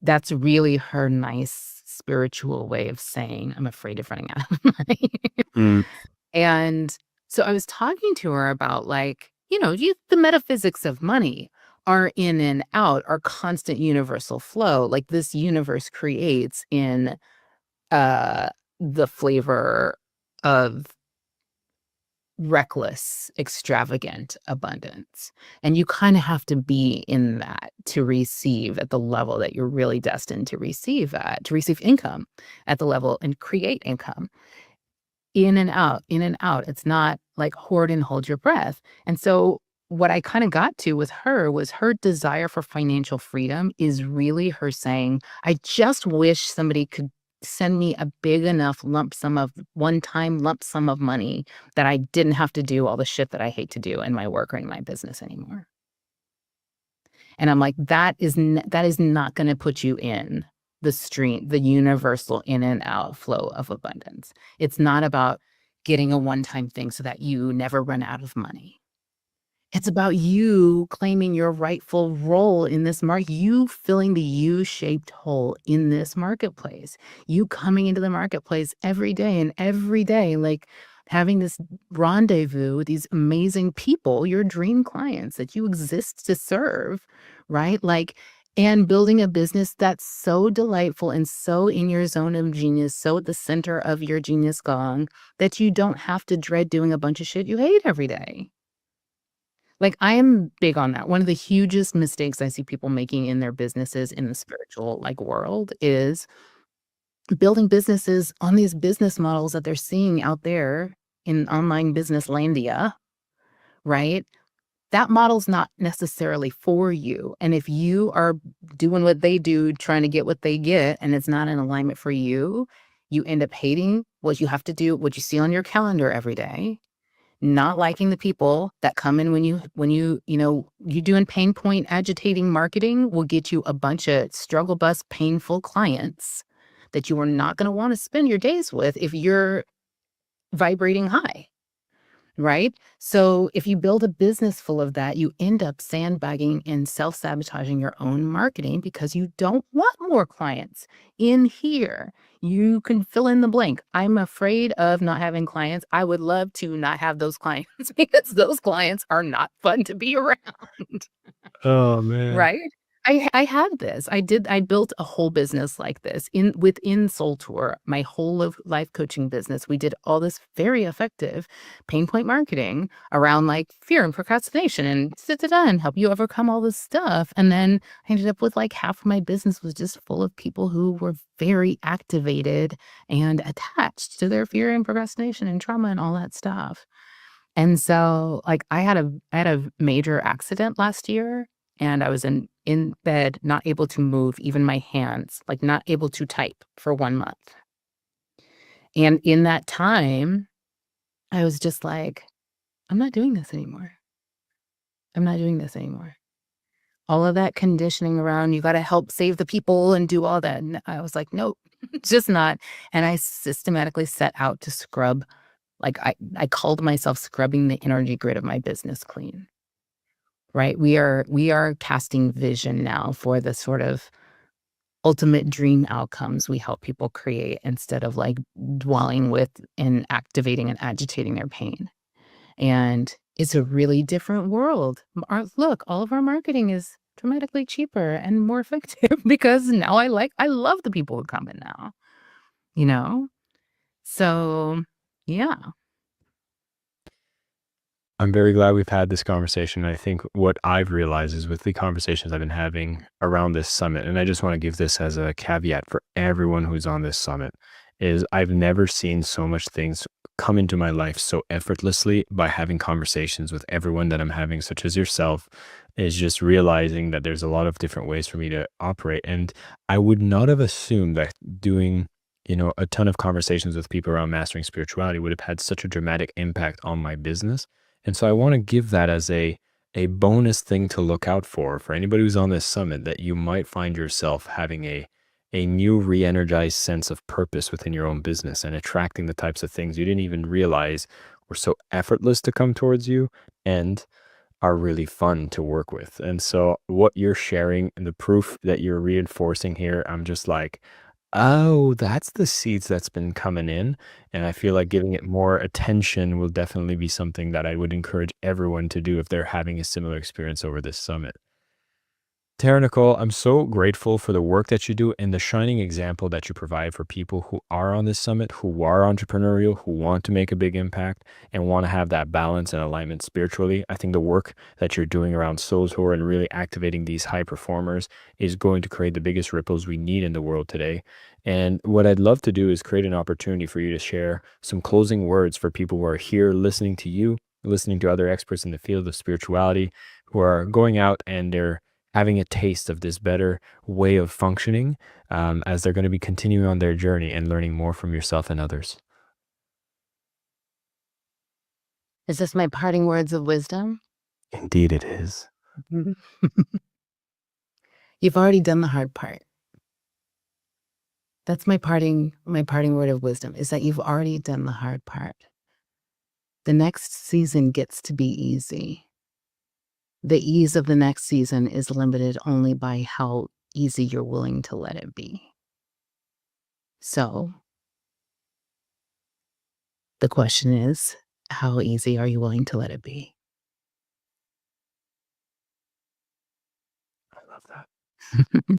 that's really her nice spiritual way of saying, I'm afraid of running out of money. And so I was talking to her about like, the metaphysics of money are in and out, are constant universal flow. Like this universe creates in the flavor of reckless, extravagant abundance. And you kind of have to be in that to receive at the level that you're really destined to receive at, to receive income at the level and create income. In and out, in and out. It's not like hoard and hold your breath. And so what I kind of got to with her was her desire for financial freedom is really her saying, I just wish somebody could send me a big enough one-time lump sum of money that I didn't have to do all the shit that I hate to do in my work or in my business anymore. And I'm like, that is not going to put you in the stream, the universal in and out flow of abundance. It's not about getting a one-time thing so that you never run out of money. It's about you claiming your rightful role in this market, you filling the U-shaped hole in this marketplace, you coming into the marketplace every day, like having this rendezvous with these amazing people, your dream clients that you exist to serve, right? Like, and building a business that's so delightful and so in your zone of genius, so at the center of your genius gong that you don't have to dread doing a bunch of shit you hate every day. Like, I am big on that. One of the hugest mistakes I see people making in their businesses in the spiritual world is building businesses on these business models that they're seeing out there in online business landia, right? That model's not necessarily for you. And if you are doing what they do, trying to get what they get, and it's not in alignment for you, you end up hating what you have to do, what you see on your calendar every day. Not liking the people that come in when you doing pain point agitating marketing will get you a bunch of struggle bus painful clients that you are not going to want to spend your days with if you're vibrating high, right? So if you build a business full of that, you end up sandbagging and self-sabotaging your own marketing because you don't want more clients in here. You can fill in the blank. I'm afraid of not having clients. I would love to not have those clients because those clients are not fun to be around. Oh, man. Right? I had this. I built a whole business like this within Soul Tour, my whole of life coaching business. We did all this very effective pain point marketing around like fear and procrastination and help you overcome all this stuff. And then I ended up with like half of my business was just full of people who were very activated and attached to their fear and procrastination and trauma and all that stuff. And so like I had a major accident last year. And I was in bed, not able to move even my hands, like not able to type for 1 month. And in that time, I was just like, I'm not doing this anymore. I'm not doing this anymore. All of that conditioning around, you got to help save the people and do all that. And I was like, nope, just not. And I systematically set out to scrub. Like I called myself scrubbing the energy grid of my business clean. Right? We are casting vision now for the sort of ultimate dream outcomes we help people create instead of like dwelling with and activating and agitating their pain. And it's a really different world. Look, all of our marketing is dramatically cheaper and more effective because now I love the people who come in now, you know? So, yeah. I'm very glad we've had this conversation. I think what I've realized is with the conversations I've been having around this summit, and I just want to give this as a caveat for everyone who's on this summit, is I've never seen so much things come into my life so effortlessly by having conversations with everyone that I'm having, such as yourself, is just realizing that there's a lot of different ways for me to operate. And I would not have assumed that doing a ton of conversations with people around mastering spirituality would have had such a dramatic impact on my business. And so I want to give that as a bonus thing to look out for anybody who's on this summit, that you might find yourself having a new re-energized sense of purpose within your own business and attracting the types of things you didn't even realize were so effortless to come towards you and are really fun to work with. And so what you're sharing and the proof that you're reinforcing here, I'm just like, oh, that's the seeds that's been coming in. And I feel like giving it more attention will definitely be something that I would encourage everyone to do if they're having a similar experience over this summit. Tara Nicole, I'm so grateful for the work that you do and the shining example that you provide for people who are on this summit, who are entrepreneurial, who want to make a big impact and want to have that balance and alignment spiritually. I think the work that you're doing around Soulful and really activating these high performers is going to create the biggest ripples we need in the world today. And what I'd love to do is create an opportunity for you to share some closing words for people who are here listening to you, listening to other experts in the field of spirituality, who are going out and they're having a taste of this better way of functioning as they're going to be continuing on their journey and learning more from yourself and others. Is this my parting words of wisdom? Indeed it is. You've already done the hard part. That's my parting word of wisdom, is that you've already done the hard part. The next season gets to be easy. The ease of the next season is limited only by how easy you're willing to let it be. So the question is, how easy are you willing to let it be? I love that.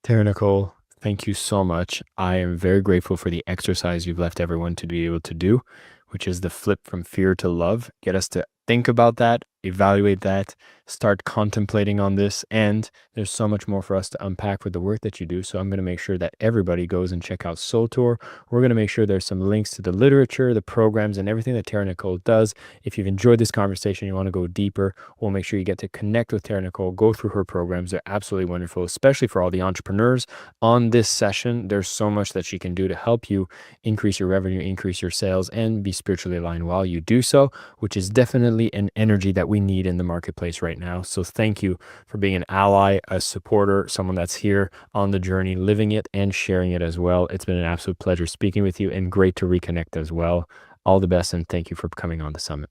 Tara Nicole, thank you so much. I am very grateful for the exercise you've left everyone to be able to do, which is the flip from fear to love. Get us to think about that, evaluate that, start contemplating on this. And there's so much more for us to unpack with the work that you do. So I'm going to make sure that everybody goes and check out Soul Tour. We're going to make sure there's some links to the literature, the programs, and everything that Tara Nicole does. If you've enjoyed this conversation, you want to go deeper, we'll make sure you get to connect with Tara Nicole, go through her programs. They're absolutely wonderful, especially for all the entrepreneurs on this session. There's so much that she can do to help you increase your revenue, increase your sales, and be spiritually aligned while you do so, which is definitely an energy that we need in the marketplace right now. So thank you for being an ally, a supporter, someone that's here on the journey, living it and sharing it as well. It's been an absolute pleasure speaking with you and great to reconnect as well. All the best, and thank you for coming on the summit.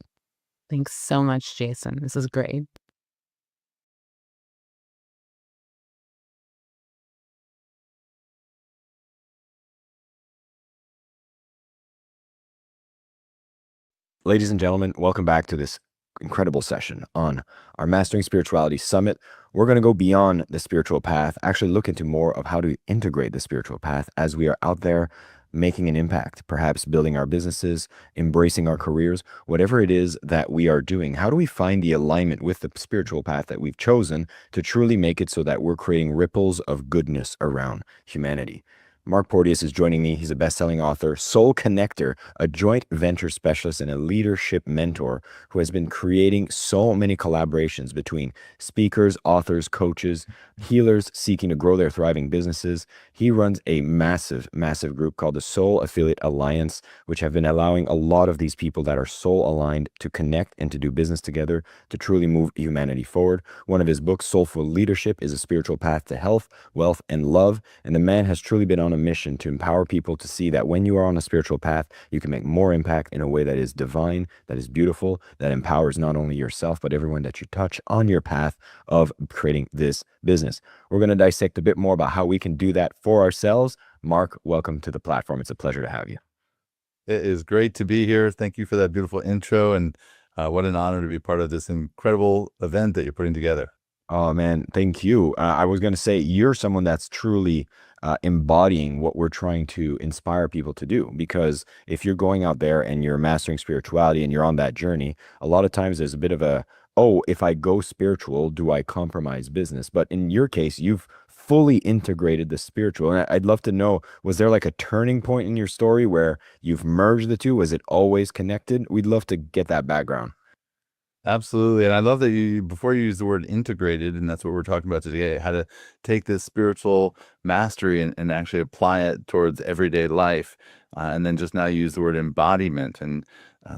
Thanks so much, Jason. This is great. Ladies and gentlemen, welcome back to this incredible session on our Mastering Spirituality Summit. We're going to go beyond the spiritual path, actually look into more of how to integrate the spiritual path as we are out there making an impact, perhaps building our businesses, embracing our careers, whatever it is that we are doing. How do we find the alignment with the spiritual path that we've chosen to truly make it so that we're creating ripples of goodness around humanity? Mark Porteous is joining me. He's a best-selling author, soul connector, a joint venture specialist, and a leadership mentor who has been creating so many collaborations between speakers, authors, coaches, healers seeking to grow their thriving businesses. He runs a massive, massive group called the Soul Affiliate Alliance, which have been allowing a lot of these people that are soul aligned to connect and to do business together to truly move humanity forward. One of his books, Soulful Leadership, is a spiritual path to health, wealth, and love. And the man has truly been on a mission to empower people to see that when you are on a spiritual path, you can make more impact in a way that is divine, that is beautiful, that empowers not only yourself, but everyone that you touch on your path of creating this business. We're going to dissect a bit more about how we can do that for ourselves. Mark, welcome to the platform. It's a pleasure to have you. It is great to be here. Thank you for that beautiful intro. And what an honor to be part of this incredible event that you're putting together. Oh, man, thank you. I was going to say you're someone that's truly embodying what we're trying to inspire people to do. Because if you're going out there and you're mastering spirituality and you're on that journey, a lot of times there's a bit of a, oh, if I go spiritual, do I compromise business? But in your case, you've fully integrated the spiritual. And I'd love to know, was there like a turning point in your story where you've merged the two? Was it always connected? We'd love to get that background. Absolutely. And I love that you, before you use the word integrated, and that's what we're talking about today, how to take this spiritual mastery and actually apply it towards everyday life. And then just now use the word embodiment. And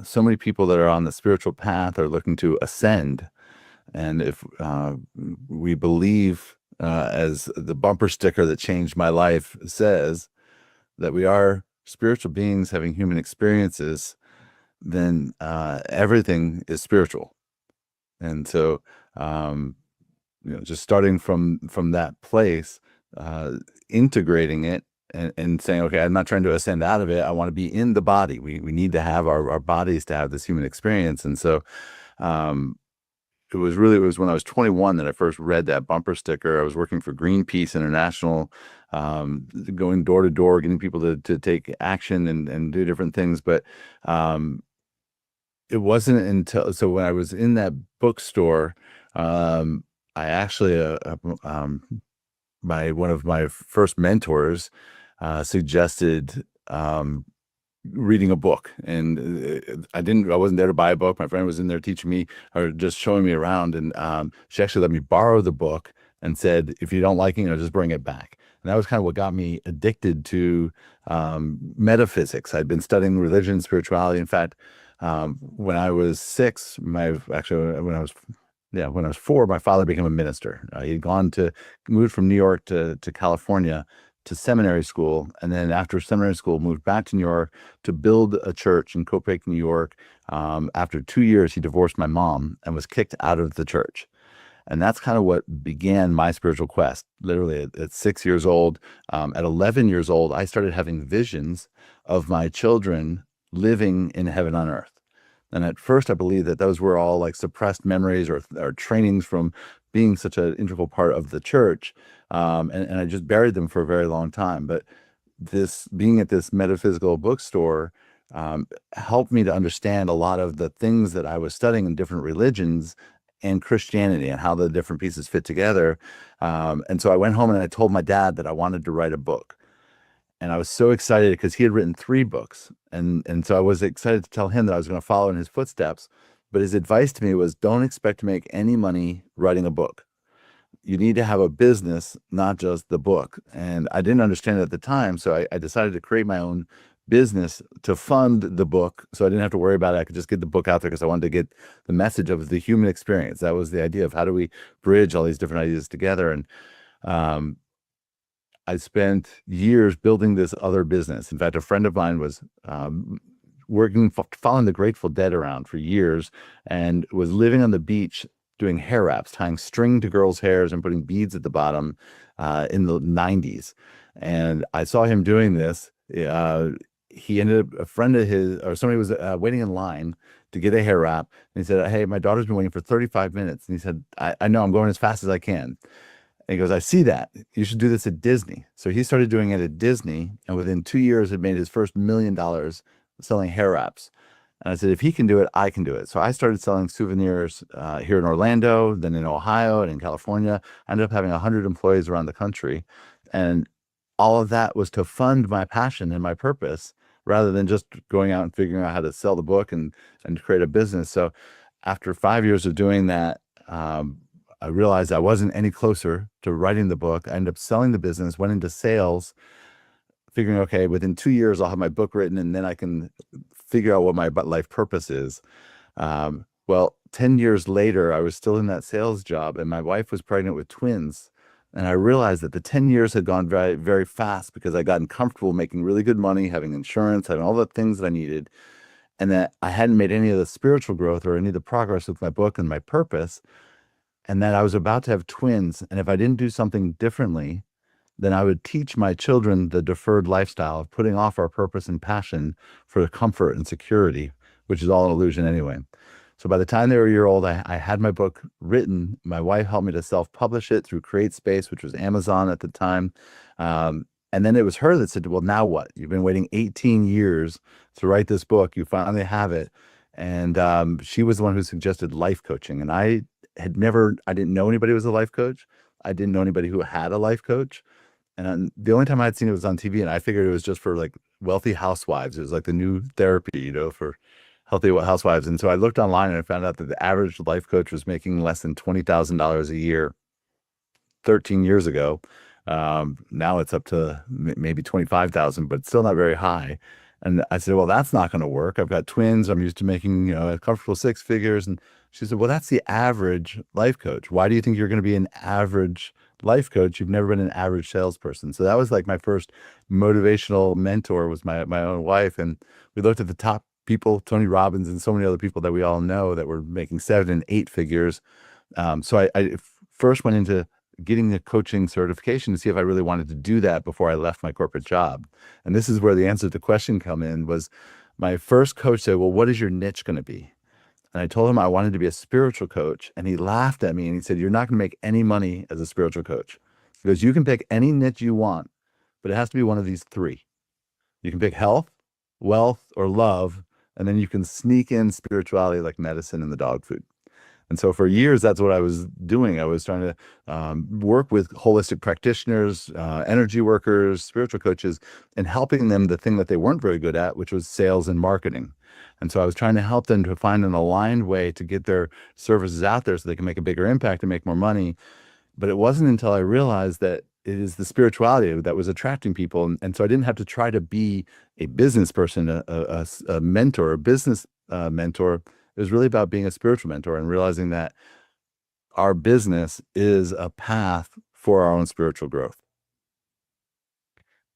so many people that are on the spiritual path are looking to ascend. And if we believe, as the bumper sticker that changed my life says, that we are spiritual beings having human experiences, then everything is spiritual. And so, just starting from that place, integrating it and saying, okay, I'm not trying to ascend out of it. I want to be in the body. We need to have our bodies to have this human experience. And so, it was when I was 21 that I first read that bumper sticker. I was working for Greenpeace International, going door to door, getting people to take action and do different things. But it wasn't until, so when I was in that bookstore, I actually, one of my first mentors suggested reading a book, and I wasn't there to buy a book. My friend was in there teaching me or just showing me around, and she actually let me borrow the book and said, if you don't like it, just bring it back. And that was kind of what got me addicted to metaphysics. I'd been studying religion and spirituality. In fact, when I was 6, when I was 4, my father became a minister. He'd moved from New York to California to seminary school, and then after seminary school moved back to New York to build a church in Copiague, New York. After 2 years, he divorced my mom and was kicked out of the church. And that's kind of what began my spiritual quest. Literally at 6 years old, at 11 years old, I started having visions of my children living in heaven on earth. And at first I believed that those were all like suppressed memories or trainings from being such an integral part of the church. And I just buried them for a very long time. But being at this metaphysical bookstore helped me to understand a lot of the things that I was studying in different religions and Christianity and how the different pieces fit together. And so I went home and I told my dad that I wanted to write a book. And I was so excited because he had written 3 books. And so I was excited to tell him that I was going to follow in his footsteps. But his advice to me was, don't expect to make any money writing a book. You need to have a business, not just the book. And I didn't understand it at the time. So I decided to create my own business to fund the book. So I didn't have to worry about it. I could just get the book out there because I wanted to get the message of the human experience. That was the idea of how do we bridge all these different ideas together. And I spent years building this other business. In fact, a friend of mine was following the Grateful Dead around for years and was living on the beach doing hair wraps, tying string to girls' hairs and putting beads at the bottom in the 90s. And I saw him doing this. He ended up, a friend of his, or somebody was waiting in line to get a hair wrap. And he said, hey, my daughter's been waiting for 35 minutes. And he said, I know, I'm going as fast as I can. And he goes, I see that. You should do this at Disney. So he started doing it at Disney, and within 2 years had made his first $1 million selling hair wraps. And I said, if he can do it, I can do it. So I started selling souvenirs here in Orlando, then in Ohio and in California. I ended up having 100 employees around the country. And all of that was to fund my passion and my purpose rather than just going out and figuring out how to sell the book and create a business. So after 5 years of doing that, I realized I wasn't any closer to writing the book. I ended up selling the business, went into sales, figuring, okay, within 2 years, I'll have my book written and then I can figure out what my life purpose is. Well, 10 years later, I was still in that sales job and my wife was pregnant with twins. And I realized that the 10 years had gone very, very fast because I'd gotten comfortable making really good money, having insurance, having all the things that I needed. And that I hadn't made any of the spiritual growth or any of the progress with my book and my purpose. And that I was about to have twins. And if I didn't do something differently, then I would teach my children the deferred lifestyle of putting off our purpose and passion for comfort and security, which is all an illusion anyway. So by the time they were a year old, I had my book written. My wife helped me to self-publish it through CreateSpace, which was Amazon at the time. And then it was her that said, well, now what? You've been waiting 18 years to write this book. You finally have it. And she was the one who suggested life coaching. And I didn't know anybody who was a life coach. I didn't know anybody who had a life coach. And the only time I'd seen it was on TV, and I figured it was just for like wealthy housewives. It was like the new therapy, for healthy housewives. And so I looked online and I found out that the average life coach was making less than $20,000 a year 13 years ago. Now it's up to maybe 25,000, but still not very high. And I said, well, that's not going to work. I've got twins. I'm used to making, a comfortable six figures. And she said, well, that's the average life coach. Why do you think you're going to be an average life coach? You've never been an average salesperson. So that was like my first motivational mentor was my own wife. And we looked at the top people, Tony Robbins and so many other people that we all know that were making 7 and 8 figures. So I first went into getting the coaching certification to see if I really wanted to do that before I left my corporate job. And this is where the answer to the question come in was my first coach said, well, what is your niche going to be? And I told him I wanted to be a spiritual coach. And he laughed at me and he said, you're not going to make any money as a spiritual coach. He goes, you can pick any niche you want, but it has to be one of these 3. You can pick health, wealth, or love, and then you can sneak in spirituality like medicine and the dog food. And so for years, that's what I was doing. I was trying to work with holistic practitioners, energy workers, spiritual coaches, and helping them the thing that they weren't very good at, which was sales and marketing. And so I was trying to help them to find an aligned way to get their services out there so they can make a bigger impact and make more money. But it wasn't until I realized that it is the spirituality that was attracting people. And so I didn't have to try to be a business person, a mentor, a business mentor. It was really about being a spiritual mentor and realizing that our business is a path for our own spiritual growth.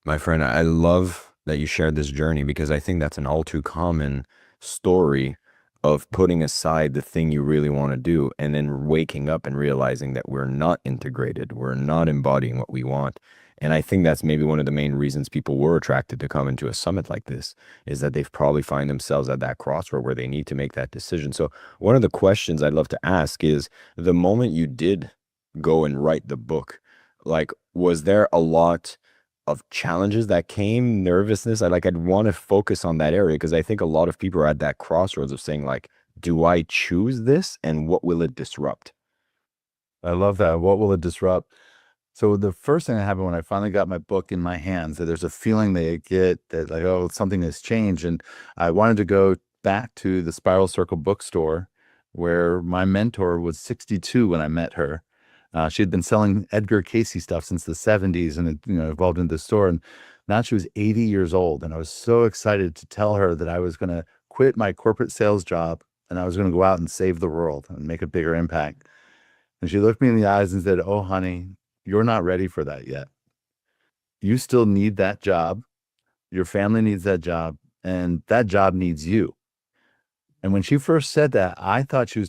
My friend, I love that you shared this journey because I think that's an all too common story of putting aside the thing you really want to do and then waking up and realizing that we're not integrated, we're not embodying what we want. And I think that's maybe one of the main reasons people were attracted to come into a summit like this is that they've probably find themselves at that crossroad where they need to make that decision. So one of the questions I'd love to ask is the moment you did go and write the book, like, was there a lot of challenges that came, nervousness? I'd want to focus on that area because I think a lot of people are at that crossroads of saying like, do I choose this and what will it disrupt? I love that. What will it disrupt? So the first thing that happened when I finally got my book in my hands, that there's a feeling they get that like, oh, something has changed. And I wanted to go back to the Spiral Circle bookstore where my mentor was 62 when I met her. She had been selling Edgar Casey stuff since the 70s and it, evolved into the store. And now she was 80 years old. And I was so excited to tell her that I was going to quit my corporate sales job and I was going to go out and save the world and make a bigger impact. And she looked me in the eyes and said, oh, honey, you're not ready for that yet. You still need that job. Your family needs that job. And that job needs you. And when she first said that, I thought she was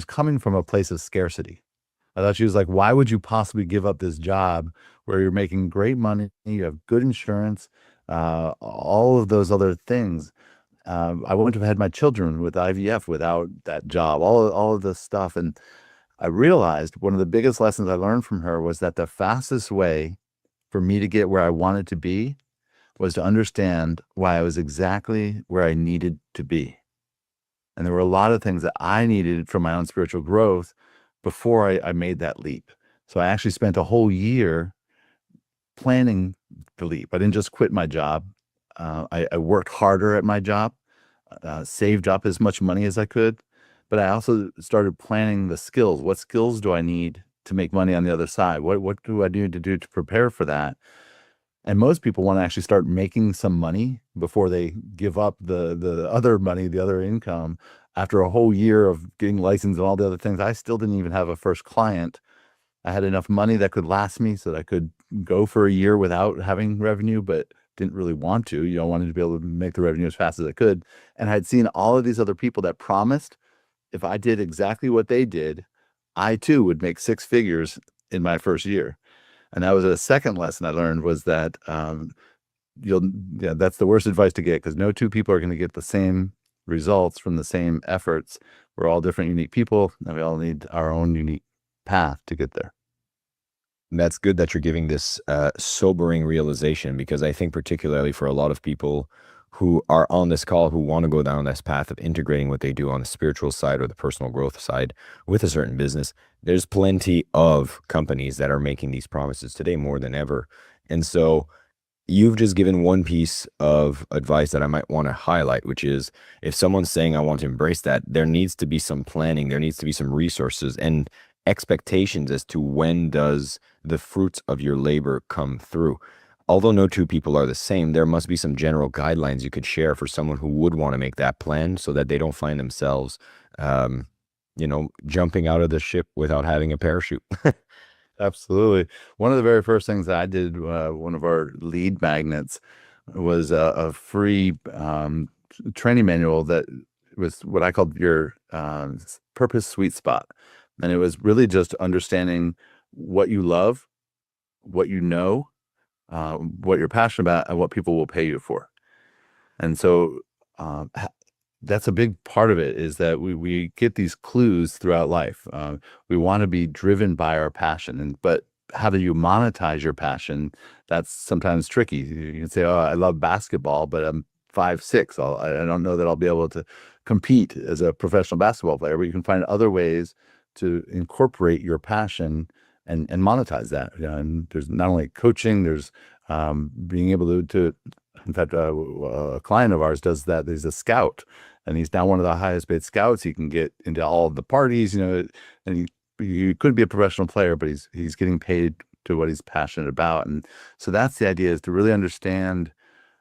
coming from a place of scarcity. I thought she was like, why would you possibly give up this job where you're making great money, you have good insurance, all of those other things. I wouldn't have had my children with IVF without that job, all of this stuff. And I realized one of the biggest lessons I learned from her was that the fastest way for me to get where I wanted to be was to understand why I was exactly where I needed to be. And there were a lot of things that I needed from my own spiritual growth before I made that leap. So I actually spent a whole year planning the leap. I didn't just quit my job. I worked harder at my job, saved up as much money as I could, but I also started planning the skills. What skills do I need to make money on the other side? What do I need to do to prepare for that? And most people want to actually start making some money before they give up the other money, the other income. After a whole year of getting licensed and all the other things, I still didn't even have a first client. I had enough money that could last me so that I could go for a year without having revenue, but didn't really want to. I wanted to be able to make the revenue as fast as I could. And I'd seen all of these other people that promised if I did exactly what they did, I too would make six figures in my first year. And that was a second lesson I learned, was that that's the worst advice to get, because no two people are going to get the same results from the same efforts. We're all different, unique people, and we all need our own unique path to get there. That's good that you're giving this sobering realization, because I think particularly for a lot of people who are on this call who want to go down this path of integrating what they do on the spiritual side or the personal growth side with a certain business, there's plenty of companies that are making these promises today more than ever. And so you've just given one piece of advice that I might want to highlight, which is if someone's saying, I want to embrace that, there needs to be some planning, there needs to be some resources and expectations as to when does the fruits of your labor come through. Although no two people are the same, there must be some general guidelines you could share for someone who would want to make that plan so that they don't find themselves, jumping out of the ship without having a parachute. Absolutely. One of the very first things I did, one of our lead magnets, was a free training manual that was what I called your purpose sweet spot. And it was really just understanding what you love, what you know, what you're passionate about, and what people will pay you for. And so that's a big part of it, is that we get these clues throughout life. We want to be driven by our passion, but how do you monetize your passion? That's sometimes tricky. You can say, oh, I love basketball, but I'm 5'6". I don't know that I'll be able to compete as a professional basketball player, but you can find other ways to incorporate your passion and monetize that. And there's not only coaching, there's being able to in fact, a client of ours does that. He's a scout, and he's now one of the highest paid scouts. He can get into all of the parties, and he could be a professional player, but he's getting paid to what he's passionate about. And so that's the idea, is to really understand,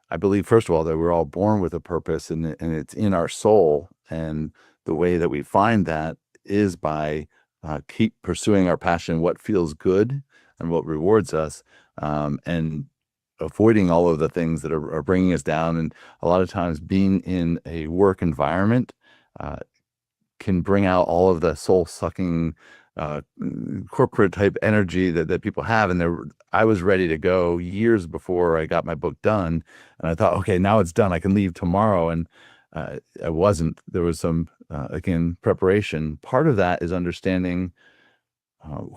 I believe, first of all, that we're all born with a purpose, and it's in our soul. And the way that we find that is by keep pursuing our passion, what feels good and what rewards us, and avoiding all of the things that are bringing us down. And a lot of times being in a work environment can bring out all of the soul-sucking corporate type energy that people have. And I was ready to go years before I got my book done, and I thought, okay, now it's done, I can leave tomorrow. And I wasn't. There was some again, preparation. Part of that is understanding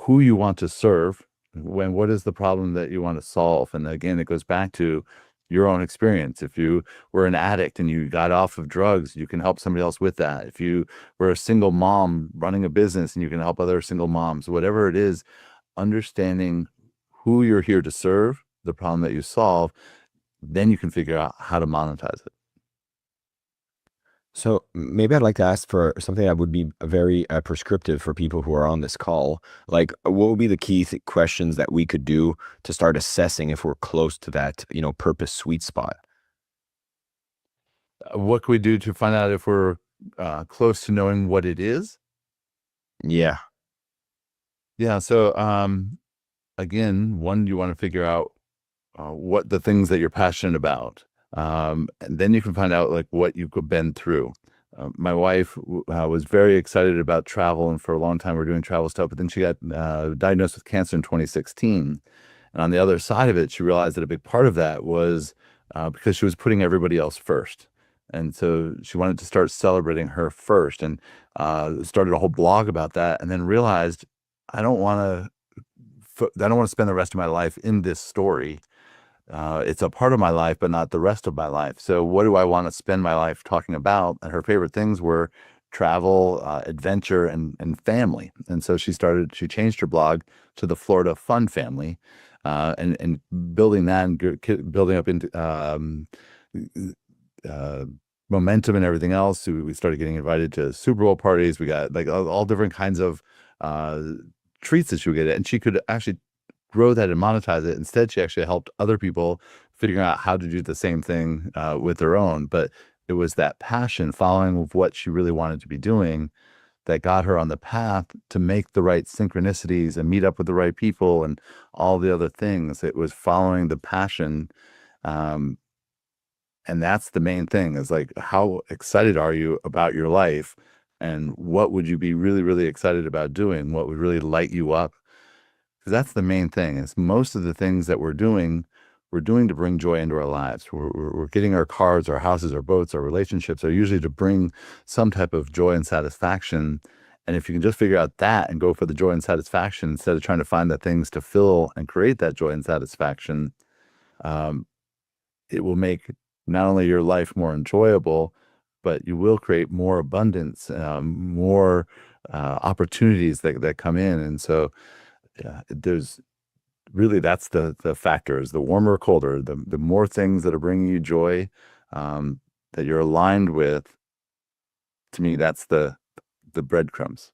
who you want to serve, what is the problem that you want to solve. And again, it goes back to your own experience. If you were an addict and you got off of drugs, you can help somebody else with that. If you were a single mom running a business and you can help other single moms, whatever it is, understanding who you're here to serve, the problem that you solve, then you can figure out how to monetize it. So maybe I'd like to ask for something that would be very prescriptive for people who are on this call. Like, what would be the key questions that we could do to start assessing if we're close to that, purpose sweet spot? What can we do to find out if we're close to knowing what it is? Yeah. Yeah. So again, one, you want to figure out what the things that you're passionate about. And then you can find out like what you've been through. My wife was very excited about travel, and for a long time we're doing travel stuff, but then she got diagnosed with cancer in 2016. And on the other side of it, she realized that a big part of that was because she was putting everybody else first. And so she wanted to start celebrating her first, and started a whole blog about that, and then realized I don't want to spend the rest of my life in this story. It's a part of my life, but not the rest of my life. So what do I want to spend my life talking about? And her favorite things were travel, adventure, and family. And so she changed her blog to the Florida Fun Family. and building that and building up into momentum and everything else. So we started getting invited to Super Bowl parties. We got like all different kinds of treats that she would get, and she could actually grow that and monetize it. Instead, she actually helped other people figuring out how to do the same thing with their own. But it was that passion, following of what she really wanted to be doing, that got her on the path to make the right synchronicities and meet up with the right people and all the other things. It was following the passion. And that's the main thing, is like, how excited are you about your life, and what would you be really, really excited about doing? What would really light you up? Because that's the main thing, is most of the things that we're doing to bring joy into our lives. We're getting our cars, our houses, our boats, our relationships are usually to bring some type of joy and satisfaction. And if you can just figure out that and go for the joy and satisfaction instead of trying to find the things to fill and create that joy and satisfaction, it will make not only your life more enjoyable, but you will create more abundance, more opportunities that come in. And so there's really, that's the factor, is the warmer or colder, the more things that are bringing you joy, that you're aligned with. To me, that's the breadcrumbs.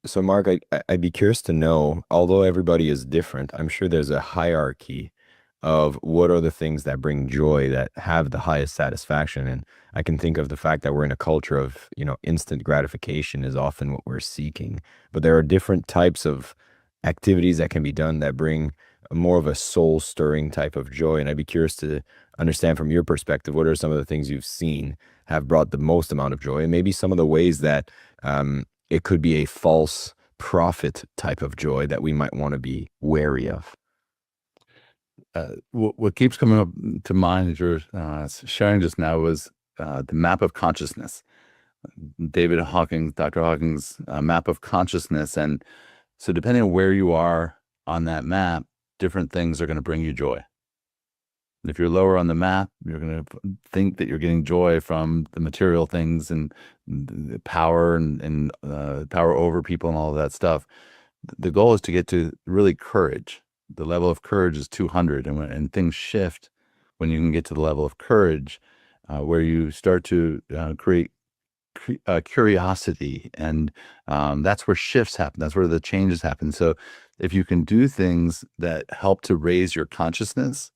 So, Mark, I'd be curious to know, although everybody is different, I'm sure there's a hierarchy of what are the things that bring joy, that have the highest satisfaction. And I can think of the fact that we're in a culture of, instant gratification is often what we're seeking. But there are different types of activities that can be done that bring more of a soul stirring type of joy. And I'd be curious to understand from your perspective, what are some of the things you've seen have brought the most amount of joy, and maybe some of the ways that it could be a false prophet type of joy that we might want to be wary of. What keeps coming up to mind as you're sharing just now was the map of consciousness. Dr. Hawking's map of consciousness. And so depending on where you are on that map, different things are going to bring you joy. And if you're lower on the map, you're going to think that you're getting joy from the material things and the power and power over people and all of that stuff. The goal is to get to really courage. The level of courage is 200, and things shift when you can get to the level of courage, where you start to create curiosity, and that's where shifts happen. That's where the changes happen. So if you can do things that help to raise your consciousness,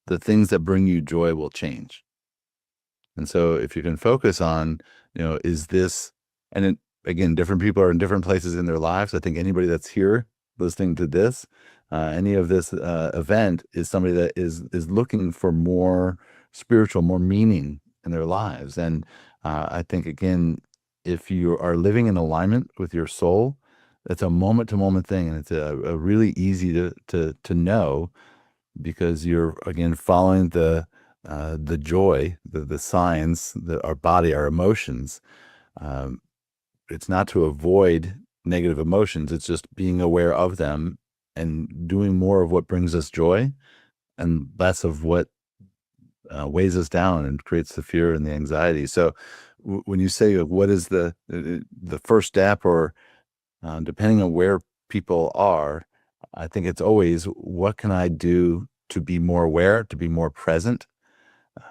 the things that bring you joy will change. And so if you can focus on, is this, and again, different people are in different places in their lives. I think anybody that's here listening to this, any of this event, is somebody that is looking for more spiritual, more meaning in their lives. And I think, again, if you are living in alignment with your soul, it's a moment to moment thing, and it's a really easy to know, because you're, again, following the joy, the signs, our body, our emotions. It's not to avoid negative emotions. It's just being aware of them and doing more of what brings us joy, and less of what weighs us down and creates the fear and the anxiety. So when you say, what is the first step, or depending on where people are, I think it's always, what can I do to be more aware, to be more present?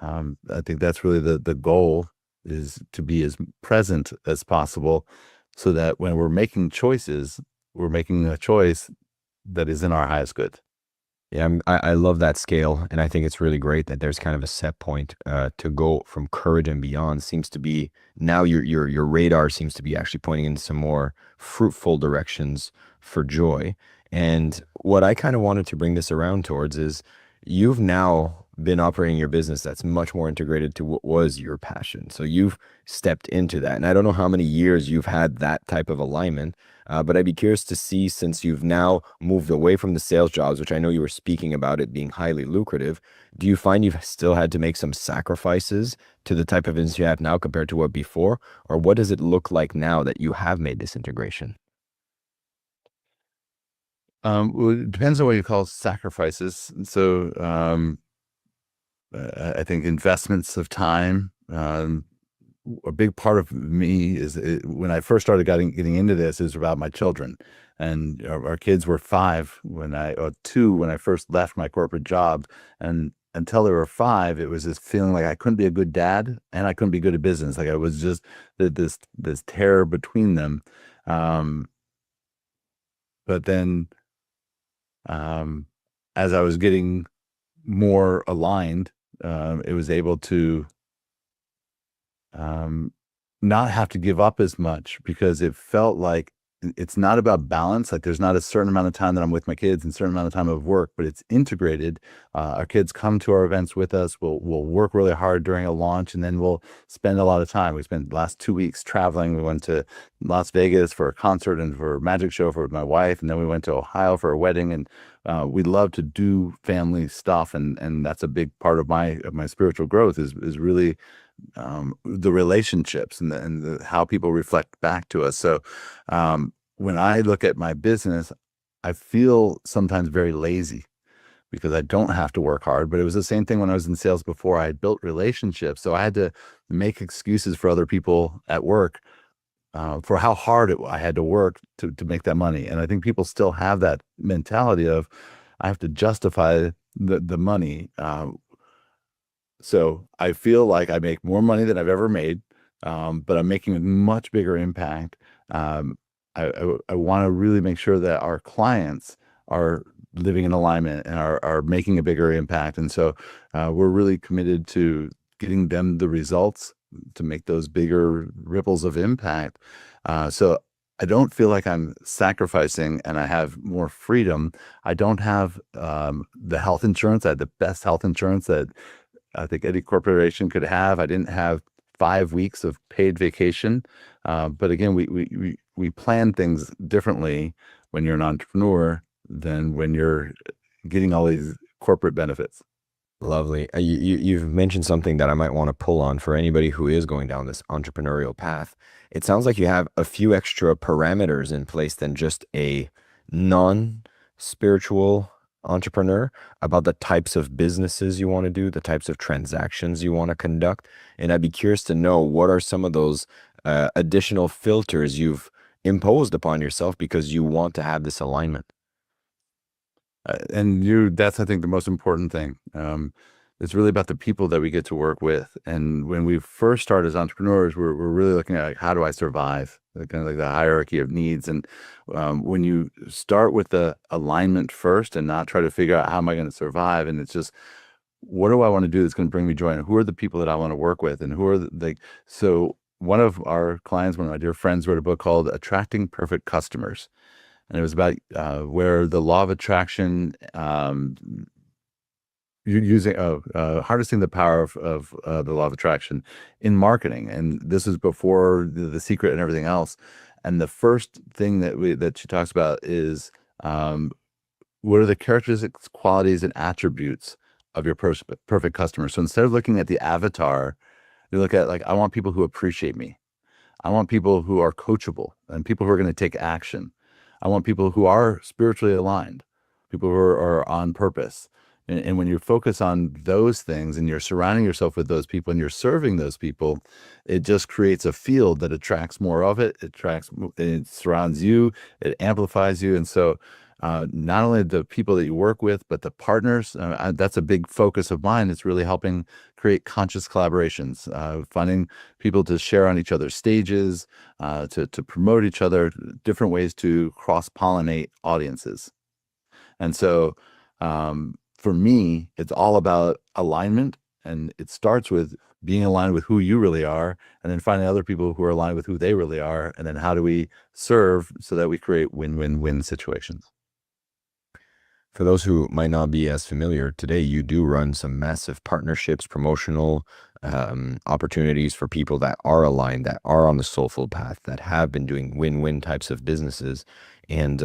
I think that's really the goal, is to be as present as possible, so that when we're making choices, we're making a choice that is in our highest good. Yeah, I love that scale, and I think it's really great that there's kind of a set point to go from courage and beyond. Seems to be now your radar seems to be actually pointing in some more fruitful directions for joy. And what I kind of wanted to bring this around towards is, you've now been operating your business that's much more integrated to what was your passion. So you've stepped into that, and I don't know how many years you've had that type of alignment. But I'd be curious to see, since you've now moved away from the sales jobs, which I know you were speaking about it being highly lucrative, do you find you've still had to make some sacrifices to the type of business you have now compared to what before? Or what does it look like now that you have made this integration? Well, it depends on what you call sacrifices. So I think investments of time, a big part of me is when I first started getting into this is about my children. And our kids were 5 or 2 when I first left my corporate job. And until they were 5, it was this feeling like I couldn't be a good dad and I couldn't be good at business. Like I was just this tear between them. But then as I was getting more aligned, it was able to not have to give up as much, because it felt like it's not about balance. Like there's not a certain amount of time that I'm with my kids and a certain amount of time of work, but it's integrated. Our kids come to our events with us. We'll work really hard during a launch, and then we'll spend a lot of time. We spent the last 2 weeks traveling. We went to Las Vegas for a concert and for a magic show for my wife, and then we went to Ohio for a wedding. And we love to do family stuff, and that's a big part of my spiritual growth is really the relationships and how people reflect back to us. So when I look at my business, I feel sometimes very lazy because I don't have to work hard. But it was the same thing when I was in sales before. I had built relationships, so I had to make excuses for other people at work for how hard I had to work to make that money. And I think people still have that mentality of I have to justify the money. So I feel like I make more money than I've ever made, but I'm making a much bigger impact. I want to really make sure that our clients are living in alignment and are making a bigger impact. And so we're really committed to getting them the results to make those bigger ripples of impact. So I don't feel like I'm sacrificing, and I have more freedom. I don't have the health insurance. I had the best health insurance that I think any corporation could have. I didn't have 5 weeks of paid vacation. But again, we plan things differently when you're an entrepreneur than when you're getting all these corporate benefits. Lovely. You've mentioned something that I might want to pull on for anybody who is going down this entrepreneurial path. It sounds like you have a few extra parameters in place than just a non-spiritual entrepreneur about the types of businesses you want to do, the types of transactions you want to conduct. And I'd be curious to know, what are some of those additional filters you've imposed upon yourself because you want to have this alignment? That's, I think, the most important thing. It's really about the people that we get to work with. And when we first start as entrepreneurs, we're really looking at, like, how do I survive? Kind of like the hierarchy of needs. And when you start with the alignment first and not try to figure out how am I going to survive, and it's just, what do I want to do that's going to bring me joy? And who are the people that I want to work with? And who are so one of our clients, one of my dear friends, wrote a book called Attracting Perfect Customers. And it was about where the law of attraction, using harnessing the power of the law of attraction in marketing. And this is before the secret and everything else. And the first thing that she talks about is what are the characteristics, qualities, and attributes of your perfect customer. So instead of looking at the avatar, you look at, like, I want people who appreciate me. I want people who are coachable and people who are going to take action. I want people who are spiritually aligned, people who are on purpose. And when you focus on those things and you're surrounding yourself with those people and you're serving those people, it just creates a field that attracts more of it. It surrounds you, it amplifies you. And so not only the people that you work with, but the partners, that's a big focus of mine. It's really helping create conscious collaborations, finding people to share on each other's stages, to promote each other, different ways to cross-pollinate audiences. And so for me, it's all about alignment, and it starts with being aligned with who you really are, and then finding other people who are aligned with who they really are, and then how do we serve so that we create win-win-win situations. For those who might not be as familiar, today you do run some massive partnerships, promotional opportunities for people that are aligned, that are on the soulful path, that have been doing win-win types of businesses. And,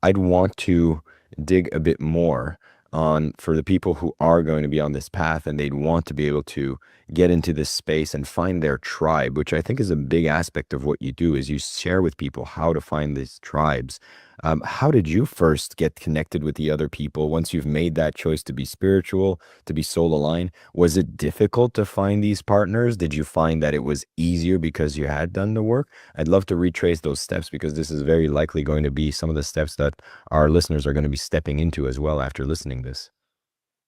I'd want to dig a bit more on, for the people who are going to be on this path and they'd want to be able to get into this space and find their tribe, which I think is a big aspect of what you do, is you share with people how to find these tribes. How did you first get connected with the other people once you've made that choice to be spiritual, to be soul aligned? Was it difficult to find these partners? Did you find that it was easier because you had done the work? I'd love to retrace those steps, because this is very likely going to be some of the steps that our listeners are going to be stepping into as well after listening to this.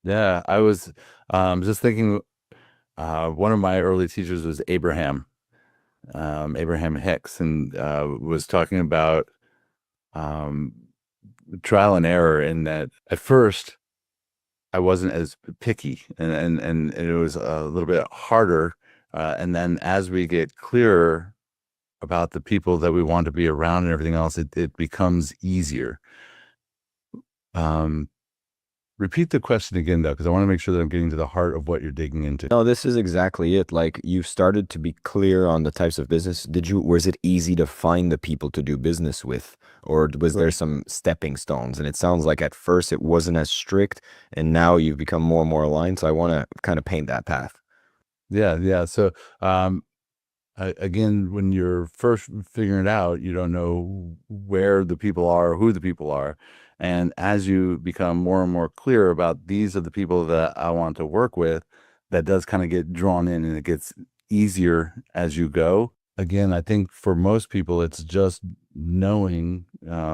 Yeah, I was just thinking, one of my early teachers was Abraham Hicks, and was talking about trial and error, in that at first I wasn't as picky, and it was a little bit harder. And then as we get clearer about the people that we want to be around and everything else, it becomes easier. Repeat the question again, though, because I want to make sure that I'm getting to the heart of what you're digging into. No, this is exactly it. Like, you've started to be clear on the types of business. Was it easy to find the people to do business with, or was there some stepping stones? And it sounds like at first it wasn't as strict, and now you've become more and more aligned. So I want to kind of paint that path. Yeah. So, again, when you're first figuring it out, you don't know where the people are, who the people are. And as you become more and more clear about, these are the people that I want to work with, that does kind of get drawn in, and it gets easier as you go. Again, I think for most people, it's just knowing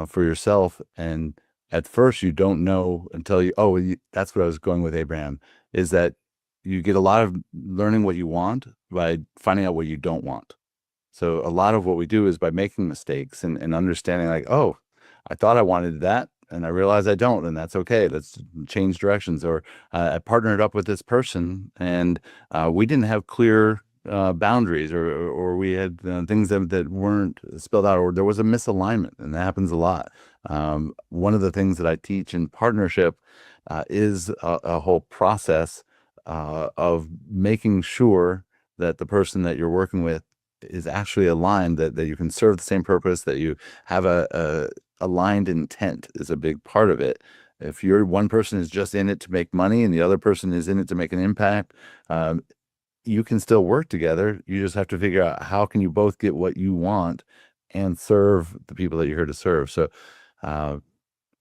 for yourself. And at first, you don't know until that's what I was going with, Abraham, is that you get a lot of learning what you want by finding out what you don't want. So a lot of what we do is by making mistakes and understanding, like, oh, I thought I wanted that, and I realized I don't, and that's okay. Let's change directions. Or I partnered up with this person, and we didn't have clear boundaries, or we had things that weren't spelled out, or there was a misalignment, and that happens a lot. One of the things that I teach in partnership is a whole process of making sure that the person that you're working with is actually aligned, that you can serve the same purpose, that you have a aligned intent is a big part of it. If one person is just in it to make money and the other person is in it to make an impact, you can still work together. You just have to figure out, how can you both get what you want and serve the people that you're here to serve. So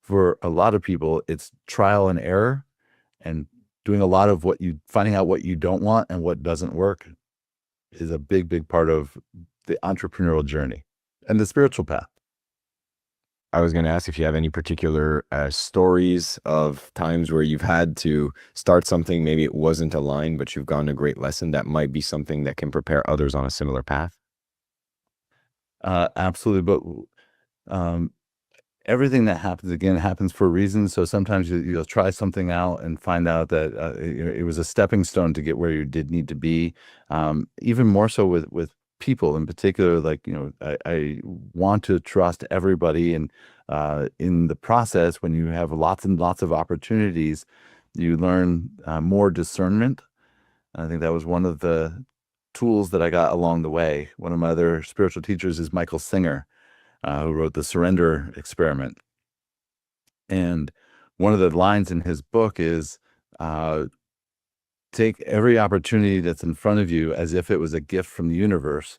for a lot of people, it's trial and error, and doing a lot of finding out what you don't want and what doesn't work is a big part of the entrepreneurial journey and the spiritual path. I was going to ask if you have any particular stories of times where you've had to start something, maybe it wasn't aligned, but you've gotten a great lesson that might be something that can prepare others on a similar path. Absolutely. But everything that happens, again, happens for a reason. So sometimes you'll try something out and find out that it was a stepping stone to get where you did need to be. Even more so with people in particular, like, I want to trust everybody. And in the process, when you have lots and lots of opportunities, you learn more discernment. I think that was one of the tools that I got along the way. One of my other spiritual teachers is Michael Singer, who wrote The Surrender Experiment. And one of the lines in his book is, take every opportunity that's in front of you as if it was a gift from the universe,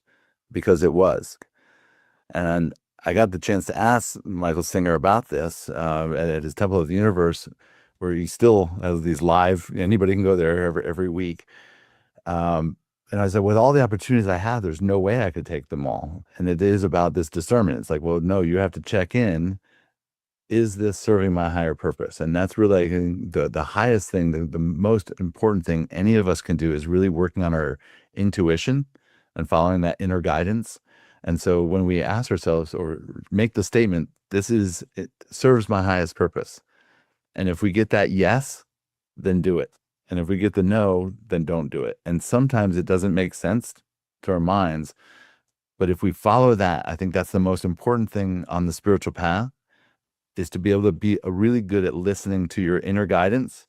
because it was. And I got the chance to ask Michael Singer about this at his Temple of the Universe, where he still has these live, anybody can go there every week. And I said, with all the opportunities I have, there's no way I could take them all. And it is about this discernment. It's like, well, no, you have to check in. Is this serving my higher purpose? And that's really the highest thing, the most important thing any of us can do, is really working on our intuition and following that inner guidance. And so when we ask ourselves or make the statement, it serves my highest purpose. And if we get that yes, then do it. And if we get the no, then don't do it. And sometimes it doesn't make sense to our minds. But if we follow that, I think that's the most important thing on the spiritual path, is to be able to be really good at listening to your inner guidance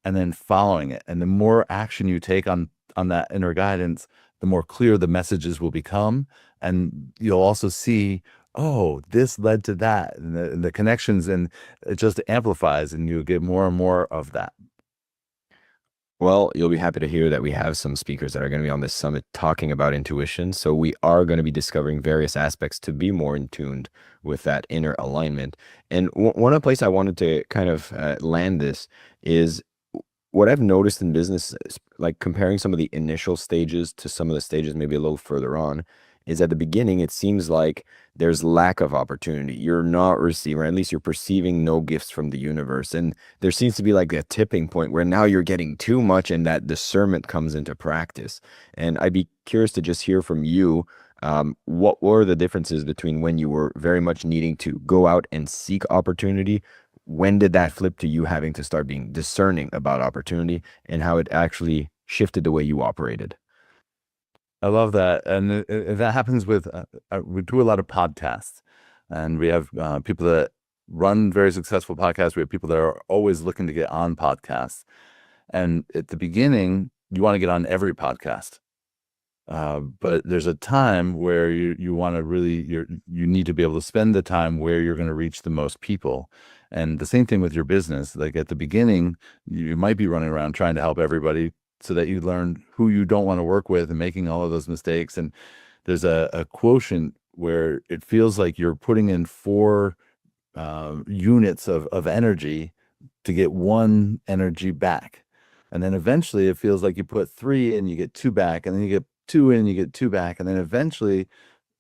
and then following it. And the more action you take on that inner guidance, the more clear the messages will become. And you'll also see, oh, this led to that, and the connections, and it just amplifies, and you get more and more of that. Well, you'll be happy to hear that we have some speakers that are going to be on this summit talking about intuition. So we are going to be discovering various aspects to be more in tuned with that inner alignment. And one of the places I wanted to kind of land this is what I've noticed in business, like comparing some of the initial stages to some of the stages maybe a little further on, is at the beginning, it seems like there's lack of opportunity. You're not receiving, or at least you're perceiving no gifts from the universe. And there seems to be like a tipping point where now you're getting too much and that discernment comes into practice. And I'd be curious to just hear from you. What were the differences between when you were very much needing to go out and seek opportunity? When did that flip to you having to start being discerning about opportunity and how it actually shifted the way you operated? I love that. And that happens with, we do a lot of podcasts, and we have people that run very successful podcasts. We have people that are always looking to get on podcasts. And at the beginning, you want to get on every podcast. But there's a time where you want to really, you need to be able to spend the time where you're going to reach the most people. And the same thing with your business. Like at the beginning, you might be running around trying to help everybody so that you learn who you don't want to work with and making all of those mistakes. And there's a quotient where it feels like you're putting in 4 units of energy to get 1 energy back. And then eventually it feels like you put 3 in, you get 2 back, and then you get 2 in, you get 2 back. And then eventually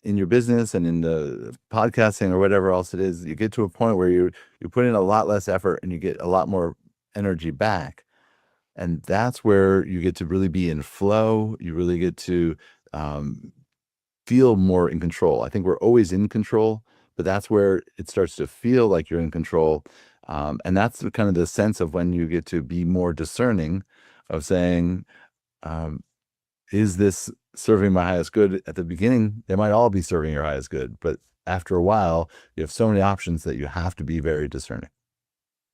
in your business and in the podcasting or whatever else it is, you get to a point where you put in a lot less effort and you get a lot more energy back. And that's where you get to really be in flow. You really get to feel more in control. I think we're always in control, but that's where it starts to feel like you're in control. And that's kind of the sense of when you get to be more discerning of saying, is this serving my highest good? At the beginning, they might all be serving your highest good, but after a while, you have so many options that you have to be very discerning.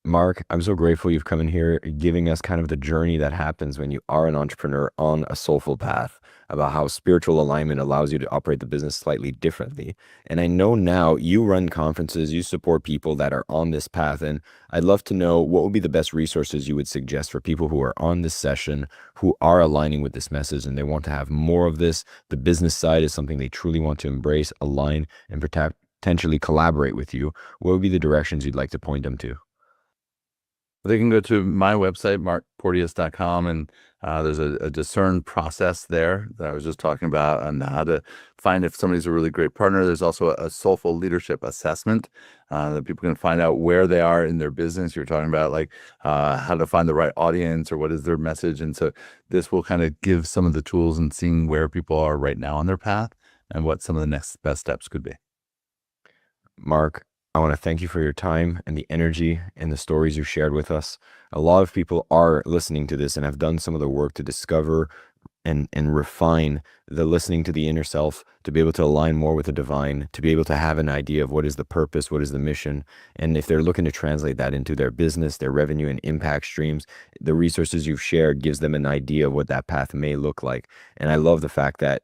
Mark, I'm so grateful you've come in here giving us kind of the journey that happens when you are an entrepreneur on a soulful path, about how spiritual alignment allows you to operate the business slightly differently. And I know now you run conferences, you support people that are on this path. And I'd love to know what would be the best resources you would suggest for people who are on this session, who are aligning with this message and they want to have more of this. The business side is something they truly want to embrace, align, and potentially collaborate with you. What would be the directions you'd like to point them to? They can go to my website, markporteous.com, and there's a discern process there that I was just talking about on how to find if somebody's a really great partner. There's also a soulful leadership assessment that people can find out where they are in their business. You're talking about like how to find the right audience or what is their message. And so this will kind of give some of the tools and seeing where people are right now on their path and what some of the next best steps could be. Mark, I want to thank you for your time and the energy and the stories you shared with us. A lot of people are listening to this and have done some of the work to discover and refine the listening to the inner self, to be able to align more with the divine, to be able to have an idea of what is the purpose, what is the mission. And if they're looking to translate that into their business, their revenue and impact streams, the resources you've shared gives them an idea of what that path may look like. And I love the fact that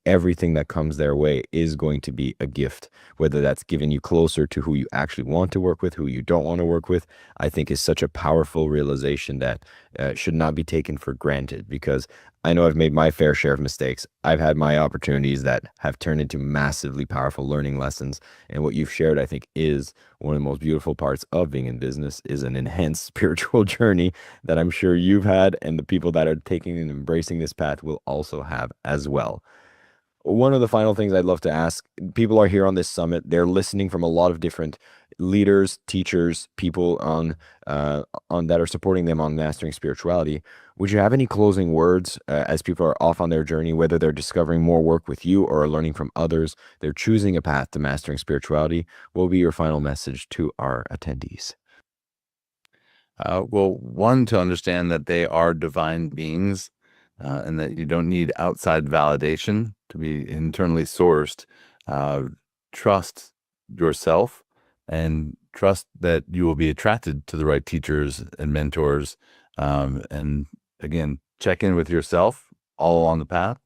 everything that comes their way is going to be a gift, whether that's giving you closer to who you actually want to work with, who you don't want to work with. I think is such a powerful realization that should not be taken for granted, because I know I've made my fair share of mistakes. I've had my opportunities that have turned into massively powerful learning lessons. And what you've shared, I think, is one of the most beautiful parts of being in business, is an enhanced spiritual journey that I'm sure you've had, and the people that are taking and embracing this path will also have as well. One of the final things I'd love to ask, people are here on this summit. They're listening from a lot of different leaders, teachers, people on that are supporting them on mastering spirituality. Would you have any closing words as people are off on their journey, whether they're discovering more work with you or are learning from others, they're choosing a path to mastering spirituality? What will be your final message to our attendees? Well, one, to understand that they are divine beings and that you don't need outside validation to be internally sourced. Trust yourself and trust that you will be attracted to the right teachers and mentors. And again, check in with yourself all along the path.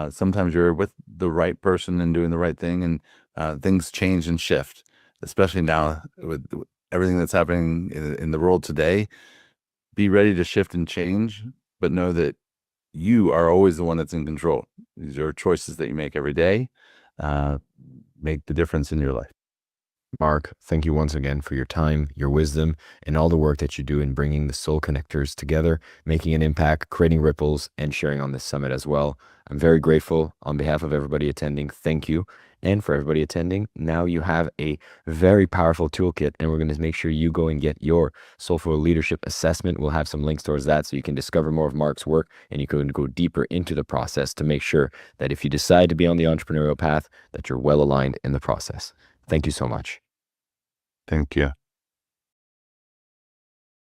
Sometimes you're with the right person and doing the right thing, and things change and shift, especially now with everything that's happening in the world today. Be ready to shift and change, but know that you are always the one that's in control. These are choices that you make every day, make the difference in your life. Mark, thank you once again for your time, your wisdom, and all the work that you do in bringing the soul connectors together, making an impact, creating ripples, and sharing on this summit as well. I'm very grateful on behalf of everybody attending. Thank you. And for everybody attending, now you have a very powerful toolkit, and we're going to make sure you go and get your Soulful Leadership Assessment. We'll have some links towards that so you can discover more of Mark's work, and you can go deeper into the process to make sure that if you decide to be on the entrepreneurial path, that you're well aligned in the process. Thank you so much. Thank you.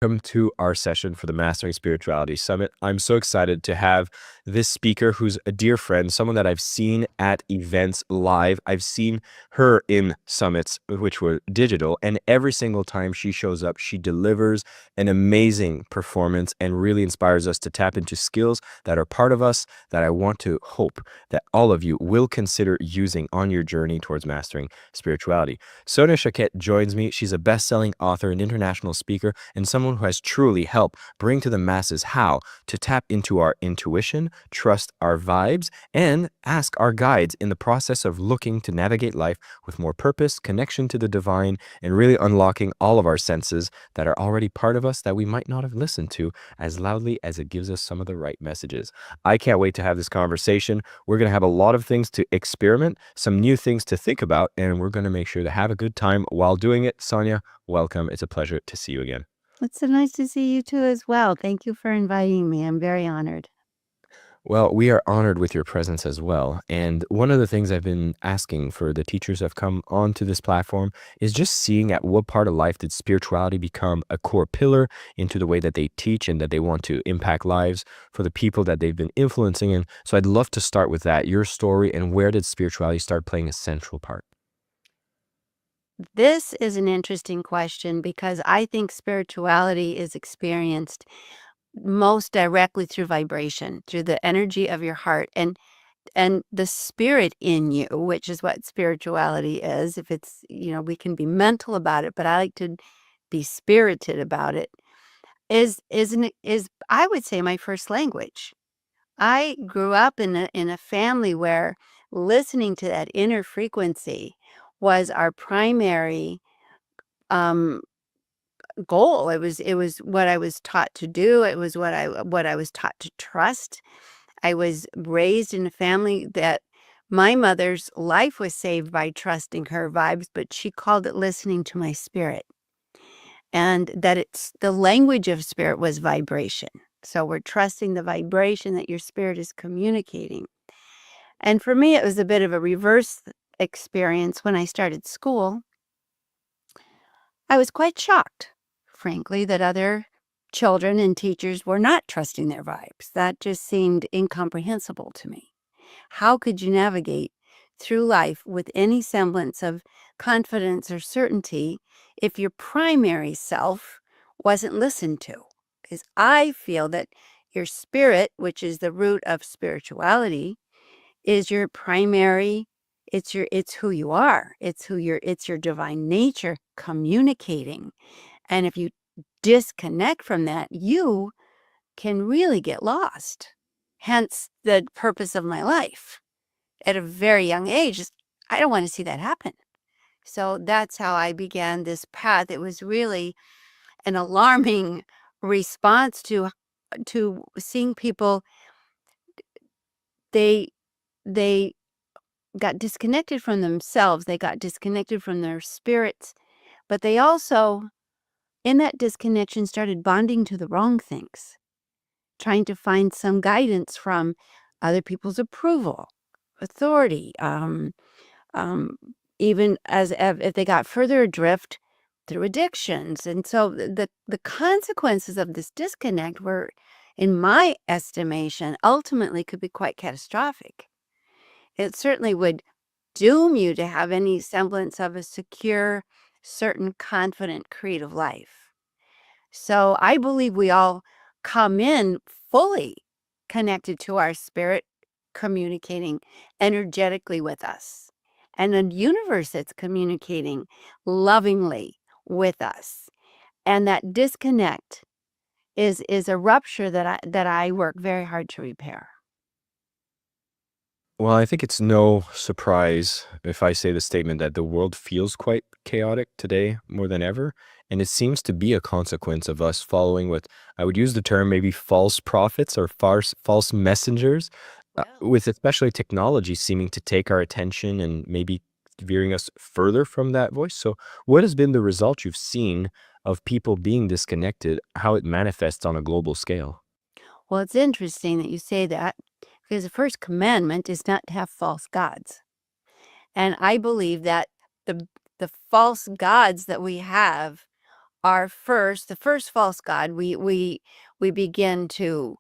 Welcome to our session for the Mastering Spirituality Summit. I'm so excited to have this speaker who's a dear friend, someone that I've seen at events live. I've seen her in summits, which were digital, and every single time she shows up, she delivers an amazing performance and really inspires us to tap into skills that are part of us that I want to hope that all of you will consider using on your journey towards mastering spirituality. Sonia Choquette joins me. She's a best-selling author, an international speaker, and someone who has truly helped bring to the masses how to tap into our intuition, trust our vibes, and ask our guides in the process of looking to navigate life with more purpose, connection to the divine, and really unlocking all of our senses that are already part of us that we might not have listened to as loudly as it gives us some of the right messages. I can't wait to have this conversation. We're going to have a lot of things to experiment, some new things to think about, and we're going to make sure to have a good time while doing it. Sonia, welcome. It's a pleasure to see you again. It's so nice to see you too as well. Thank you for inviting me. I'm very honored. Well, we are honored with your presence as well. And one of the things I've been asking for the teachers who have come onto this platform is just seeing at what part of life did spirituality become a core pillar into the way that they teach and that they want to impact lives for the people that they've been influencing. And so I'd love to start with that, your story, and where did spirituality start playing a central part? This is an interesting question because I think spirituality is experienced most directly through vibration, through the energy of your heart and the spirit in you, which is what spirituality is. If it's, we can be mental about it, but I like to be spirited about it. Is I would say my first language. I grew up in a family where listening to that inner frequency was our primary um, goal. It was what I was taught to do. It was what I was taught to trust. I was raised in a family that my mother's life was saved by trusting her vibes, but she called it listening to my spirit. And that it's the language of spirit was vibration. So we're trusting the vibration that your spirit is communicating. And for me, it was a bit of a reverse experience when I started school. I was quite shocked, frankly, that other children and teachers were not trusting their vibes. That just seemed incomprehensible to me. How could you navigate through life with any semblance of confidence or certainty if your primary self wasn't listened to? Because I feel that your spirit, which is the root of spirituality, is your primary, it's who you are. It's your divine nature communicating. And if you disconnect from that, you can really get lost. Hence the purpose of my life. At a very young age, I don't want to see that happen. So that's how I began this path. It was really an alarming response to seeing people. They got disconnected from themselves. They got disconnected from their spirits, but they also, in that disconnection, started bonding to the wrong things, trying to find some guidance from other people's approval, authority, even as if they got further adrift through addictions. And so the consequences of this disconnect were, in my estimation, ultimately could be quite catastrophic. It certainly would doom you to have any semblance of a secure, certain, confident, creative life. So I believe we all come in fully connected to our spirit, communicating energetically with us, and a universe that's communicating lovingly with us. And that disconnect is a rupture that I work very hard to repair. Well, I think it's no surprise if I say the statement that the world feels quite chaotic today more than ever. And it seems to be a consequence of us following what I would use the term maybe false prophets or false messengers, with especially technology seeming to take our attention and maybe veering us further from that voice. So, what has been the result you've seen of people being disconnected, how it manifests on a global scale? Well, it's interesting that you say that because the first commandment is not to have false gods. And I believe that the false gods that we have are the first false god we begin to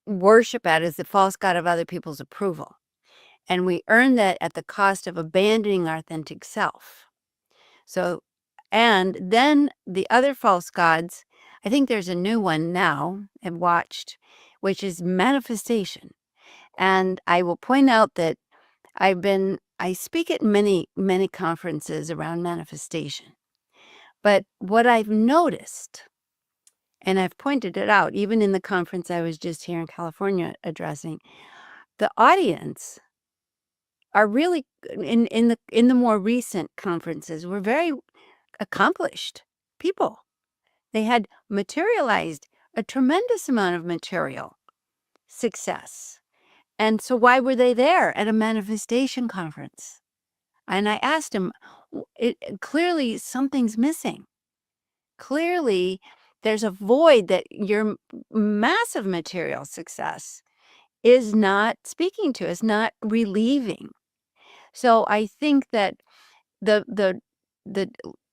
worship at is the false god of other people's approval. And we earn that at the cost of abandoning our authentic self. So, and then the other false gods, I think there's a new one now I've watched, which is manifestation. And I will point out that I speak at many, many conferences around manifestation. But what I've noticed, and I've pointed it out, even in the conference I was just here in California addressing, the audience are really in the more recent conferences were very accomplished people. They had materialized a tremendous amount of material success. And so why were they there at a manifestation conference? And I asked him, clearly something's missing. Clearly there's a void that your massive material success is not speaking to, is not relieving. So I think that the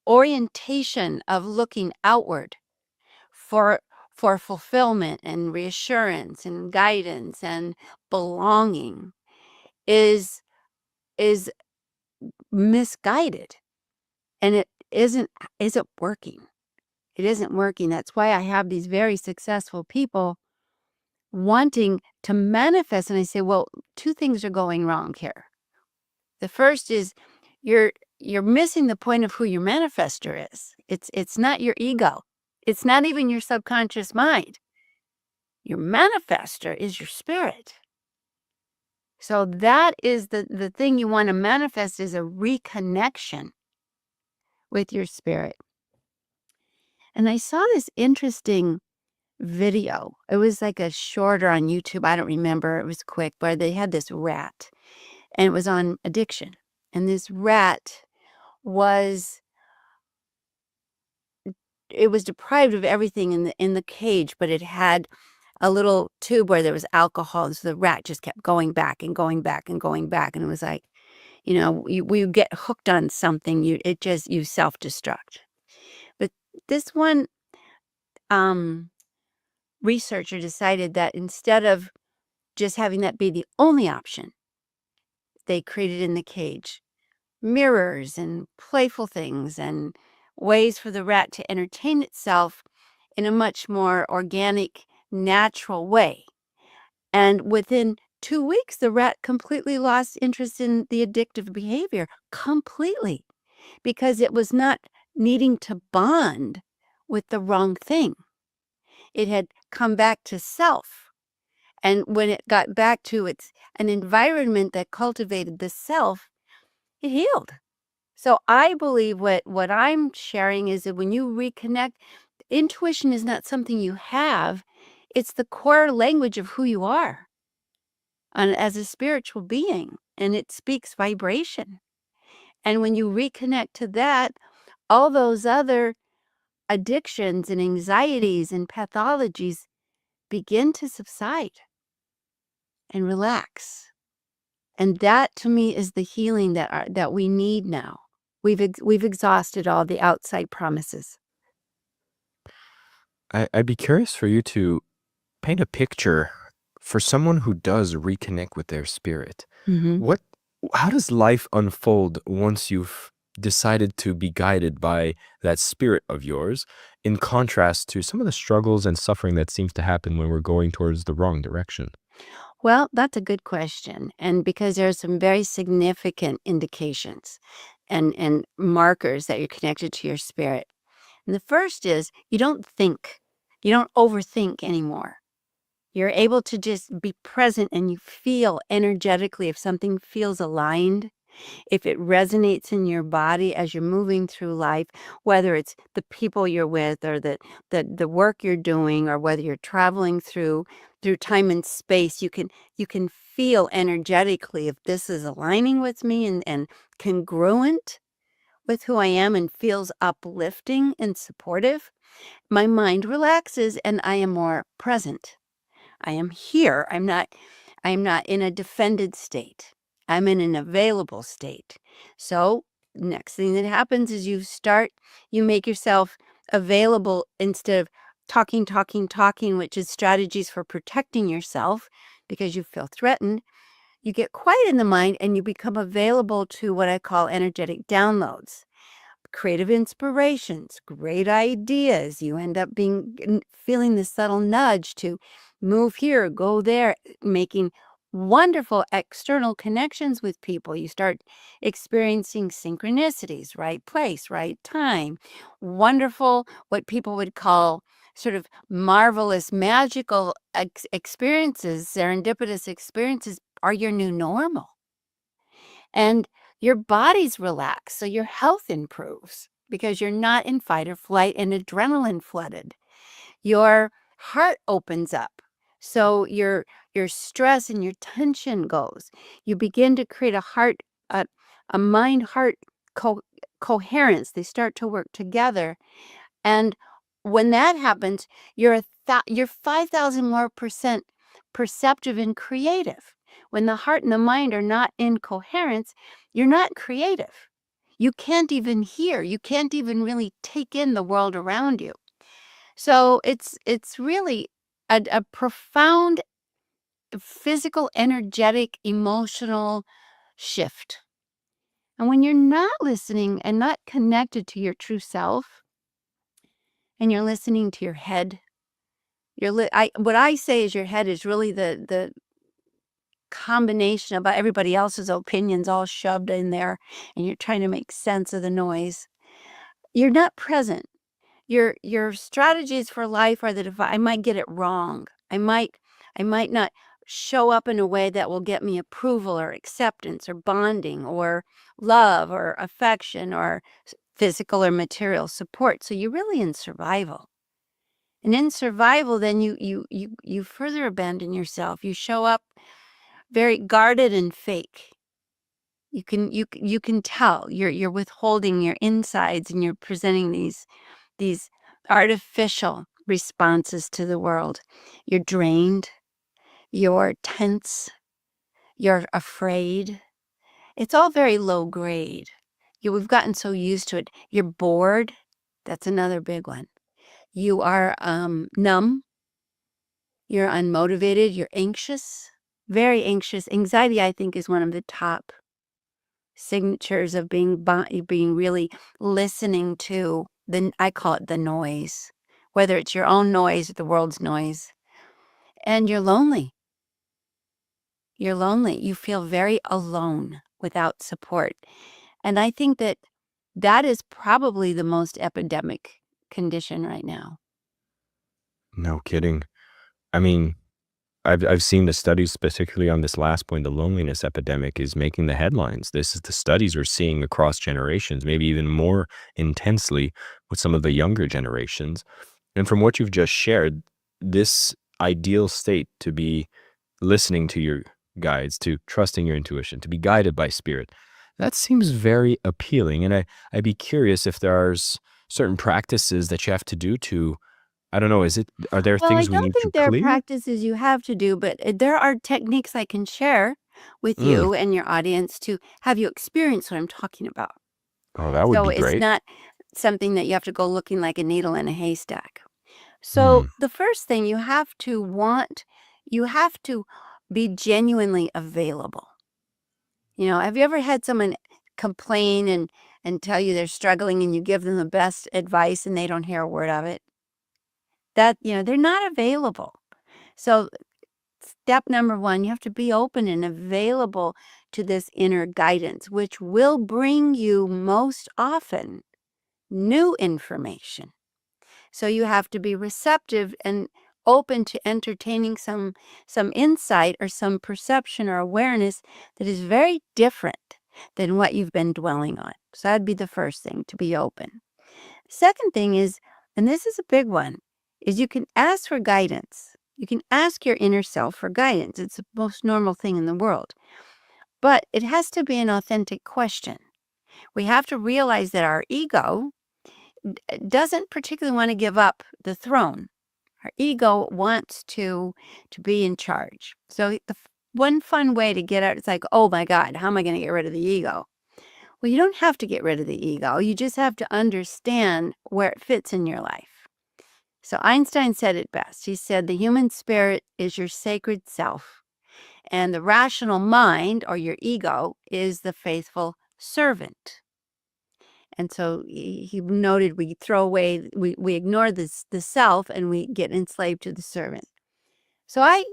orientation of looking outward for fulfillment and reassurance and guidance and belonging is misguided, and it isn't working. It isn't working. That's why I have these very successful people wanting to manifest, and I say, well, two things are going wrong here. The first is you're missing the point of who your manifester is. It's not your ego. It's not even your subconscious mind. Your manifester is your spirit. So that is the thing you want to manifest, is a reconnection with your spirit. And I saw this interesting video. It was like a shorter on YouTube. I don't remember. It was quick, but they had this rat, and it was on addiction. And this rat was deprived of everything in the cage, but it had a little tube where there was alcohol, and so the rat just kept going back and going back and going back, and it was like, we get hooked on something, you self-destruct. But this one researcher decided that instead of just having that be the only option, they created in the cage mirrors and playful things and ways for the rat to entertain itself in a much more organic, natural way. And within 2 weeks, the rat completely lost interest in the addictive behavior, completely, because it was not needing to bond with the wrong thing. It had come back to self. And when it got back to an environment that cultivated the self, it healed. So I believe what I'm sharing is that when you reconnect, intuition is not something you have. It's the core language of who you are as a spiritual being, and it speaks vibration. And when you reconnect to that, all those other addictions and anxieties and pathologies begin to subside and relax. And that, to me, is the healing that we need now. We've exhausted all the outside promises. I'd be curious for you to paint a picture for someone who does reconnect with their spirit. Mm-hmm. How does life unfold once you've decided to be guided by that spirit of yours, in contrast to some of the struggles and suffering that seems to happen when we're going towards the wrong direction? Well, that's a good question. And because there are some very significant indications and markers that you're connected to your spirit. And the first is you don't think, you don't overthink anymore. You're able to just be present and you feel energetically if something feels aligned, if it resonates in your body as you're moving through life, whether it's the people you're with or the work you're doing, or whether you're traveling through time and space, you can feel energetically if this is aligning with me and congruent with who I am and feels uplifting and supportive. My mind relaxes and I am more present. I am here. I'm not in a defended state. I'm in an available state. So next thing that happens is you make yourself available instead of talking, which is strategies for protecting yourself because you feel threatened. You get quiet in the mind and you become available to what I call energetic downloads, creative inspirations, great ideas. You end up feeling this subtle nudge to move here, go there, making wonderful external connections with people. You start experiencing synchronicities, right place, right time, wonderful, what people would call sort of marvelous, magical experiences, serendipitous experiences are your new normal. And your body's relaxed, so your health improves because you're not in fight or flight and adrenaline flooded. Your heart opens up, so your stress and your tension goes. You begin to create a mind heart coherence. They start to work together, and when that happens, you're 5,000 more percent perceptive and creative. When the heart and the mind are not in coherence, you're not creative. You can't even hear. You can't even really take in the world around you. So it's really a profound physical, energetic, emotional shift. And when you're not listening and not connected to your true self, and you're listening to your head, what I say is your head is really the combination of everybody else's opinions all shoved in there, and you're trying to make sense of the noise. You're not present. Your strategies for life are that if I might get it wrong, I might not show up in a way that will get me approval or acceptance or bonding or love or affection or physical or material support. So you're really in survival. And in survival, then you further abandon yourself. You show up very guarded and fake. You can tell you're withholding your insides and you're presenting these artificial responses to the world. You're drained, you're tense, you're afraid. It's all very low grade. We've gotten so used to it. You're bored. That's another big one. You are numb. You're unmotivated. You're anxious, very anxious. Anxiety, I think, is one of the top signatures of being really listening to I call it the noise, whether it's your own noise or the world's noise. And you're lonely. You're lonely. You feel very alone without support. And I think that is probably the most epidemic condition right now. No kidding. I mean, I've seen the studies, particularly on this last point, the loneliness epidemic is making the headlines. This is the studies we're seeing across generations, maybe even more intensely with some of the younger generations. And from what you've just shared, this ideal state to be listening to your guides, to trusting your intuition, to be guided by spirit, that seems very appealing. And I'd be curious if there's certain practices that you have to do to, I don't know, are there Well, I things we don't need to think there are clear? practices you have to do, but there are techniques I can share with Mm. you and your audience to have you experience what I'm talking about. Oh, that would So be it's great. not something that you have to go looking like a needle in a haystack. So Mm. the first thing you have to be genuinely available. Have you ever had someone complain and tell you they're struggling and you give them the best advice and they don't hear a word of it? They're not available. So step number one, you have to be open and available to this inner guidance, which will bring you most often new information. So you have to be receptive and open to entertaining some insight or some perception or awareness that is very different than what you've been dwelling on. So that'd be the first thing, to be open. Second thing is, and this is a big one, is you can ask for guidance. You can ask your inner self for guidance. It's the most normal thing in the world. But it has to be an authentic question. We have to realize that our ego doesn't particularly want to give up the throne. Our ego wants to be in charge. So one fun way to get out, it's like, oh my God, how am I going to get rid of the ego? Well, you don't have to get rid of the ego. You just have to understand where it fits in your life. So Einstein said it best. He said, the human spirit is your sacred self, and the rational mind, or your ego, is the faithful servant. And so he noted we throw away, we ignore the self, and we get enslaved to the servant. So I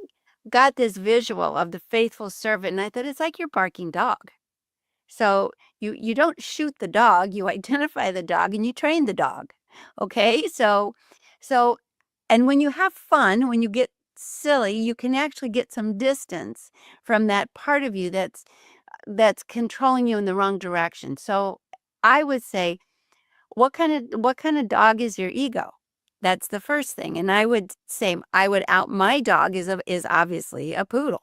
got this visual of the faithful servant, and I thought it's like your barking dog. So you don't shoot the dog, you identify the dog and you train the dog. Okay? So and when you have fun, when you get silly, you can actually get some distance from that part of you that's controlling you in the wrong direction. So I would say, what kind of dog is your ego? That's the first thing. And I would say my dog is obviously a poodle.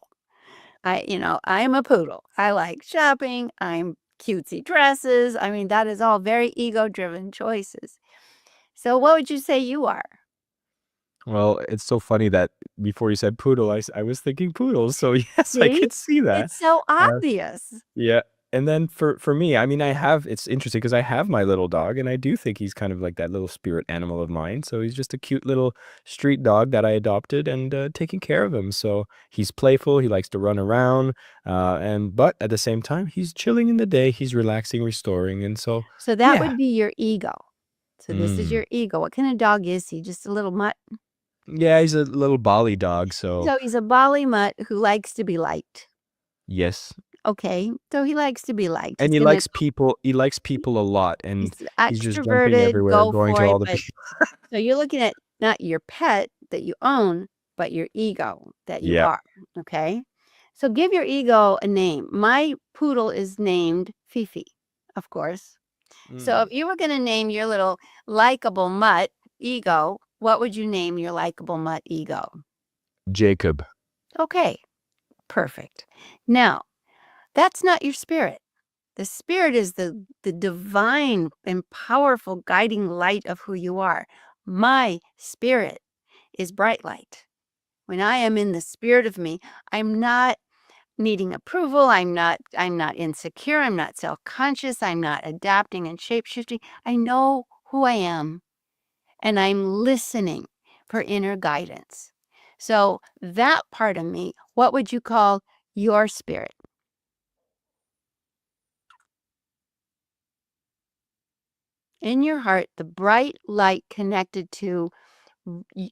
I am a poodle. I like shopping. I'm cutesy dresses. I mean, that is all very ego-driven choices. So what would you say you are? Well, it's so funny that before you said poodle, I was thinking poodle. So yes, I See? could see that. It's so Uh, obvious. Yeah. And then for me, I mean, it's interesting because I have my little dog, and I do think he's kind of like that little spirit animal of mine. So he's just a cute little street dog that I adopted and taking care of him. So he's playful, he likes to run around, but at the same time, he's chilling in the day, he's relaxing, restoring, and so So that yeah. would be your ego. So this is Mm. your ego. What kind of dog is he? Just a little mutt? Yeah, he's a little Bali dog, so So he's a Bali mutt who likes to be liked. yes. Okay, so he likes to be liked. And He's he gonna likes people a lot, and he's he's just jumping extroverted, everywhere, go going for to it. all the But people. so you're looking at not your pet that you own, but your ego that you Yeah. are. Okay, so give your ego a name. My poodle is named Fifi, of course. So Mm. if you were going to name your little likable mutt ego, what would you name your likable mutt ego? Jacob. Okay, perfect. Now, that's not your spirit. The spirit is the divine and powerful guiding light of who you are. My spirit is bright light. When I am in the spirit of me, I'm not needing approval. I'm not insecure. I'm not self-conscious. I'm not adapting and shape-shifting. I know who I am, and I'm listening for inner guidance. So that part of me, what would you call your spirit? In your heart, the bright light connected to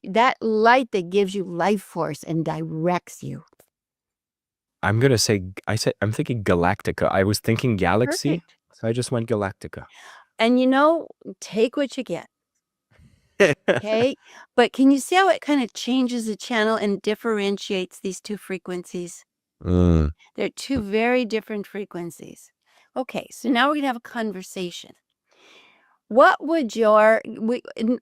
that light that gives you life force and directs you. I'm gonna say I'm thinking Galactica. I was thinking Galaxy, Perfect. so I just went Galactica. And take what you get. Okay. But can you see how it kind of changes the channel and differentiates these two frequencies? Mm. They're two very different frequencies. Okay. So now we're going to have a conversation. What would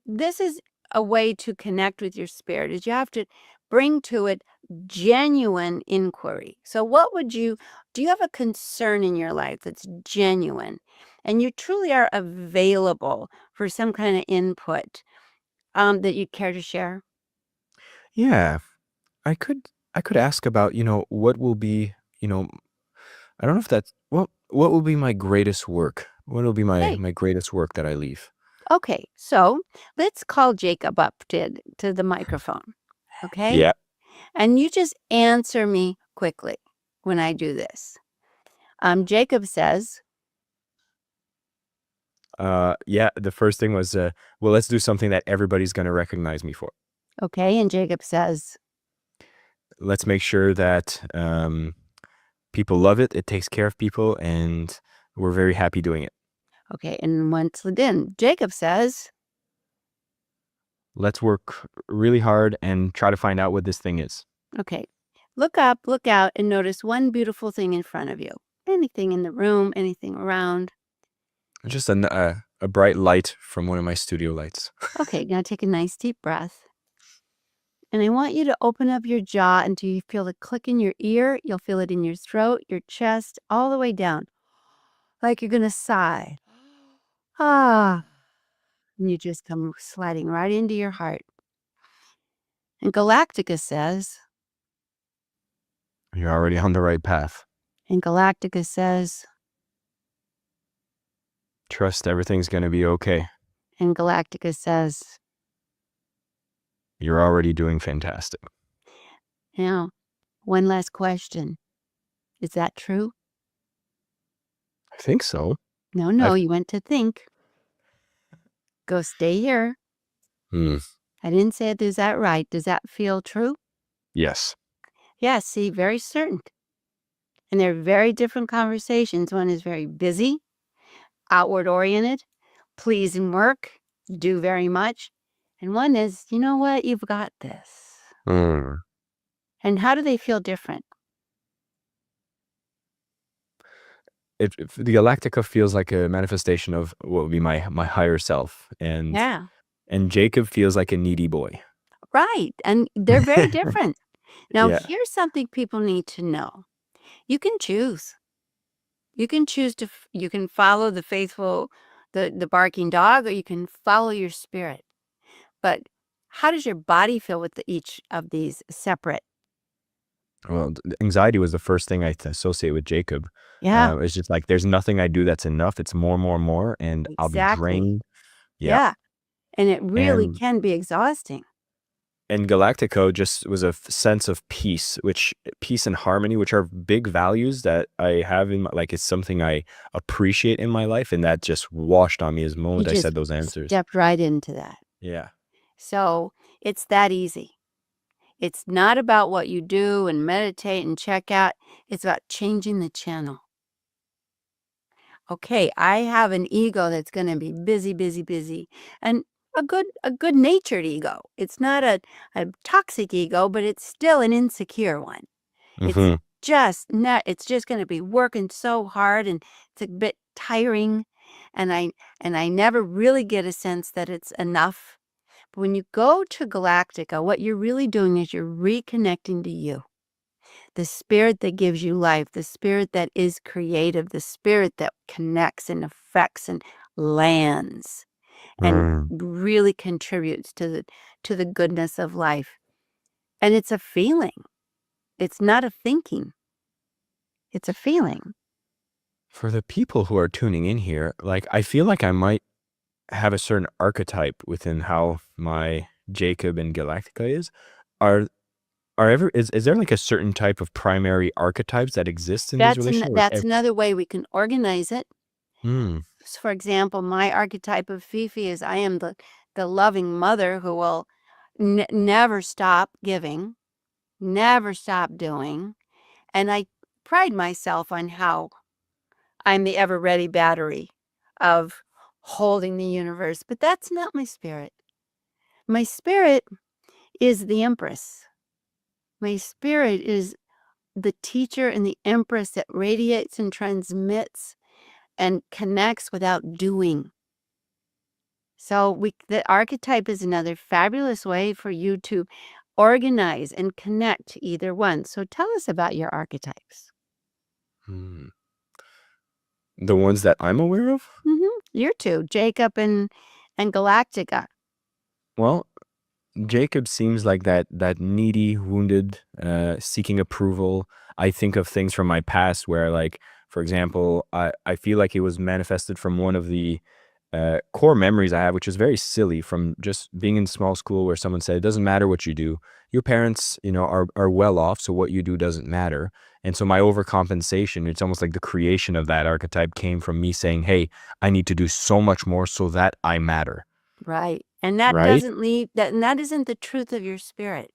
this is a way to connect with your spirit, is you have to bring to it genuine inquiry. So do you have a concern in your life that's genuine and you truly are available for some kind of input that you care to share? Yeah, I could ask about, what will be, I don't know if that's what will be my greatest work? What will be Hey, my greatest work that I leave? okay. So let's call Jacob up to the microphone. Okay. Yeah. And you just answer me quickly when I do this. Jacob says, Yeah, the first thing was well, let's do something that everybody's gonna recognize me for. okay. And Jacob says, Let's make sure that people love it, it takes care of people, and we're very happy doing it. okay. And once again, Jacob says, let's work really hard and try to find out what this thing is. Okay. Look up, look out, and notice one beautiful thing in front of you. Anything in the room, anything around. Just a bright light from one of my studio lights. Okay, now take a nice deep breath. And I want you to open up your jaw until you feel the click in your ear. You'll feel it in your throat, your chest, all the way down. Like you're going to sigh. Ah. And you just come sliding right into your heart. And Galactica says, You're already on the right path. and Galactica says, Trust everything's going to be okay. and Galactica says, You're already doing fantastic. now, one last question. Is that true? I think so. No, you went to think. Go stay here. Hmm. I didn't say it. Is that right? Does that feel true? Yes. Yeah, see, very certain. And they're very different conversations. One is very busy, outward oriented, pleasing work, do very much. And one is, you know what, you've got this. Mm. And how do they feel different? If the Galactica feels like a manifestation of what would be my higher self, and Yeah, Jacob feels like a needy boy. right. And they're very different. Now, Yeah. here's something people need to know. You can choose. You can choose to, you can follow the faithful, the barking dog, or you can follow your spirit. But how does your body feel with each of these separate? Well, anxiety was the first thing I associate with Jacob. Yeah, It's just like there's nothing I do that's enough. It's more, and I'll be exactly. drained. Yeah. Yeah. And it really And can be exhausting. Galactico just was a sense of peace, peace and harmony, which are big values that I have in my, like, it's something I appreciate in my life, and that just washed on me as the You moment I just said those answers. stepped right into that. Yeah. So it's that easy. It's not about what you do and meditate and check out. It's about changing the channel. Okay, I have an ego that's going to be busy, busy, busy, and a good natured ego. It's not a toxic ego, but it's still an insecure one. It's Mm-hmm. just not. It's just going to be working so hard, and it's a bit tiring, and I never really get a sense that it's enough. But when you go to Galactica, what you're really doing is you're reconnecting to you. The spirit that gives you life, the spirit that is creative, the spirit that connects and affects and lands and really contributes to the goodness of life. And it's a feeling. It's not a thinking. It's a feeling. For the people who are tuning in here, like, I feel like I might have a certain archetype within how my Jacob and Galactica is. Is there like a certain type of primary archetypes that exist in these relations? That's another way we can organize it. Hmm. So for example, my archetype of Fifi is I am the loving mother who will never stop giving, never stop doing. And I pride myself on how I'm the ever ready battery of holding the universe. But that's not my spirit. My spirit is the Empress. My spirit is the teacher and the Empress that radiates and transmits and connects without doing. So the archetype is another fabulous way for you to organize and connect to either one. So tell us about your archetypes. Hmm. The ones that I'm aware of? Your two, Jacob and Galactica. Well, Jacob seems like that needy, wounded, seeking approval. I think of things from my past where, like, for example, I feel like it was manifested from one of the core memories I have, which is very silly, from just being in small school where someone said, it doesn't matter what you do. Your parents, are well off, so what you do doesn't matter. And so my overcompensation, it's almost like the creation of that archetype came from me saying, hey, I need to do so much more so that I matter. Right. And that Right? doesn't leave that isn't the truth of your spirit.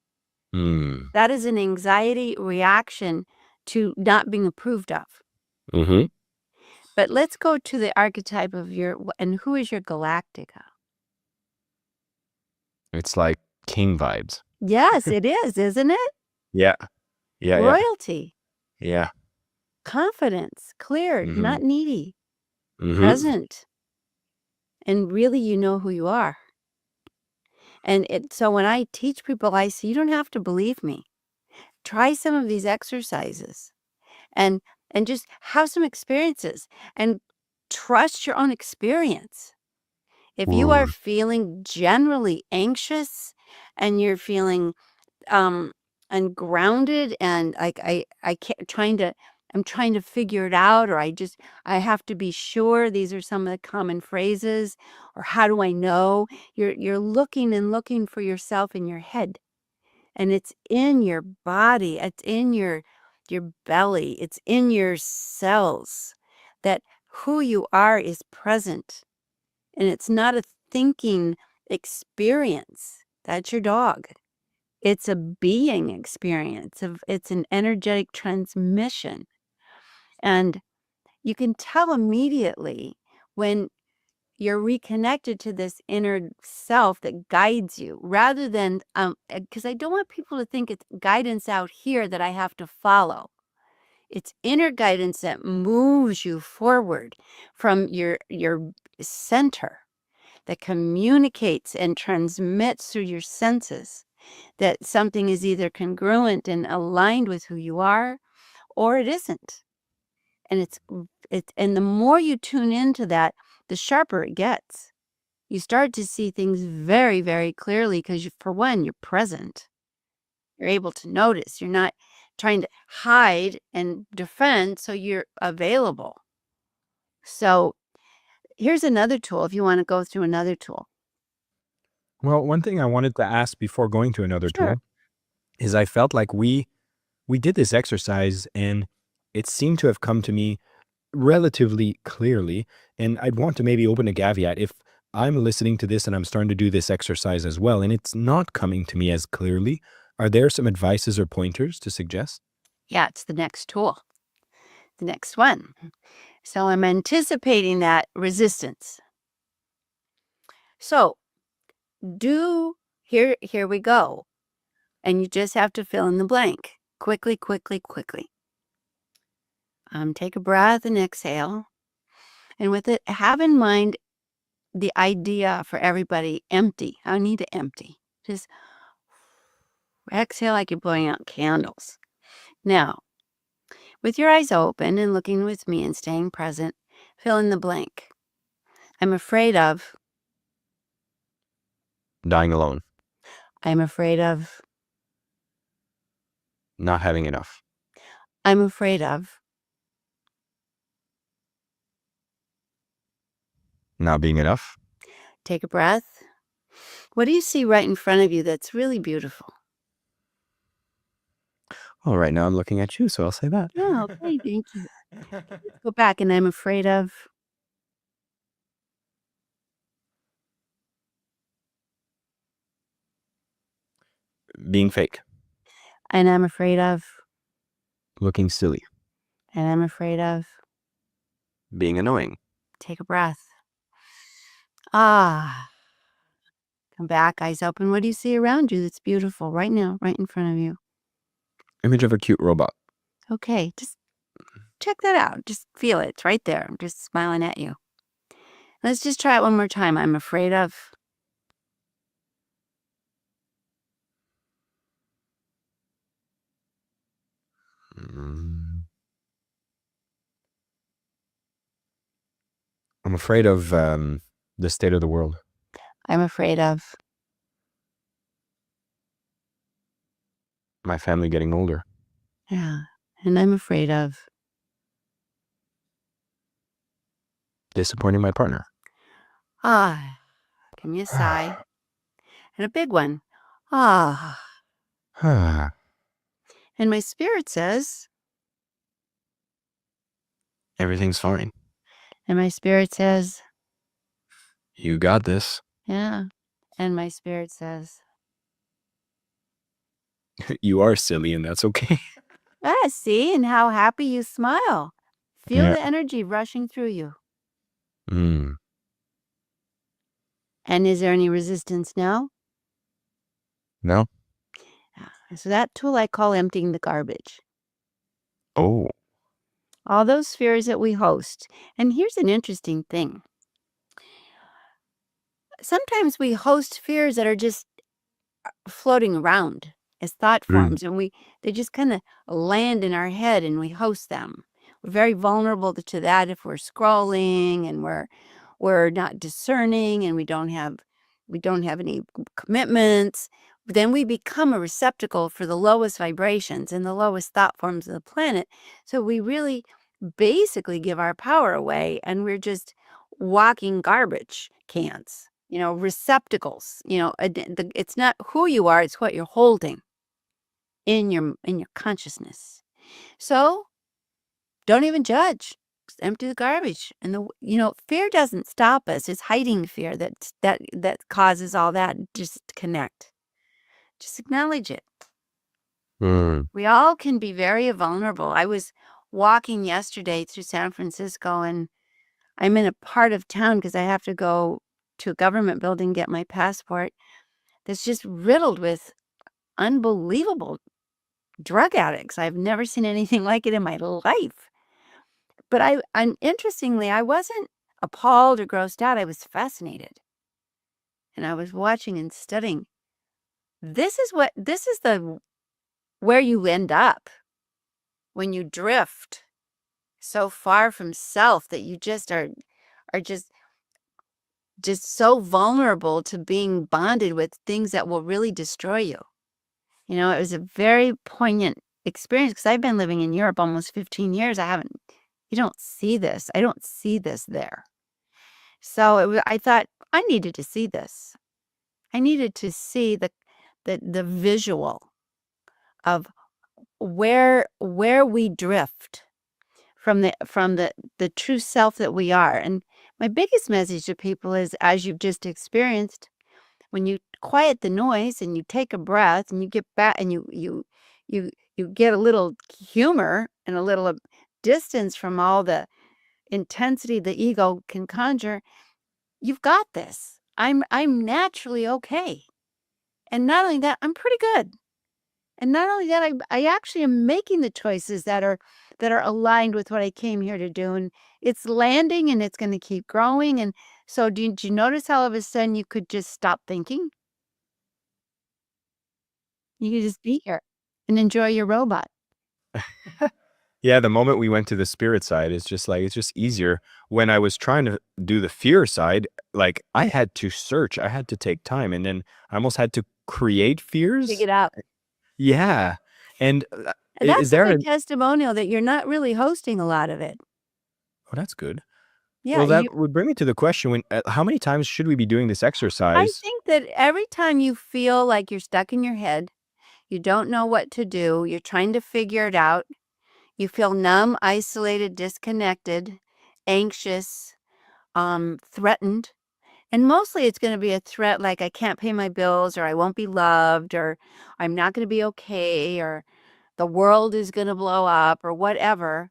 That is an anxiety reaction to not being approved of. Mm-hmm. But let's go to the archetype of and who is your Galactica? It's like king vibes. Yes, it is, isn't it? Yeah. Yeah. Royalty, Yeah. confidence, clear, Mhm. not needy, Mhm. present. And really, you know who you are. And so when I teach people, I say, you don't have to believe me. Try some of these exercises and just have some experiences and trust your own experience. If you are feeling generally anxious and you're feeling ungrounded and like I can't I'm trying to figure it out, or I have to be sure, these are some of the common phrases, or how do I know? You're looking and looking for yourself in your head, and it's in your body, it's in your belly, it's in your cells, that who you are is present, and it's not a thinking experience. That's your dog. It's a being experience. It's an energetic transmission. And you can tell immediately when you're reconnected to this inner self that guides you, rather than, because I don't want people to think it's guidance out here that I have to follow. It's inner guidance that moves you forward from your center, that communicates and transmits through your senses, that something is either congruent and aligned with who you are, or it isn't. And and the more you tune into that, the sharper it gets. You start to see things very, very clearly because, for one, you're present. You're able to notice. You're not trying to hide and defend, so you're available. So here's another tool if you want to go through another tool. Well, one thing I wanted to ask before going to another Sure. tool is I felt like we did this exercise and it seemed to have come to me relatively clearly. And I'd want to maybe open a caveat if I'm listening to this and I'm starting to do this exercise as well, and it's not coming to me as clearly. Are there some advices or pointers to suggest? Yeah, it's the next tool, the next one. So I'm anticipating that resistance. So here we go. And you just have to fill in the blank quickly, quickly, quickly. Take a breath and exhale. And with it, have in mind the idea for everybody: empty. I need to empty. Just exhale like you're blowing out candles. Now, with your eyes open and looking with me and staying present, fill in the blank. I'm afraid of. Dying alone, I'm afraid of. not having enough, I'm afraid of. not being enough. Take a breath. What do you see right in front of you that's really beautiful? Oh, right now I'm looking at you, so I'll say that. Oh, okay, thank you. Let's go back. And I'm afraid of. Being fake, And I'm afraid of. looking silly, And I'm afraid of. being annoying. Take a breath. Ah. Come back, eyes open. What do you see around you that's beautiful right now, right in front of you? Image of a cute robot. Okay, just check that out. Just feel it. It's right there. I'm just smiling at you. Let's just try it one more time. I'm afraid of. I'm afraid of the state of the world. I'm afraid of. My family getting older. Yeah. And I'm afraid of. Disappointing my partner. Ah. Give me a sigh. And a big one. Ah. And my spirit says. Everything's fine. And my spirit says. You got this. Yeah. And my spirit says. You are silly, and that's okay. Ah, see? And how happy you smile. Feel Yeah. the energy rushing through you. Mm. And is there any resistance now? No? So that tool I call emptying the garbage. Oh. All those fears that we host. And here's an interesting thing. Sometimes we host fears that are just floating around as thought forms, and they just kind of land in our head and we host them. We're very vulnerable to that if we're scrolling and we're not discerning and we don't have any commitments. Then we become a receptacle for the lowest vibrations and the lowest thought forms of the planet. So we really basically give our power away, and we're just walking garbage cans, receptacles. It's not who you are, it's what you're holding in your consciousness. So don't even judge. Just empty the garbage. And fear doesn't stop us. It's hiding fear that causes all that disconnect. Just acknowledge it. We all can be very vulnerable. I was walking yesterday through San Francisco, and I'm in a part of town because I have to go to a government building and get my passport that's just riddled with unbelievable drug addicts. I've never seen anything like it in my life. But interestingly, I wasn't appalled or grossed out. I was fascinated. And I was watching and studying. This is where you end up when you drift so far from self that you just are just so vulnerable to being bonded with things that will really destroy you. It was a very poignant experience because I've been living in Europe almost 15 years. You don't see this. I don't see this there. So I thought I needed to see this. I needed to see the visual of where we drift from the true self that we are. And my biggest message to people is, as you've just experienced, when you quiet the noise and you take a breath and you get back and you get a little humor and a little distance from all the intensity the ego can conjure, you've got this. I'm naturally okay. And not only that, I'm pretty good. And not only that, I actually am making the choices that are aligned with what I came here to do. And it's landing and it's going to keep growing. And so did you notice how all of a sudden you could just stop thinking? You could just be here and enjoy your robot. Yeah, the moment we went to the spirit side, it's just easier. When I was trying to do the fear side, like I had to search, I had to take time, and then I almost had to create Dig fears. it out. Yeah. And And is that's a there good testimonial that you're not really hosting a lot of it. Oh, that's good. Yeah, Well, that would bring me to the question, how many times should we be doing this I exercise? think that every time you feel like you're stuck in your head, you don't know what to do, you're trying to figure it out, you feel numb, isolated, disconnected, anxious, threatened. And mostly it's going to be a threat like I can't pay my bills, or I won't be loved, or I'm not going to be okay, or the world is going to blow up, or whatever.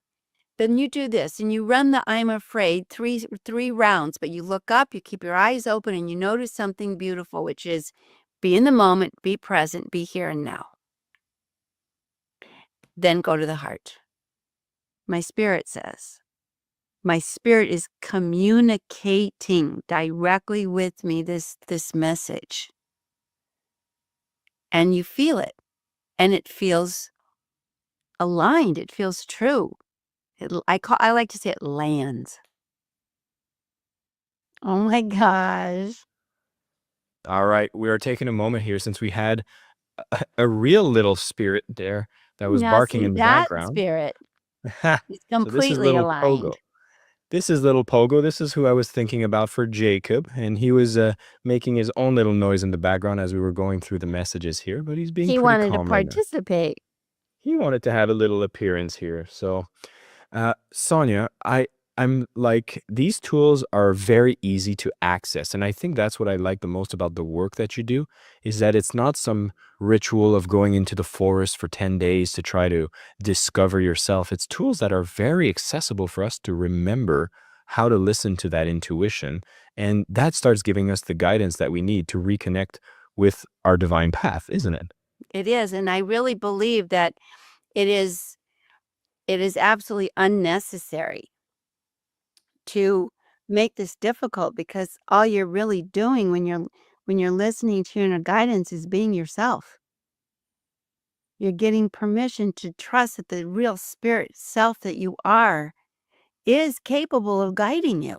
Then you do this and you run the I'm afraid three rounds, but you look up, you keep your eyes open, and you notice something beautiful, which is be in the moment, be present, be here and now. Then go to the heart. My spirit says, my spirit is communicating directly with me this message. And you feel it. And it feels aligned. It feels true. I like to say it lands. Oh my gosh. All right, we are taking a moment here since we had a real little spirit there that was Now barking see in the that background. spirit is So this is completely little aligned. Pogo. This is little Pogo. This is who I was thinking about for Jacob, and he was making his own little noise in the background as we were going through the messages here, but he's being He pretty wanted to calm right now. participate. He wanted to have a little appearance here. So, Sonia, I'm like, these tools are very easy to access, and I think that's what I like the most about the work that you do, is that it's not some ritual of going into the forest for 10 days to try to discover yourself. It's tools that are very accessible for us to remember how to listen to that intuition, and that starts giving us the guidance that we need to reconnect with our divine path, isn't it? It is. And I really believe that it is absolutely unnecessary to make this difficult, because all you're really doing when you're listening to your inner guidance is being yourself. You're getting permission to trust that the real spirit self that you are is capable of guiding you.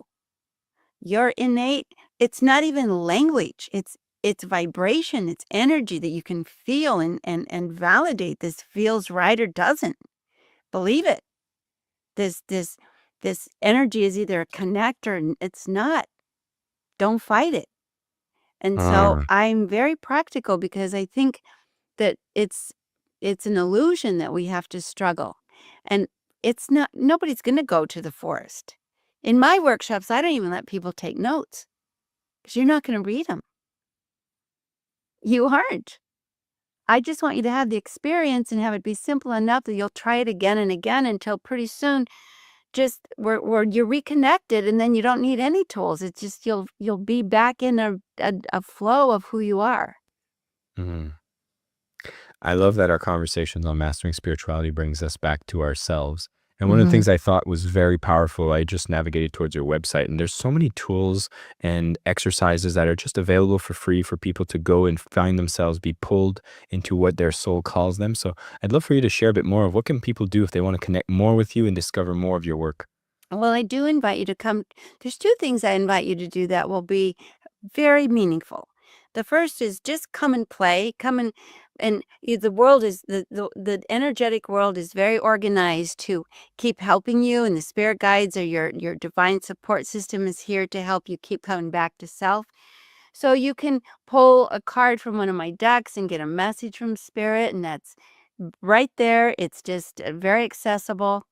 Your innate, it's not even language. It's vibration, it's energy that you can feel and validate. This feels right or doesn't. Believe it. This energy is either a connect or it's not. Don't fight it. And so I'm very practical, because I think that it's an illusion that we have to struggle. And it's not, nobody's going to go to the forest. In my workshops, I don't even let people take notes, because you're not going to read them. You aren't. I just want you to have the experience and have it be simple enough that you'll try it again and again until pretty soon just where you're reconnected, and then you don't need any tools. It's just you'll be back in a flow of who you are. Mhm. I love that our conversations on mastering spirituality brings us back to ourselves. And one of the things I thought was very powerful, I just navigated towards your website, and there's so many tools and exercises that are just available for free for people to go and find themselves, be pulled into what their soul calls them. So I'd love for you to share a bit more of what can people do if they want to connect more with you and discover more of your work. Well, I do invite you to come. There's two things I invite you to do that will be very meaningful. The first is just come and play. Come and the world is the energetic world is very organized to keep helping you, and the spirit guides or your divine support system is here to help you keep coming back to self. So you can pull a card from one of my decks and get a message from spirit, and that's right there. It's just very accessible,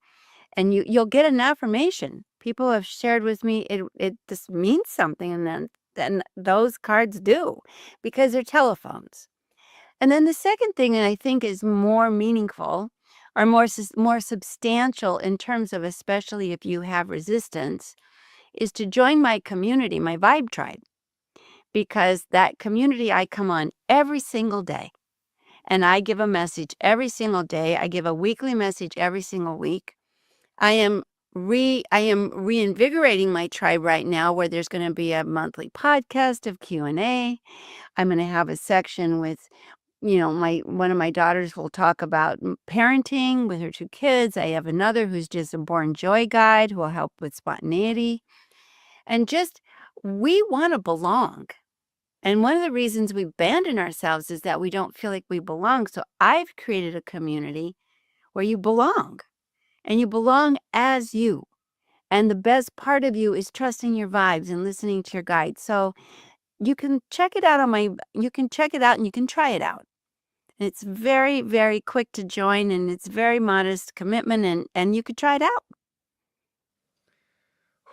and you'll get an affirmation. People have shared with me it just means something, and then those cards do, because they're telephones. And then the second thing that I think is more meaningful or more substantial in terms of, especially if you have resistance, is to join my community, my Vibe Tribe, because that community, I come on every single day and I give a message every single day. I give a weekly message every single week. I am reinvigorating my tribe right now, where there's going to be a monthly podcast of Q&A. I'm going to have a section with, one of my daughters will talk about parenting with her 2 kids. I have another who's just a born joy guide who will help with spontaneity. And just, we want to belong. And one of the reasons we abandon ourselves is that we don't feel like we belong. So I've created a community where you belong, and you belong as you. And the best part of you is trusting your vibes and listening to your guide. So you can check it out you can check it out and you can try it out. It's very, very quick to join, and it's very modest commitment, and you could try it out.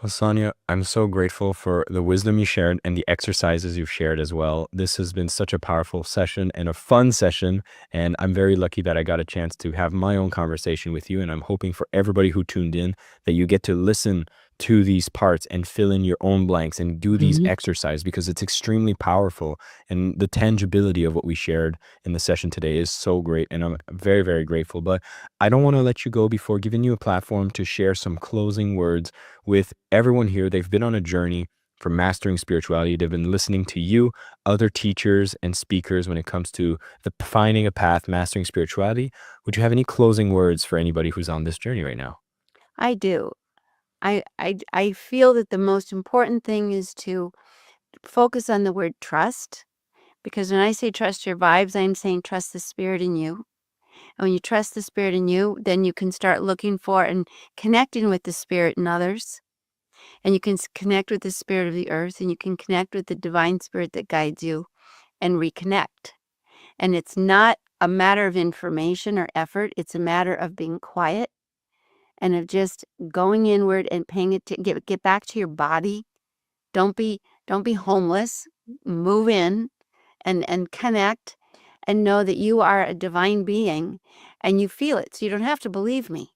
Well, Sonia, I'm so grateful for the wisdom you shared and the exercises you've shared as well. This has been such a powerful session and a fun session, and I'm very lucky that I got a chance to have my own conversation with you, and I'm hoping for everybody who tuned in that you get to listen to these parts and fill in your own blanks and do these exercises, because it's extremely powerful, and the tangibility of what we shared in the session today is so great, and I'm very, very grateful. But I don't want to let you go before giving you a platform to share some closing words with everyone here. They've been on a journey for mastering spirituality. They've been listening to you, other teachers and speakers when it comes to the finding a path, mastering spirituality. Would you have any closing words for anybody who's on this journey right now? I do. I feel that the most important thing is to focus on the word trust, because when I say trust your vibes, I'm saying trust the spirit in you. And when you trust the spirit in you, then you can start looking for and connecting with the spirit in others. And you can connect with the spirit of the earth, and you can connect with the divine spirit that guides you and reconnect. And it's not a matter of information or effort. It's a matter of being quiet and of just going inward and paying it to get back to your body. Don't be homeless. Move in and connect, and know that you are a divine being and you feel it. So you don't have to believe me.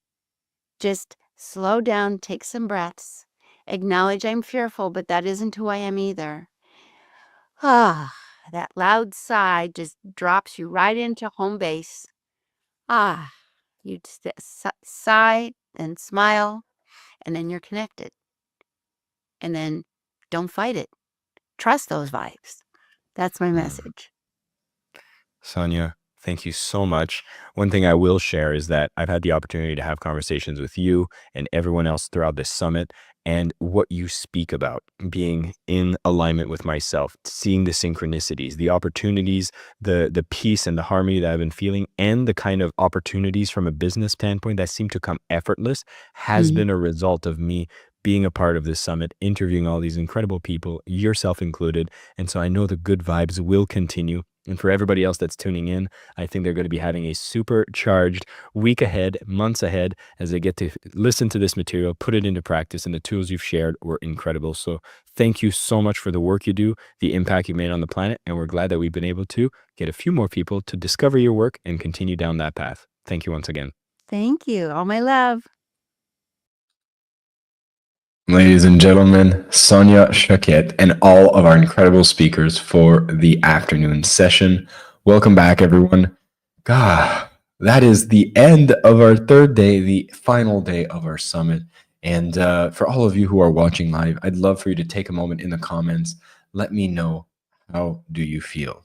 Just slow down, take some breaths, acknowledge I'm fearful, but that isn't who I am either. that loud sigh just drops you right into home base. You sigh and smile, and then you're connected. And then don't fight it. Trust those vibes. That's my message. Sonia, thank you so much. One thing I will share is that I've had the opportunity to have conversations with you and everyone else throughout this summit, and what you speak about, being in alignment with myself, seeing the synchronicities, the opportunities, the peace and the harmony that I've been feeling, and the kind of opportunities from a business standpoint that seem to come effortless, has Mhm. been a result of me being a part of this summit, interviewing all these incredible people, yourself included. And so I know the good vibes will continue. And for everybody else that's tuning in, I think they're going to be having a supercharged week ahead, months ahead, as they get to listen to this material, put it into practice, and the tools you've shared were incredible. So thank you so much for the work you do, the impact you made on the planet, and we're glad that we've been able to get a few more people to discover your work and continue down that path. Thank you once again. Thank you. All my love. Ladies and gentlemen, Sonia Choquette and all of our incredible speakers for the afternoon session. Welcome back, everyone. God, that is the end of our third day, the final day of our summit. And for all of you who are watching live, I'd love for you to take a moment in the comments. Let me know, how do you feel?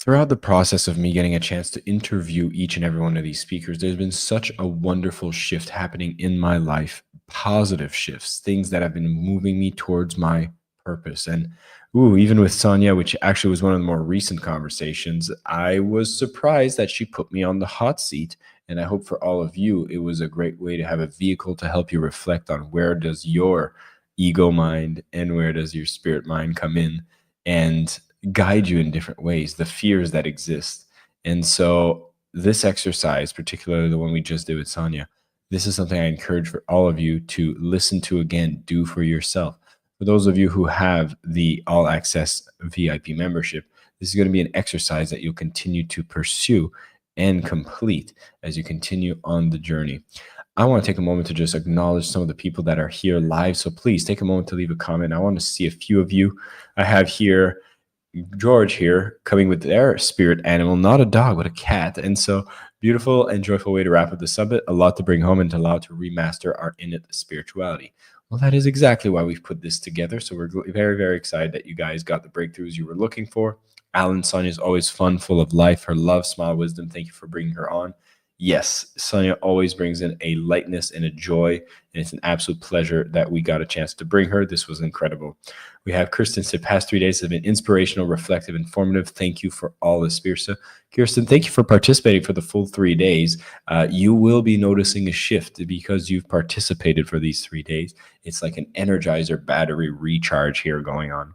Throughout the process of me getting a chance to interview each and every one of these speakers, there's been such a wonderful shift happening in my life, positive shifts, things that have been moving me towards my purpose. And even with Sonia, which actually was one of the more recent conversations, I was surprised that she put me on the hot seat. And I hope for all of you, it was a great way to have a vehicle to help you reflect on where does your ego mind and where does your spirit mind come in, and guide you in different ways, the fears that exist. And so this exercise, particularly the one we just did with Sonia, this is something I encourage for all of you to listen to again, do for yourself. For those of you who have the all access VIP membership, this is going to be an exercise that you'll continue to pursue and complete as you continue on the journey. I want to take a moment to just acknowledge some of the people that are here live. So please take a moment to leave a comment. I want to see a few of you. I have here George here coming with their spirit animal, not a dog, but a cat. And so beautiful and joyful way to wrap up the summit. A lot to bring home and to allow to remaster our innate spirituality. Well, that is exactly why we've put this together. So we're very, very excited that you guys got the breakthroughs you were looking for. Alan, Sonia is always fun, full of life, her love, smile, wisdom. Thank you for bringing her on. Yes, Sonia always brings in a lightness and a joy, and it's an absolute pleasure that we got a chance to bring her. This was incredible. We have Kirsten said, past 3 days have been inspirational, reflective, informative. Thank you for all this, Kirsten. Kirsten, thank you for participating for the full 3 days. You will be noticing a shift because you've participated for these 3 days. It's like an Energizer battery recharge here going on.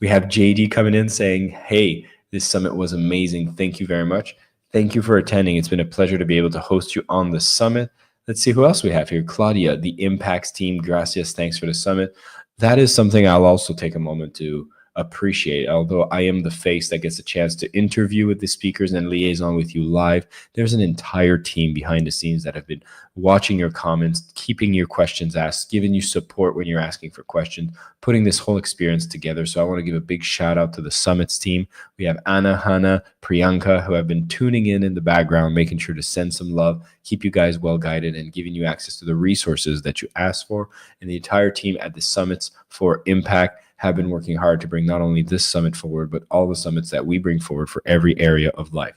We have JD coming in saying, hey, this summit was amazing. Thank you very much. Thank you for attending. It's been a pleasure to be able to host you on the summit. Let's see who else we have here. Claudia, the Impacts team. Gracias. Thanks for the summit. That is something I'll also take a moment to appreciate. Although I am the face that gets a chance to interview with the speakers and liaison with you live, there's an entire team behind the scenes that have been watching your comments, keeping your questions asked, giving you support when you're asking for questions, putting this whole experience together. So I want to give a big shout out to the Summits team. We have Anna, Hannah, Priyanka, who have been tuning in the background, making sure to send some love, keep you guys well guided, and giving you access to the resources that you asked for. And the entire team at the Summits for Impact have been working hard to bring not only this summit forward, but all the summits that we bring forward for every area of life.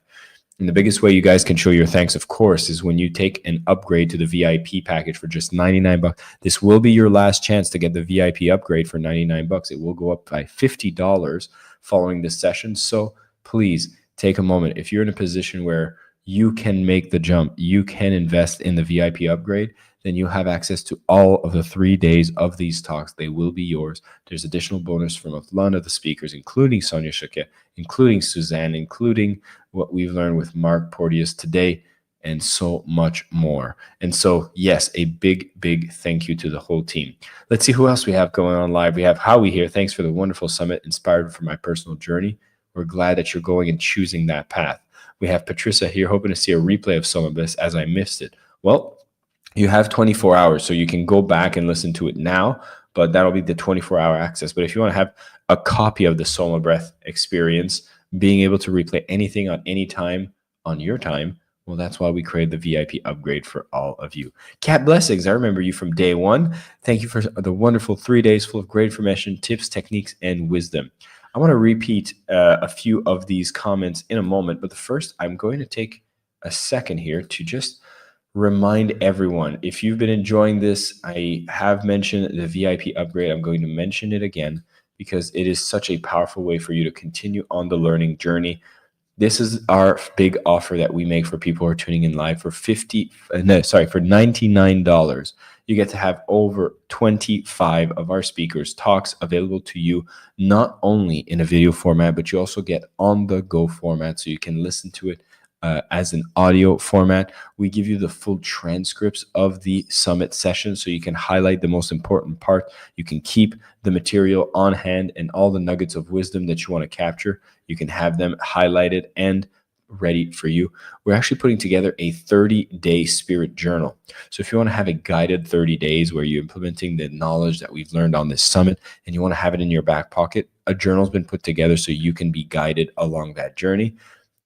And the biggest way you guys can show your thanks, of course, is when you take an upgrade to the VIP package for just $99. This will be your last chance to get the VIP upgrade for $99. It will go up by $50 following this session. So please take a moment. If you're in a position where you can make the jump, you can invest in the VIP upgrade, then you'll have access to all of the 3 days of these talks. They will be yours. There's additional bonus from a lot of the speakers, including Sonia Choquette, including Suzanne, including what we've learned with Mark Porteous today, and so much more. And so, yes, a big, big thank you to the whole team. Let's see who else we have going on live. We have Howie here. Thanks for the wonderful summit, inspired for my personal journey. We're glad that you're going and choosing that path. We have Patricia here, hoping to see a replay of some of this as I missed it. Well, you have 24 hours, so you can go back and listen to it now, but that'll be the 24-hour access. But if you want to have a copy of the Soma breath experience, being able to replay anything on any time on your time. Well, that's why we created the VIP upgrade for all of you. Cat Blessings, I remember you from day one. Thank you for the wonderful 3 days full of great information, tips, techniques, and wisdom. I want to repeat a few of these comments in a moment, but first, I'm going to take a second here to just remind everyone, if you've been enjoying this, I have mentioned the VIP upgrade. I'm going to mention it again because it is such a powerful way for you to continue on the learning journey. This is our big offer that we make for people who are tuning in live for $99. You get to have over 25 of our speakers' talks available to you, not only in a video format, but you also get on-the-go format, so you can listen to it as an audio format. We give you the full transcripts of the summit session, so you can highlight the most important part. You can keep the material on hand, and all the nuggets of wisdom that you want to capture, you can have them highlighted and ready for you. We're actually putting together a 30-day spirit journal. So if you want to have a guided 30 days where you're implementing the knowledge that we've learned on this summit and you want to have it in your back pocket, a journal's been put together so you can be guided along that journey.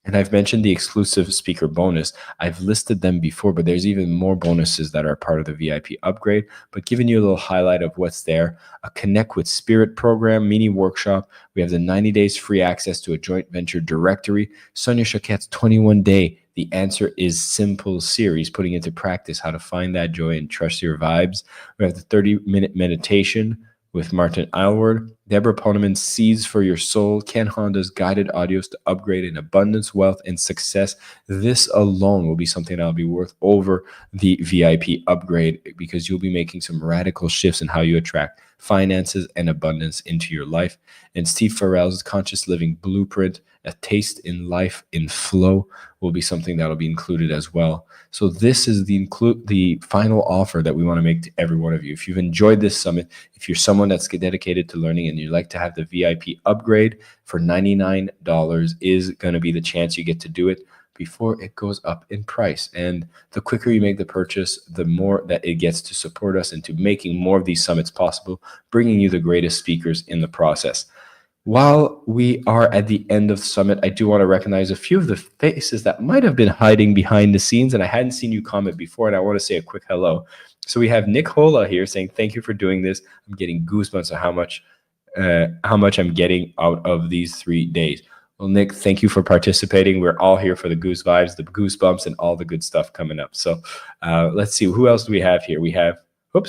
And I've mentioned the exclusive speaker bonus. I've listed them before, but there's even more bonuses that are part of the VIP upgrade. But giving you a little highlight of what's there: a Connect with Spirit program, mini workshop. We have the 90 days free access to a joint venture directory. Sonia Choquette's 21-day The Answer is Simple series, putting into practice how to find that joy and trust your vibes. We have the 30-minute meditation with Martin Aylward, Deborah Poneman's Seeds for Your Soul, Ken Honda's guided audios to upgrade in abundance, wealth, and success. This alone will be something that'll be worth over the VIP upgrade, because you'll be making some radical shifts in how you attract finances and abundance into your life. And Steve Farrell's Conscious Living Blueprint, A Taste in Life in Flow, will be something that'll be included as well. So this is the final offer that we want to make to every one of you. If you've enjoyed this summit, if you're someone that's dedicated to learning and you'd like to have the VIP upgrade for $99, is going to be the chance you get to do it before it goes up in price. And the quicker you make the purchase, the more that it gets to support us into making more of these summits possible, bringing you the greatest speakers in the process. While we are at the end of the summit, I do want to recognize a few of the faces that might have been hiding behind the scenes, and I hadn't seen you comment before, and I want to say a quick hello. So we have Nick Hola here saying, thank you for doing this. I'm getting goosebumps on how much I'm getting out of these 3 days. Well, Nick, thank you for participating. We're all here for the goose vibes, the goosebumps, and all the good stuff coming up. So let's see, who else do we have here? We have, we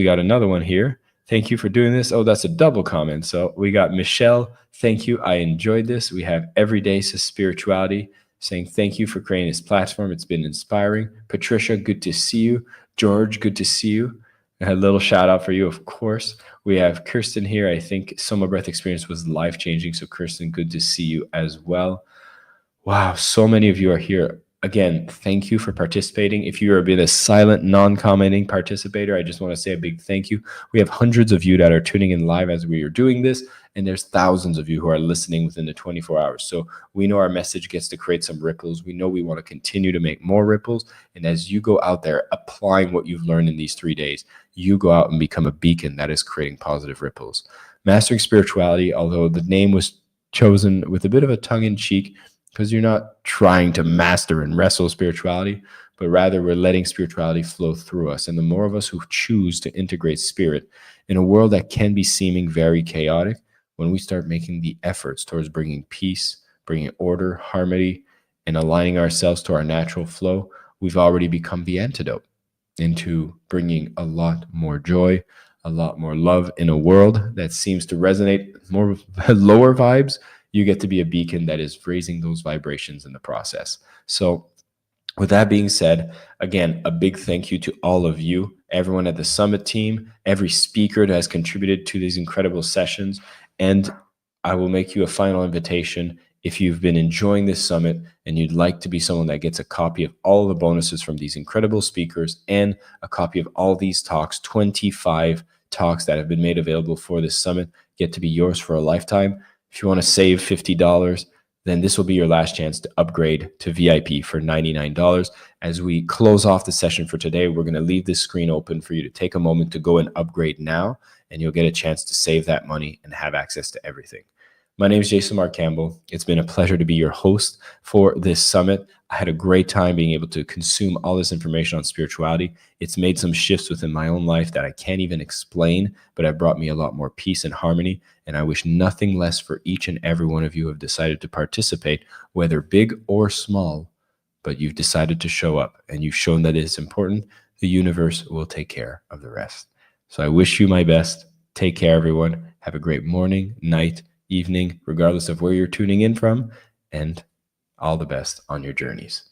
got another one here. Thank you for doing this. Oh, that's a double comment. So we got Michelle. Thank you. I enjoyed this. We have Everyday Spirituality saying, thank you for creating this platform. It's been inspiring. Patricia, good to see you. George, good to see you. A little shout out for you, of course. We have Kirsten here. I think Soma Breath experience was life-changing. So Kirsten, good to see you as well. Wow, so many of you are here. Again, thank you for participating. If you are being a silent, non-commenting participator, I just want to say a big thank you. We have hundreds of you that are tuning in live as we are doing this, and there's thousands of you who are listening within the 24 hours. So we know our message gets to create some ripples. We know we want to continue to make more ripples. And as you go out there applying what you've learned in these 3 days, you go out and become a beacon that is creating positive ripples. Mastering Spirituality, although the name was chosen with a bit of a tongue-in-cheek, because you're not trying to master and wrestle spirituality, but rather we're letting spirituality flow through us. And the more of us who choose to integrate spirit in a world that can be seeming very chaotic, when we start making the efforts towards bringing peace, bringing order, harmony, and aligning ourselves to our natural flow, we've already become the antidote into bringing a lot more joy, a lot more love in a world that seems to resonate more with lower vibes. You get to be a beacon that is raising those vibrations in the process. So with that being said, again, a big thank you to all of you, everyone at the Summit team, every speaker that has contributed to these incredible sessions. And I will make you a final invitation. If you've been enjoying this summit and you'd like to be someone that gets a copy of all the bonuses from these incredible speakers and a copy of all these talks, 25 talks that have been made available for this summit, get to be yours for a lifetime. If you want to save $50, then this will be your last chance to upgrade to VIP for $99. As we close off the session for today, we're going to leave this screen open for you to take a moment to go and upgrade now. and you'll get a chance to save that money and have access to everything. My name is Jason Mark Campbell. It's been a pleasure to be your host for this summit. I had a great time being able to consume all this information on spirituality. It's made some shifts within my own life that I can't even explain, but have brought me a lot more peace and harmony. And I wish nothing less for each and every one of you who have decided to participate, whether big or small, but you've decided to show up and you've shown that it's important. The universe will take care of the rest. So I wish you my best. Take care, everyone. Have a great morning, night, evening, regardless of where you're tuning in from, and all the best on your journeys.